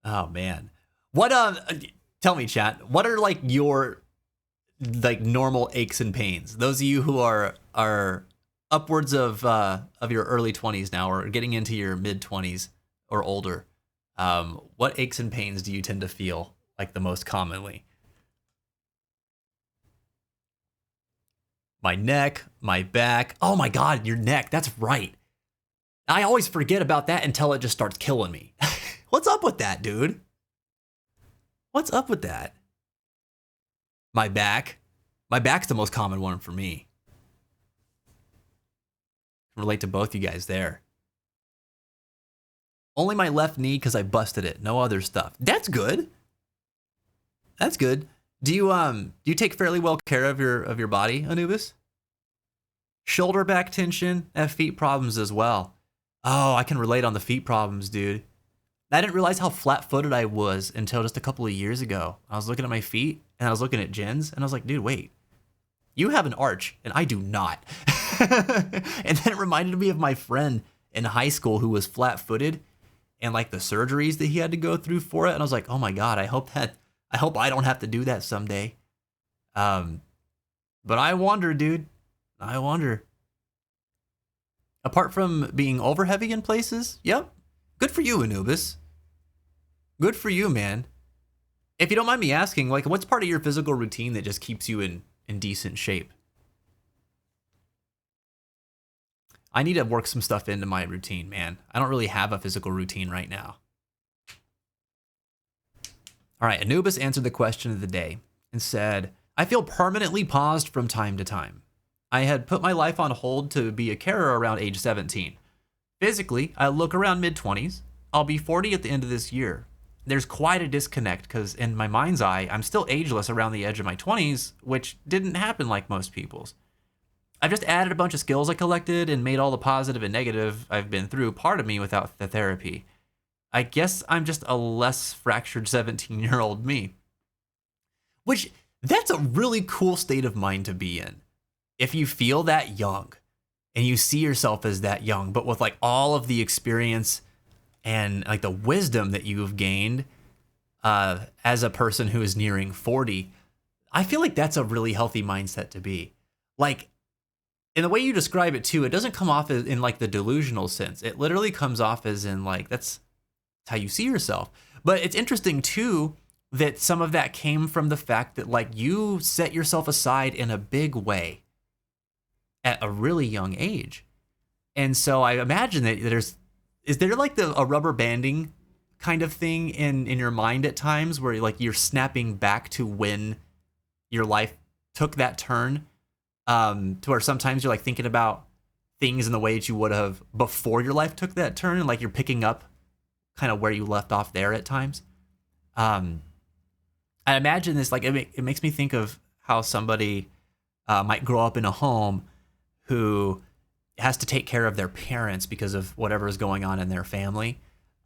Oh man, tell me, chat, what are like your like normal aches and pains? Those of you who are upwards of your early 20s now, or getting into your mid 20s or older, what aches and pains do you tend to feel like the most commonly? My neck, my back. Oh my God, your neck. That's right. I always forget about that until it just starts killing me. What's up with that, dude? What's up with that? My back. My back's the most common one for me. I can relate to both you guys there. Only my left knee because I busted it. No other stuff. That's good. That's good. Do you take fairly well care of your body, Anubis? Shoulder back tension, have feet problems as well. Oh, I can relate on the feet problems, dude. I didn't realize how flat-footed I was until just a couple of years ago. I was looking at my feet and I was looking at Jen's and I was like, dude, wait. You have an arch and I do not. And then it reminded me of my friend in high school who was flat-footed and like the surgeries that he had to go through for it. And I was like, oh my God, I hope I don't have to do that someday. But I wonder, dude. I wonder. Apart from being over heavy in places, yep. Good for you, Anubis. Good for you, man. If you don't mind me asking, like, what's part of your physical routine that just keeps you in decent shape? I need to work some stuff into my routine, man. I don't really have a physical routine right now. All right, Anubis answered the question of the day and said, I feel permanently paused from time to time. I had put my life on hold to be a carer around age 17. Physically, I look around mid-20s. I'll be 40 at the end of this year. There's quite a disconnect because in my mind's eye, I'm still ageless around the edge of my 20s, which didn't happen like most people's. I've just added a bunch of skills I collected and made all the positive and negative I've been through part of me without the therapy. I guess I'm just a less fractured 17-year-old me. Which, that's a really cool state of mind to be in. If you feel that young and you see yourself as that young, but with like all of the experience and like the wisdom that you've gained as a person who is nearing 40, I feel like that's a really healthy mindset to be. Like, in the way you describe it too, it doesn't come off as in like the delusional sense. It literally comes off as in like, that's how you see yourself. But it's interesting too that some of that came from the fact that like you set yourself aside in a big way at a really young age. And so I imagine that is there like a rubber banding kind of thing in your mind at times where like you're snapping back to when your life took that turn, to where sometimes you're like thinking about things in the way that you would have before your life took that turn, and like you're picking up kind of where you left off there at times. I imagine this, like it makes me think of how somebody might grow up in a home who has to take care of their parents because of whatever is going on in their family.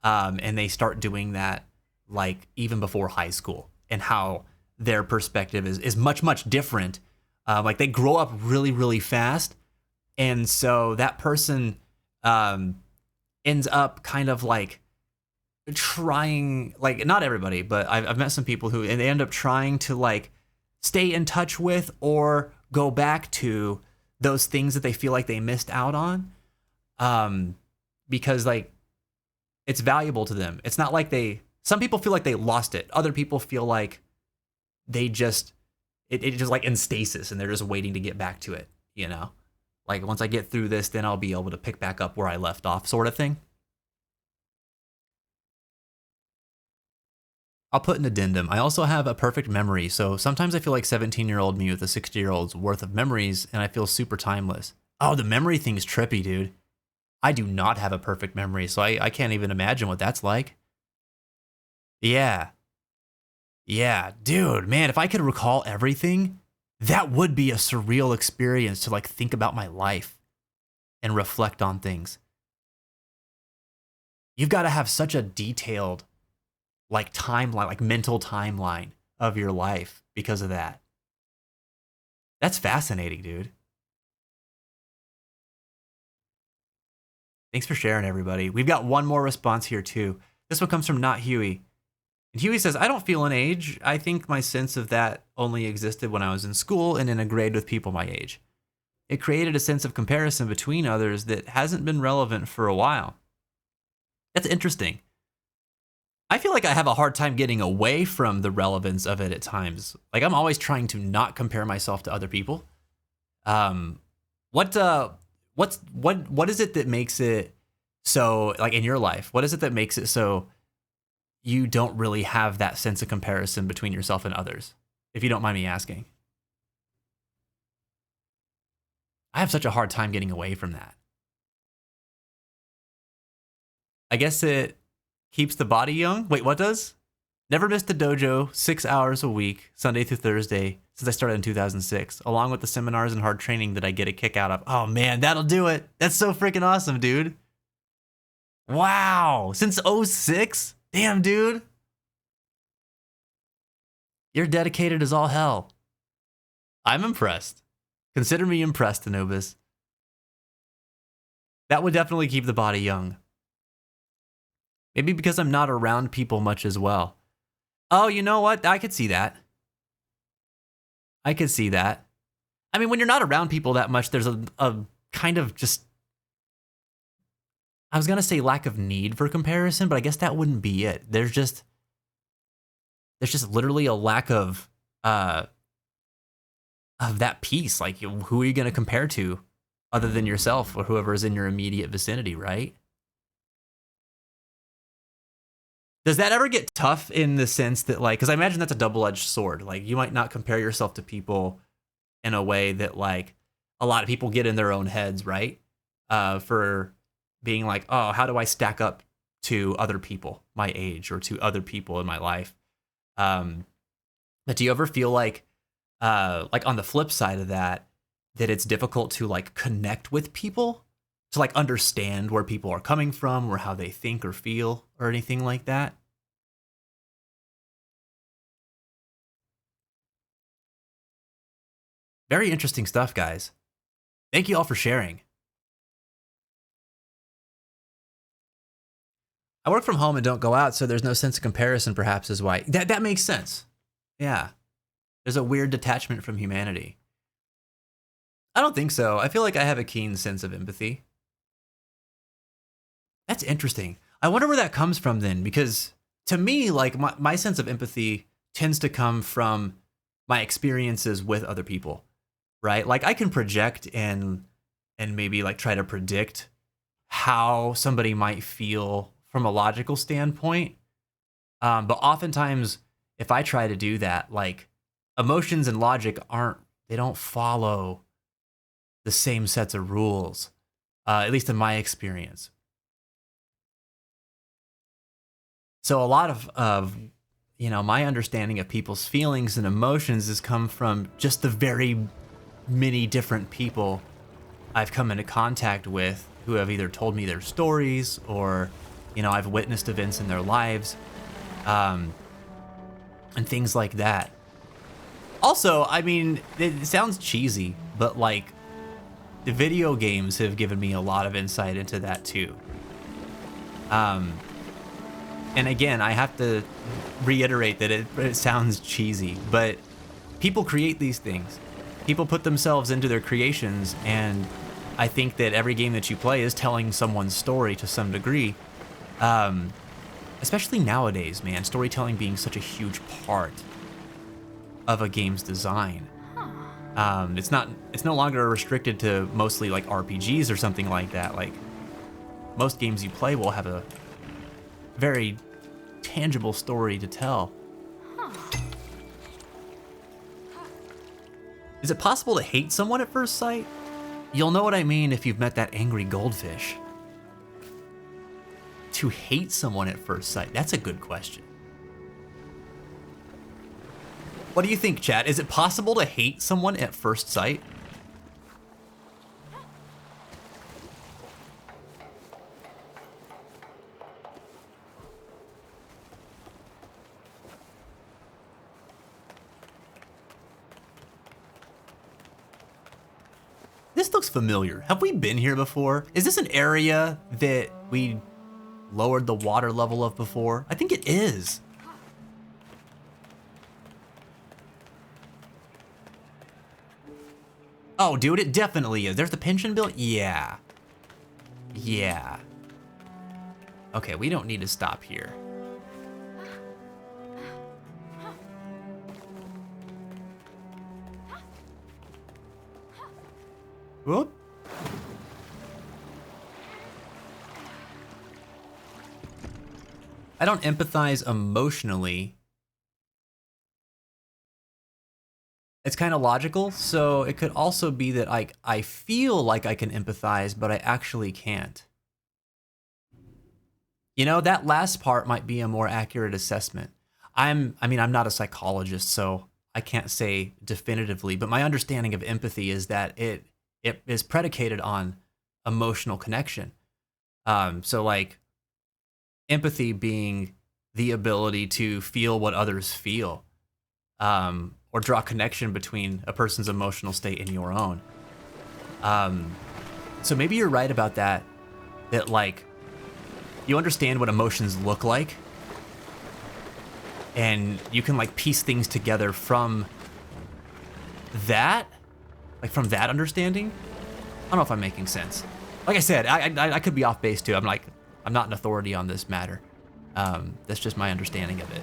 And they start doing that like even before high school, and how their perspective is much, much different. Like they grow up really, really fast. And so that person ends up kind of like trying, like not everybody, but I've met some people who, and they end up trying to like stay in touch with or go back to those things that they feel like they missed out on, because like it's valuable to them. It's not like some people feel like they lost it. Other people feel like they just, it just like in stasis and they're just waiting to get back to it, you know? Like once I get through this, then I'll be able to pick back up where I left off, sort of thing. I'll put an addendum. I also have a perfect memory, so sometimes I feel like 17-year-old me with a 60-year-old's worth of memories, and I feel super timeless. Oh, the memory thing's trippy, dude. I do not have a perfect memory, so I can't even imagine what that's like. Yeah. Yeah, dude, man, if I could recall everything, that would be a surreal experience to like think about my life and reflect on things. You've got to have such a detailed like timeline, like mental timeline of your life because of that. That's fascinating, dude. Thanks for sharing, everybody. We've got one more response here too. This one comes from Not Huey. And Huey says, I don't feel an age. I think my sense of that only existed when I was in school and in a grade with people my age. It created a sense of comparison between others that hasn't been relevant for a while. That's interesting. I feel like I have a hard time getting away from the relevance of it at times. Like I'm always trying to not compare myself to other people. What is it that makes it so, like in your life, what is it that makes it so you don't really have that sense of comparison between yourself and others? If you don't mind me asking. I have such a hard time getting away from that. I guess it keeps the body young. Wait, what does? Never missed the dojo 6 hours a week, Sunday through Thursday, since I started in 2006, along with the seminars and hard training that I get a kick out of. Oh man, that'll do it. That's so freaking awesome, dude. Wow, since 06? Damn, dude. You're dedicated as all hell. I'm impressed. Consider me impressed, Anubis. That would definitely keep the body young. Maybe because I'm not around people much as well. Oh, you know what? I could see that. I could see that. I mean, when you're not around people that much, there's a kind of just, I was going to say lack of need for comparison, but I guess that wouldn't be it. There's just literally a lack of that piece. Like, who are you going to compare to other than yourself or whoever is in your immediate vicinity, right? Does that ever get tough in the sense that, like, because I imagine that's a double-edged sword. Like, you might not compare yourself to people in a way that, like, a lot of people get in their own heads, right? For being like, oh, how do I stack up to other people my age or to other people in my life? But do you ever feel like on the flip side of that it's difficult to, like, connect with people, to, like, understand where people are coming from or how they think or feel or anything like that? Very interesting stuff, guys. Thank you all for sharing. I work from home and don't go out, so there's no sense of comparison, perhaps, is why. That makes sense. Yeah. There's a weird detachment from humanity. I don't think so. I feel like I have a keen sense of empathy. That's interesting. I wonder where that comes from then, because to me, like, my sense of empathy tends to come from my experiences with other people, right? Like, I can project and maybe, like, try to predict how somebody might feel from a logical standpoint. But oftentimes, if I try to do that, like, emotions and logic they don't follow the same sets of rules, at least in my experience. So a lot of my understanding of people's feelings and emotions has come from just the very many different people I've come into contact with who have either told me their stories or, I've witnessed events in their lives, and things like that. Also, I mean, it sounds cheesy, but, like, the video games have given me a lot of insight into that too. And again, I have to reiterate that it sounds cheesy, but people create these things. People put themselves into their creations, and I think that every game that you play is telling someone's story to some degree. Especially nowadays, man, storytelling being such a huge part of a game's design. It's no longer restricted to mostly, like, RPGs or something like that. Like, most games you play will have a very tangible story to tell. Is it possible to hate someone at first sight? You'll know what I mean if you've met that angry goldfish. To hate someone at first sight, that's a good question. What do you think, chat? Is it possible to hate someone at first sight? This looks familiar. Have we been here before? Is this an area that we lowered the water level of before? I think it is. Oh, dude, it definitely is. There's the pension bill? Yeah. Yeah. Okay, we don't need to stop here. Whoop. I don't empathize emotionally. It's kind of logical, so it could also be that I feel like I can empathize, but I actually can't. That last part might be a more accurate assessment. I'm not a psychologist, so I can't say definitively, but my understanding of empathy is that it is predicated on emotional connection. So, like, empathy being the ability to feel what others feel, or draw connection between a person's emotional state and your own. So maybe you're right about that, like, you understand what emotions look like, and you can, like, piece things together from that, like from that understanding. I don't know if I'm making sense. Like I said, I could be off base too. I'm not an authority on this matter. That's just my understanding of it.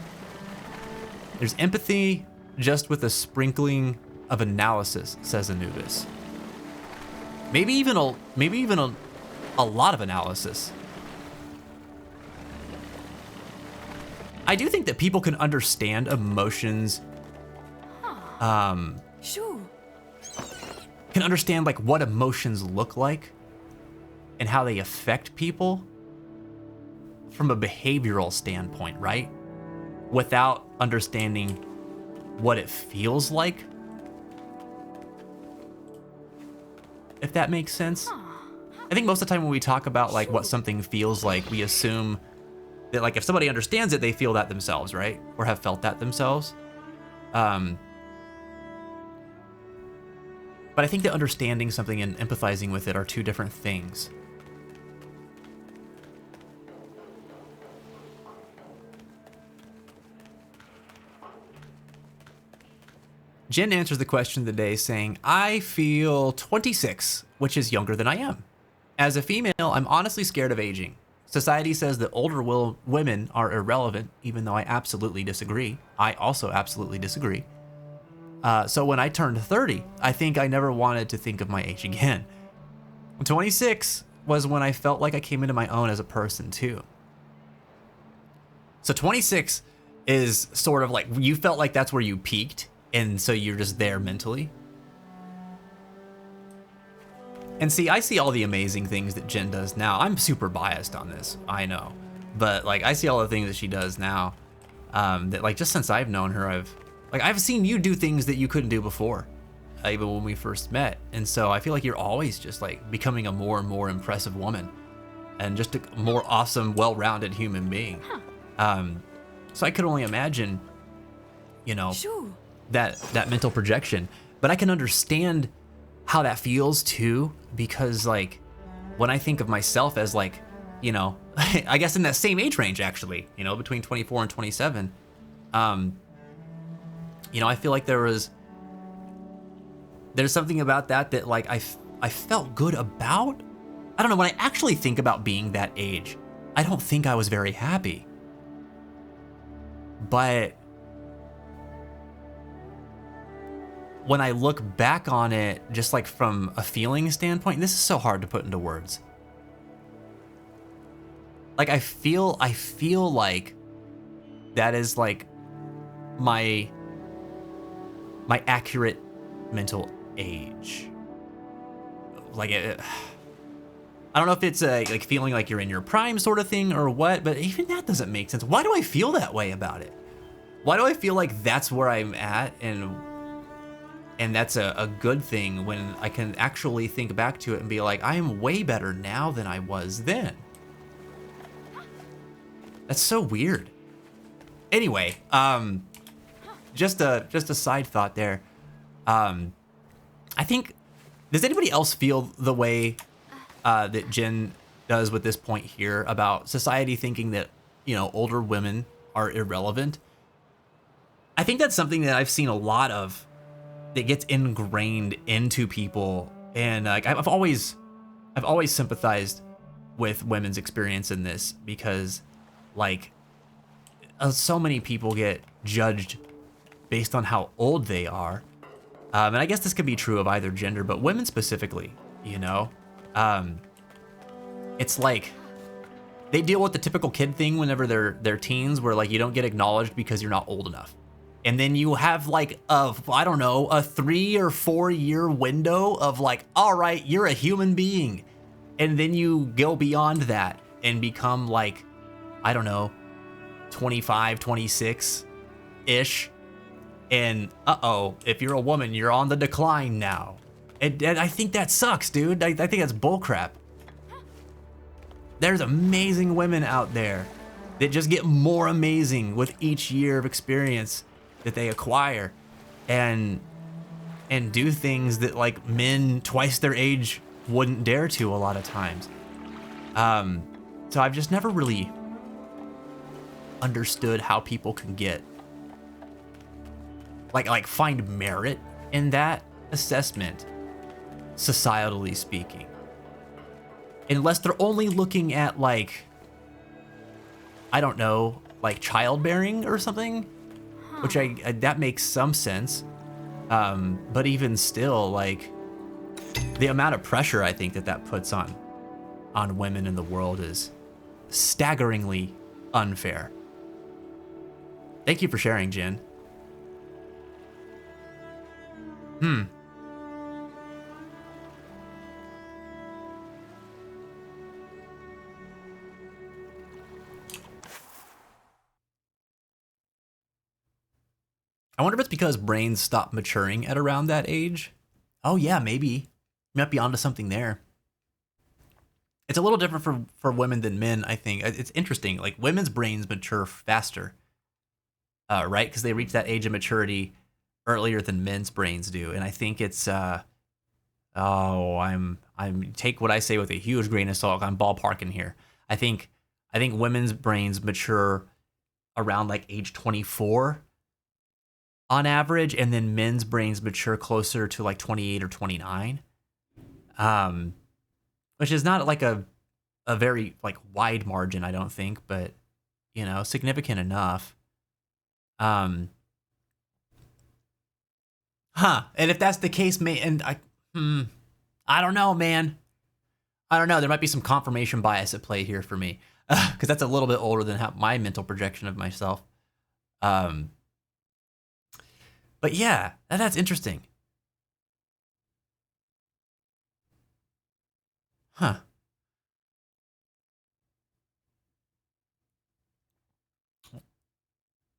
There's empathy just with a sprinkling of analysis, says Anubis. Maybe even a lot of analysis. I do think that people can understand emotions. Sure. Can understand like what emotions look like and how they affect people from a behavioral standpoint, right? Without understanding what it feels like. If that makes sense. I think most of the time when we talk about like what something feels like, we assume that like if somebody understands it, they feel that themselves, right? Or have felt that themselves. But I think that understanding something and empathizing with it are two different things. Jen answers the question of the day saying, I feel 26, which is younger than I am. As a female, I'm honestly scared of aging. Society says that older women are irrelevant, even though I absolutely disagree. I also absolutely disagree. So when I turned 30, I think I never wanted to think of my age again. 26 was when I felt like I came into my own as a person too. So 26 is sort of like, you felt like that's where you peaked, and so you're just there mentally. And see, I see all the amazing things that Jen does now. I'm super biased on this, I know. But like, I see all the things that she does now, that like, just since I've known her, I've seen you do things that you couldn't do before, even when we first met. And so I feel like you're always just like becoming a more and more impressive woman and just a more awesome, well-rounded human being. So I could only imagine, you know, that mental projection, but I can understand how that feels too, because like when I think of myself as like, you know, I guess in that same age range actually, you know, between 24 and 27, you know, I feel like there's something about that like I felt good about. I don't know, when I actually think about being that age, I don't think I was very happy. But when I look back on it, just like from a feeling standpoint, and this is so hard to put into words. Like I feel like that is like my accurate mental age. Like I don't know if it's like feeling like you're in your prime sort of thing or what, but even that doesn't make sense. Why do I feel that way about it? Why do I feel like that's where I'm at and that's a good thing when I can actually think back to it and be like, I am way better now than I was then. That's so weird. Anyway, just a side thought there. I think, does anybody else feel the way that Jen does with this point here about society thinking that, you know, older women are irrelevant? I think that's something that I've seen a lot of that gets ingrained into people, and like I've always sympathized with women's experience in this, because like so many people get judged based on how old they are, and I guess this could be true of either gender, but women specifically, you know. It's like they deal with the typical kid thing whenever they're teens, where like you don't get acknowledged because you're not old enough. And then you have like I don't know, a 3 or 4 year window of like, all right, you're a human being. And then you go beyond that and become like, I don't know, 25, 26-ish. And if you're a woman, you're on the decline now. And I think that sucks, dude. I think that's bullcrap. There's amazing women out there that just get more amazing with each year of experience that they acquire, and do things that like men twice their age wouldn't dare to a lot of times. So I've just never really understood how people can get like find merit in that assessment societally speaking. Unless they're only looking at, like, I don't know, like childbearing or something, which that makes some sense. But even still, like, the amount of pressure I think that puts on women in the world is staggeringly unfair. Thank you for sharing, Jin. I wonder if it's because brains stop maturing at around that age. Oh yeah, maybe. You might be onto something there. It's a little different for women than men, I think. It's interesting. Like, women's brains mature faster, right? Because they reach that age of maturity earlier than men's brains do. And I think it's, I'm take what I say with a huge grain of salt. I'm ballparking here. I think women's brains mature around like age 24 on average, and then men's brains mature closer to like 28 or 29. Which is not like a very like wide margin, I don't think, but you know, significant enough. And if that's the case, I don't know, man. I don't know. There might be some confirmation bias at play here for me, because that's a little bit older than my mental projection of myself. But yeah, that's interesting. Huh.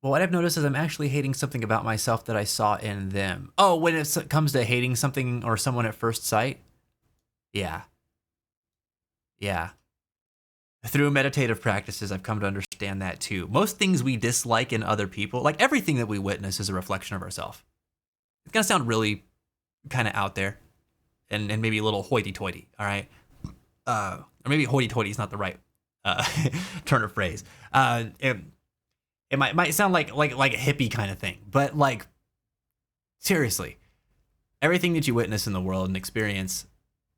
Well, what I've noticed is I'm actually hating something about myself that I saw in them. Oh, when it comes to hating something or someone at first sight? Yeah. Yeah. Through meditative practices, I've come to understand that too. Most things we dislike in other people, like everything that we witness, is a reflection of ourselves. It's gonna sound really kind of out there and maybe a little hoity-toity, all right? Or maybe hoity-toity is not the right turn of phrase. It might sound like a hippie kind of thing, but like, seriously, everything that you witness in the world and experience,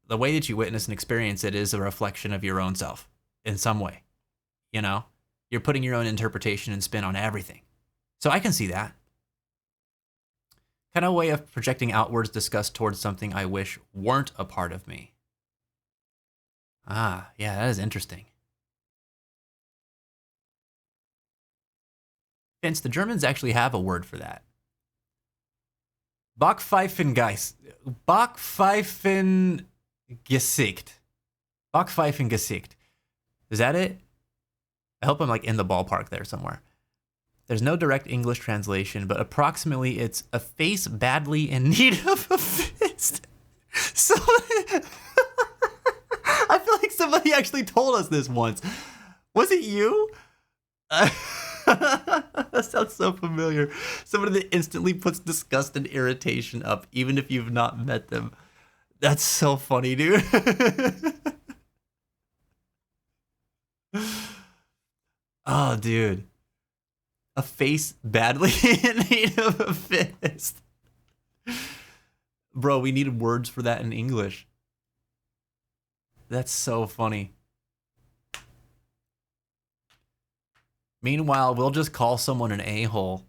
the way that you witness and experience it is a reflection of your own self in some way. You know, you're putting your own interpretation and spin on everything. So I can see that. Kind of a way of projecting outwards disgust towards something I wish weren't a part of me. Ah, yeah, that is interesting. Vince, the Germans actually have a word for that. Backpfeifengesicht. Backpfeifengesicht. Is that it? I hope I'm like in the ballpark there somewhere. There's no direct English translation, but approximately it's a face badly in need of a fist. So I feel like somebody actually told us this once. Was it you? That sounds so familiar. Somebody that instantly puts disgust and irritation up, even if you've not met them. That's so funny, dude. Oh, dude. A face badly in need of a fist. Bro, we needed words for that in English. That's so funny. Meanwhile, we'll just call someone an a-hole.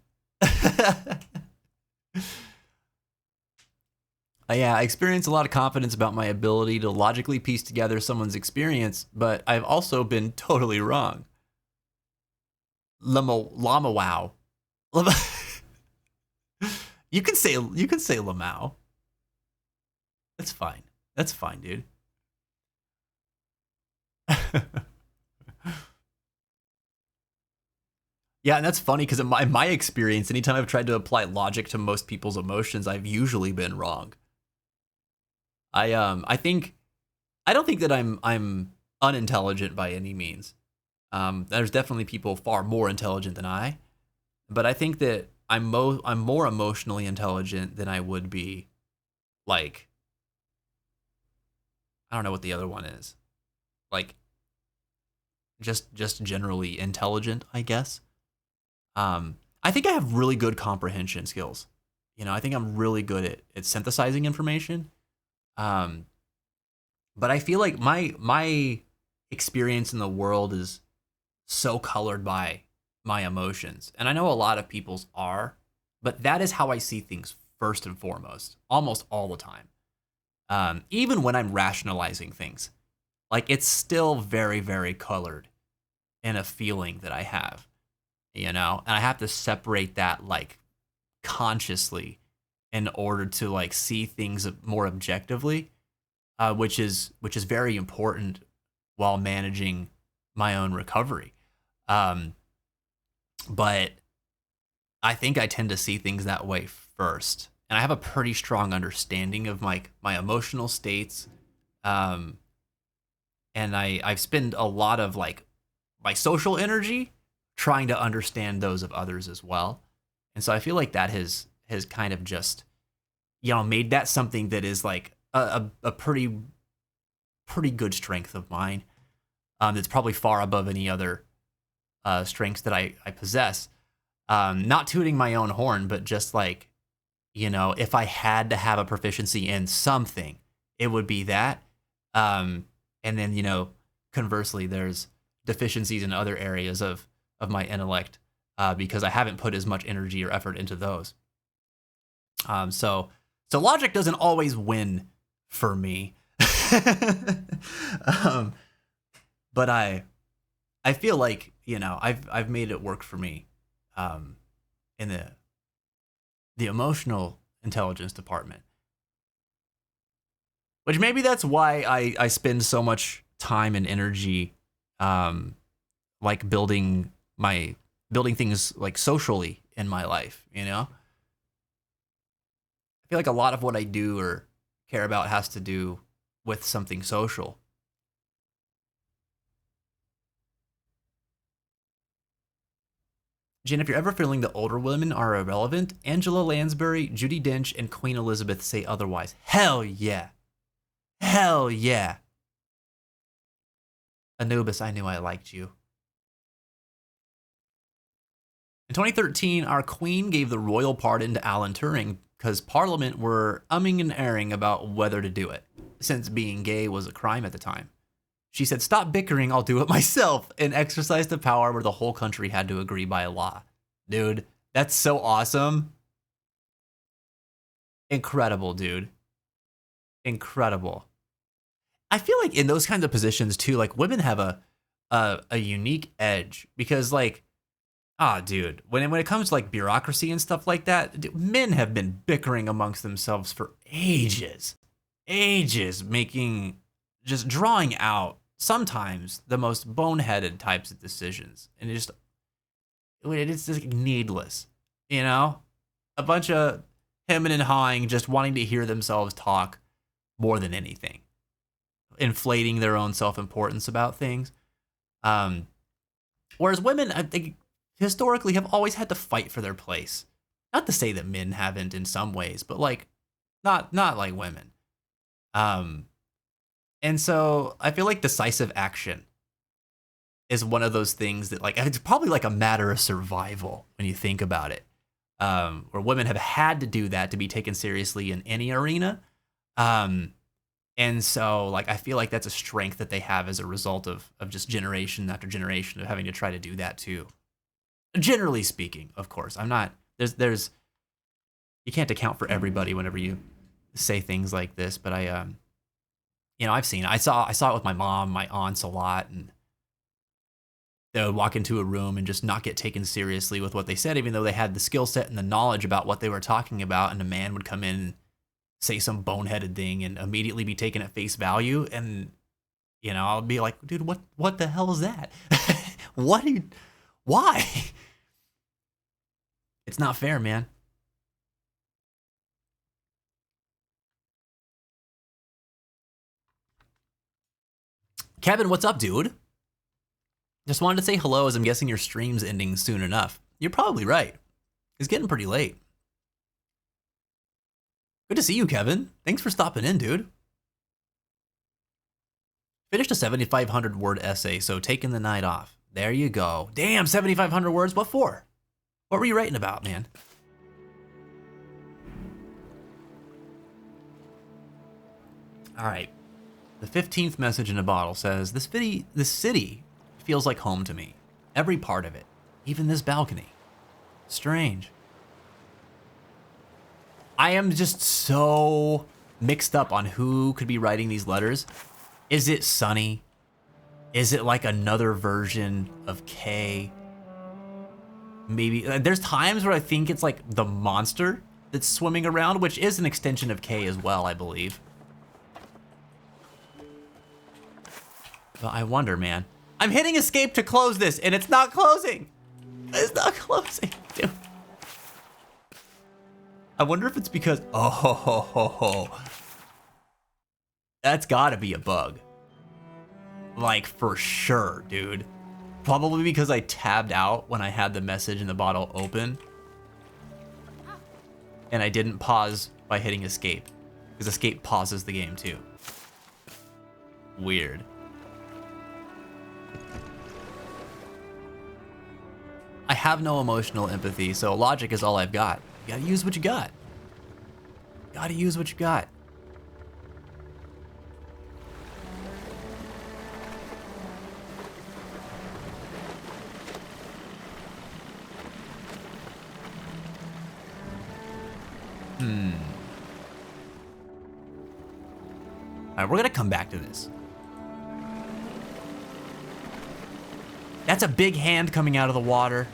Yeah, I experience a lot of confidence about my ability to logically piece together someone's experience, but I've also been totally wrong. Llama wow. You can say Lamau. That's fine. That's fine, dude. Yeah, and that's funny because in my experience, anytime I've tried to apply logic to most people's emotions, I've usually been wrong. I don't think that I'm unintelligent by any means. There's definitely people far more intelligent than I, but I think that I'm more emotionally intelligent than I would be, like, I don't know what the other one is, like, just generally intelligent, I guess. I think I have really good comprehension skills. You know, I think I'm really good at synthesizing information. But I feel like my experience in the world is so colored by my emotions. And I know a lot of people's are, but that is how I see things first and foremost, almost all the time. Even when I'm rationalizing things, like it's still very, very colored in a feeling that I have, you know? And I have to separate that like consciously in order to like see things more objectively, which is very important while managing my own recovery. But I think I tend to see things that way first. And I have a pretty strong understanding of my emotional states. And I spend a lot of like my social energy trying to understand those of others as well. And so I feel like that has kind of just, you know, made that something that is like a pretty good strength of mine. That's probably far above any other strengths that I possess. Not tooting my own horn, but just like, you know, if I had to have a proficiency in something, it would be that. And then, you know, conversely, there's deficiencies in other areas of my intellect because I haven't put as much energy or effort into those. So logic doesn't always win for me. But I feel like, you know, I've made it work for me in the emotional intelligence department. Which maybe that's why I spend so much time and energy like building things like socially in my life, you know? I feel like a lot of what I do or care about has to do with something social. Jen, if you're ever feeling the older women are irrelevant, Angela Lansbury, Judi Dench, and Queen Elizabeth say otherwise. Hell yeah. Hell yeah. Anubis, I knew I liked you. In 2013, our queen gave the royal pardon to Alan Turing because Parliament were umming and erring about whether to do it, since being gay was a crime at the time. She said, "Stop bickering, I'll do it myself," and exercised the power where the whole country had to agree by law. Dude, that's so awesome. Incredible, dude. Incredible. I feel like in those kinds of positions too, like women have a unique edge because like, dude, when it comes to like bureaucracy and stuff like that, men have been bickering amongst themselves for ages, just drawing out sometimes the most boneheaded types of decisions, and it's just needless, you know, a bunch of hemming and hawing, just wanting to hear themselves talk more than anything, inflating their own self-importance about things. Whereas women, I think, historically have always had to fight for their place. Not to say that men haven't in some ways, but like not like women. And so I feel like decisive action is one of those things that like, it's probably like a matter of survival when you think about it. Where women have had to do that to be taken seriously in any arena. And so like, I feel like that's a strength that they have as a result of just generation after generation of having to try to do that too. Generally speaking, of course, I'm not, there's, you can't account for everybody whenever you say things like this, but you know, I've seen it. I saw it with my mom, my aunts a lot, and they would walk into a room and just not get taken seriously with what they said, even though they had the skill set and the knowledge about what they were talking about, and a man would come in and say some boneheaded thing and immediately be taken at face value, and, you know, I'll be like, dude, what the hell is that? Why? It's not fair, man. Kevin, what's up, dude? Just wanted to say hello, as I'm guessing your stream's ending soon enough. You're probably right. It's getting pretty late. Good to see you, Kevin. Thanks for stopping in, dude. Finished a 7,500 word essay, so taking the night off. There you go. Damn, 7,500 words. What for? What were you writing about, man? All right. The 15th message in a bottle says, this city feels like home to me. Every part of it. Even this balcony. Strange. I am just so mixed up on who could be writing these letters. Is it Sunny? Is it like another version of Kay? Maybe. There's times where I think it's like the monster that's swimming around, which is an extension of Kay as well, I believe. But I wonder, man. I'm hitting escape to close this, and it's not closing. It's not closing, dude. I wonder if it's because, that's gotta be a bug. Like, for sure, dude. Probably because I tabbed out when I had the message in the bottle open. And I didn't pause by hitting escape. Because escape pauses the game too. Weird. I have no emotional empathy, so logic is all I've got. You gotta use what you got. Gotta use what you got. Alright, we're gonna come back to this. That's a big hand coming out of the water.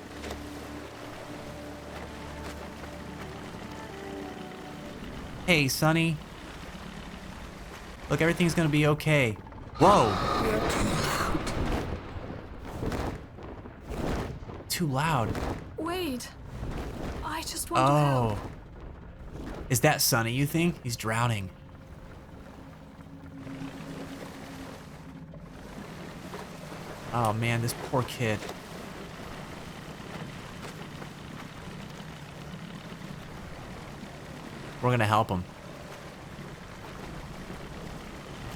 Hey, Sunny. Look, everything's gonna be okay. Whoa. Too loud. Wait. I just want to help. Is that Sunny, you think? He's drowning. Oh man, this poor kid. We're gonna help him.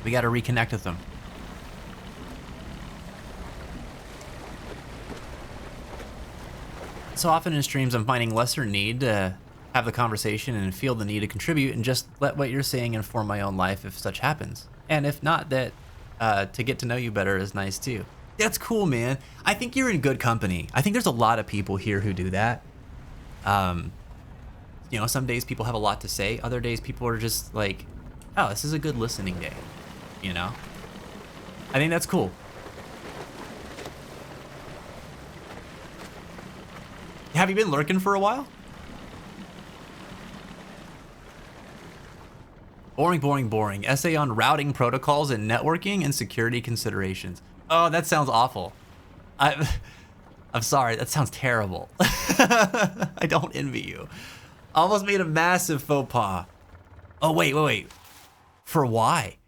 We gotta reconnect with him. So often in streams, I'm finding lesser need to have the conversation and feel the need to contribute and just let what you're saying inform my own life if such happens. And if not, that to get to know you better is nice too. That's cool, man. I think you're in good company. I think there's a lot of people here who do that. You know, some days people have a lot to say. Other days people are just like, oh, this is a good listening day. You know? I think that's cool. Have you been lurking for a while? Boring, boring, boring. Essay on routing protocols and networking and security considerations. Oh, that sounds awful. I'm sorry, that sounds terrible. I don't envy you. Almost made a massive faux pas. Oh, wait. For why?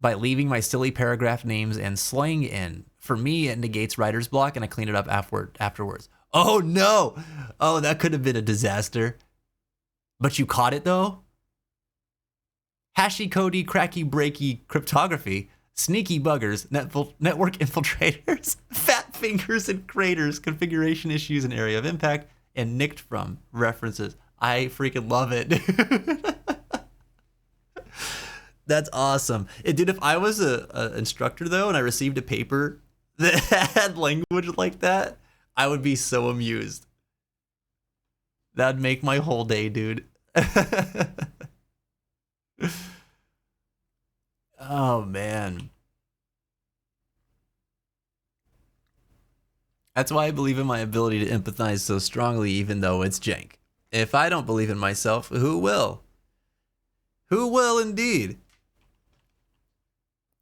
By leaving my silly paragraph names and slang in. For me, it negates writer's block and I clean it up afterwards. Oh no! Oh, that could have been a disaster. But you caught it though? Hashy cody, cracky breaky cryptography, sneaky buggers, network infiltrators, fat fingers and craters, configuration issues and area of impact, and nicked from references. I freaking love it. That's awesome. Dude, if I was a instructor though and I received a paper that had language like that, I would be so amused. That'd make my whole day, dude. Oh, man. That's why I believe in my ability to empathize so strongly, even though it's jank. If I don't believe in myself, who will? Who will indeed?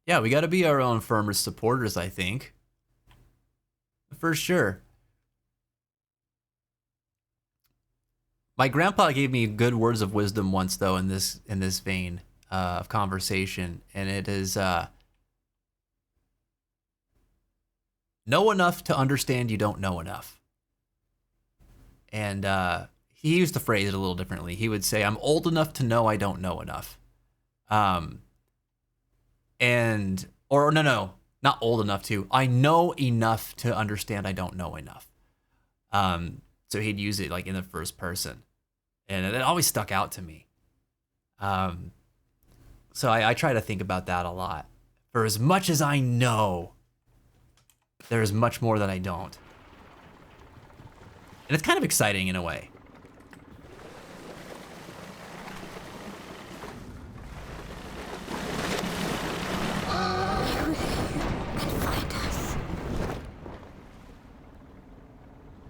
Yeah, we got to be our own firmest supporters, I think. For sure. My grandpa gave me good words of wisdom once, though, in this vein of conversation, and it is know enough to understand you don't know enough. And he used to phrase it a little differently. He would say, "I'm old enough to know I don't know enough." No, not old enough to. I know enough to understand I don't know enough. So he'd use it like in the first person. And it always stuck out to me. So I try to think about that a lot. For as much as I know, there's much more that I don't. And it's kind of exciting in a way.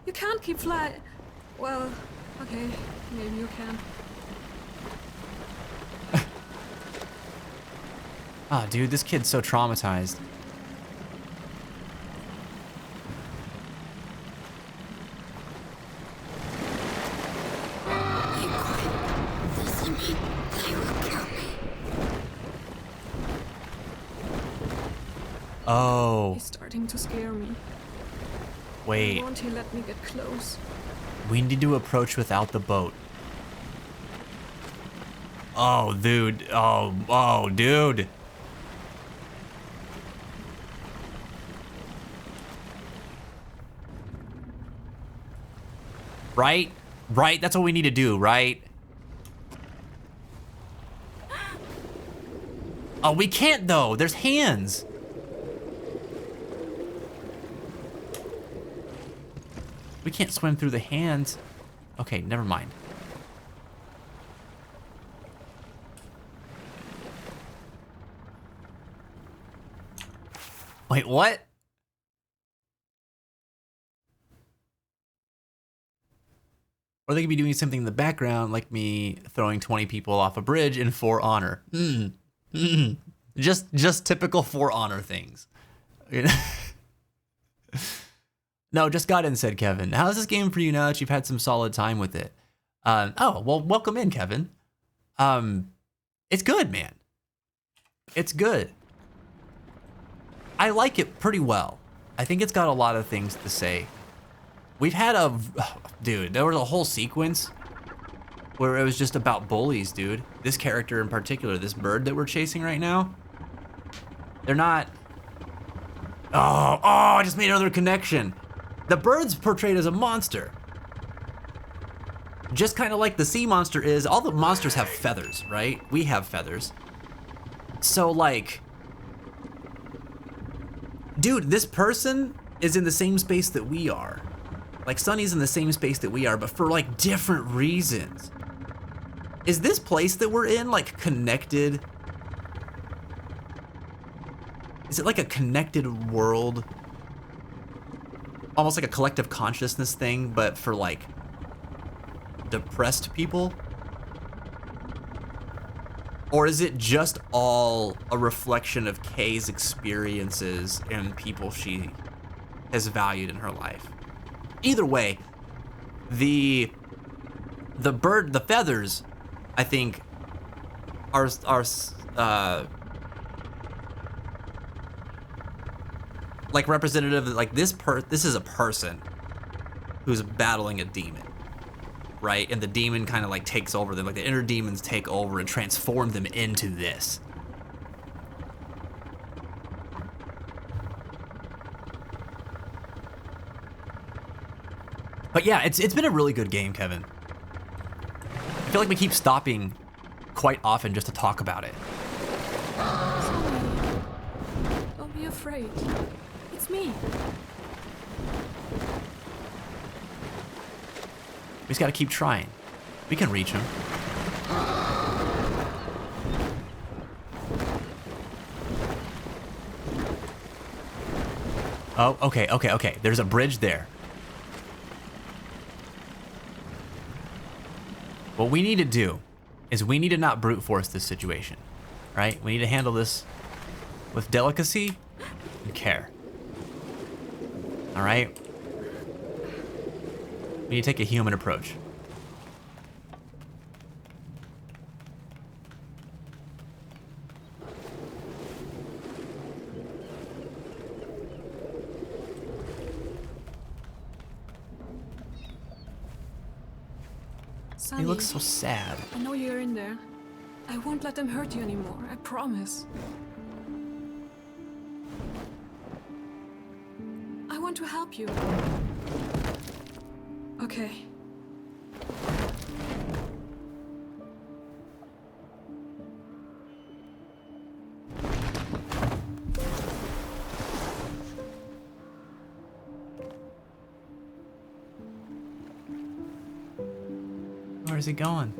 You can't keep flying. Well, okay, maybe you can. Ah, dude, this kid's so traumatized. Oh. He's starting to scare me. Wait. Won't he let me get close? We need to approach without the boat. Oh, dude. Oh, dude. Right? Right? That's what we need to do, right? Oh, we can't though. There's hands. We can't swim through the hands. Okay, never mind. Wait, what? Or they could be doing something in the background, like me throwing 20 people off a bridge in For Honor. Just typical For Honor things. No, just got in, said Kevin. How's this game for you now that you've had some solid time with it? Oh, well, welcome in, Kevin. It's good, man. It's good. I like it pretty well. I think it's got a lot of things to say. We've had dude, there was a whole sequence where it was just about bullies, dude. This character in particular, this bird that we're chasing right now, they're not... Oh, I just made another connection. The bird's portrayed as a monster. Just kind of like the sea monster is. All the monsters have feathers, right? We have feathers. So, like... Dude, this person is in the same space that we are. Like, Sunny's in the same space that we are, but for, like, different reasons. Is this place that we're in, like, connected? Is it like a connected world? Almost like a collective consciousness thing, but for, like, depressed people? Or is it just all a reflection of Kay's experiences and people she has valued in her life? Either way, the feathers, I think, are like representative. Like this is a person who's battling a demon, right? And the demon kind of like takes over them. Like the inner demons take over and transform them into this. But yeah, it's been a really good game, Kevin. I feel like we keep stopping quite often just to talk about it. Don't be afraid. It's me. We just gotta keep trying. We can reach him. Oh, okay. There's a bridge there. What we need to do is we need to not brute force this situation, right? We need to handle this with delicacy and care. All right? We need to take a human approach. Sunny, He looks so sad. I know you're in there. I won't let them hurt you anymore, I promise. I want to help you. Okay. Where is he going?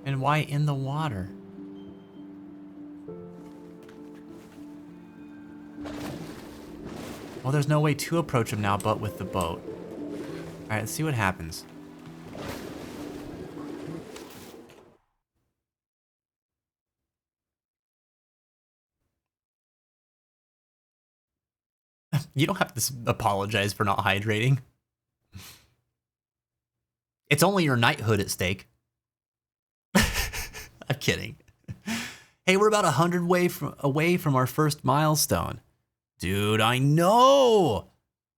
And why in the water? Well, there's no way to approach him now but with the boat. Alright, let's see what happens. You don't have to apologize for not hydrating. It's only your knighthood at stake. I'm kidding. Hey, we're about 100 away from our first milestone. Dude, I know.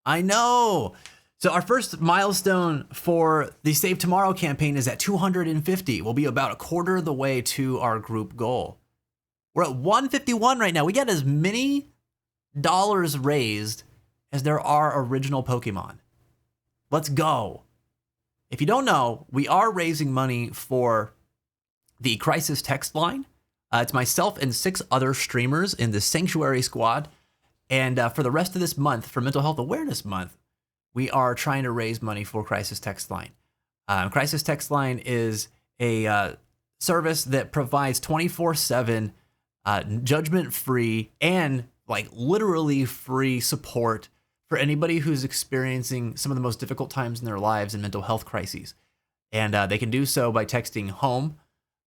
I know. So our first milestone for the Save Tomorrow campaign is at 250. We'll be about a quarter of the way to our group goal. We're at 151 right now. We got as many dollars raised as there are original Pokemon. Let's go. If you don't know, we are raising money for the Crisis text line. It's myself and 6 other streamers in the Sanctuary Squad. And for the rest of this month, for Mental Health Awareness Month, we are trying to raise money for Crisis Text Line. Crisis Text Line is a service that provides 24/7 judgment-free and like literally free support for anybody who's experiencing some of the most difficult times in their lives and mental health crises. And they can do so by texting HOME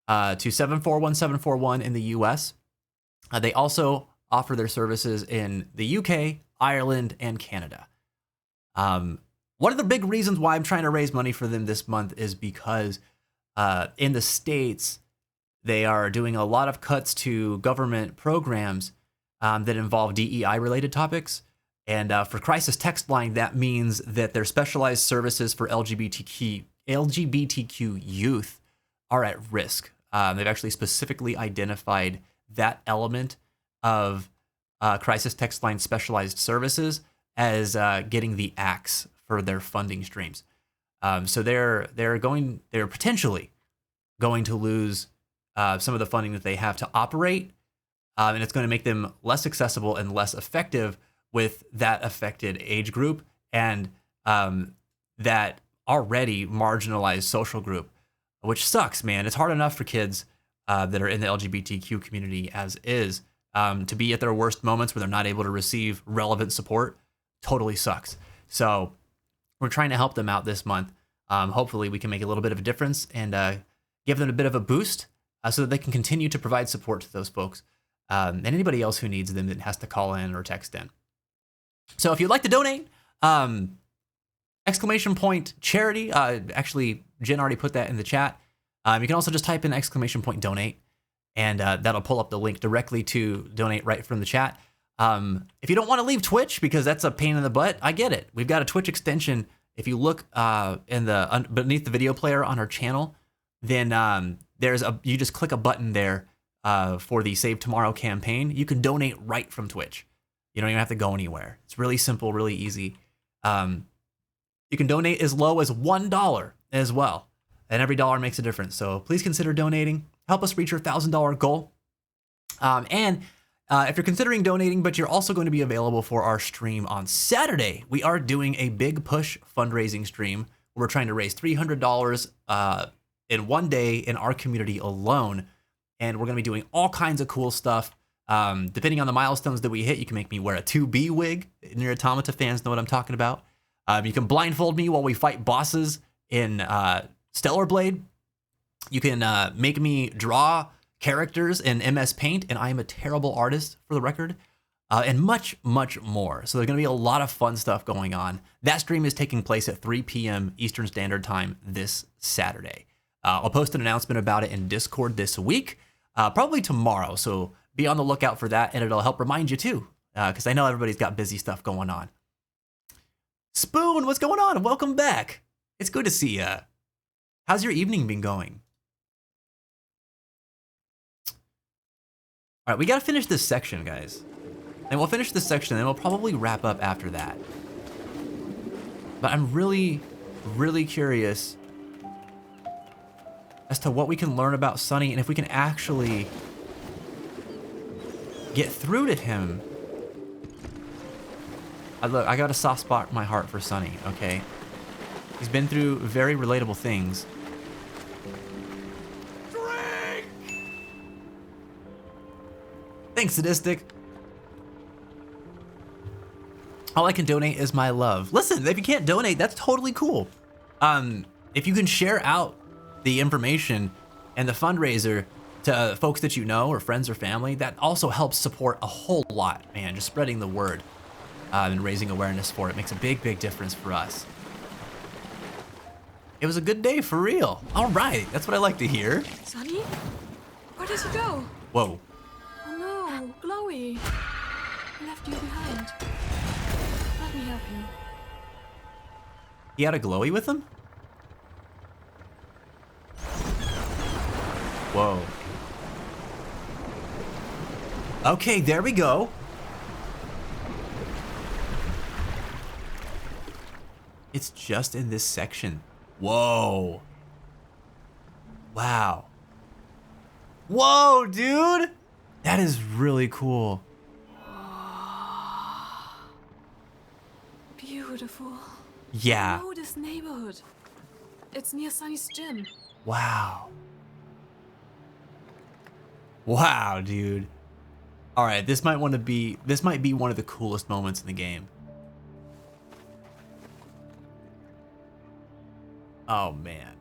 to 741741 in the US. They also offer their services in the UK, Ireland, and Canada. One of the big reasons why I'm trying to raise money for them this month is because in the States, they are doing a lot of cuts to government programs that involve DEI-related topics. And for Crisis Text Line, that means that their specialized services for LGBTQ youth are at risk. They've actually specifically identified that element of Crisis Text Line specialized services as getting the axe for their funding streams. So they're potentially going to lose some of the funding that they have to operate, and it's going to make them less accessible and less effective with that affected age group and that already marginalized social group, which sucks, man. It's hard enough for kids that are in the LGBTQ community as is to be at their worst moments where they're not able to receive relevant support. Totally sucks. So we're trying to help them out this month. Hopefully we can make a little bit of a difference and give them a bit of a boost so that they can continue to provide support to those folks and anybody else who needs them that has to call in or text in. So if you'd like to donate, exclamation point charity. Actually, Jen already put that in the chat. You can also just type in exclamation point donate, and that'll pull up the link directly to donate right from the chat. If you don't want to leave Twitch because that's a pain in the butt, I get it. We've got a Twitch extension. If you look beneath the video player on our channel, then you just click a button there for the Save Tomorrow campaign. You can donate right from Twitch. You don't even have to go anywhere. It's really simple, really easy. You can donate as low as $1 as well, and every dollar makes a difference. So please consider donating. Help us reach our $1,000 goal. And if you're considering donating, but you're also going to be available for our stream on Saturday, we are doing a big push fundraising stream. We're trying to raise $300 in one day in our community alone. And we're going to be doing all kinds of cool stuff. Depending on the milestones that we hit, you can make me wear a 2B wig. Near Automata fans know what I'm talking about. You can blindfold me while we fight bosses in Stellar Blade. You can make me draw characters in MS Paint, and I am a terrible artist for the record, and much, much more. So there's going to be a lot of fun stuff going on. That stream is taking place at 3 p.m. Eastern Standard Time this Saturday. I'll post an announcement about it in Discord this week, probably tomorrow. So be on the lookout for that, and it'll help remind you too, because I know everybody's got busy stuff going on. Spoon, what's going on? Welcome back. It's good to see ya. How's your evening been going? All right, we got to finish this section, guys. And we'll finish this section, and then we'll probably wrap up after that. But I'm really, really curious as to what we can learn about Sunny and if we can actually get through to him. Look, I got a soft spot in my heart for Sunny, okay? He's been through very relatable things. Thanks, Sadistic. All I can donate is my love. Listen, if you can't donate, that's totally cool. If you can share out the information and the fundraiser to folks that you know or friends or family, that also helps support a whole lot, man. Just spreading the word and raising awareness for it makes a big, big difference for us. It was a good day for real. All right, that's what I like to hear. Sonny? Where did you go? Whoa. Oh no, Chloe. I left you behind. Let me help you. He had a glowy with him? Whoa. Okay, there we go. It's just in this section. Whoa. Wow. Whoa, dude. That is really cool. Beautiful. Yeah. I know this neighborhood. It's near Sonny's gym. Wow. Wow, dude. All right, this might be one of the coolest moments in the game. Oh man.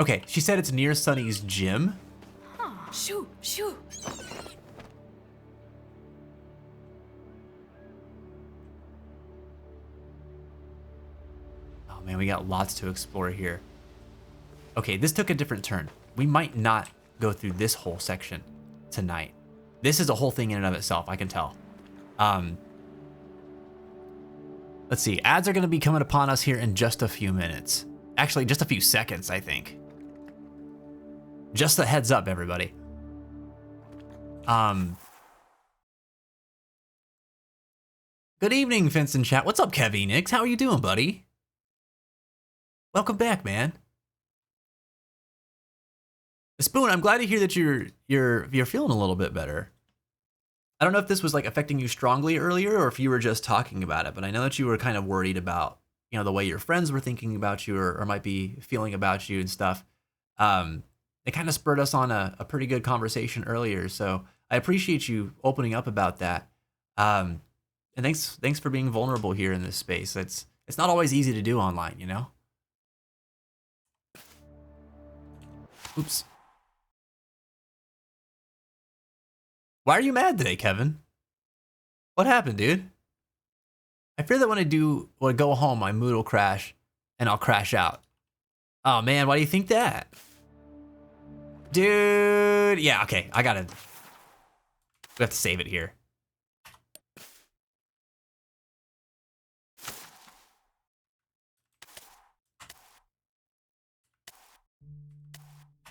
Okay, she said it's near Sonny's gym. Shoo, shoo. Oh man, we got lots to explore here. Okay, this took a different turn. We might not go through this whole section tonight. This is a whole thing in and of itself, I can tell. Let's see, ads are gonna be coming upon us here in just a few minutes. Actually, just a few seconds, I think. Just a heads up, everybody. Good evening, Vincent Chat. What's up, Kevinix? How are you doing, buddy? Welcome back, man. Spoon, I'm glad to hear that you're feeling a little bit better. I don't know if this was like affecting you strongly earlier or if you were just talking about it, but I know that you were kind of worried about, you know, the way your friends were thinking about you or might be feeling about you and stuff. It kind of spurred us on a pretty good conversation earlier, so I appreciate you opening up about that. And thanks for being vulnerable here in this space. It's not always easy to do online, you know? Oops. Why are you mad today, Kevin? What happened, dude? I fear that when I go home, my mood will crash and I'll crash out. Oh man, why do you think that? Dude, yeah, okay, we have to save it here.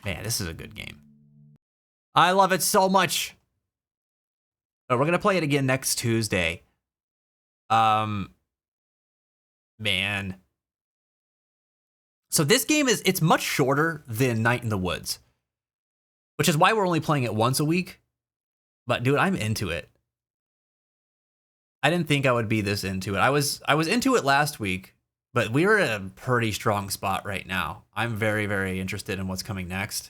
Man, this is a good game. I love it so much. But we're gonna play it again next Tuesday. Man. So this game it's much shorter than Night in the Woods, which is why we're only playing it once a week. But dude, I'm into it. I didn't think I would be this into it. I was into it last week, but we're at a pretty strong spot right now. I'm very, very interested in what's coming next.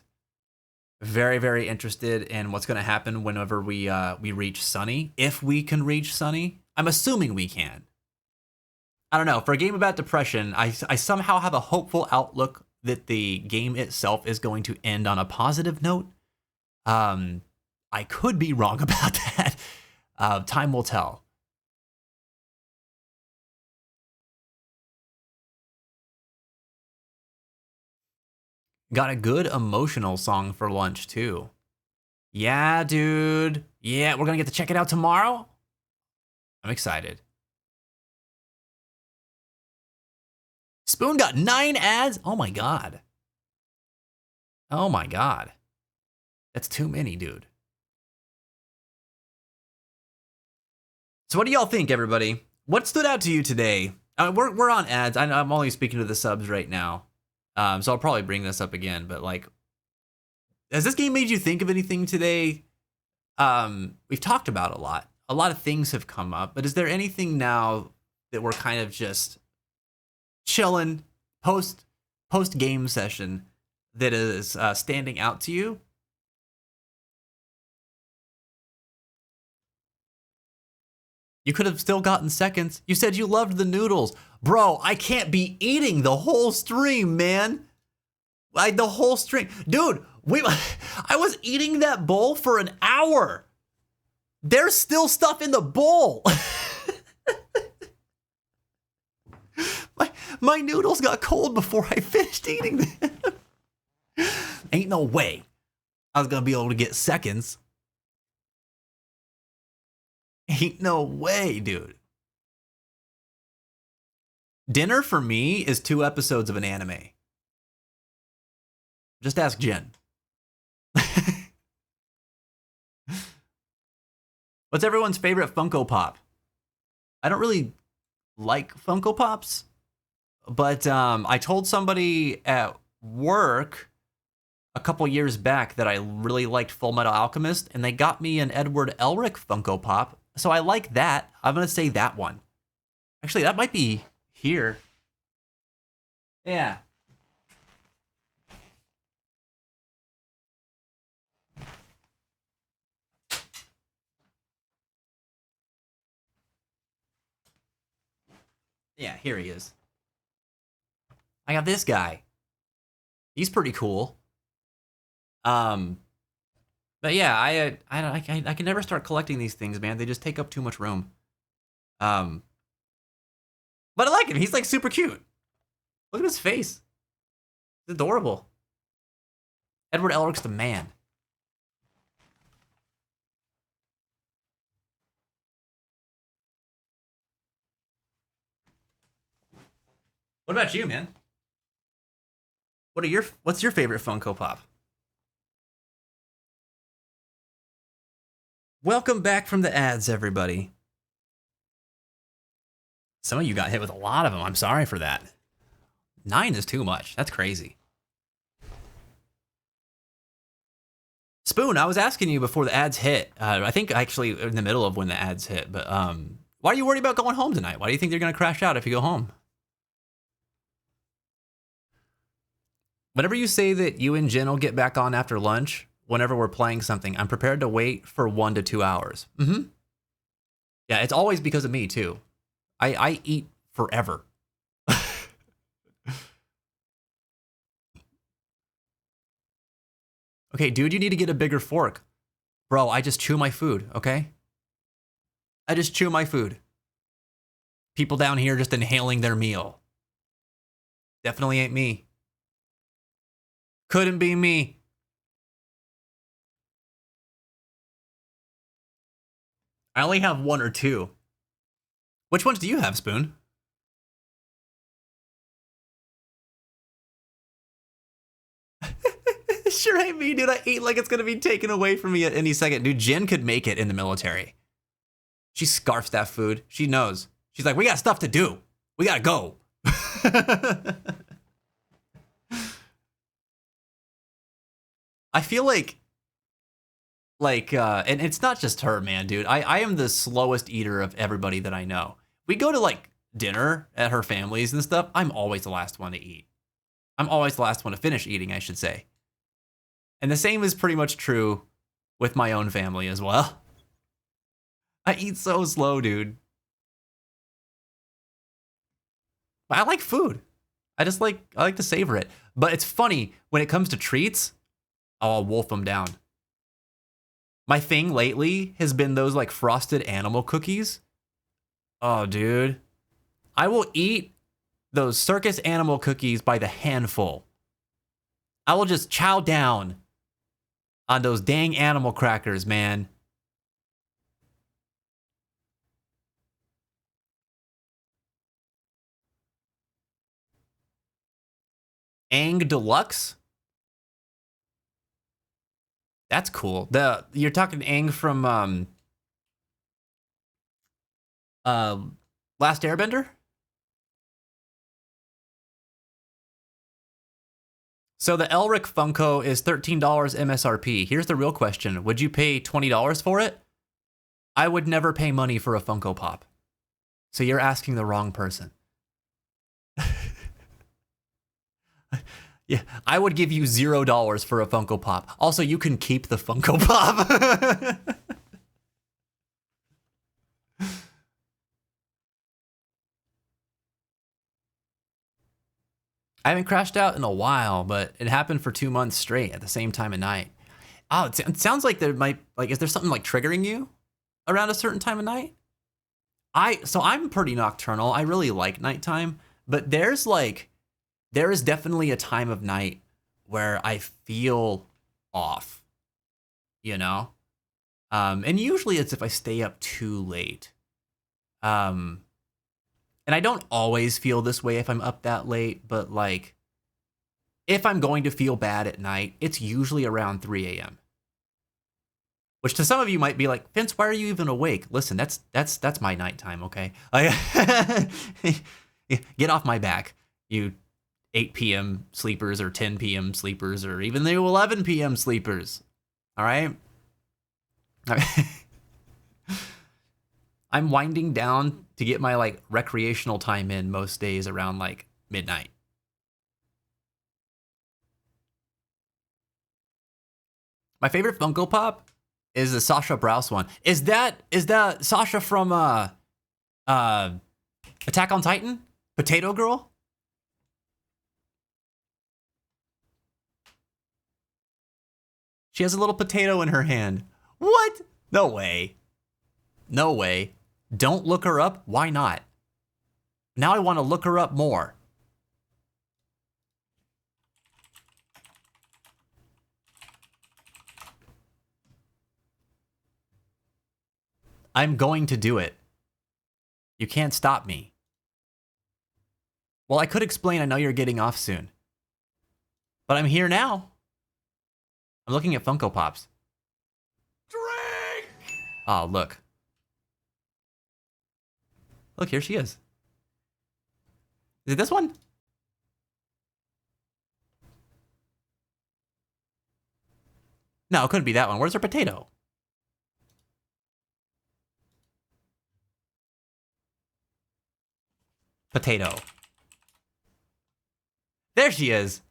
Very, very interested in what's going to happen whenever we reach Sunny. If we can reach Sunny. I'm assuming we can. I don't know. For a game about depression, I somehow have a hopeful outlook that the game itself is going to end on a positive note. I could be wrong about that. Time will tell. Got a good emotional song for lunch, too. Yeah, dude. Yeah, we're gonna get to check it out tomorrow. I'm excited. Spoon got 9 ads? Oh my god. Oh my god. That's too many, dude. So what do y'all think, everybody? What stood out to you today? We're on ads. I'm only speaking to the subs right now. So I'll probably bring this up again, but like, has this game made you think of anything today? We've talked about a lot of things have come up, but is there anything now that were kind of just chilling post game session that is standing out to you? You could have still gotten seconds. You said you loved the noodles. Bro, I can't be eating the whole stream, man. Like the whole stream. Dude, I was eating that bowl for an hour. There's still stuff in the bowl. My noodles got cold before I finished eating them. Ain't no way I was gonna be able to get seconds. Ain't no way, dude. Dinner for me is 2 episodes of an anime. Just ask Jen. What's everyone's favorite Funko Pop? I don't really like Funko Pops, but I told somebody at work a couple years back that I really liked Full Metal Alchemist, and they got me an Edward Elric Funko Pop. So I like that. I'm going to say that one. Actually, that might be here. Yeah. Yeah, here he is. I got this guy. He's pretty cool. But yeah, I can never start collecting these things, man. They just take up too much room. But I like him. He's like super cute. Look at his face. It's adorable. Edward Elric's the man. What about you, man? What's your favorite Funko Pop? Welcome back from the ads, everybody. Some of you got hit with a lot of them. I'm sorry for that. 9 is too much. That's crazy. Spoon, I was asking you before the ads hit. I think actually in the middle of when the ads hit. But why are you worried about going home tonight? Why do you think they're going to crash out if you go home? Whenever you say that you and Jen will get back on after lunch, whenever we're playing something, I'm prepared to wait for 1 to 2 hours. Mm-hmm. Yeah, it's always because of me, too. I eat forever. Okay, dude, you need to get a bigger fork. Bro, I just chew my food, okay? I just chew my food. People down here just inhaling their meal. Definitely ain't me. Couldn't be me. I only have 1 or 2. Which ones do you have, Spoon? Sure ain't me, dude. I eat like it's gonna be taken away from me at any second. Dude, Jen could make it in the military. She scarfs that food. She knows. She's like, we got stuff to do. We gotta go. I feel like, and it's not just her, man, dude. I am the slowest eater of everybody that I know. We go to like dinner at her family's and stuff. I'm always the last one to eat. I'm always the last one to finish eating, I should say. And the same is pretty much true with my own family as well. I eat so slow, dude. But I like food. I like to savor it. But it's funny, when it comes to treats, I'll wolf them down. My thing lately has been those like frosted animal cookies. Oh, dude. I will eat those circus animal cookies by the handful. I will just chow down on those dang animal crackers, man. Aang Deluxe? That's cool. You're talking Aang from Last Airbender? So the Elric Funko is $13 MSRP. Here's the real question. Would you pay $20 for it? I would never pay money for a Funko Pop. So you're asking the wrong person. Yeah, I would give you $0 for a Funko Pop. Also, you can keep the Funko Pop. I haven't crashed out in a while, but it happened for 2 months straight at the same time of night. Oh, it sounds like there might, like, is there something like triggering you around a certain time of night? So I'm pretty nocturnal. I really like nighttime, but there is definitely a time of night where I feel off, you know? And usually it's if I stay up too late. And I don't always feel this way if I'm up that late, but like, if I'm going to feel bad at night, it's usually around 3 a.m. Which to some of you might be like, Vince, why are you even awake? Listen, that's my nighttime, okay? Get off my back, you 8 p.m. sleepers or 10 p.m. sleepers or even the 11 p.m. sleepers. All right? I'm winding down to get my like recreational time in most days around like midnight. My favorite Funko Pop is the Sasha Browse one. Is that Sasha from Attack on Titan? Potato Girl? She has a little potato in her hand. What? No way. No way. Don't look her up? Why not? Now I want to look her up more. I'm going to do it. You can't stop me. Well, I could explain I know you're getting off soon. But I'm here now. I'm looking at Funko Pops. Drink! Oh, look. Look, here she is. Is it this one? No, it couldn't be that one. Where's her potato? Potato. There she is.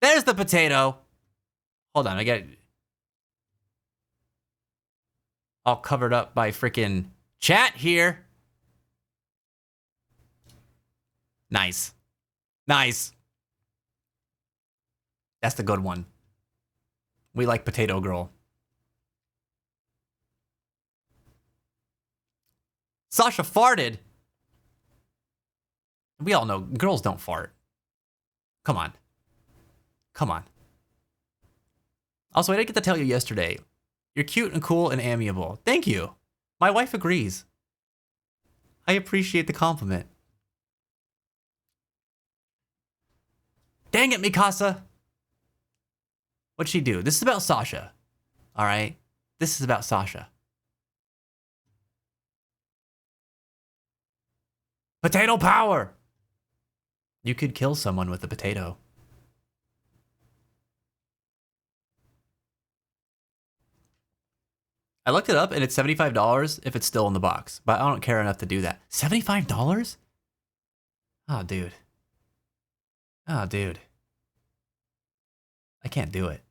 There's the potato. Hold on, I get all covered up by freaking chat here. Nice. Nice. That's the good one. We like Potato Girl. Sasha farted. We all know girls don't fart. Come on. Come on. Also, I didn't get to tell you yesterday. You're cute and cool and amiable. Thank you. My wife agrees. I appreciate the compliment. Dang it, Mikasa. What'd she do? This is about Sasha. All right? This is about Sasha. Potato power! You could kill someone with a potato. I looked it up and it's $75 if it's still in the box, but I don't care enough to do that. $75? Oh, dude. Oh, dude. I can't do it.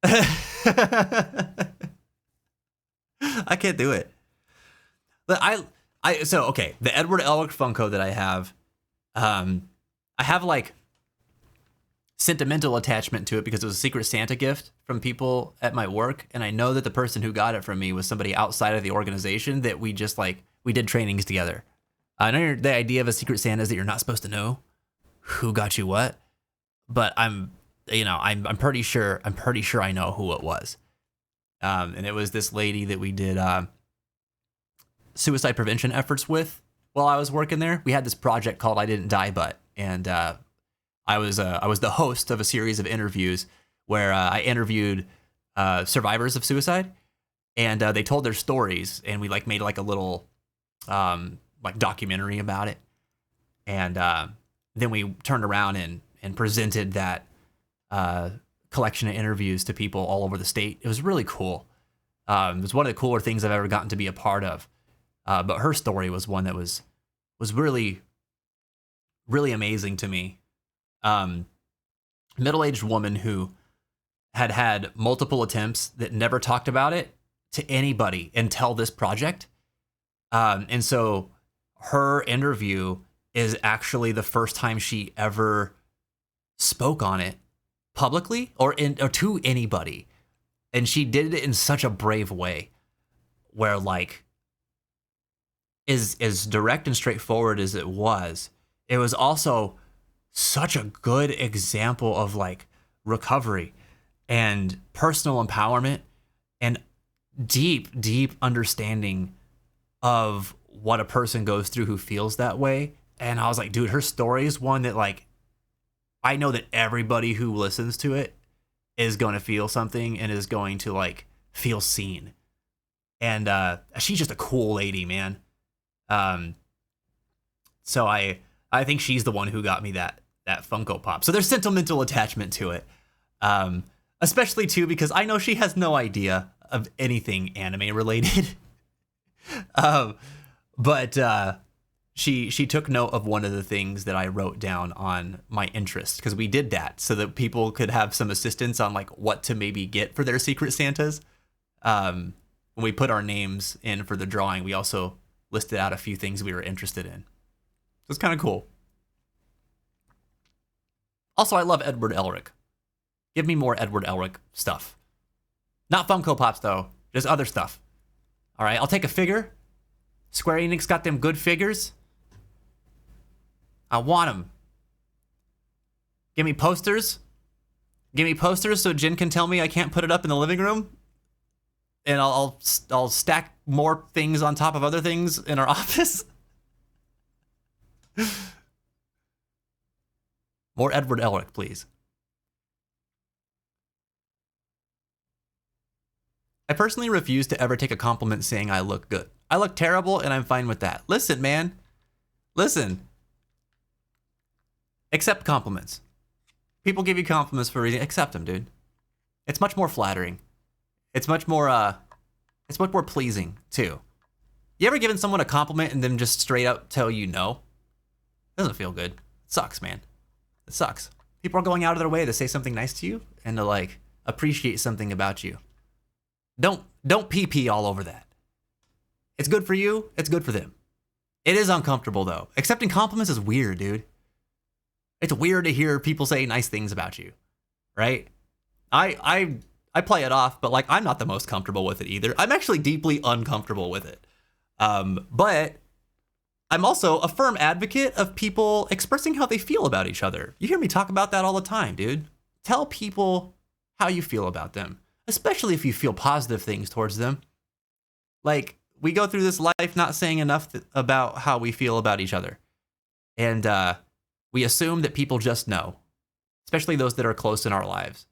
I can't do it. But so okay, the Edward Elric Funko that I have like sentimental attachment to it because it was a Secret Santa gift from people at my work, and I know that the person who got it from me was somebody outside of the organization that we just like we did trainings together. I know the idea of a Secret Santa is that you're not supposed to know who got you what, but I'm pretty sure I know who it was. And it was this lady that we did suicide prevention efforts with while I was working there. We had this project called I Didn't Die But, and I was the host of a series of interviews where I interviewed survivors of suicide, and they told their stories, and we like made like a little like documentary about it, and then we turned around and presented that collection of interviews to people all over the state. It was really cool. It was one of the cooler things I've ever gotten to be a part of. But her story was one that was was really, really amazing to me. Middle-aged woman who had had multiple attempts that never talked about it to anybody until this project. And so her interview is actually the first time she ever spoke on it publicly or to anybody. And she did it in such a brave way where, like, as direct and straightforward as it was also such a good example of, like, recovery and personal empowerment and deep, deep understanding of what a person goes through who feels that way. And I was like, dude, her story is one that, like, I know that everybody who listens to it is going to feel something and is going to, like, feel seen. And she's just a cool lady, man. So I think she's the one who got me that Funko Pop. So there's sentimental attachment to it. Especially too because I know she has no idea of anything anime related. But she took note of one of the things that I wrote down on my interest, because we did that so that people could have some assistance on, like, what to maybe get for their Secret Santas. When we put our names in for the drawing, we also listed out a few things we were interested in. So it's kind of cool. Also, I love Edward Elric. Give me more Edward Elric stuff. Not Funko Pops, though. Just other stuff. All right, I'll take a figure. Square Enix got them good figures. I want them. Give me posters. Give me posters so Jen can tell me I can't put it up in the living room. And I'll stack more things on top of other things in our office. More Edward Elric, please. I personally refuse to ever take a compliment saying I look good. I look terrible and I'm fine with that. Listen, man. Listen. Accept compliments. People give you compliments for a reason. Accept them, dude. It's much more flattering. It's much more pleasing, too. You ever given someone a compliment and then just straight up tell you no? Doesn't feel good. It sucks, man. It sucks. People are going out of their way to say something nice to you and to, like, appreciate something about you. Don't pee all over that. It's good for you. It's good for them. It is uncomfortable, though. Accepting compliments is weird, dude. It's weird to hear people say nice things about you, right? I play it off, but, like, I'm not the most comfortable with it either. I'm actually deeply uncomfortable with it. But I'm also a firm advocate of people expressing how they feel about each other. You hear me talk about that all the time, dude. Tell people how you feel about them, especially if you feel positive things towards them. Like, we go through this life not saying enough about how we feel about each other. And we assume that people just know, especially those that are close in our lives.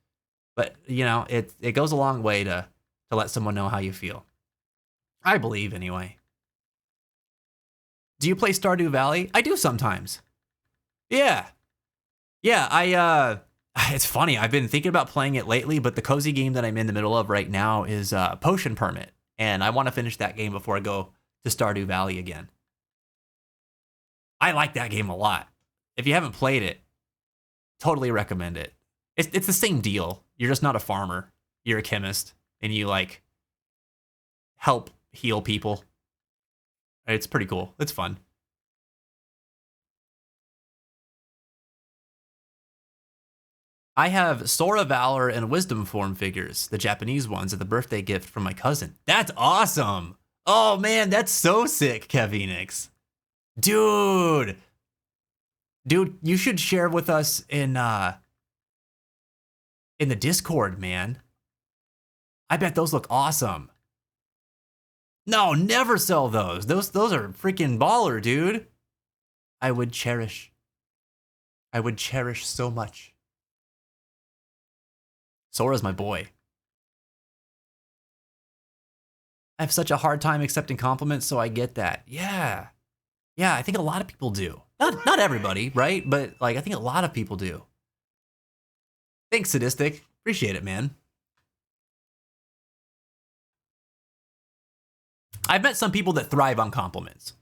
But, you know, it goes a long way to let someone know how you feel. I believe, anyway. Do you play Stardew Valley? I do sometimes. Yeah. Yeah, it's funny. I've been thinking about playing it lately, but the cozy game that I'm in the middle of right now is Potion Permit. And I want to finish that game before I go to Stardew Valley again. I like that game a lot. If you haven't played it, totally recommend it. It's the same deal. You're just not a farmer. You're a chemist. And you, like, help heal people. It's pretty cool. It's fun. I have Sora Valor and Wisdom Form figures, the Japanese ones, as the birthday gift from my cousin. That's awesome. Oh, man, that's so sick, Kevinix. Dude, you should share with us in the Discord, man. I bet those look awesome. No, never sell those. Those are freaking baller, dude. I would cherish so much. Sora's my boy. I have such a hard time accepting compliments, so I get that. Yeah, I think a lot of people do. Not everybody, right? But, like, I think a lot of people do. Thanks, Sadistic. Appreciate it, man. I've met some people that thrive on compliments.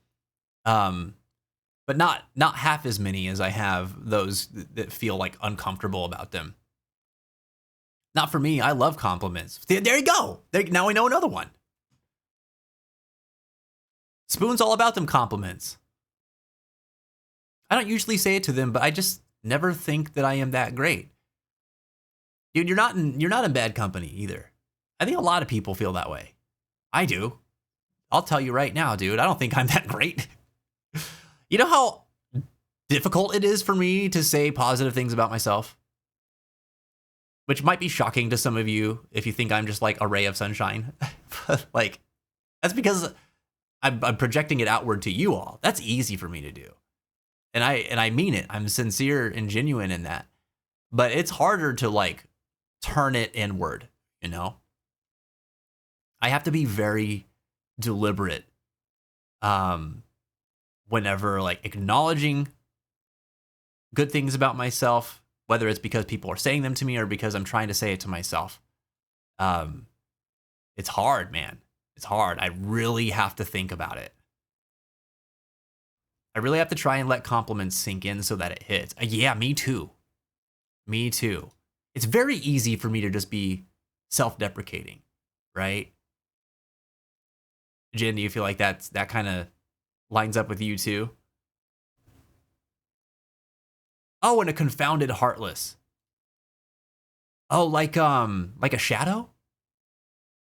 but not half as many as I have those that feel like uncomfortable about them. Not for me. I love compliments. There you go. Now we know another one. Spoon's all about them compliments. I don't usually say it to them, but I just never think that I am that great. Dude, you're not in bad company either. I think a lot of people feel that way. I do. I'll tell you right now, dude, I don't think I'm that great. You know how difficult it is for me to say positive things about myself? Which might be shocking to some of you if you think I'm just like a ray of sunshine. But like, that's because I'm projecting it outward to you all. That's easy for me to do. And I mean it. I'm sincere and genuine in that. But it's harder to like turn it inward, you know? I have to be very deliberate whenever like acknowledging good things about myself, whether it's because people are saying them to me or because I'm trying to say it to myself. It's hard, man. It's hard. I really have to think about it. I really have to try and let compliments sink in so that it hits. Yeah, me too. Me too. It's very easy for me to just be self-deprecating, right? Jen, do you feel like that kind of lines up with you too? Oh, and a confounded heartless. Oh, like a shadow?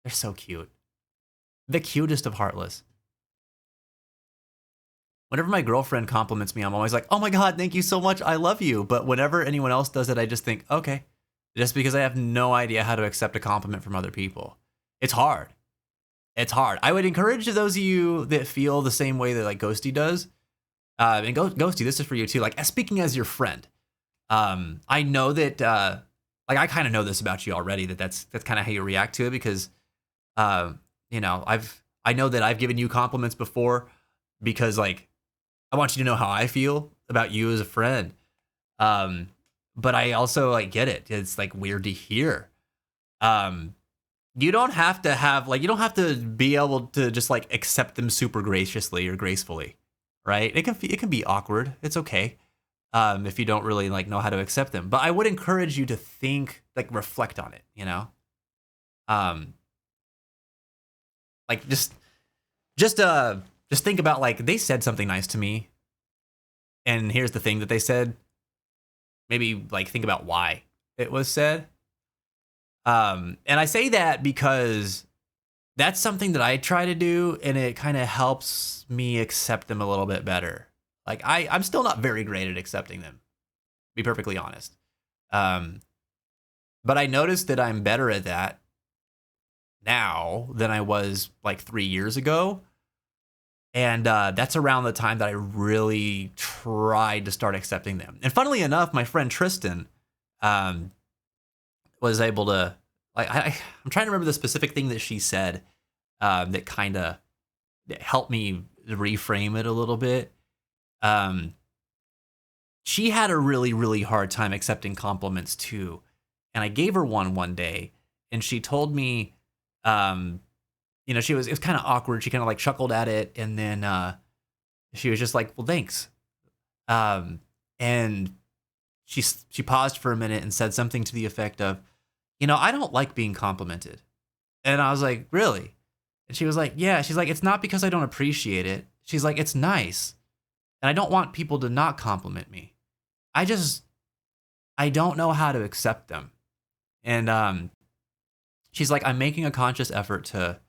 They're so cute. The cutest of heartless. Whenever my girlfriend compliments me, I'm always like, oh my God, thank you so much. I love you. But whenever anyone else does it, I just think, okay. Just because I have no idea how to accept a compliment from other people. It's hard. It's hard. I would encourage those of you that feel the same way that like Ghosty does. And Ghosty, this is for you too. Like speaking as your friend. I know that, like I kind of know this about you already, that's kind of how you react to it because, you know, I know that I've given you compliments before because like, I want you to know how I feel about you as a friend. But I also like get it. It's like weird to hear. You don't have to have like, you don't have to be able to just like accept them super graciously or gracefully, right? It can be awkward. It's okay. If you don't really like know how to accept them, but I would encourage you to think, like reflect on it, you know? Like just think about like, they said something nice to me and here's the thing that they said. Maybe like think about why it was said. And I say that because that's something that I try to do and it kind of helps me accept them a little bit better. Like I'm still not very great at accepting them, to be perfectly honest. But I noticed that I'm better at that now than I was like 3 years ago. And that's around the time that I really tried to start accepting them. And funnily enough, my friend Tristan was able to, like, I'm trying to remember the specific thing that she said that kind of helped me reframe it a little bit. She had a really, really hard time accepting compliments too. And I gave her one day and she told me, you know, it was kind of awkward. She kind of like chuckled at it. And then she was just like, well, thanks. And she paused for a minute and said something to the effect of, you know, I don't like being complimented. And I was like, really? And she was like, yeah. She's like, it's not because I don't appreciate it. She's like, it's nice. And I don't want people to not compliment me. I don't know how to accept them. And she's like, I'm making a conscious effort to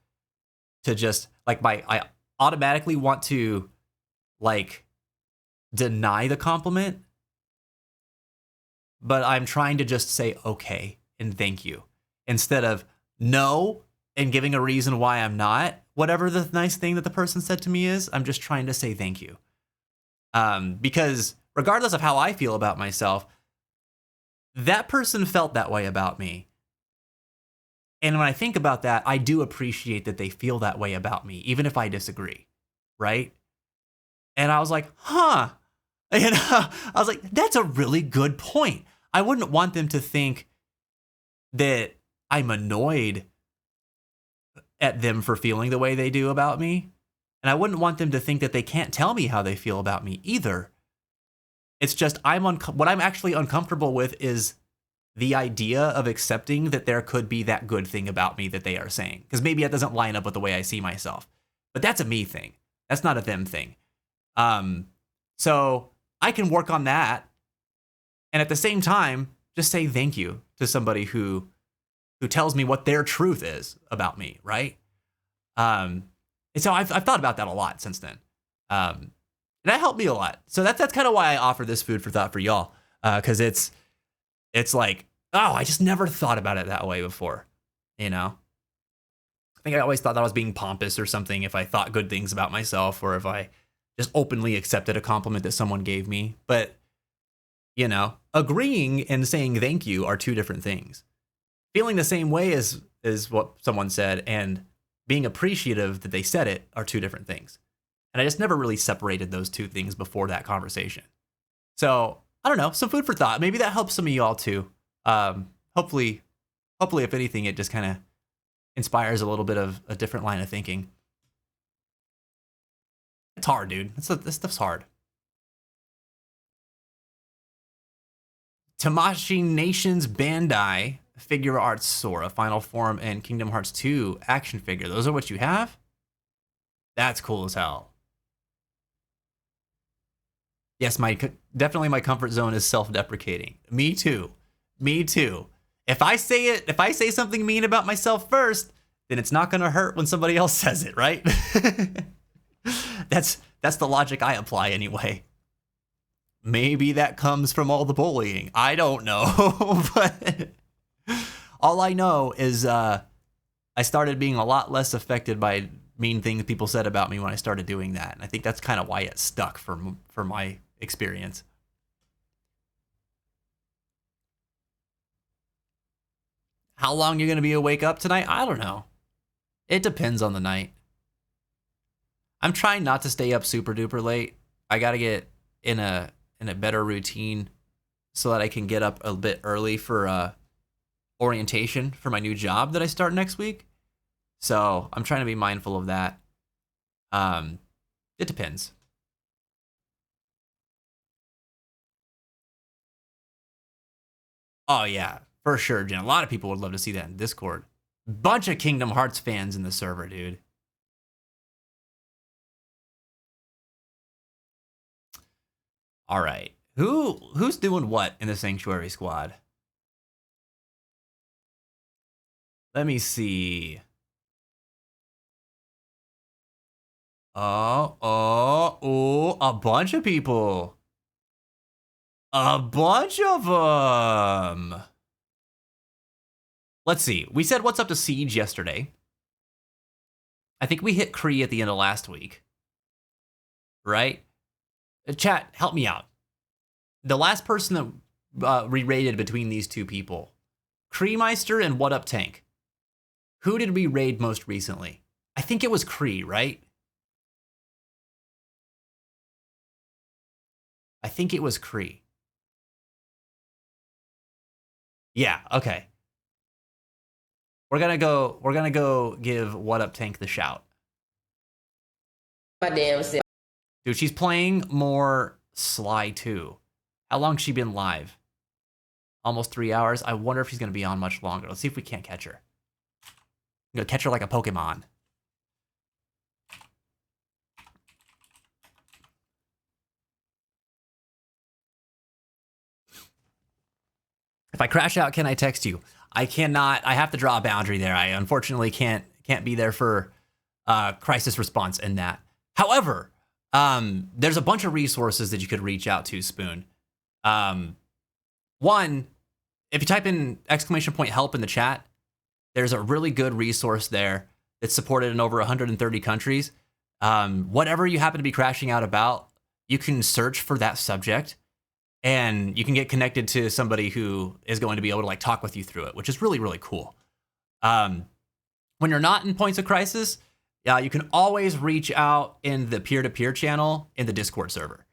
just like I automatically want to like deny the compliment, but I'm trying to just say okay and thank you instead of no and giving a reason why I'm not whatever the nice thing that the person said to me is. I'm just trying to say thank you. Because regardless of how I feel about myself, that person felt that way about me. And when I think about that, I do appreciate that they feel that way about me, even if I disagree, right? And I was like, huh. And I was like, that's a really good point. I wouldn't want them to think that I'm annoyed at them for feeling the way they do about me. And I wouldn't want them to think that they can't tell me how they feel about me either. It's just what I'm actually uncomfortable with is the idea of accepting that there could be that good thing about me that they are saying. Because maybe it doesn't line up with the way I see myself. But that's a me thing. That's not a them thing. So I can work on that. And at the same time, just say thank you to somebody who tells me what their truth is about me, right? And so I've thought about that a lot since then. And that helped me a lot. So that's kind of why I offer this food for thought for y'all. Because it's like, oh, I just never thought about it that way before, you know? I think I always thought that I was being pompous or something if I thought good things about myself or if I just openly accepted a compliment that someone gave me. But, you know, agreeing and saying thank you are two different things. Feeling the same way as what someone said and being appreciative that they said it are two different things. And I just never really separated those two things before that conversation. So, I don't know, some food for thought. Maybe that helps some of y'all too. Hopefully, if anything, it just kind of inspires a little bit of a different line of thinking. It's hard, dude. This stuff's hard. Tamashii Nations Bandai Figure Arts Sora, Final Form, and Kingdom Hearts 2 action figure. Those are what you have? That's cool as hell. Yes, definitely my comfort zone is self-deprecating. Me too. Me too. If I say something mean about myself first, then it's not gonna hurt when somebody else says it, right? That's the logic I apply anyway. Maybe that comes from all the bullying. I don't know. But all I know is I started being a lot less affected by mean things people said about me when I started doing that. And I think that's kind of why it stuck for my experience. How long you're going to be awake up tonight? I don't know. It depends on the night. I'm trying not to stay up super duper late. I got to get in a better routine so that I can get up a bit early for orientation for my new job that I start next week. So I'm trying to be mindful of that. It depends. Oh yeah, for sure, Jen. A lot of people would love to see that in Discord. Bunch of Kingdom Hearts fans in the server, dude. All right. Who's doing what in the Sanctuary Squad? Let me see. Oh, a bunch of people. A bunch of them. Let's see. We said what's up to Siege yesterday. I think we hit Kree at the end of last week. Right? Chat, help me out. The last person that re-raided between these two people, Kreemeister and What Up Tank. Who did we raid most recently? I think it was Kree, right? I think it was Kree. Yeah, okay. We're gonna go give What Up Tank the shout. My damn self. Dude, she's playing more Sly 2. How long's she been live? Almost 3 hours. I wonder if she's gonna be on much longer. Let's see if we can't catch her. I'm gonna catch her like a Pokemon. If I crash out, can I text you? I cannot. I have to draw a boundary there. I unfortunately can't be there for crisis response in that. However, there's a bunch of resources that you could reach out to, Spoon. One, if you type in !help in the chat, there's a really good resource there that's supported in over 130 countries. Whatever you happen to be crashing out about, you can search for that subject and you can get connected to somebody who is going to be able to like talk with you through it, which is really, really cool. When you're not in points of crisis, you can always reach out in the peer-to-peer channel in the Discord server.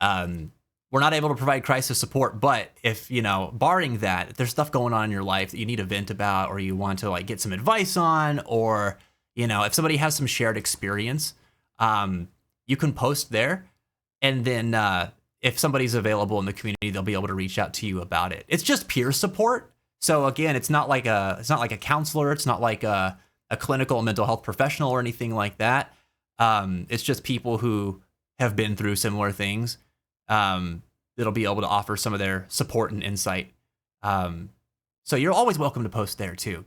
We're not able to provide crisis support, but if, barring that, if there's stuff going on in your life that you need to vent about or you want to like get some advice on, or, if somebody has some shared experience, You can post there, and then if somebody's available in the community, they'll be able to reach out to you about it. It's just peer support. So again, it's not like a counselor. It's not like a clinical mental health professional or anything like that. It's just people who have been through similar things that'll be able to offer some of their support and insight. So you're always welcome to post there too.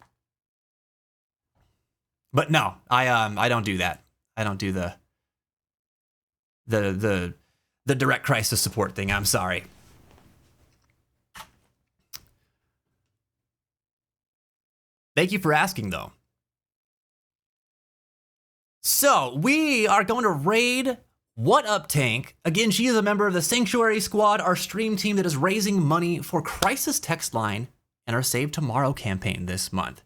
But no, I don't do that. I don't do the direct crisis support thing. I'm sorry. Thank you for asking, though. So we are going to raid What Up Tank. Again, she is a member of the Sanctuary Squad, our stream team that is raising money for Crisis Text Line and our Save Tomorrow campaign this month.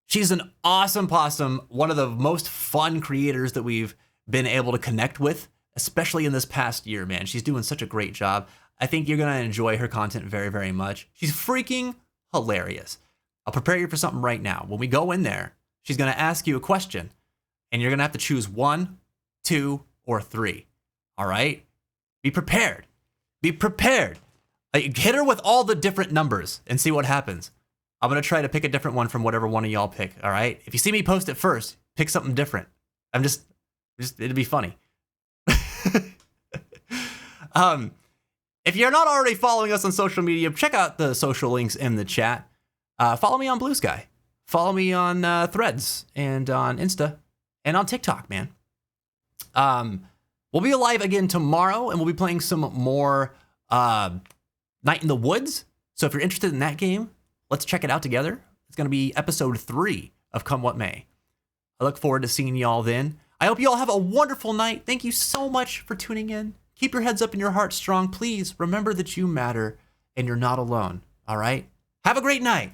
She's an awesome possum, one of the most fun creators that we've been able to connect with, especially in this past year, man. She's doing such a great job. I think you're going to enjoy her content very, very much. She's freaking hilarious. I'll prepare you for something right now. When we go in there, she's going to ask you a question, and you're going to have to choose 1, 2, or 3. All right? Be prepared. Be prepared. Hit her with all the different numbers and see what happens. I'm going to try to pick a different one from whatever one of y'all pick, all right? If you see me post it first, pick something different. It'd be funny. If you're not already following us on social media, check out the social links in the chat. Follow me on Blue Sky. Follow me on Threads and on Insta and on TikTok, man. We'll be live again tomorrow, and we'll be playing some more Night in the Woods. So if you're interested in that game, let's check it out together. It's going to be episode 3 of Come What May. I look forward to seeing y'all then. I hope you all have a wonderful night. Thank you so much for tuning in. Keep your heads up and your hearts strong. Please remember that you matter and you're not alone. All right? Have a great night.